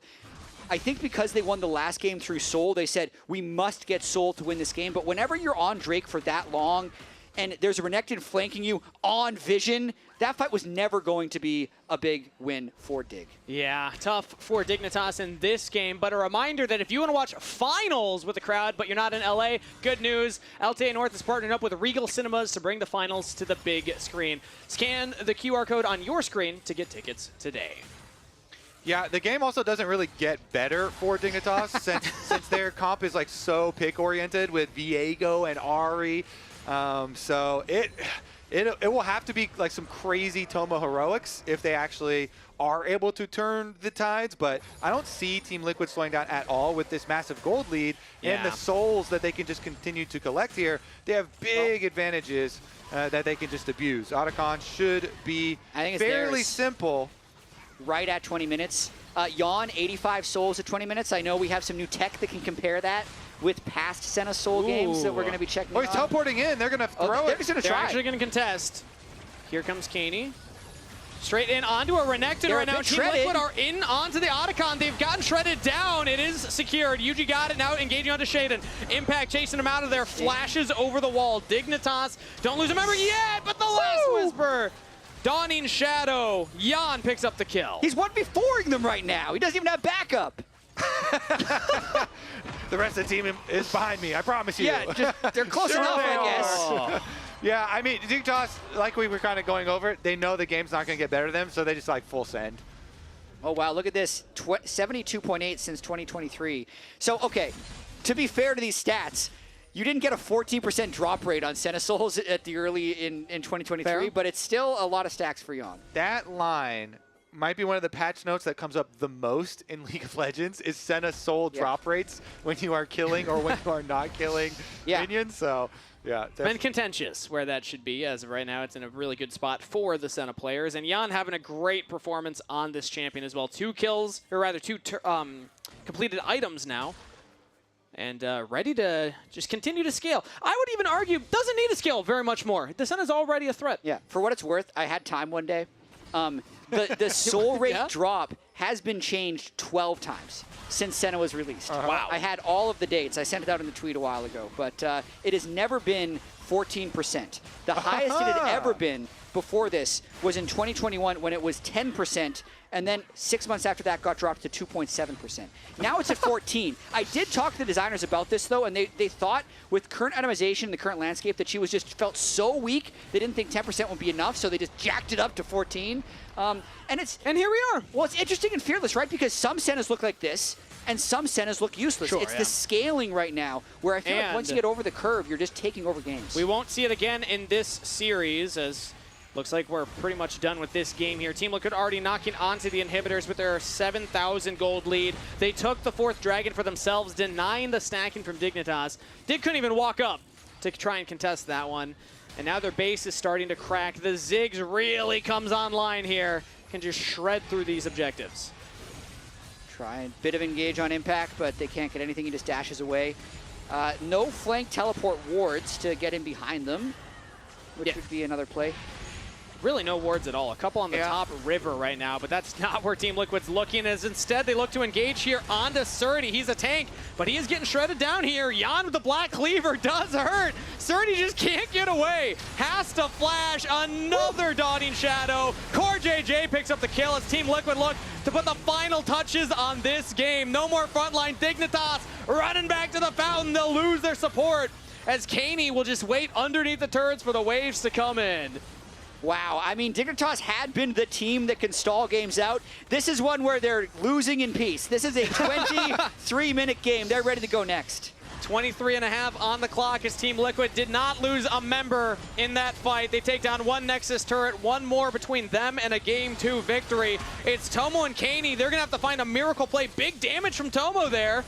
I think because they won the last game through Soul, they said, we must get Soul to win this game. But whenever you're on Drake for that long, and there's a Renekton flanking you on Vision, that fight was never going to be a big win for Dig. Yeah, tough for Dignitas in this game, but a reminder that if you want to watch finals with the crowd, but you're not in LA, good news. LTA North is partnering up with Regal Cinemas to bring the finals to the big screen. Scan the QR code on your screen to get tickets today. Yeah, the game also doesn't really get better for Dignitas since their comp is like so pick-oriented with Viego and Ari. So it will have to be like some crazy Toma heroics if they actually are able to turn the tides, but I don't see Team Liquid slowing down at all with this massive gold lead and the souls that they can just continue to collect here. They have big advantages that they can just abuse. Otacon should be fairly simple. Right at 20 minutes. Yawn, 85 souls at 20 minutes. I know we have some new tech that can compare that with past Senna Soul games that we're going to be checking Oh, he's teleporting in. They're going to throw it. They're just going to try. They're actually going to contest. Here comes Caney. Straight in onto a Renekton right now. Team Liquid are in onto the Otacon. They've gotten shredded down. It is secured. Yuji got it now, engaging onto Shaden. Impact chasing him out of there. Flashes over the wall. Dignitas don't lose a member yet, but the last whisper. Dawning Shadow. Jan picks up the kill. He's 1v4ing them right now. He doesn't even have backup. The rest of the team is behind me, I promise you. Yeah, they're close enough, I guess. Yeah, I mean, Dignitas, like we were kind of going over, they know the game's not going to get better than them, so they just like full send. Oh, wow, look at this. 72.8 since 2023. So, okay, to be fair to these stats, you didn't get a 14% drop rate on Senna Souls at the early in 2023, fair. But it's still a lot of stacks for Jan. That line might be one of the patch notes that comes up the most in League of Legends is Senna Soul drop rates when you are killing or when you are not killing minions. So, yeah. Been contentious where that should be. As of right now, it's in a really good spot for the Senna players. And Jan having a great performance on this champion as well. 2 kills, or rather 2 completed items now. And ready to just continue to scale. I would even argue doesn't need to scale very much more. The Senna's already a threat. Yeah, for what it's worth, I had time one day. The soul rate drop has been changed 12 times since Senna was released. Wow. I had all of the dates. I sent it out in the tweet a while ago. But it has never been 14%. The highest it had ever been before this was in 2021 when it was 10%. And then 6 months after that got dropped to 2.7%. Now it's at 14. I did talk to the designers about this, though, and they thought with current itemization in the current landscape that she was just felt so weak, they didn't think 10% would be enough, so they just jacked it up to 14. And here we are. Well, it's interesting and fearless, right? Because some Sennas look like this, and some Sennas look useless. Sure, it's the scaling right now, where I feel like once you get over the curve, you're just taking over games. We won't see it again in this series as Looks like we're pretty much done with this game here. Team Liquid already knocking onto the inhibitors with their 7,000 gold lead. They took the 4th dragon for themselves, denying the stacking from Dignitas. Dig couldn't even walk up to try and contest that one. And now their base is starting to crack. The Ziggs really comes online here. Can just shred through these objectives. Try a bit of engage on Impact, but they can't get anything. He just dashes away. No flank teleport wards to get in behind them, which would be another play. Really no wards at all. A couple on the top river right now, but that's not where Team Liquid's looking, as instead they look to engage here onto Surdy. He's a tank, but he is getting shredded down here. Jan with the Black Cleaver does hurt. Surdy just can't get away. Has to flash another Dawning Shadow. Core JJ picks up the kill as Team Liquid look to put the final touches on this game. No more frontline. Dignitas running back to the fountain. They'll lose their support as Caney will just wait underneath the turrets for the waves to come in. Wow, I mean, Dignitas had been the team that can stall games out. This is one where they're losing in peace. This is a 23-minute game. They're ready to go next. 23.5 on the clock as Team Liquid did not lose a member in that fight. They take down one Nexus turret, one more between them and a Game 2 victory. It's Tomo and Caney. They're going to have to find a miracle play. Big damage from Tomo there.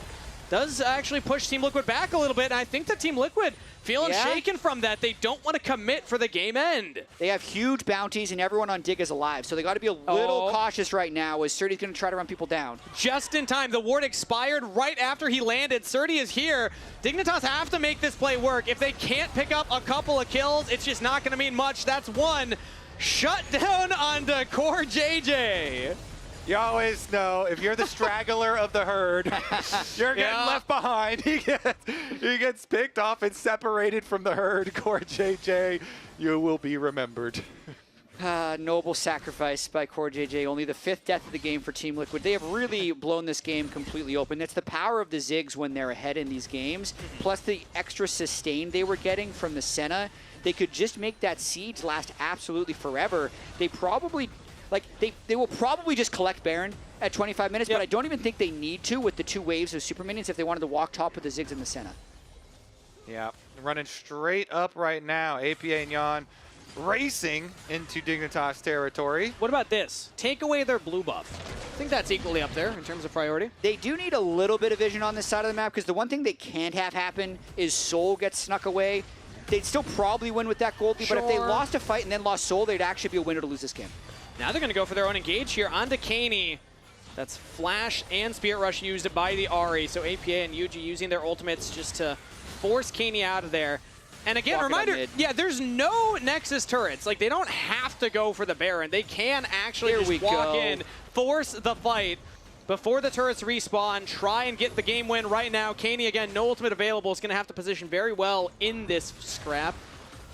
Does actually push Team Liquid back a little bit, and I think that Team Liquid feeling shaken from that. They don't want to commit for the game end. They have huge bounties, and everyone on Dig is alive, so they got to be a little cautious right now as Surdy's going to try to run people down. Just in time. The ward expired right after he landed. Surdy is here. Dignitas have to make this play work. If they can't pick up a couple of kills, it's just not going to mean much. That's one. Shut down onto Core JJ. You always know, if you're the straggler of the herd, you're getting left behind. He gets picked off and separated from the herd. Core JJ, you will be remembered. Noble sacrifice by Core JJ. Only the 5th death of the game for Team Liquid. They have really blown this game completely open. It's the power of the Ziggs when they're ahead in these games, plus the extra sustain they were getting from the Senna. They could just make that siege last absolutely forever. They probably... they will probably just collect Baron at 25 minutes, but I don't even think they need to with the 2 waves of super minions if they wanted to walk top with the Ziggs and the Senna. Yeah, running straight up right now. APA and Jan racing into Dignitas territory. What about this? Take away their blue buff. I think that's equally up there in terms of priority. They do need a little bit of vision on this side of the map, because the one thing they can't have happen is Soul gets snuck away. They'd still probably win with that gold lead, but if they lost a fight and then lost Soul, they'd actually be a winner to lose this game. Now they're going to go for their own engage here onto Caney. That's Flash and Spirit Rush used by the Ahri. So APA and Yuji using their ultimates just to force Caney out of there. And again, reminder, there's no Nexus turrets. Like, they don't have to go for the Baron. They can actually just walk in, force the fight before the turrets respawn, try and get the game win right now. Caney, again, no ultimate available, is going to have to position very well in this scrap.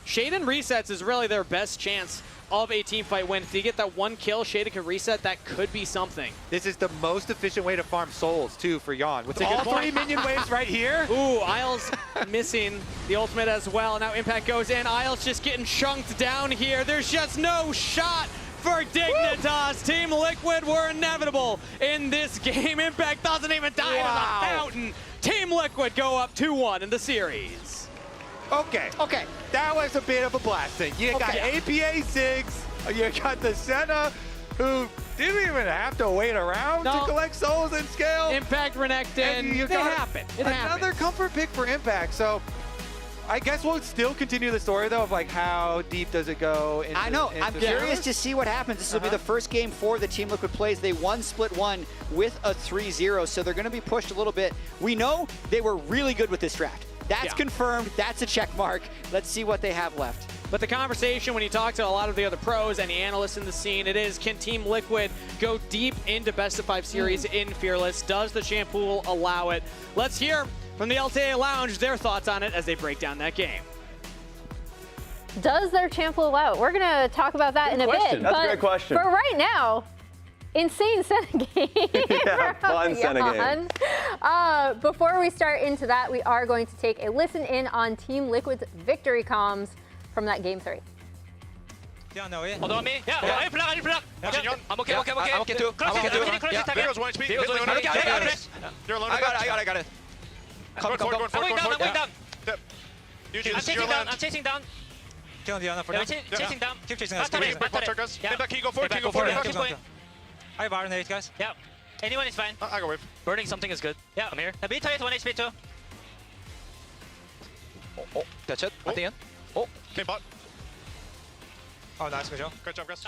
Shaden resets is really their best chance of a team fight win. If they get that 1 kill, Shaden can reset. That could be something. This is the most efficient way to farm souls, too, for Jan. With all 3 minion waves right here. Ooh, Isles missing the ultimate as well. Now Impact goes in. Isles just getting chunked down here. There's just no shot for Dignitas. Team Liquid were inevitable in this game. Impact doesn't even die on the fountain. Team Liquid go up 2-1 in the series. Okay. That was a bit of a blasting. You got APA Ziggs, you got the Senna, who didn't even have to wait around to collect souls and scale. Impact Renekton, it happened. Another comfort pick for Impact. So I guess we'll still continue the story, though, of like how deep does it go into, I know. I'm curious to see what happens. This will be the first game for the Team Liquid plays. They won split 1 with a 3-0, so they're going to be pushed a little bit. We know they were really good with this draft. That's confirmed. That's a check mark. Let's see what they have left. But the conversation, when you talk to a lot of the other pros and the analysts in the scene, it is, can Team Liquid go deep into best of 5 series in Fearless? Does the champ pool allow it? Let's hear from the LTA Lounge their thoughts on it as they break down that game. Does their champ pool allow it? We're going to talk about that in a bit. That's a great question. For right now, insane Senna game. Yeah, fun Senna game. Before we start into that, we are going to take a listen in on Team Liquid's victory comms from that game 3. Hold on me. Yeah, I plug. I'm okay. I'm okay too. Vivo's 1 HP. I got it. I'm going down. Eugene, I'm chasing down. Kill Diana for Yeah, now. we're chasing down. Keep chasing Ah, us. sorry, Keep back chasing us. guys. Yeah. Stay back, Stay go forward, back, go forward, yeah, keep going. I have Iron Nade, guys. Yeah. Anyone is fine. I go wave. Burning something is good. Yeah. I'm here. A bit tight, 1 HP too. Oh, catch it. At the end. Oh. Came bot. Oh, nice. Good job. Good job, guys.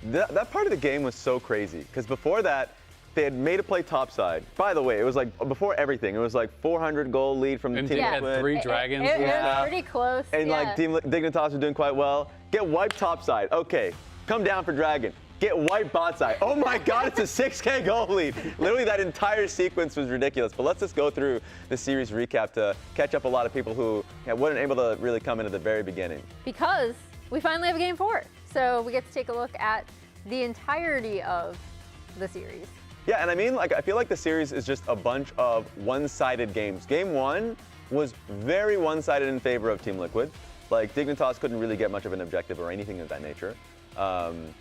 That part of the game was so crazy because before that, they had made a play topside. By the way, it was like before everything. It was like 400 goal lead from And Team Team had Liquid. 3 dragons. It was pretty close. And like Team Dignitas were doing quite well. Get wiped topside. Okay, come down for dragon. Get wiped bot side. Oh my God, it's a 6K goal lead. Literally that entire sequence was ridiculous. But let's just go through the series recap to catch up a lot of people who weren't able to really come in at the very beginning. Because we finally have a game 4. So we get to take a look at the entirety of the series. Yeah, and I mean, like, I feel like the series is just a bunch of one-sided games. Game 1 was very one-sided in favor of Team Liquid. Like, Dignitas couldn't really get much of an objective or anything of that nature.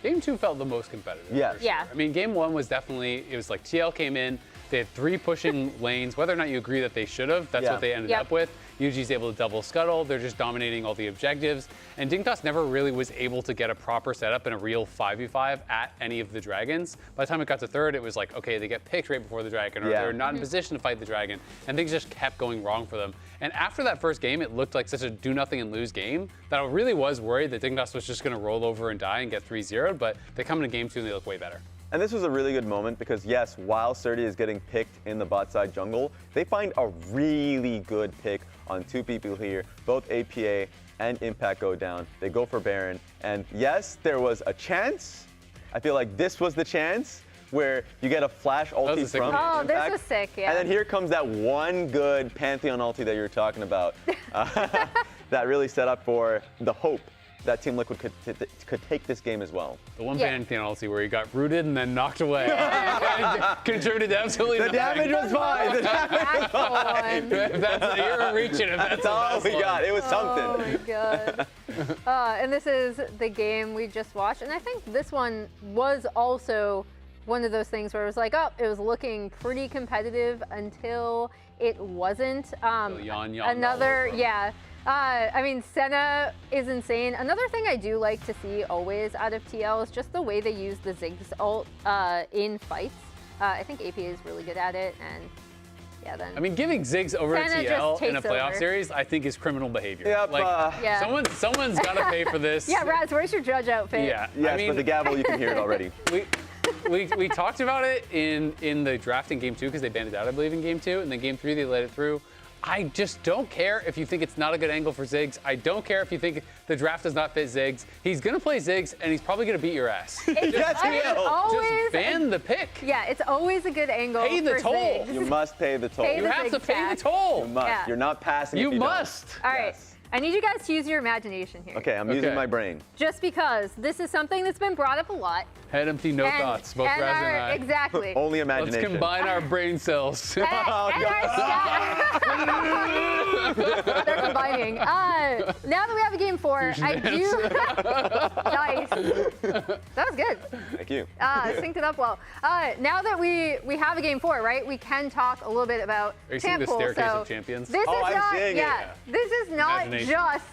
Game 2 felt the most competitive. Yeah. For sure. I mean, Game 1 was definitely, it was like TL came in, they had 3 pushing lanes. Whether or not you agree that they should have, that's what they ended up with. Yuji's able to double scuttle. They're just dominating all the objectives. And Dignitas never really was able to get a proper setup in a real 5v5 at any of the dragons. By the time it got to 3rd, it was like, okay, they get picked right before the dragon, or they're not in position to fight the dragon. And things just kept going wrong for them. And after that first game, it looked like such a do nothing and lose game that I really was worried that Dignitas was just going to roll over and die and get 3-0. But they come into game 2 and they look way better. And this was a really good moment because, yes, while Surdy is getting picked in the bot side jungle, they find a really good pick on 2 people here. Both APA and Impact go down. They go for Baron. And yes, there was a chance. I feel like this was the chance where you get a flash ulti from Oh, Impact. this was sick, yeah. And then here comes that one good Pantheon ulti that you were talking about that really set up for the hope that Team Liquid could take this game as well. The one Pantheon ulti where he got rooted and then knocked away. Contributed absolutely The damage was fine. The damage was fine. You're reaching if that's all we got. It was something. Oh my God. And this is the game we just watched. And I think this one was also one of those things where it was like, oh, it was looking pretty competitive until it wasn't. I mean, Senna is insane. Another thing I do like to see always out of TL is just the way they use the Ziggs ult in fights. I think AP is really good at it, and yeah, then. I mean, giving Ziggs over to Senna TL in a just takes playoff over. series, I think is criminal behavior. Yep, Someone's got to pay for this. Yeah, Raz, where's your judge outfit? Yeah. Yes, I mean, but the gavel, you can hear it already. We talked about it in the draft in Game 2 because they banned it out, I believe, in Game 2, and then Game 3 they let it through. I just don't care if you think it's not a good angle for Ziggs. I don't care if you think the draft does not fit Ziggs. He's going to play Ziggs, and he's probably going to beat your ass. Just ban the pick. Yeah, it's always a good angle Pay the for toll. Ziggs. You must pay the toll. Pay the You have to Ziggs pay tax. the toll. You must. Yeah. You're not passing You if you must. All right. I need you guys to use your imagination here. Okay, I'm using my brain. Just because this is something that's been brought up a lot. Head empty, no thoughts. Both Raz and I. Exactly. Only imagination. Let's combine our brain cells. They're combining. Now that we have a game 4, I do. Nice. That was good. Thank you. Synced it up well. Now that we have a game 4, right? We can talk a little bit about Are you seeing the champ pool. staircase So of champions? this is I'm not. seeing it. This is not Imagination. just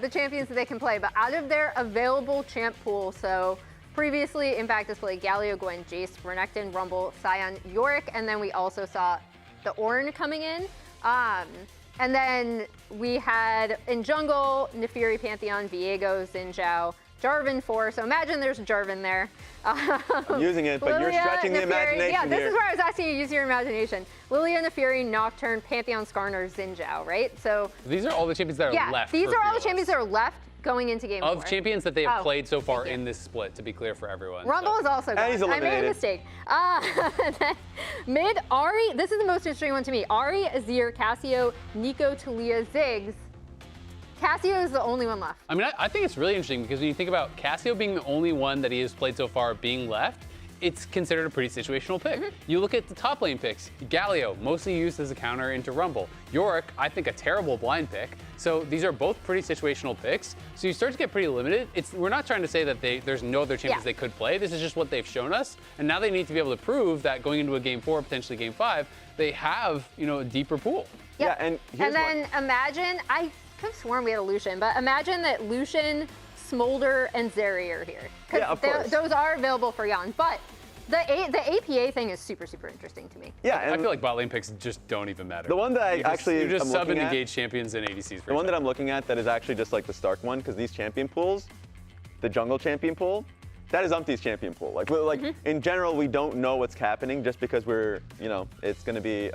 the champions that they can play, but out of their available champ pool. So previously, Impact has played Galio, Gwen, Jace, Renekton, Rumble, Sion, Yorick, and then we also saw the Ornn coming in. And then we had in jungle, Nefiri, Pantheon, Viego, Xin Zhao, Jarvan 4. So imagine there's Jarvan there. I'm using it, but you're Lilia, stretching the Nefiri. imagination Yeah, this here. is where I was asking you to use your imagination. Lilia, Nefiri, Nocturne, Pantheon, Skarner, Xin Zhao, right? So These are all the champions that are left. these for are all the Fearless. champions that are left going into game 4. Of champions that they have Oh, played so far in this split, to be clear for everyone. Rumble is also gone. he's I made a eliminated. mistake. Then mid, Ahri, this is the most interesting one to me. Ahri, Azir, Cassio, Nico, Talia, Ziggs. Cassio is the only one left. I mean, I think it's really interesting because when you think about Cassio being the only one that he has played so far being left, it's considered a pretty situational pick. You look at the top lane picks. Galio, mostly used as a counter into Rumble. Yorick, I think a terrible blind pick. So these are both pretty situational picks. So you start to get pretty limited. We're not trying to say that there's no other champions they could play. This is just what they've shown us. And now they need to be able to prove that going into a game 4, potentially game 5, they have, a deeper pool. Yep. Yeah, and then imagine, I could have sworn we had a Lucian, but imagine that Lucian, Smolder, and Zeri are here. Yeah, of course. Those are available for Jan, but the APA thing is super, super interesting to me. Yeah, I feel like bot lane picks just don't even matter. The one that I actually you're just am subbing looking at, engaged champions and ADCs. The one that I'm looking at that is actually just like the Stark one, because these champion pools, the jungle champion pool, that is Umpty's champion pool. Like in general, we don't know what's happening just because we're, it's going to be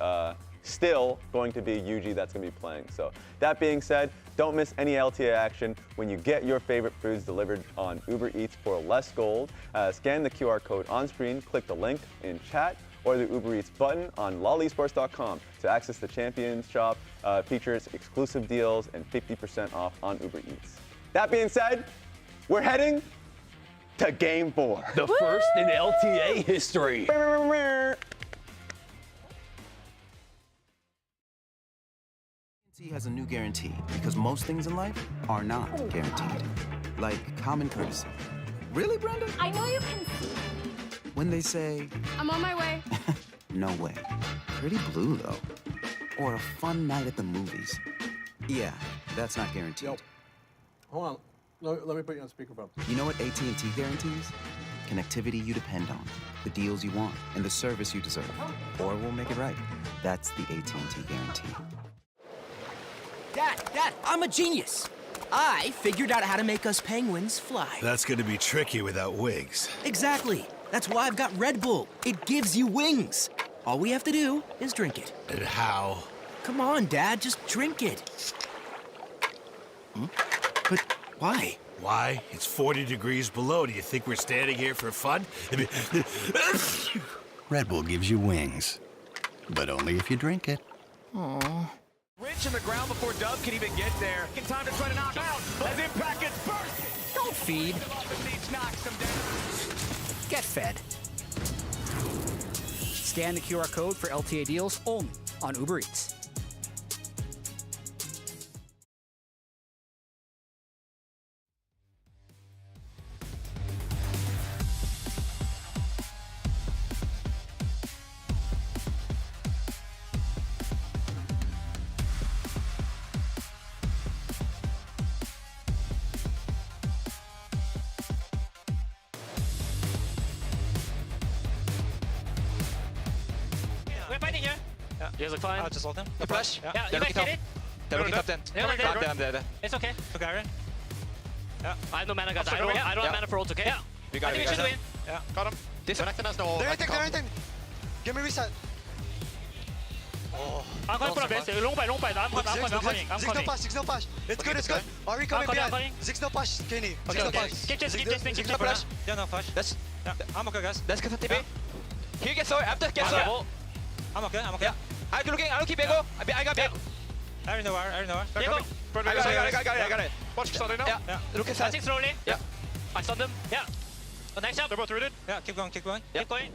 still going to be Yuji that's going to be playing. So that being said, don't miss any LTA action when you get your favorite foods delivered on Uber Eats for less gold. Scan the QR code on screen, click the link in chat, or the Uber Eats button on lolesports.com to access the Champions Shop, features exclusive deals, and 50% off on Uber Eats. That being said, we're heading to Game 4. The first in LTA history. LTA has a new guarantee because most things in life are not guaranteed. Like common courtesy. Really, Brenda? I know you can see. When they say, I'm on my way. no way. Pretty blue, though. Or a fun night at the movies. Yeah, that's not guaranteed. Yo, hold on. Let me put you on speakerphone. You know what AT&T guarantees? Connectivity you depend on, the deals you want, and the service you deserve. Or we'll make it right. That's the AT&T guarantee. Dad, I'm a genius. I figured out how to make us penguins fly. That's gonna be tricky without wings. Exactly. That's why I've got Red Bull. It gives you wings. All we have to do is drink it. And how? Come on, Dad, just drink it. But why? Why? It's 40 degrees below. Do you think we're standing here for fun? Red Bull gives you wings, but only if you drink it. Aww. Rich in the ground before Dove can even get there. In time to try to knock out as Impact gets bursted. Don't feed. Get fed. Scan the QR code for LTA deals only on Uber Eats. We're fighting here. Yeah. You guys look fine. I'll just hold him. No flash. Yeah, They're you guys looking top. get it? They're looking top 10. Yeah, it's okay. To Garen. Yeah. I have no mana, guys. I don't have mana for ult, okay? Yeah. We got I think we should win. Yeah. Got him. Disconnecting us now. They're anything. Give me reset. Oh. I'm going for a base. Long by. I'm coming. Ziggs no pass. It's good. Are we coming behind? Ziggs no pass, Kenny. Ziggs no pass. Keep chasing. Ziggs no flash. Yeah, no flash. Yeah. I'm okay, guys. Let's get the TP. Here gets away. After gets away. I'm okay. Yeah. I'm looking Bego. I got Bego. I know where. I got it. Watch starting now. Yeah. Look at that. Passing slowly. Yeah. I stunned them. Yeah. Oh, nice job. They're both rooted. Yeah, keep going. Keep going. Nice job.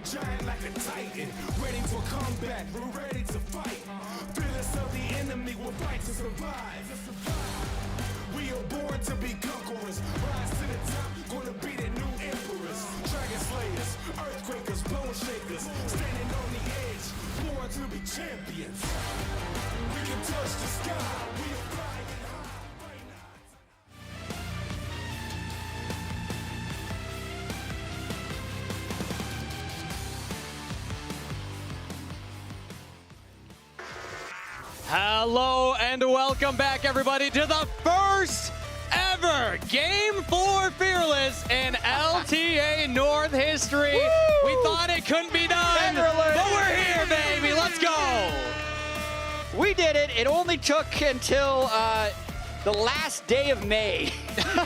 Giant like a titan, ready for combat, we're ready to fight. Fearless of the enemy, we'll fight to survive. We are born to be conquerors, rise to the top, gonna be the new emperors. Dragon slayers, earthquakers, bone shakers, standing on the edge, born to be champions. We can touch the sky, we are flying high. Hello and welcome back, everybody, to the first ever Game 4 Fearless in LTA North history. Woo! We thought it couldn't be done, but we're here, baby. Let's go. We did it. It only took until the last day of May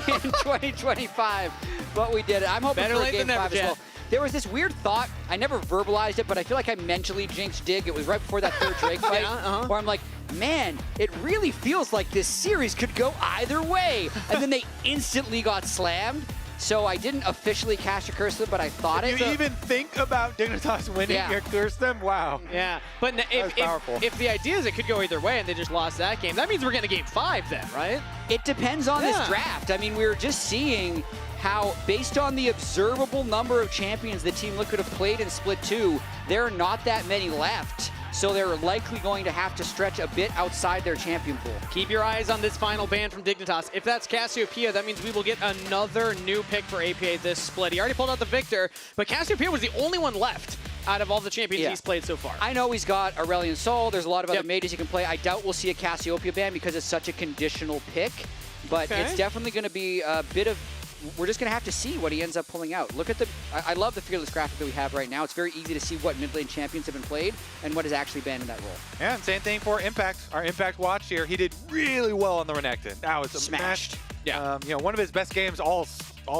in 2025, but we did it. I'm hoping for a Game 5 as well. There was this weird thought, I never verbalized it, but I feel like I mentally jinxed Dig. It was right before that third Drake fight, where I'm like, man, it really feels like this series could go either way. And then they instantly got slammed. So I didn't officially cast a curse them, but I thought it. You even think about Dignitas winning your curse them? Wow. Yeah, but if the idea is it could go either way and they just lost that game, that means we're getting a Game 5 then, right? It depends on this draft. I mean, we were just seeing how, based on the observable number of champions the Team Liquid have played in Split 2, there are not that many left. So they're likely going to have to stretch a bit outside their champion pool. Keep your eyes on this final ban from Dignitas. If that's Cassiopeia, that means we will get another new pick for APA this split. He already pulled out the Victor, but Cassiopeia was the only one left out of all the champions he's played so far. I know he's got Aurelion Sol. There's a lot of other mages he can play. I doubt we'll see a Cassiopeia ban because it's such a conditional pick, but it's definitely going to be a bit of, we're just going to have to see what he ends up pulling out. Look at the, I love the Fearless graphic that we have right now. It's very easy to see what mid lane champions have been played and what has actually been in that role. Yeah, and same thing for Impact. Our Impact watch here, he did really well on the Renekton. That was smashed. Yeah. You know, one of his best games all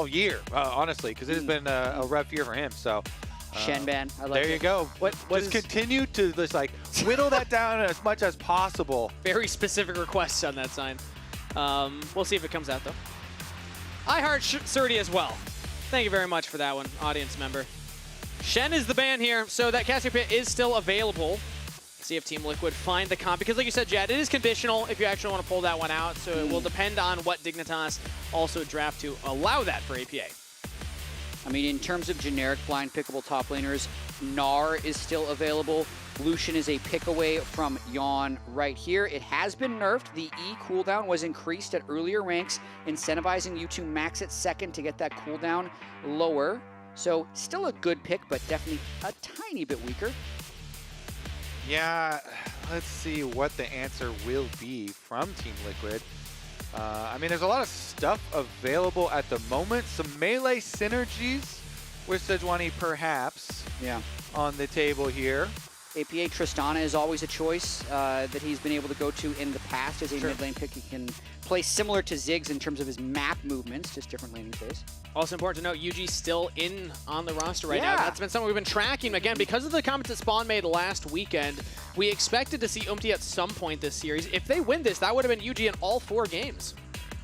year, honestly, because it has been a rough year for him. So. Shenban, I like there you go. Just continue to just like whittle that down as much as possible. Very specific requests on that sign. We'll see if it comes out though. I heart Surdy as well. Thank you very much for that one, audience member. Shen is the ban here, so that Cassiopeia is still available. See if Team Liquid find the comp, because like you said, Jad, it is conditional if you actually want to pull that one out, so it will depend on what Dignitas also draft to allow that for APA. I mean, in terms of generic blind pickable top laners, Gnar is still available. Lucian is a pick away from Yawn right here. It has been nerfed. The E cooldown was increased at earlier ranks, incentivizing you to max it second to get that cooldown lower. So still a good pick, but definitely a tiny bit weaker. Yeah, let's see what the answer will be from Team Liquid. I mean, there's a lot of stuff available at the moment. Some melee synergies with Sejuani perhaps on the table here. APA Tristana is always a choice that he's been able to go to in the past as a mid lane pick. He can play similar to Ziggs in terms of his map movements, just different laning phase. Also important to note, UG's still in on the roster right now. That's been something we've been tracking. Again, because of the comments that Spawn made last weekend, we expected to see Umti at some point this series. If they win this, that would have been UG in all 4 games.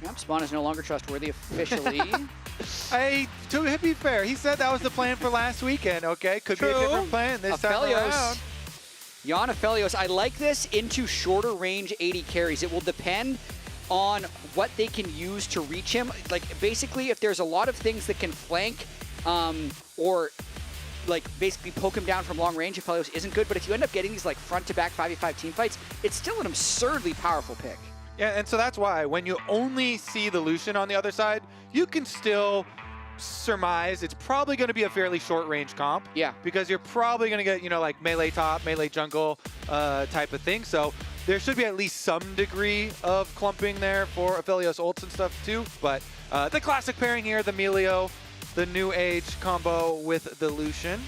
Yep, Spawn is no longer trustworthy officially. Hey, to be fair, he said that was the plan for last weekend, okay? Could be a different plan this time around. Jan Aphelios, I like this into shorter range 80 carries. It will depend on what they can use to reach him. Like, basically, if there's a lot of things that can flank or, like, basically poke him down from long range, Aphelios isn't good. But if you end up getting these, like, front-to-back 5v5 team fights, it's still an absurdly powerful pick. Yeah, and so that's why when you only see the Lucian on the other side, you can still surmise it's probably going to be a fairly short range comp. Yeah. Because you're probably going to get, you know, like melee top, melee jungle type of thing. So there should be at least some degree of clumping there for Aphelios ults and stuff too. But the classic pairing here, the Melio, the new age combo with the Lucian.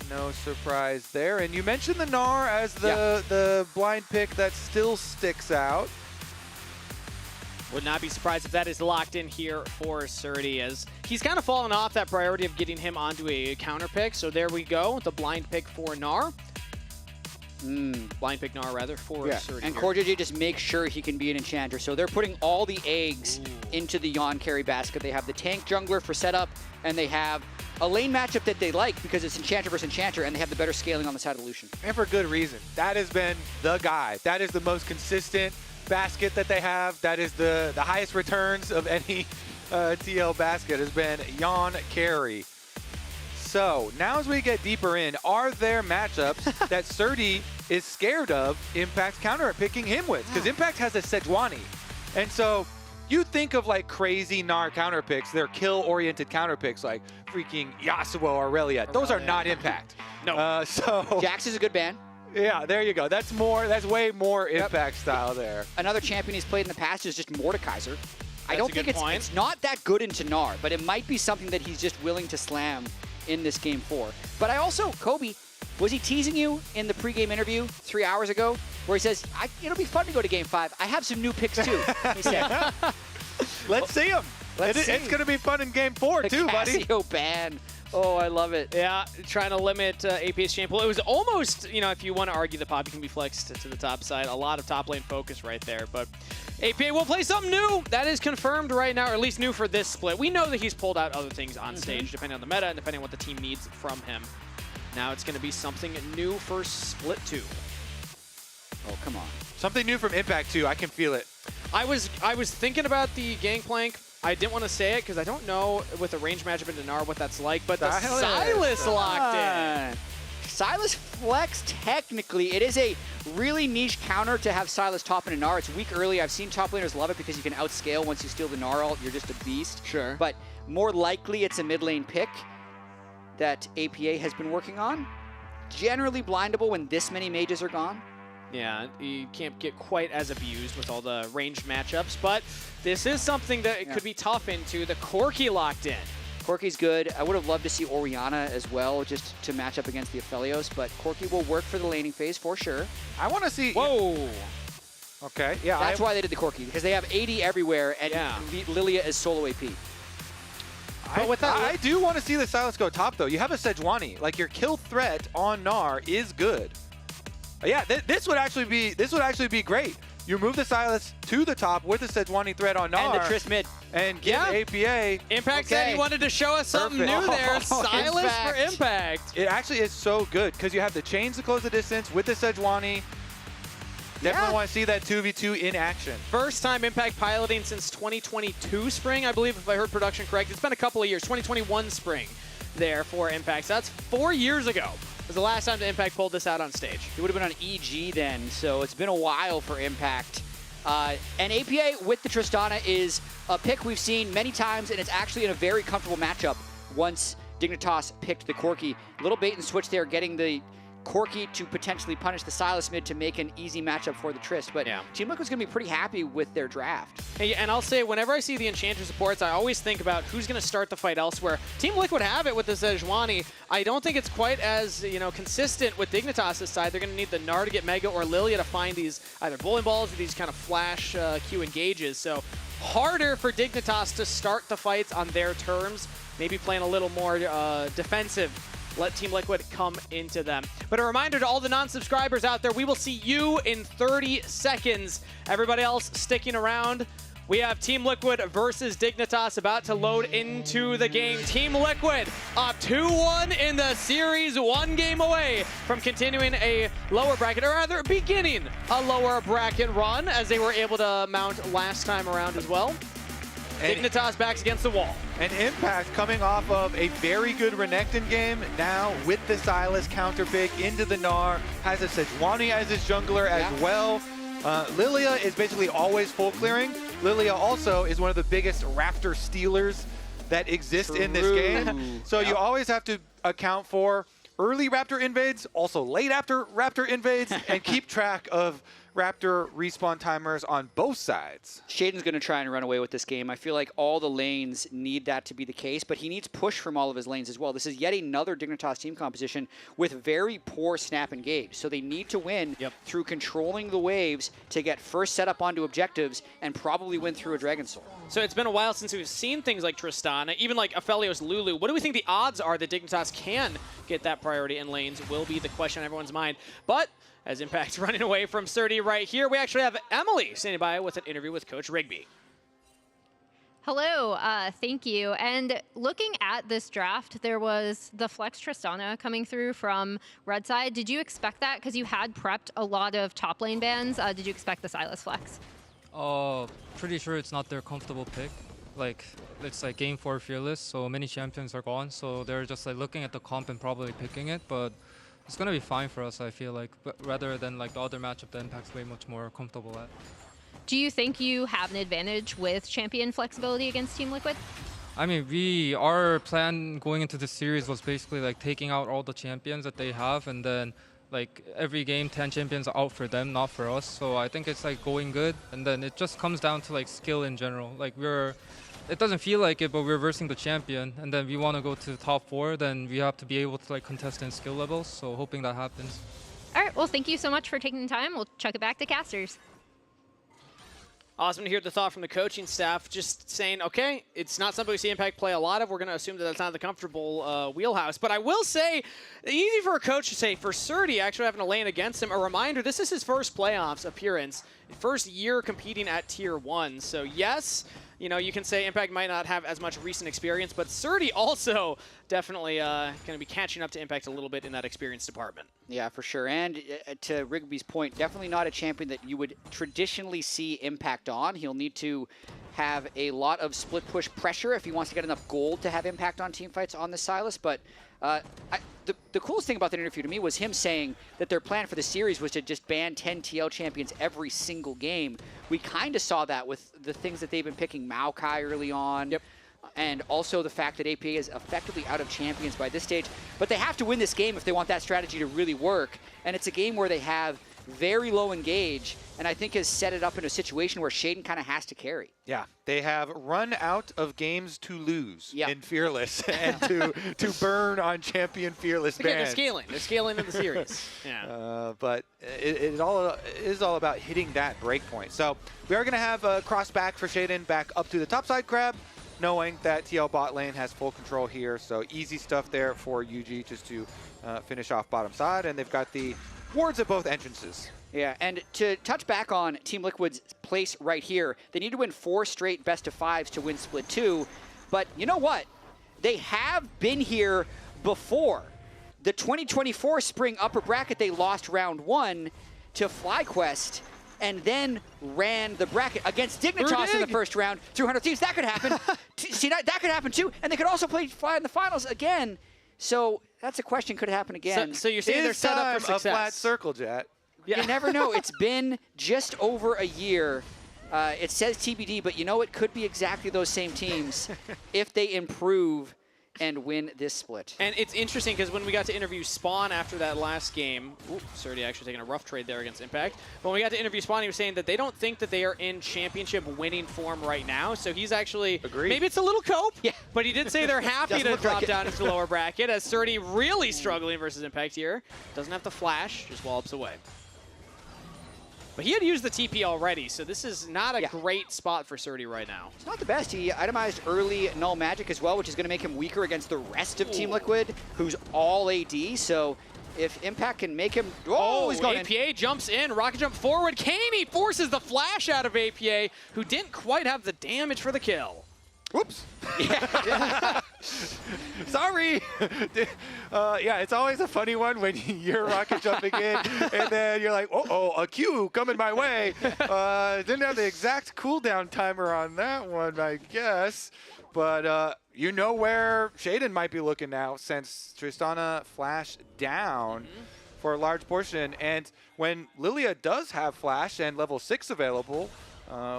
No surprise there. And you mentioned the Gnar as the blind pick that still sticks out. Would not be surprised if that is locked in here for Surdy, as he's kind of fallen off that priority of getting him onto a counter pick. So there we go, the blind pick for Gnar. Blind pick Gnar, rather, for Surdy. And CoreJJ just makes sure he can be an enchanter. So they're putting all the eggs into the Yawn carry basket. They have the tank jungler for setup, and they have a lane matchup that they like because it's enchanter versus enchanter, and they have the better scaling on the side of Lucian. And for good reason. That has been the guy. That is the most consistent basket that they have. That is the highest returns of any TL basket has been Yawn carry. So now as we get deeper in, are there matchups that Surdy is scared of Impact counter picking him with? Because Impact has a Sejuani. And so you think of like crazy Gnar counter picks, they're kill-oriented counter picks like freaking Yasuo or Aurelia. Those are not Impact. No. So Jax is a good ban. Yeah, there you go. That's way more Impact style there. Another champion he's played in the past is just Mordekaiser. I That's don't a think good it's point. not that good in Tanar, but it might be something that he's just willing to slam in this game 4. But I also, Kobe, was he teasing you in the pregame interview 3 hours ago where he says, it'll be fun to go to game 5. I have some new picks too, he said. Let's see him. It's going to be fun in game 4 too, buddy. Casio ban. Oh, I love it. Yeah, trying to limit AP's champ. Well, it was almost, if you want to argue that Poppy can be flexed to the top side, a lot of top lane focus right there. But APA will play something new. That is confirmed right now, or at least new for this split. We know that he's pulled out other things on stage, depending on the meta and depending on what the team needs from him. Now it's going to be something new for split 2. Oh, come on. Something new from Impact too. I can feel it. I was thinking about the Gangplank. I didn't want to say it because I don't know with the range matchup in Dinar what that's like, but the Silas locked in. Silas Flex, technically, it is a really niche counter to have Silas top in Dinar. It's weak early. I've seen top laners love it because you can outscale once you steal the Dinar ult. You're just a beast. Sure. But more likely, it's a mid lane pick that APA has been working on. Generally blindable when this many mages are gone. Yeah, you can't get quite as abused with all the ranged matchups, but this is something that it could be tough into. The Corki locked in. Corki's good. I would have loved to see Orianna as well, just to match up against the Aphelios, but Corki will work for the laning phase for sure. I want to see... Whoa! Okay, yeah. That's why they did the Corki, because they have AD everywhere, and Lilia is solo AP. But with that, I do want to see the Silas go top, though. You have a Sejuani. Like, your kill threat on Gnar is good. Yeah, this would actually be great. You move the Silas to the top with the Sejuani threat on Gnar. And the Triss mid. And give APA... Impact said he wanted to show us something new there. Silas for Impact. It actually is so good because you have the chains to close the distance with the Sejuani. Definitely want to see that 2v2 in action. First time Impact piloting since 2022 spring, I believe, if I heard production correct. It's been a couple of years, 2021 spring there for Impact. So that's 4 years ago. Was the last time the Impact pulled this out on stage. It would have been on EG then, so it's been a while for Impact. And APA with the Tristana is a pick we've seen many times, and it's actually in a very comfortable matchup once Dignitas picked the Corki. A little bait and switch there, getting the Corki to potentially punish the Silas mid to make an easy matchup for the Trist. But Team Liquid's going to be pretty happy with their draft. Hey, and I'll say, whenever I see the Enchanter supports, I always think about who's going to start the fight elsewhere. Team Liquid have it with the Sejuani. I don't think it's quite as consistent with Dignitas' side. They're going to need the Gnar to get Mega or Lilia to find these either bowling balls or these kind of flash Q engages. So harder for Dignitas to start the fights on their terms. Maybe playing a little more defensive. Let Team Liquid come into them. But a reminder to all the non-subscribers out there, we will see you in 30 seconds. Everybody else sticking around. We have Team Liquid versus Dignitas about to load into the game. Team Liquid up 2-1 in the series, 1 game away from continuing a lower bracket, or rather beginning a lower bracket run, as they were able to mount last time around as well. Dignitas backs against the wall. And Impact coming off of a very good Renekton game, now with the Silas counter pick into the Gnar, has a Sejuani as his jungler as well. Lilia is basically always full clearing. Lilia also is one of the biggest Raptor stealers that exist in this game. So you always have to account for early Raptor invades, also late after Raptor invades, and keep track of Raptor respawn timers on both sides. Shaden's going to try and run away with this game. I feel like all the lanes need that to be the case, but he needs push from all of his lanes as well. This is yet another Dignitas team composition with very poor snap engage. So they need to win through controlling the waves to get first set up onto objectives and probably win through a Dragon Soul. So it's been a while since we've seen things like Tristana, even like Aphelios Lulu. What do we think the odds are that Dignitas can get that priority in lanes will be the question on everyone's mind. But as Impact's running away from Surdy right here, we actually have Emily standing by with an interview with Coach Rigby. Hello, thank you. And looking at this draft, there was the Flex Tristana coming through from Red Side. Did you expect that? Because you had prepped a lot of top lane bans. Did you expect the Silas Flex? Pretty sure it's not their comfortable pick. Like, it's like game 4 fearless, so many champions are gone. So they're just like looking at the comp and probably picking it, but it's gonna be fine for us, I feel like, but rather than like the other matchup the Impact's way much more comfortable at. Do you think you have an advantage with champion flexibility against Team Liquid? I mean, our plan going into this series was basically like taking out all the champions that they have and then like every game 10 champions are out for them, not for us. So I think it's like going good, and then it just comes down to like skill in general. Like it doesn't feel like it, but we're versing the champion, and then we want to go to the top 4, then we have to be able to like contest in skill levels. So hoping that happens. All right, well, thank you so much for taking the time. We'll chuck it back to casters. Awesome to hear the thought from the coaching staff, just saying, okay, it's not something we see Impact play a lot of. We're going to assume that that's not the comfortable wheelhouse. But I will say, easy for a coach to say, for Surdy actually having to lane against him, a reminder, this is his first playoffs appearance, first year competing at Tier 1. So yes, you know, you can say Impact might not have as much recent experience, but Surdy also definitely going to be catching up to Impact a little bit in that experience department. Yeah, for sure. And to Rigby's point, definitely not a champion that you would traditionally see Impact on. He'll need to have a lot of split push pressure if he wants to get enough gold to have impact on team fights on the Silas. But the coolest thing about that interview to me was him saying that their plan for the series was to just ban 10 TL champions every single game. We kind of saw that with the things that they've been picking Maokai early on. Yep. And also the fact that APA is effectively out of champions by this stage. But they have to win this game if they want that strategy to really work. And it's a game where they have very low engage, and I think has set it up in a situation where Shaden kind of has to carry. Yeah, they have run out of games to lose in Fearless and to burn on champion Fearless Again, bans. they're scaling in the series. Yeah. But it is all about hitting that break point. So we are going to have a cross back for Shaden back up to the top side grab, knowing that TL bot lane has full control here. So easy stuff there for UG just to finish off bottom side, and they've got the wards at both entrances. Yeah, and to touch back on Team Liquid's place right here, they need to win 4 straight best-of-5s to win Split 2. But you know what? They have been here before. The 2024 Spring Upper Bracket, they lost round 1 to FlyQuest, and then ran the bracket against Dignitas in the first round through 100 Thieves. That could happen. See, that could happen too. And they could also play Fly in the finals again. So that's a question. Could it happen again? So you're saying they're set up for success? A flat circle, Jet. You never know. It's been just over a year. It says TBD, but you know it could be exactly those same teams if they improve and win this split. And it's interesting because when we got to interview Spawn after that last game, Surdy actually taking a rough trade there against Impact. When we got to interview Spawn, he was saying that they don't think that they are in championship winning form right now. So he's actually, maybe it's a little cope, but he did say they're happy to drop down into the lower bracket as Surdy really struggling versus Impact here. Doesn't have to flash, just wallops away. But he had used the TP already, so this is not a great spot for Surdy right now. It's not the best. He itemized early Null Magic as well, which is going to make him weaker against the rest of Team Liquid, who's all AD. So if Impact can make him... Oh, he's going APA jumps in, rocket jump forward. Caney forces the flash out of APA, who didn't quite have the damage for the kill. Whoops. Sorry. Yeah, it's always a funny one when you're rocket jumping in and then you're like, uh-oh, a Q coming my way. Didn't have the exact cooldown timer on that one, I guess. But you know where Shaden might be looking now since Tristana flashed down for a large portion. And when Lilia does have flash and level 6 available,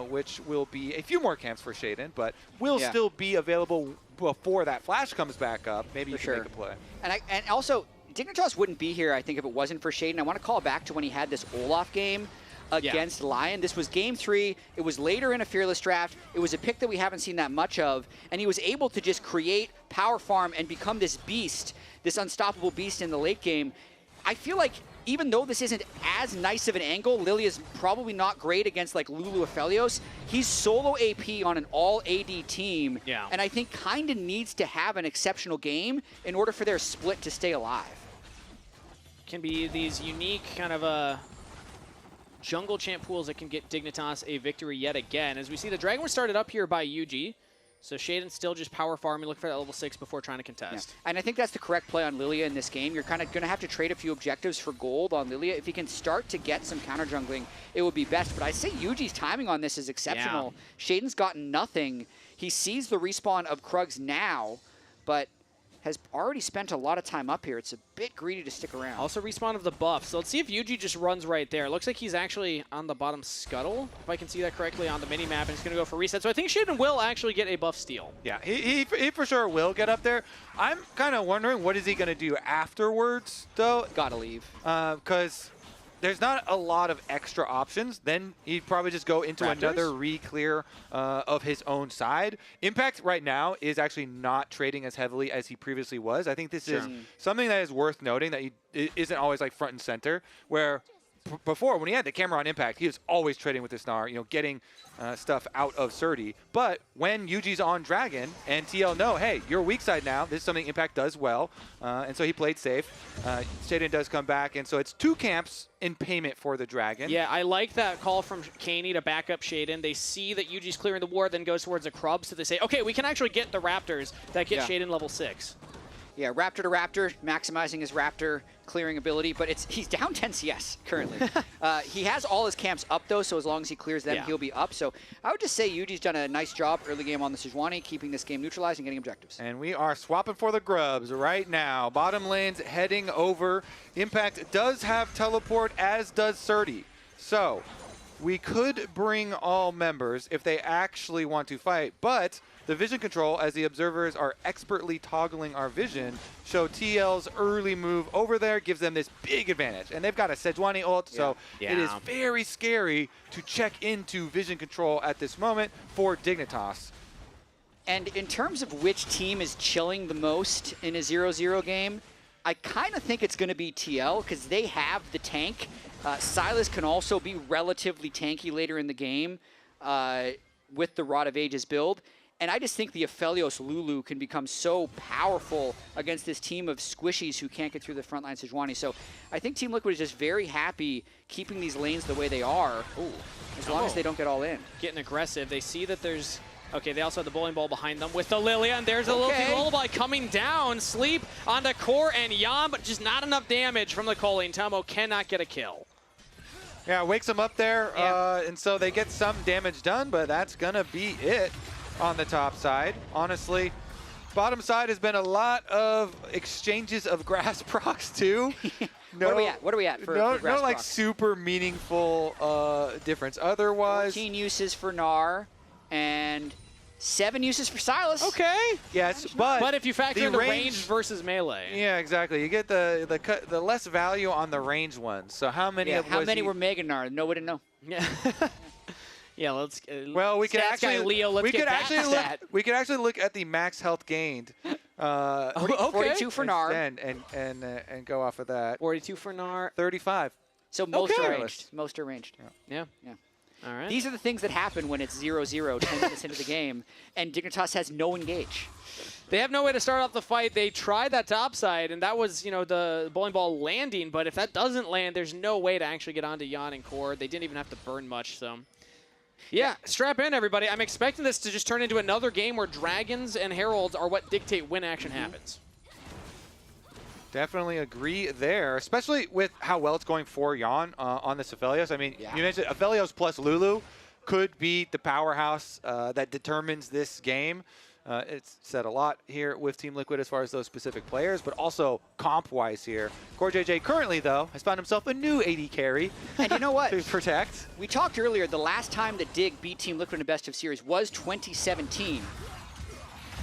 which will be a few more camps for Shaden, but will still be available before that flash comes back up. Maybe you can make a play. And also, Dignitas wouldn't be here, I think, if it wasn't for Shaden. I want to call back to when he had this Olaf game against Lyon. This was game 3. It was later in a Fearless draft. It was a pick that we haven't seen that much of, and he was able to just create power farm and become this beast, this unstoppable beast in the late game. I feel like even though this isn't as nice of an angle, Lilia's probably not great against like Lulu Aphelios. He's solo AP on an all AD team, and I think kind of needs to have an exceptional game in order for their split to stay alive. Can be these unique kind of jungle champ pools that can get Dignitas a victory yet again. As we see, the Dragon was started up here by UG. So Shaden's still just power farming, looking for that level 6 before trying to contest. And I think that's the correct play on Lilia in this game. You're kind of going to have to trade a few objectives for gold on Lilia. If he can start to get some counter jungling, it would be best. But I say Yuji's timing on this is exceptional. Shaden's gotten nothing. He sees the respawn of Krugs now, but has already spent a lot of time up here. It's a bit greedy to stick around. Also respawn of the buff. So let's see if Yuji just runs right there. It looks like he's actually on the bottom scuttle, if I can see that correctly on the mini-map, and he's going to go for reset. So I think Shaden will actually get a buff steal. Yeah, he for sure will get up there. I'm kind of wondering what is he going to do afterwards, though. Gotta leave. Because there's not a lot of extra options. Then he'd probably just go into another re-clear of his own side. Impact right now is actually not trading as heavily as he previously was. I think this is something that is worth noting, that he isn't always like front and center, where before, when he had the camera on Impact, he was always trading with this Gnar, getting stuff out of Surdy. But when Yuji's on Dragon and TL know, hey, you're weak side now, this is something Impact does well, and so he played safe. Shaden does come back, and so it's 2 camps in payment for the Dragon. Yeah, I like that call from Caney to back up Shaden. They see that Yuji's clearing the ward, then goes towards the Krub, so they say, okay, we can actually get the Raptors that get Shaden level 6. Yeah, Raptor to Raptor, maximizing his Raptor clearing ability, but he's down 10 CS currently. He has all his camps up, though, so as long as he clears them, he'll be up. So I would just say Yuji's done a nice job early game on the Sejuani, keeping this game neutralized and getting objectives. And we are swapping for the grubs right now. Bottom lane's heading over. Impact does have teleport, as does Surdy. So we could bring all members if they actually want to fight, but the vision control, as the observers are expertly toggling our vision, show TL's early move over there, gives them this big advantage. And they've got a Sejuani ult, so it is very scary to check into vision control at this moment for Dignitas. And in terms of which team is chilling the most in a 0-0 game, I kind of think it's going to be TL, because they have the tank. Silas can also be relatively tanky later in the game with the Rod of Ages build. And I just think the Aphelios Lulu can become so powerful against this team of squishies who can't get through the front line Sejuani. So I think Team Liquid is just very happy keeping these lanes the way they are, as long as they don't get all in. Getting aggressive. They see that there's... Okay, they also have the bowling ball behind them with the Lilia, and there's a little lullaby coming down. Sleep onto Core and Yan, but just not enough damage from the Colleen. Tomo cannot get a kill. Yeah, wakes him up there, and so they get some damage done, but that's going to be it on the top side. Honestly, bottom side has been a lot of exchanges of grass procs too. What are we at for grass no like procs? super meaningful difference. Otherwise, 14 uses for Gnar and 7 uses for Silas. Okay. Yes, but if you factor in the range versus melee. Yeah, exactly. You get the less value on the range ones. So how many were Mega Gnar? Nobody know. Yeah. Yeah, let's. Well, we could Stats actually guy Leo, let's get back to that. we could actually look at the max health gained. 42 for Gnar. And go off of that. 42 for Gnar. 35. So most arranged. Most arranged. Yeah. All right. These are the things that happen when it's 0-0, 10 minutes into the game, and Dignitas has no engage. They have no way to start off the fight. They tried that top side, and that was, the bowling ball landing. But if that doesn't land, there's no way to actually get onto Yan and Core. They didn't even have to burn much, so. Yeah, strap in, everybody. I'm expecting this to just turn into another game where Dragons and Heralds are what dictate when action happens. Definitely agree there, especially with how well it's going for Yan on this Aphelios. I mean, you mentioned Aphelios plus Lulu could be the powerhouse that determines this game. It's said a lot here with Team Liquid as far as those specific players, but also comp-wise here. Core JJ currently, though, has found himself a new AD carry. And you know what? To protect. We talked earlier, the last time that Dig beat Team Liquid in a best of series was 2017.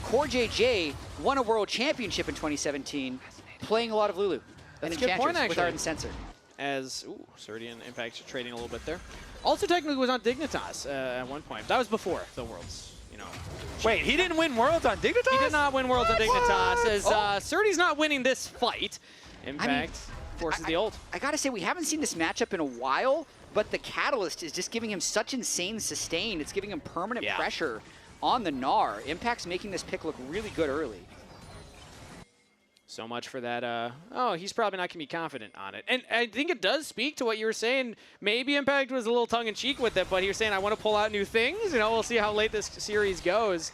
Core JJ won a world championship in 2017, playing a lot of Lulu. That's and a good point, with actually. Ardent Sensor. As, Surdy and Impact trading a little bit there. Also technically was on Dignitas at one point. That was before the Worlds. Wait, he didn't win Worlds on Dignitas? He did not win Worlds on Dignitas, as Surdy's not winning this fight. Impact forces the ult. I gotta say, we haven't seen this matchup in a while, but the Catalyst is just giving him such insane sustain. It's giving him permanent pressure on the Gnar. Impact's making this pick look really good early. So much for that. He's probably not going to be confident on it. And I think it does speak to what you were saying. Maybe Impact was a little tongue-in-cheek with it, but he was saying, I want to pull out new things. We'll see how late this series goes.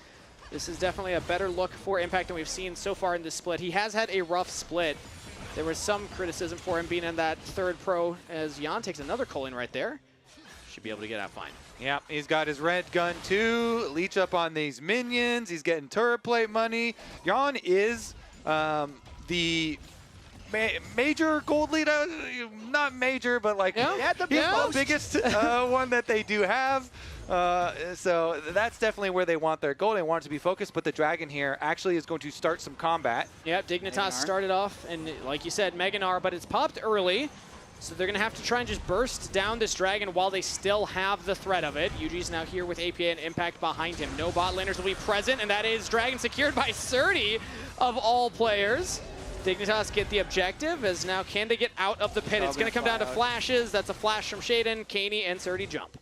This is definitely a better look for Impact than we've seen so far in this split. He has had a rough split. There was some criticism for him being in that third pro, as Yan takes another Colin right there. Should be able to get out fine. Yeah, he's got his red gun too. Leech up on these minions. He's getting turret plate money. Yan is the major gold lead, not major, but like the biggest one that they do have. So that's definitely where they want their gold. They want it to be focused, but the Dragon here actually is going to start some combat. Yep, Dignitas started off, and like you said, Meganar, but it's popped early. So they're going to have to try and just burst down this Dragon while they still have the threat of it. Yuji's now here with APA and Impact behind him. No bot laners will be present, and that is Dragon secured by Surdy of all players. Dignitas get the objective, as now can they get out of the pit? It's going to come down to flashes. That's a flash from Shaden, Kaney, and Surdy jump.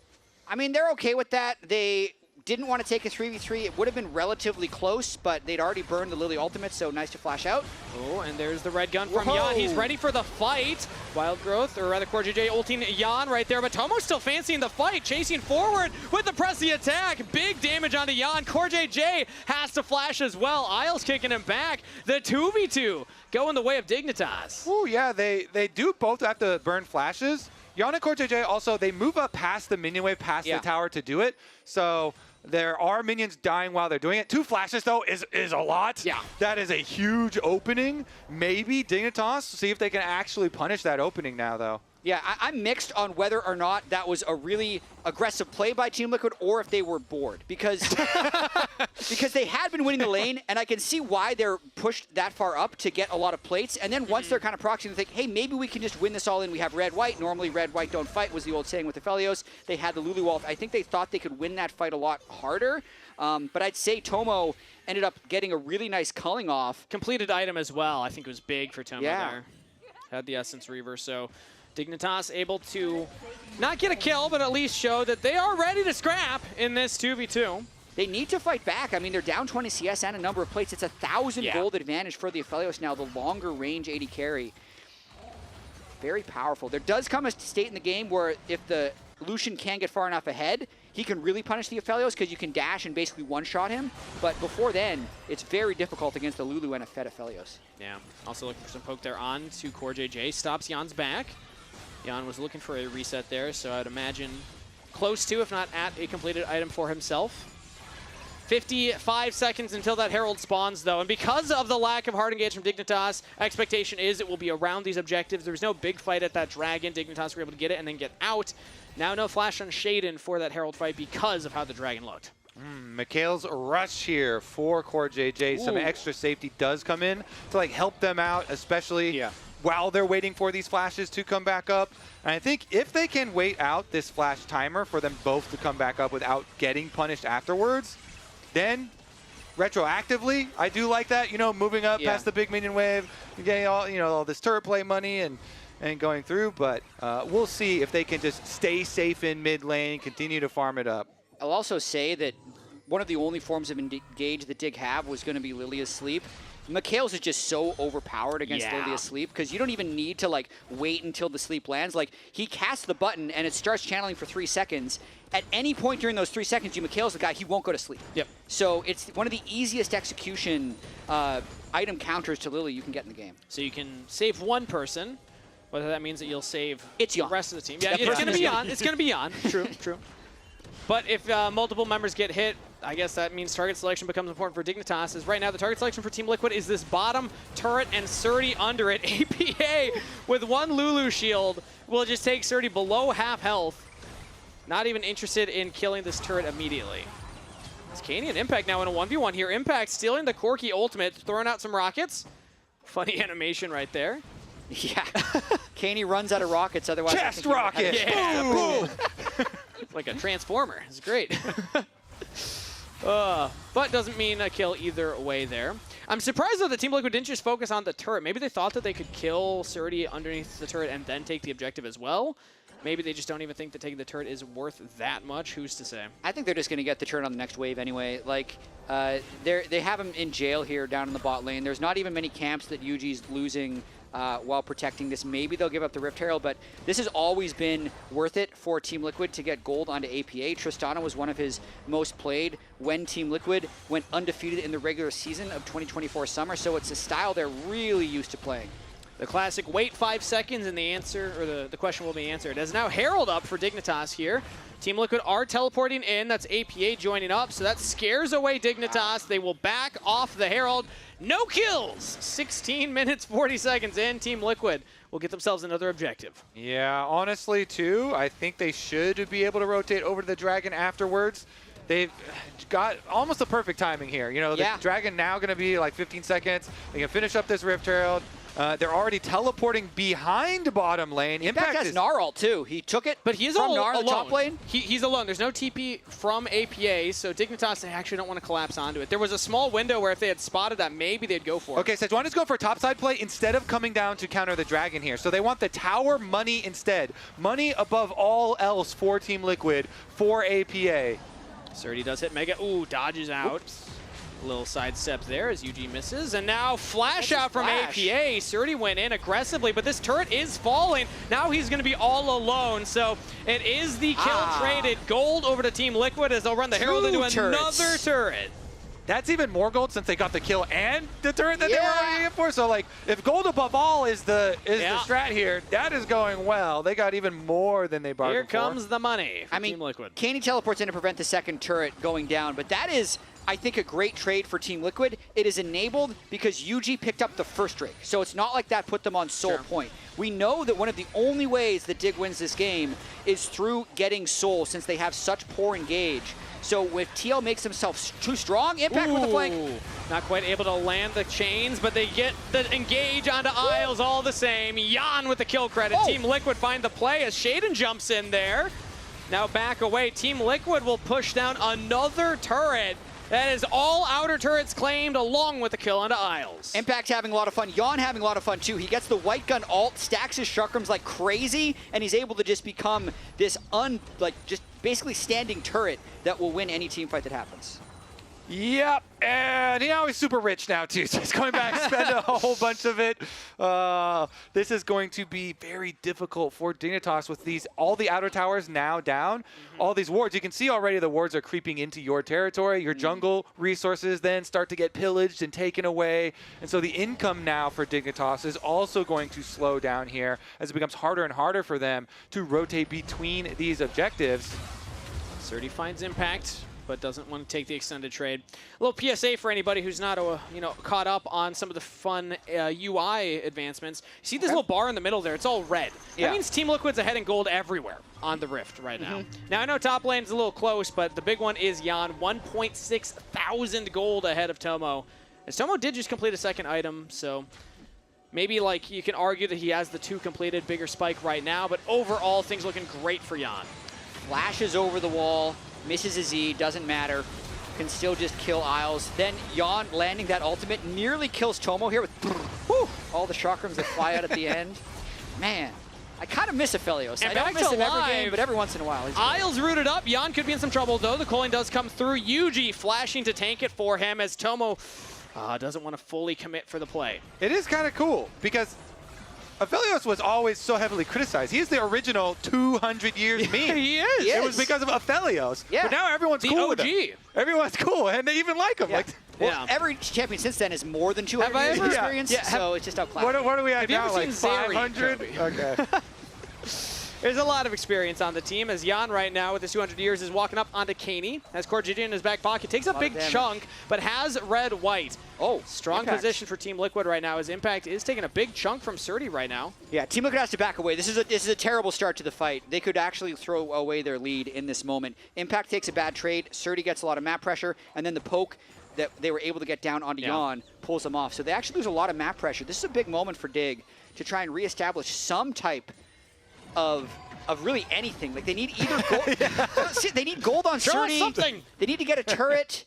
I mean, they're okay with that. They didn't want to take a 3v3. It would have been relatively close, but they'd already burned the Lily ultimate, so nice to flash out. Oh, and there's the red gun from Jan. He's ready for the fight. Wild Growth, or rather CoreJJ ulting Jan right there, but Tomo's still fancying the fight, chasing forward with the pressy attack. Big damage onto Jan. CoreJJ has to flash as well. Isles kicking him back. The 2v2 go in the way of Dignitas. Oh yeah, they do both have to burn flashes. Jan and CoreJJ also, they move up past the minion wave, past the tower to do it. So there are minions dying while they're doing it. 2 flashes, though, is a lot. Yeah. That is a huge opening. Maybe Dignitas, see if they can actually punish that opening now, though. Yeah, I'm mixed on whether or not that was a really aggressive play by Team Liquid or if they were bored. Because they had been winning the lane, and I can see why they're pushed that far up to get a lot of plates. And then once they're kind of proxying, they think, hey, maybe we can just win this all in. We have red-white. Normally red-white don't fight was the old saying with the Felios. They had the Lulu Wall. I think they thought they could win that fight a lot harder. But I'd say Tomo ended up getting a really nice culling off. Completed item as well. I think it was big for Tomo there. Had the Essence Reaver, so Dignitas able to not get a kill, but at least show that they are ready to scrap in this 2v2. They need to fight back. I mean, they're down 20 CS and a number of plates. It's 1,000 gold advantage for the Aphelios now, the longer range 80 carry. Very powerful. There does come a state in the game where if the Lucian can get far enough ahead, he can really punish the Aphelios because you can dash and basically one-shot him. But before then, it's very difficult against the Lulu and a fed Aphelios. Yeah, also looking for some poke there on to CoreJJ. Stops Jan's back. Jan was looking for a reset there, so I'd imagine close to, if not at, a completed item for himself. 55 seconds until that Herald spawns, though, and because of the lack of hard engage from Dignitas, expectation is it will be around these objectives. There was no big fight at that Dragon. Dignitas were able to get it and then get out. Now no flash on Shaden for that Herald fight because of how the Dragon looked. Mikhail's rush here for CoreJJ. Some extra safety does come in to like help them out, especially while they're waiting for these flashes to come back up. And I think if they can wait out this flash timer for them both to come back up without getting punished afterwards, then retroactively, I do like that, you know, moving up past the big minion wave, getting all, you know, all this turret play money and going through, but we'll see if they can just stay safe in mid lane, continue to farm it up. I'll also say that one of the only forms of engage that Dig have was going to be Lilia's Sleep. Mikhail's is just so overpowered against Lilia's Sleep because you don't even need to like wait until the sleep lands. Like he casts the button and it starts channeling for 3 seconds. At any point during those 3 seconds, Mikhail's the guy, he won't go to sleep. Yep. So it's one of the easiest execution item counters to Lily you can get in the game. So you can save one person, whether that means that you'll save the rest of the team. Yeah, That it's person going to is be on. It's going to be on. True, true. But if multiple members get hit, I guess that means target selection becomes important for Dignitas. As right now, the target selection for Team Liquid is this bottom turret and Surdy under it. APA with 1 Lulu shield will just take Surdy below half health. Not even interested in killing this turret immediately. It's Kaney and Impact now in a 1v1 here. Impact stealing the Corki ultimate, throwing out some rockets. Funny animation right there. Yeah. Kaney runs out of rockets, otherwise... Chest rocket! Yeah, boom! It's like a transformer. It's great. But doesn't mean a kill either way there. I'm surprised, though, that Team Liquid didn't just focus on the turret. Maybe they thought that they could kill Surdy underneath the turret and then take the objective as well. Maybe they just don't even think that taking the turret is worth that much. Who's to say? I think they're just going to get the turret on the next wave anyway. Like, they have him in jail here down in the bot lane. There's not even many camps that Yuji's losing while protecting this. Maybe they'll give up the Rift Herald, but this has always been worth it for Team Liquid to get gold onto APA. Tristana was one of his most played when Team Liquid went undefeated in the regular season of 2024 summer, so it's a style they're really used to playing. The classic wait 5 seconds and the answer, or the question will be answered. As now Herald up for Dignitas here. Team Liquid are teleporting in. That's APA joining up, so that scares away Dignitas. They will back off the Herald. No kills! 16 minutes, 40 seconds in. Team Liquid will get themselves another objective. Yeah, honestly, too, I think they should be able to rotate over to the Dragon afterwards. They've got almost the perfect timing here. You know, the Dragon now going to be like 15 seconds. They can finish up this Rift Herald. They're already teleporting behind bottom lane. Impact has Gnarl too. He took it, but he's from alone. The top lane. He's alone. There's no TP from APA, so Dignitas, they actually don't want to collapse onto it. There was a small window where if they had spotted that, maybe they'd go for it. Okay, Sejuani's going for a topside play instead of coming down to counter the Dragon here. So they want the tower money instead. Money above all else for Team Liquid for APA. Surdy does hit Mega. Ooh, dodges out. Oops. A little sidestep there as UG misses. And now flash out from APA. Surdy went in aggressively, but this turret is falling. Now he's going to be all alone. So it is the kill traded. Gold over to Team Liquid as they'll run the Herald into another turret. That's even more gold since they got the kill and the turret that they were already in for. So, like, if gold above all is the strat here, that is going well. They got even more than they bargained for. Here comes the money for Team Liquid. Canny teleports in to prevent the second turret going down, but that is, I think, a great trade for Team Liquid. It is enabled because UG picked up the first Drake, so it's not like that put them on sole point. We know that one of the only ways that Dig wins this game is through getting soul, since they have such poor engage. So if TL makes himself too strong, Impact with the flank. Not quite able to land the chains, but they get the engage onto Isles all the same. Jan with the kill credit. Team Liquid find the play as Shaden jumps in there. Now back away. Team Liquid will push down another turret. That is all outer turrets claimed along with the kill onto Isles. Impact's having a lot of fun. Jan having a lot of fun too. He gets the white gun ult, stacks his chakrams like crazy, and he's able to just become this just basically standing turret that will win any team fight that happens. Yep, and now he's super rich now too, so he's going back to spend a whole bunch of it. This is going to be very difficult for Dignitas with all the outer towers now down, all these wards. You can see already the wards are creeping into your territory. Your jungle resources then start to get pillaged and taken away, and so the income now for Dignitas is also going to slow down here as it becomes harder and harder for them to rotate between these objectives. Surdy finds Impact, but doesn't want to take the extended trade. A little PSA for anybody who's not caught up on some of the fun UI advancements. You see this little bar in the middle there? It's all red. That means Team Liquid's ahead in gold everywhere on the Rift right now. Now I know top lane's a little close, but the big one is Jan. 1.6 thousand gold ahead of Tomo. As Tomo did just complete a second item, so maybe you can argue that he has the 2 completed, bigger spike right now, but overall things looking great for Jan. Flashes over the wall. Misses his E, doesn't matter. Can still just kill Isles. Then Jan landing that ultimate nearly kills Tomo here with all the chakrams that fly out at the end. Man, I kind of miss Aphelios. I don't miss him every game, but every once in a while. Isles rooted up. Jan could be in some trouble though. The culling does come through. Yuji flashing to tank it for him as Tomo doesn't want to fully commit for the play. It is kind of cool because Aphelios was always so heavily criticized. He's the original 200 years meme. He is. It was because of Aphelios. Yeah. But now everyone's cool with him. Everyone's cool, and they even like him. Well, every champion since then is more than 200 years of experience, so it's just outclassed. What are we at now, Have you ever seen 500? Okay. There's a lot of experience on the team as Jan right now with his 200 years is walking up onto Caney. Has Corgigian in his back pocket. Takes a big chunk, but has red-white. Strong position for Team Liquid right now as Impact is taking a big chunk from Surdy right now. Yeah, Team Liquid has to back away. This is a terrible start to the fight. They could actually throw away their lead in this moment. Impact takes a bad trade. Surdy gets a lot of map pressure, and then the poke that they were able to get down onto Jan pulls them off. So they actually lose a lot of map pressure. This is a big moment for Dig to try and reestablish some type of really anything. Like they need either gold. They need gold on Surdy. Something. They need to get a turret.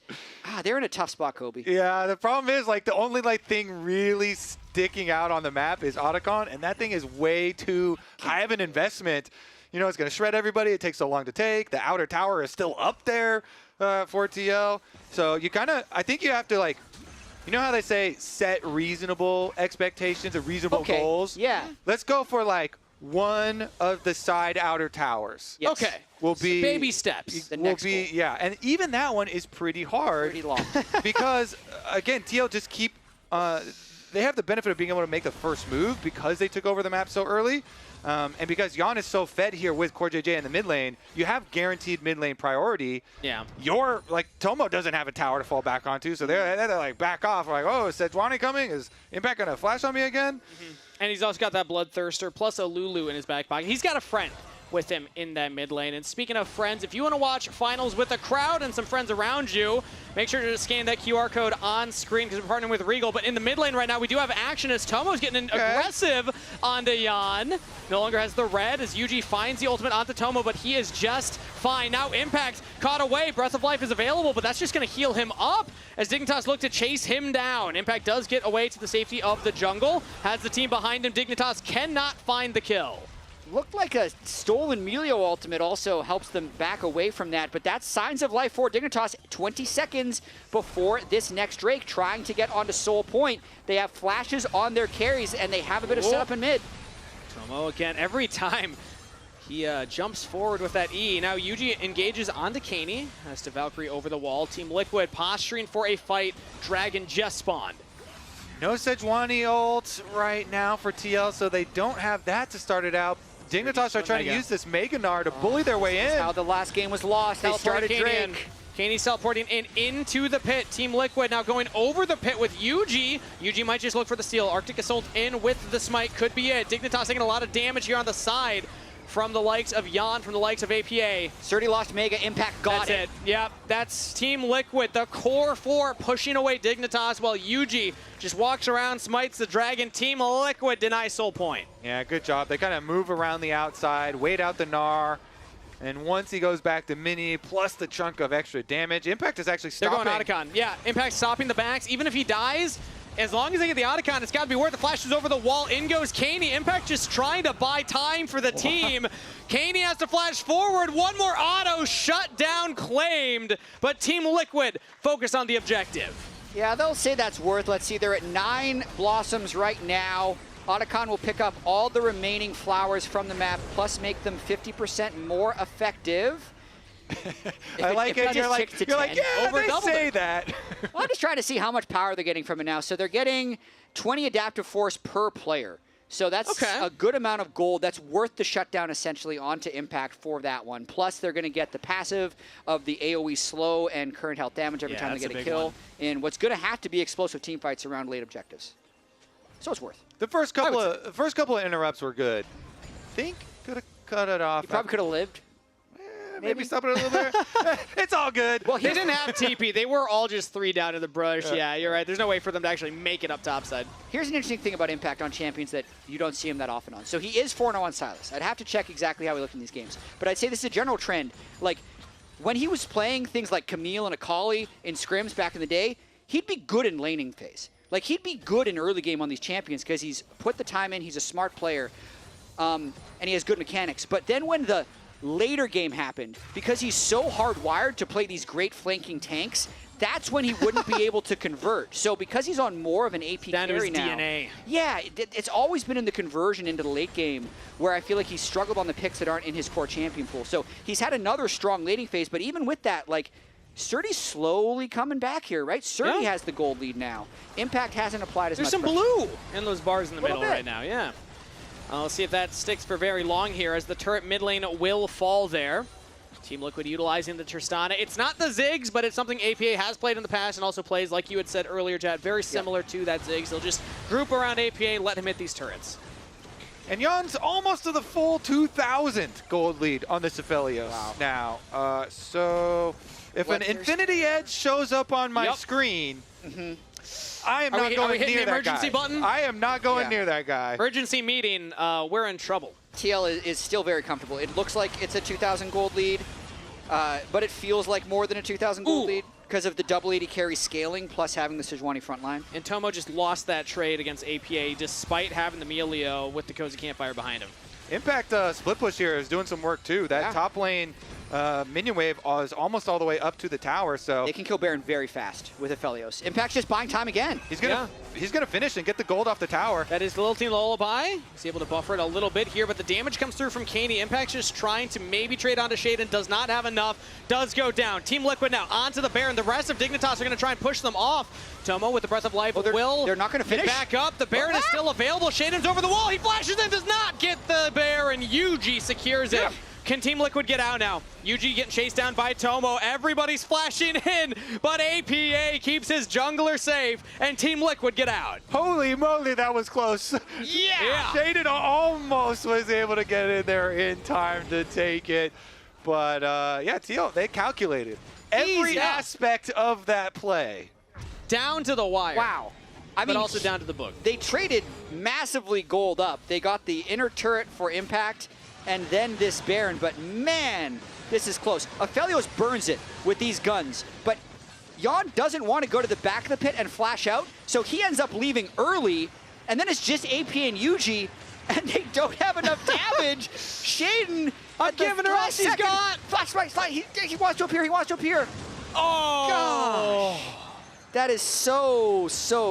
They're in a tough spot, Kobe. Yeah, the problem is the only thing really sticking out on the map is Otacon, and that thing is way too high of an investment. You know, it's going to shred everybody. It takes so long to take. The outer tower is still up there for TL. So you I think you have to you know how they say set reasonable expectations or reasonable goals? Yeah. Let's go for one of the side outer towers. Yes. Okay. Will be baby steps. And even that one is pretty hard. Pretty long. Because again, TL just keep they have the benefit of being able to make the first move because they took over the map so early. And because Jan is so fed here with Core JJ in the mid lane, you have guaranteed mid lane priority. Yeah. Your, like, Tomo doesn't have a tower to fall back onto, so they're like, back off. Like, oh, is Sejuani coming? Is Impact going to flash on me again? And he's also got that Bloodthirster plus a Lulu in his back pocket. He's got a friend with him in that mid lane. And speaking of friends, if you want to watch finals with a crowd and some friends around you, make sure to scan that QR code on screen because we're partnering with Regal. But in the mid lane right now, we do have action as Tomo's getting aggressive onto Jan. No longer has the red as Yuji finds the ultimate onto Tomo, but he is just fine. Now Impact caught away. Breath of Life is available, but that's just going to heal him up as Dignitas look to chase him down. Impact does get away to the safety of the jungle. Has the team behind him. Dignitas cannot find the kill. Looked like a stolen Melio ultimate also helps them back away from that, but that's signs of life for Dignitas. 20 seconds before this next Drake trying to get onto Soul Point. They have flashes on their carries, and they have a bit of setup in mid. Tomo again, every time he jumps forward with that E. Now Yuji engages onto Kaney, has to Valkyrie over the wall. Team Liquid posturing for a fight. Dragon just spawned. No Sejuani ult right now for TL, so they don't have that to start it out. Dignitas are trying to use this Mega Gnar to bully their way in. That's how the last game was lost. They started Drake. Kaney's teleporting into the pit. Team Liquid now going over the pit with Yuji. Yuji might just look for the steal. Arctic Assault in with the smite could be it. Dignitas taking a lot of damage here on the side from the likes of Jan, from the likes of APA. Surdy lost Mega, Impact got it. Yep, that's Team Liquid, the core four pushing away Dignitas while Yuji just walks around, smites the dragon. Team Liquid denies Soul Point. Yeah, good job. They kind of move around the outside, wait out the Gnar, and once he goes back to Mini, plus the chunk of extra damage, Impact is actually stopping. They're going Otacon. Yeah, Impact stopping the backs. Even if he dies, as long as they get the Otacon, it's got to be worth it. Flashes over the wall. In goes Kaney. Impact just trying to buy time for the team. Kaney has to flash forward. One more auto. Shut down claimed. But Team Liquid focus on the objective. Yeah, they'll say that's worth. Let's see. They're at 9 Blossoms right now. Otacon will pick up all the remaining flowers from the map, plus make them 50% more effective. I like it. You're like, yeah, they say that. Well, I'm just trying to see how much power they're getting from it now. So they're getting 20 adaptive force per player. So that's a good amount of gold. That's worth the shutdown essentially onto Impact for that one. Plus they're going to get the passive of the AoE slow and current health damage every time they get a kill. In what's going to have to be explosive team fights around late objectives. So it's worth. The first couple of interrupts were good. Think could have cut it off. You probably could have lived. Maybe stop it a little bit. It's all good. Well, they didn't have TP. They were all just 3 down to the brush. Yeah, you're right. There's no way for them to actually make it up topside. Here's an interesting thing about Impact on Champions that you don't see him that often on. So he is 4-0 on Silas. I'd have to check exactly how he looked in these games. But I'd say this is a general trend. Like, when he was playing things like Camille and Akali in scrims back in the day, he'd be good in laning phase. Like, he'd be good in early game on these champions because he's put the time in, he's a smart player, and he has good mechanics. But then when the later game happened, because he's so hardwired to play these great flanking tanks, that's when he wouldn't be able to convert. So because he's on more of an AP carry now, DNA. Yeah, it's always been in the conversion into the late game where I feel like he's struggled on the picks that aren't in his core champion pool. So he's had another strong laning phase, but even with that, like, Surdy's slowly coming back here, right? Surdy has the gold lead now. Impact hasn't applied as much. There's some blue in those bars in the middle bit. right now, yeah. Let's see if that sticks for very long here as the turret mid lane will fall there. Team Liquid utilizing the Tristana. It's not the Ziggs, but it's something APA has played in the past and also plays, like you had said earlier, Chad, very similar to that Ziggs. They'll just group around APA, let him hit these turrets. And Jan's almost to the full 2,000 gold lead on this Aphelios now. So if an Infinity Edge shows up on my screen, I am not going near that emergency guy. button? I am not going near that guy. Emergency meeting, we're in trouble. TL is still very comfortable. It looks like it's a 2,000 gold lead, but it feels like more than a 2,000 gold lead because of the double 80 carry scaling plus having the Sejuani front line. And Tomo just lost that trade against APA despite having the Melio with the Cozy Campfire behind him. Impact split push here is doing some work too. That top lane minion wave is almost all the way up to the tower, so they can kill Baron very fast with Aphelios. Impact's just buying time again. He's gonna finish and get the gold off the tower. That is the little team Lullaby. He's able to buffer it a little bit here, but the damage comes through from Caney. Impact's just trying to maybe trade onto Shaden, does not have enough, does go down. Team Liquid now onto the Baron. The rest of Dignitas are gonna try and push them off. Tomo with the Breath of Life they're not gonna finish. Back up. The Baron is still available. Shaden's over the wall. He flashes in, does not get the Baron. Yuji secures it. Can Team Liquid get out now? Yuji getting chased down by Tomo. Everybody's flashing in, but APA keeps his jungler safe, and Team Liquid get out. Holy moly, that was close. Yeah! Shaden almost was able to get in there in time to take it. But yeah, Teal, they calculated every aspect of that play. Down to the wire. Wow. I mean, but also down to the book. They traded massively gold up. They got the inner turret for Impact, and then this Baron, but man, this is close. Aphelios burns it with these guns, but Jan doesn't want to go to the back of the pit and flash out, so he ends up leaving early, and then it's just AP and Yuji, and they don't have enough damage. Shaden, I'm giving her all she's got. Flash, he wants to appear, he wants to appear. Oh! Gosh. That is so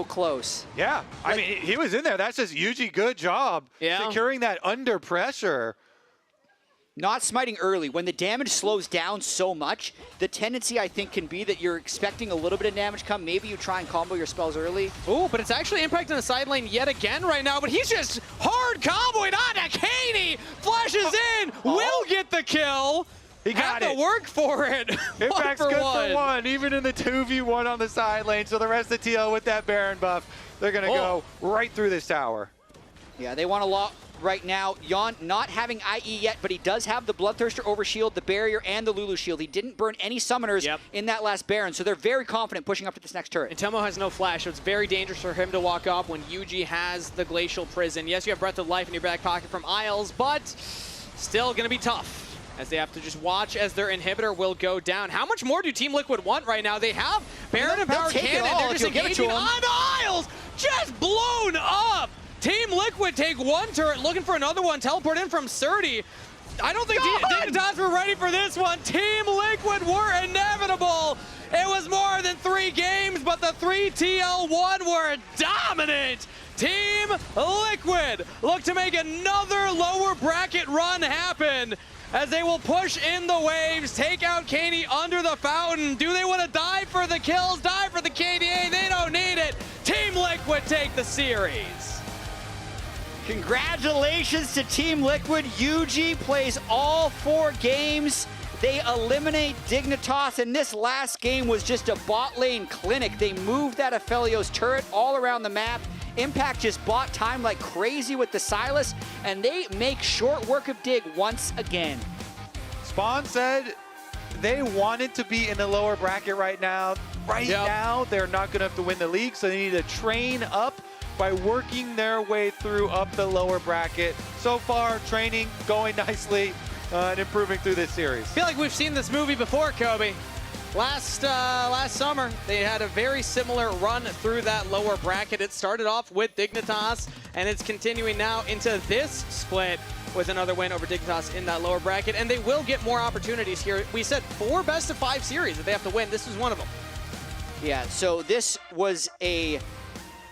close. Yeah, I mean, he was in there. That's just Yuji, good job securing that under pressure. Not smiting early. When the damage slows down so much, the tendency, I think, can be that you're expecting a little bit of damage come. Maybe you try and combo your spells early. Ooh, but it's actually impacting the side lane yet again right now, but he's just hard comboing onto Caney. Flashes in, will get the kill. He got Have to work for it. Impact's good for one, even in the 2v1 on the side lane. So the rest of TL with that Baron buff, they're going to go right through this tower. Yeah, they want a lot right now. Jan not having IE yet, but he does have the Bloodthirster Overshield, the Barrier, and the Lulu Shield. He didn't burn any summoners in that last Baron, so they're very confident pushing up to this next turret. And Tomo has no flash, so it's very dangerous for him to walk up when Yuji has the Glacial Prison. Yes, you have Breath of Life in your back pocket from Isles, but still going to be tough, as they have to just watch as their inhibitor will go down. How much more do Team Liquid want right now? They have Baron and Power Cannon. They're just engaging on Isles, just blown up. Team Liquid take one turret, looking for another one. Teleport in from Surdy. I don't think Dignitas were ready for this one. Team Liquid were inevitable. It was more than 3 games, but the 3 TL1 were dominant. Team Liquid look to make another lower bracket run happen, as they will push in the waves, take out Caney under the fountain. Do they want to die for the kills, die for the KDA? They don't need it. Team Liquid take the series. Congratulations to Team Liquid. Yuji plays all 4 games. They eliminate Dignitas, and this last game was just a bot lane clinic. They moved that Aphelios turret all around the map. Impact just bought time like crazy with the Silas, and they make short work of Dig once again. Spawn said they wanted to be in the lower bracket right now. Now, they're not going to have to win the league, so they need to train up by working their way through up the lower bracket. So far, training going nicely and improving through this series. I feel like we've seen this movie before, Kobe. Last summer, they had a very similar run through that lower bracket. It started off with Dignitas, and it's continuing now into this split with another win over Dignitas in that lower bracket, and they will get more opportunities here. We said 4 best-of-5 series that they have to win. This is one of them. Yeah, so this was a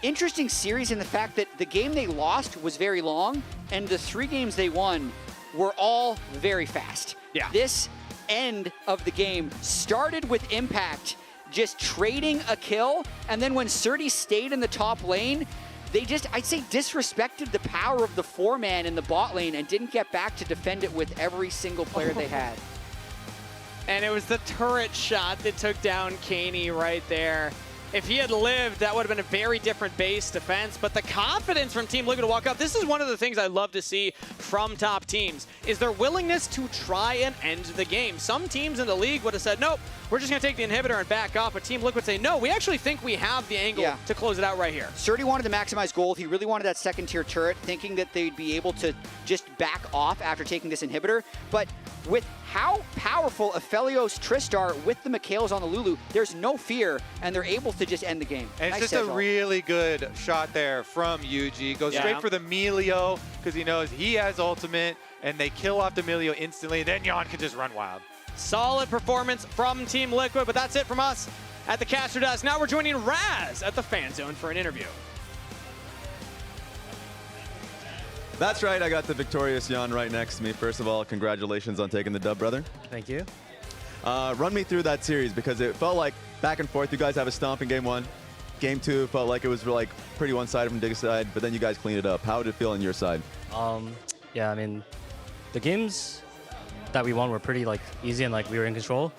interesting series in the fact that the game they lost was very long, and the 3 games they won were all very fast. Yeah. This end of the game started with Impact just trading a kill, and then when Surdy stayed in the top lane, they just, I'd say, disrespected the power of the 4-man in the bot lane and didn't get back to defend it with every single player they had. And it was the turret shot that took down Caney right there. If he had lived, that would have been a very different base defense, but the confidence from Team Liquid to walk up, this is one of the things I love to see from top teams, is their willingness to try and end the game. Some teams in the league would have said, nope, we're just going to take the inhibitor and back off, but Team Liquid say, no, we actually think we have the angle to close it out right here. Surdy wanted to maximize gold. He really wanted that second-tier turret, thinking that they'd be able to just back off after taking this inhibitor, but with how powerful Aphelios Tristar with the Mikhails on the Lulu, there's no fear, and they're able to just end the game. And nice it's just a really good shot there from Yuji. Goes straight for the Melio, because he knows he has ultimate, and they kill off the Melio instantly. Then Jan can just run wild. Solid performance from Team Liquid, but that's it from us at the caster desk. Now we're joining Raz at the fan zone for an interview. That's right, I got the victorious Jan right next to me. First of all, congratulations on taking the dub, brother. Thank you. Run me through that series because it felt like back and forth. You guys have a stomp in game 1. Game 2 felt like it was like pretty one-sided from Dig's side, but then you guys cleaned it up. How did it feel on your side? Yeah, I mean, the games that we won were pretty like easy and like we were in control.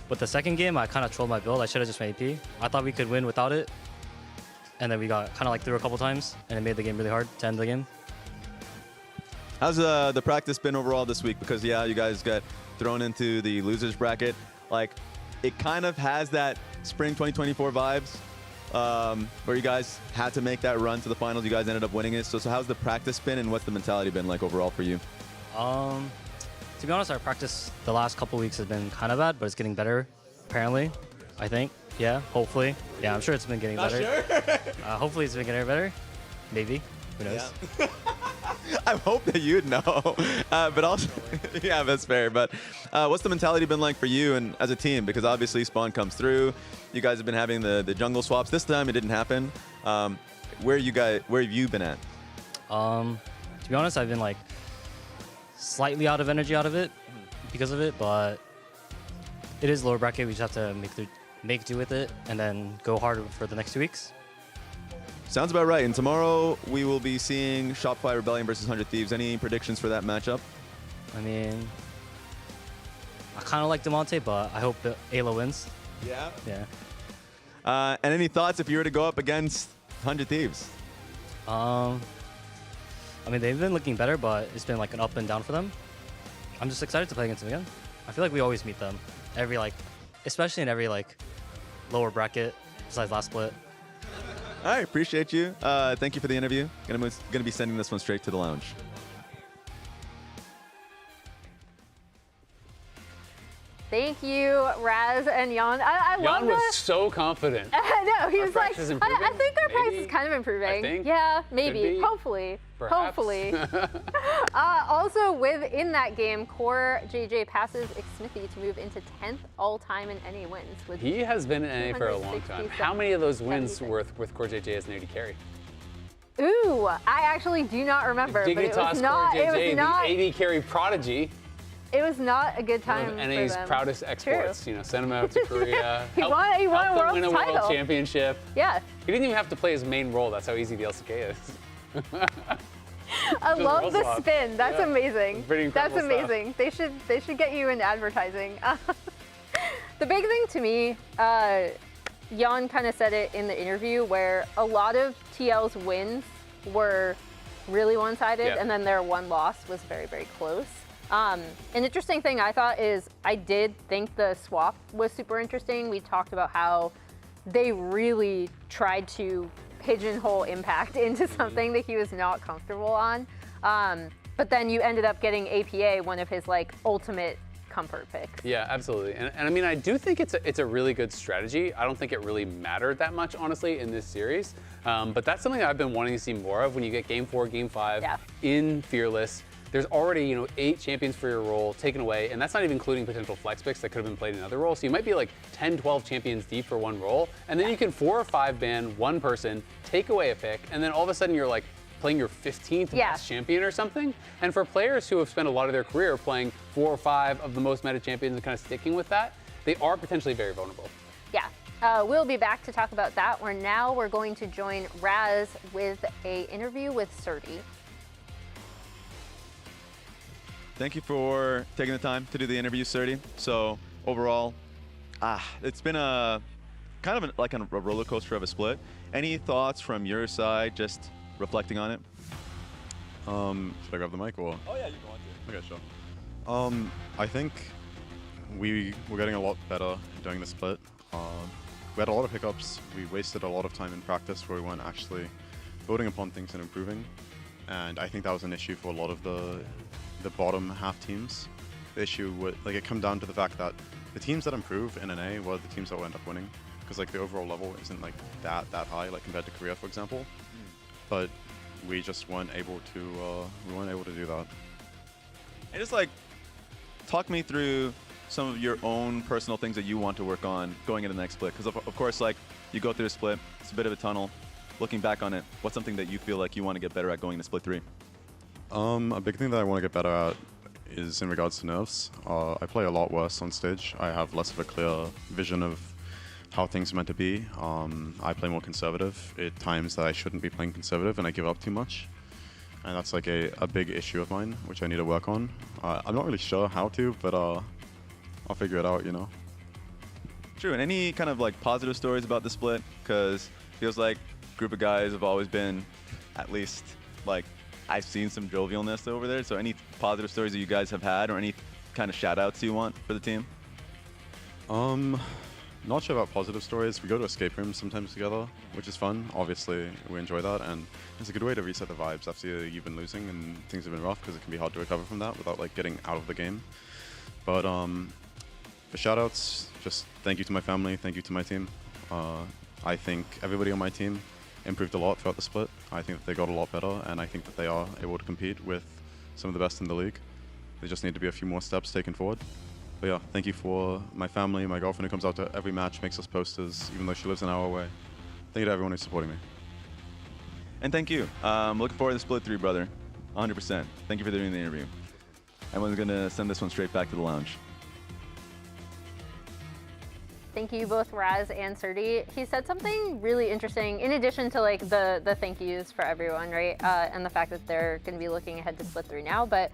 But the second game, I kind of trolled my build. I should have just made AP. I thought we could win without it, and then we got kind of like through a couple times, and it made the game really hard to end the game. How's the practice been overall this week? Because yeah, you guys got thrown into the losers bracket. Like, it kind of has that spring 2024 vibes, where you guys had to make that run to the finals. You guys ended up winning it. So how's the practice been, and what's the mentality been like overall for you? To be honest, our practice the last couple weeks has been kind of bad, but it's getting better, apparently. I think. Yeah, hopefully. Yeah, I'm sure it's been getting better. Sure. Hopefully it's been getting better. Maybe. Who knows? Yeah. I hope that you'd know. But also, yeah, that's fair. But what's the mentality been like for you and as a team? Because obviously Spawn comes through. You guys have been having the jungle swaps. This time it didn't happen. Where have you been at? To be honest, I've been like slightly out of energy out of it because of it, but it is lower bracket. We just have to make do with it and then go hard for the next 2 weeks. Sounds about right. And tomorrow we will be seeing Shopify Rebellion versus 100 Thieves. Any predictions for that matchup? I mean, I kind of like Demonte, but I hope Ayla wins. Yeah? Yeah. And any thoughts if you were to go up against 100 Thieves? I mean, they've been looking better, but it's been like an up and down for them. I'm just excited to play against them again. I feel like we always meet them. Especially in every lower bracket besides last split. All right, appreciate you. Thank you for the interview. Gonna be sending this one straight to the lounge. Thank you, Raz and Jan. I love Jan was so confident. I know. He was like, practice is I think our practice Maybe? is kind of improving. I think. Yeah, Could maybe. be. Hopefully. Perhaps. Hopefully. Also, within that game, Core JJ passes Xsmithy to move into 10th all-time in NA wins. With He has been in NA for a long time. How many of those wins were with Core JJ as an AD carry? Ooh, I actually do not remember. But it Dignitas was not. Core JJ, It was not. the AD carry prodigy. It was not a good One time of for NA's them. proudest exports. True. You know, send him out to Korea. He won a help them world win a title. world championship. Yeah. He didn't even have to play his main role. That's how easy the LCK is. I Just love rolls the off. spin. That's Yeah. amazing. Pretty incredible That's amazing. They should get you in advertising. The big thing to me, Jan kind of said it in the interview, where a lot of TL's wins were really one-sided, Yeah. and then their one loss was very, very close. An interesting thing I thought is I did think the swap was super interesting. We talked about how they really tried to pigeonhole Impact into something that he was not comfortable on. But then you ended up getting APA, one of his ultimate comfort picks. Yeah, absolutely. And I mean, I do think it's a really good strategy. I don't think it really mattered that much, honestly, in this series. But that's something I've been wanting to see more of when you get Game 4, Game 5 in Fearless. There's already, 8 champions for your role taken away, and that's not even including potential flex picks that could have been played in another role. So you might be 10, 12 champions deep for one role, and then you can 4 or 5 ban one person, take away a pick, and then all of a sudden you're playing your 15th best champion or something. And for players who have spent a lot of their career playing 4 or 5 of the most meta champions and kind of sticking with that, they are potentially very vulnerable. Yeah. We'll be back to talk about that. We're going to join Raz with an interview with Surdy. Thank you for taking the time to do the interview, Surdy. So overall, it's been a kind of a roller coaster of a split. Any thoughts from your side, just reflecting on it? Should I grab the mic or? Oh yeah, you go on to. Okay, sure. I think we were getting a lot better during the split. We had a lot of hiccups. We wasted a lot of time in practice where we weren't actually building upon things and improving. And I think that was an issue for a lot of the bottom half teams. The issue with it come down to the fact that the teams that improve in NA were the teams that will end up winning, because the overall level isn't that high compared to Korea, for example. But we just weren't able to do that. And just talk me through some of your own personal things that you want to work on going into the next split? Because of course, like you go through a split, it's a bit of a tunnel. Looking back on it, what's something that you feel like you want to get better at going into split 3? A big thing that I want to get better at is in regards to nerfs. I play a lot worse on stage. I have less of a clear vision of how things are meant to be. I play more conservative at times that I shouldn't be playing conservative, and I give up too much. And that's like a big issue of mine, which I need to work on. I'm not really sure how to, but I'll figure it out, you know. True, and any kind of like positive stories about the split? Because it feels like a group of guys have always been, at least, like, I've seen some jovialness over there. So any positive stories that you guys have had, or any kind of shout outs you want for the team? Not sure about positive stories. We go to escape rooms sometimes together, which is fun. Obviously, we enjoy that, and it's a good way to reset the vibes after you've been losing and things have been rough, because it can be hard to recover from that without like getting out of the game. But for shoutouts, just thank you to my family, thank you to my team. I think everybody on my team improved a lot throughout the split. I think that they got a lot better, and I think that they are able to compete with some of the best in the league. They just need to be a few more steps taken forward. But yeah, thank you for my family, my girlfriend who comes out to every match, makes us posters, even though she lives an hour away. Thank you to everyone who's supporting me. And thank you. Looking forward to split 3, brother. 100%. Thank you for doing the interview. Everyone's going to send this one straight back to the lounge. Thank you both Raz and Serdi. He said something really interesting in addition to like the thank yous for everyone, right? And the fact that they're going to be looking ahead to split 3 now. But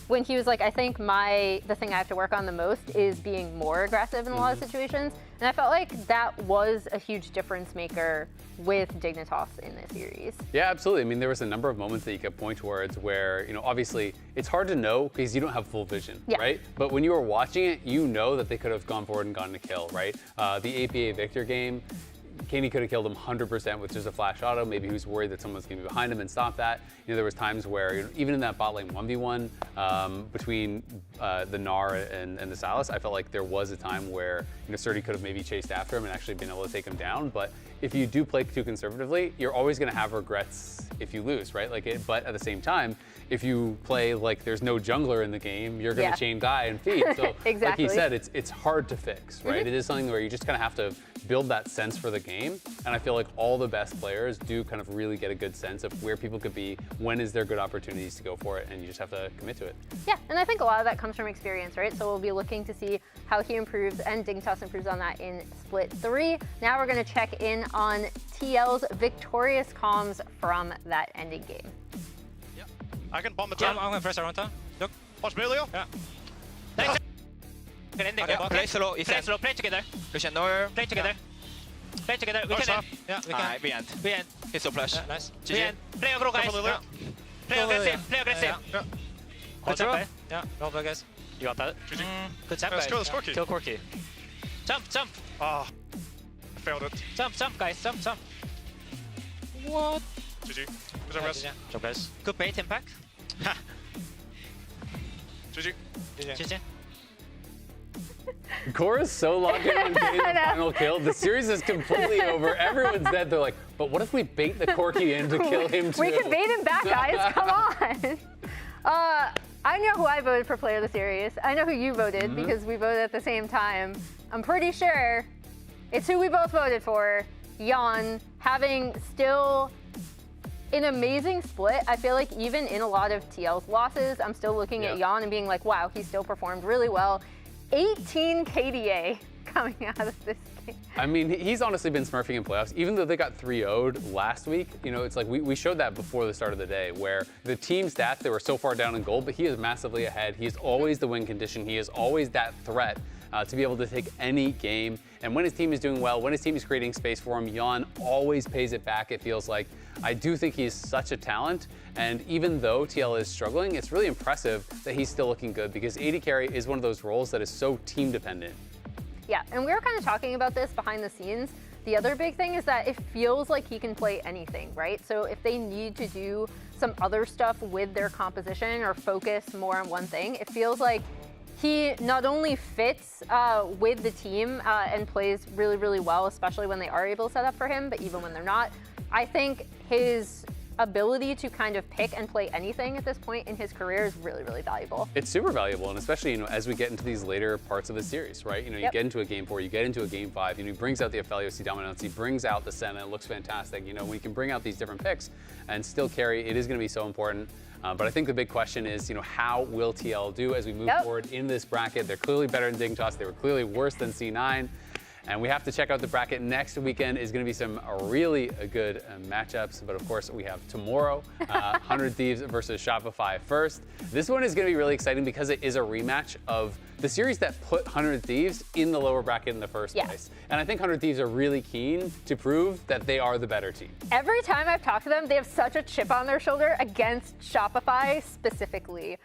when he was like, I think the thing I have to work on the most is being more aggressive in a lot of situations. And I felt like that was a huge difference maker with Dignitas in this series. Yeah, absolutely. I mean, there was a number of moments that you could point towards where, you know, obviously it's hard to know because you don't have full vision, right? But when you were watching it, you know that they could have gone forward and gotten a kill, right? The APA Victor game, Kenny could have killed him 100% with just a flash auto. Maybe he was worried that someone was going to be behind him and stop that. You know, there was times where, you know, even in that bot lane 1v1 between the Gnar and the Salas, I felt like there was a time where, you know, Serdi could have maybe chased after him and actually been able to take him down. But if you do play too conservatively, you're always going to have regrets if you lose, right? But at the same time, if you play like there's no jungler in the game, you're going to chain die and feed. So like he said, it's hard to fix, right? It is something where you just kind of have to build that sense for the game. And I feel like all the best players do kind of really get a good sense of where people could be, when is there good opportunities to go for it, and you just have to commit to it. Yeah, and I think a lot of that comes from experience, right? So we'll be looking to see how he improves and Dignitas improves on that in split 3. Now we're going to check in on TL's victorious comms from that ending game. I can bomb the trap. I'm going first, Aranta. Look. Watch me, Leo. Yeah. Thanks. Play slow, play together. Lucian, no. Play together. Play together. We can end. Yeah, we can. We end. We end. Hit so flash. Nice. We end. Play aggro, guys. Play aggressive. Play aggressive. Good job, yeah. Well done, guys. You got that. Good job, guys. Kill Corky. Jump, jump. Ah. I failed it. Jump, guys. Jump. What? GG. Good job, guys. Good job, guys. Good bait impact. Ha. GG. Cora's so locked in on getting the final kill. The series is completely over. Everyone's dead. They're like, but what if we bait the Corky in to kill him too? We can bait him back, guys. Come on. I know who I voted for player of the series. I know who you voted because we voted at the same time. I'm pretty sure it's who we both voted for. Jan, having still an amazing split. I feel like even in a lot of TL's losses, I'm still looking at Jan and being like, wow, he still performed really well. 18 KDA coming out of this game. I mean, he's honestly been smurfing in playoffs. Even though they got 3-0'd last week, you know, it's like we showed that before the start of the day where the team stats, they were so far down in gold, but he is massively ahead. He's always the win condition. He is always that threat to be able to take any game. And when his team is doing well, when his team is creating space for him, Jan always pays it back, it feels like. I do think he's such a talent. And even though TL is struggling, it's really impressive that he's still looking good because AD carry is one of those roles that is so team dependent. Yeah, and we were kind of talking about this behind the scenes. The other big thing is that it feels like he can play anything, right? So if they need to do some other stuff with their composition or focus more on one thing, it feels like he not only fits with the team and plays really, really well, especially when they are able to set up for him, but even when they're not. I think his ability to kind of pick and play anything at this point in his career is really, really valuable. It's super valuable, and especially as we get into these later parts of the series, right? You Yep. get into a game 4, you get into a game 5, he brings out the Aphelios dominance, he brings out the Senna, it looks fantastic. When you can bring out these different picks and still carry, it is going to be so important. But I think the big question is, how will TL do as we move forward in this bracket? They're clearly better than Dignitas. They were clearly worse than C9. And we have to check out the bracket. Next weekend is going to be some really good matchups. But of course, we have tomorrow, 100 Thieves versus Shopify first. This one is going to be really exciting because it is a rematch of the series that put 100 Thieves in the lower bracket in the first place. And I think 100 Thieves are really keen to prove that they are the better team. Every time I've talked to them, they have such a chip on their shoulder against Shopify specifically.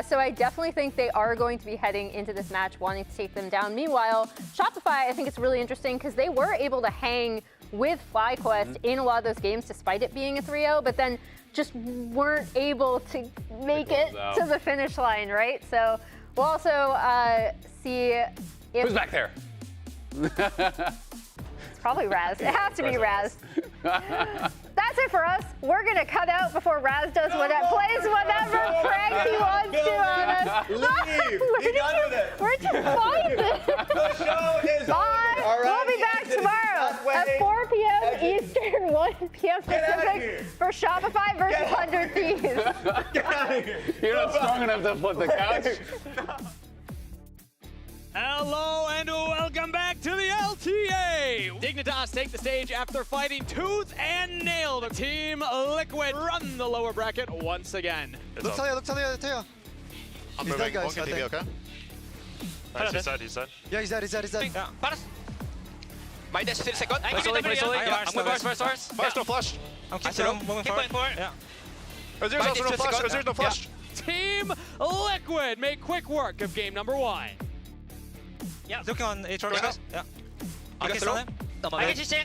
So I definitely think they are going to be heading into this match wanting to take them down. Meanwhile, Shopify, I think it's really interesting because they were able to hang with FlyQuest in a lot of those games despite it being a 3-0, but then just weren't able to make it to the finish line, right? So we'll also see if... Who's back there? It's probably Raz. It has to be Raz. That's it for us. We're going to cut out before Raz does plays whatever prank he wants to on us. Leave. Be done with it. Where'd you find it? The show is Bye. over. We'll be back tomorrow at 4 p.m. Eastern, 1 p.m. Pacific for Shopify versus 100 Thieves. Get out of here. You're not strong enough to flip the couch. Hello and welcome back to the LTA! Dignitas take the stage after fighting tooth and nail. The Team Liquid run the lower bracket once again. Look to you. I'm He's moving. dead, guys, One can I DB, think. okay? Nice, he's dead, he's dead. Yeah, he's dead. Paras. My dash 10 seconds. I'm going first. Flash, no flash. I'm keep going forward. Yeah. There's also no flash. There's no flash. Team Liquid make quick work of game number 1. Yeah. Looking on Estral. Yeah. I can stun him. I can just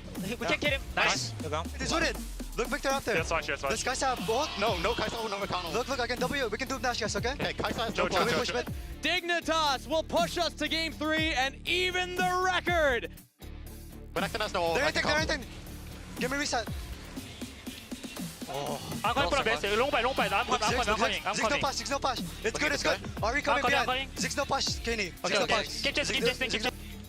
we can kill him. Nice. You go. It is rooted. Look Victor up there. That's fine, that's fine. This guy's have ult. No Kaisa, no McConnell. Look, I can W. We can do Nash, guys, okay? Okay, Kaisa has no Can we push mid? Dignitas will push us to game 3 and even the record. But I can ask no ult. They're anything. Give me reset. I'm going for a base. Long by. I'm coming. Ziggs no pass. It's good. Ari coming behind. Ziggs no pass, Kenny. Ziggs no pass. Keep chasing.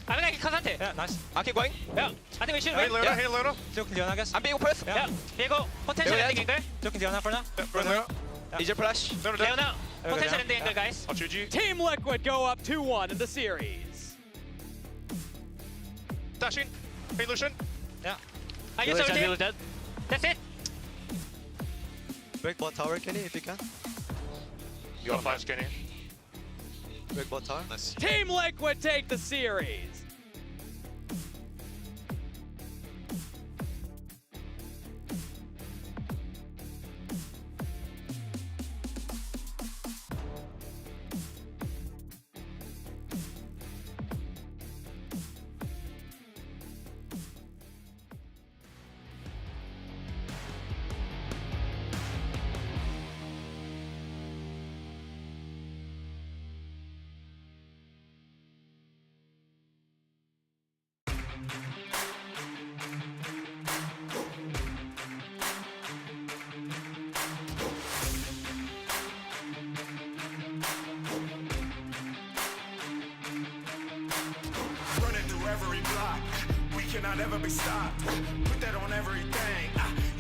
I think I can Kazante. Yeah, nice. I keep going. Yeah. I think we should Hey, win. Luna, hey, Luna. Still can Leon, I guess. I'm being pressed. Yeah. Diego, potential ending angle. Still can Leon for now. Luna. Easier flash. Leona, potential ending angle, guys. I'll shoot you. Team Liquid go up 2-1 in the series. Dashing. Hey, Lucian. Yeah. I use everything. That's it. Break bot tower, Kenny, if you can. You got flash, Kenny. Break bot tower. Nice. Team Liquid take the series. Running through every block, we cannot ever be stopped. Put that on everything.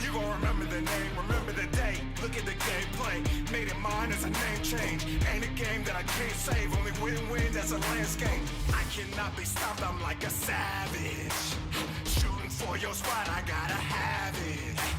You gon' remember the name, remember the day. Look at the gameplay, made it mine as a name change. Ain't a game that I can't save, only win-win, that's a landscape. I cannot be stopped, I'm like a savage. Shooting for your spot, I gotta have it.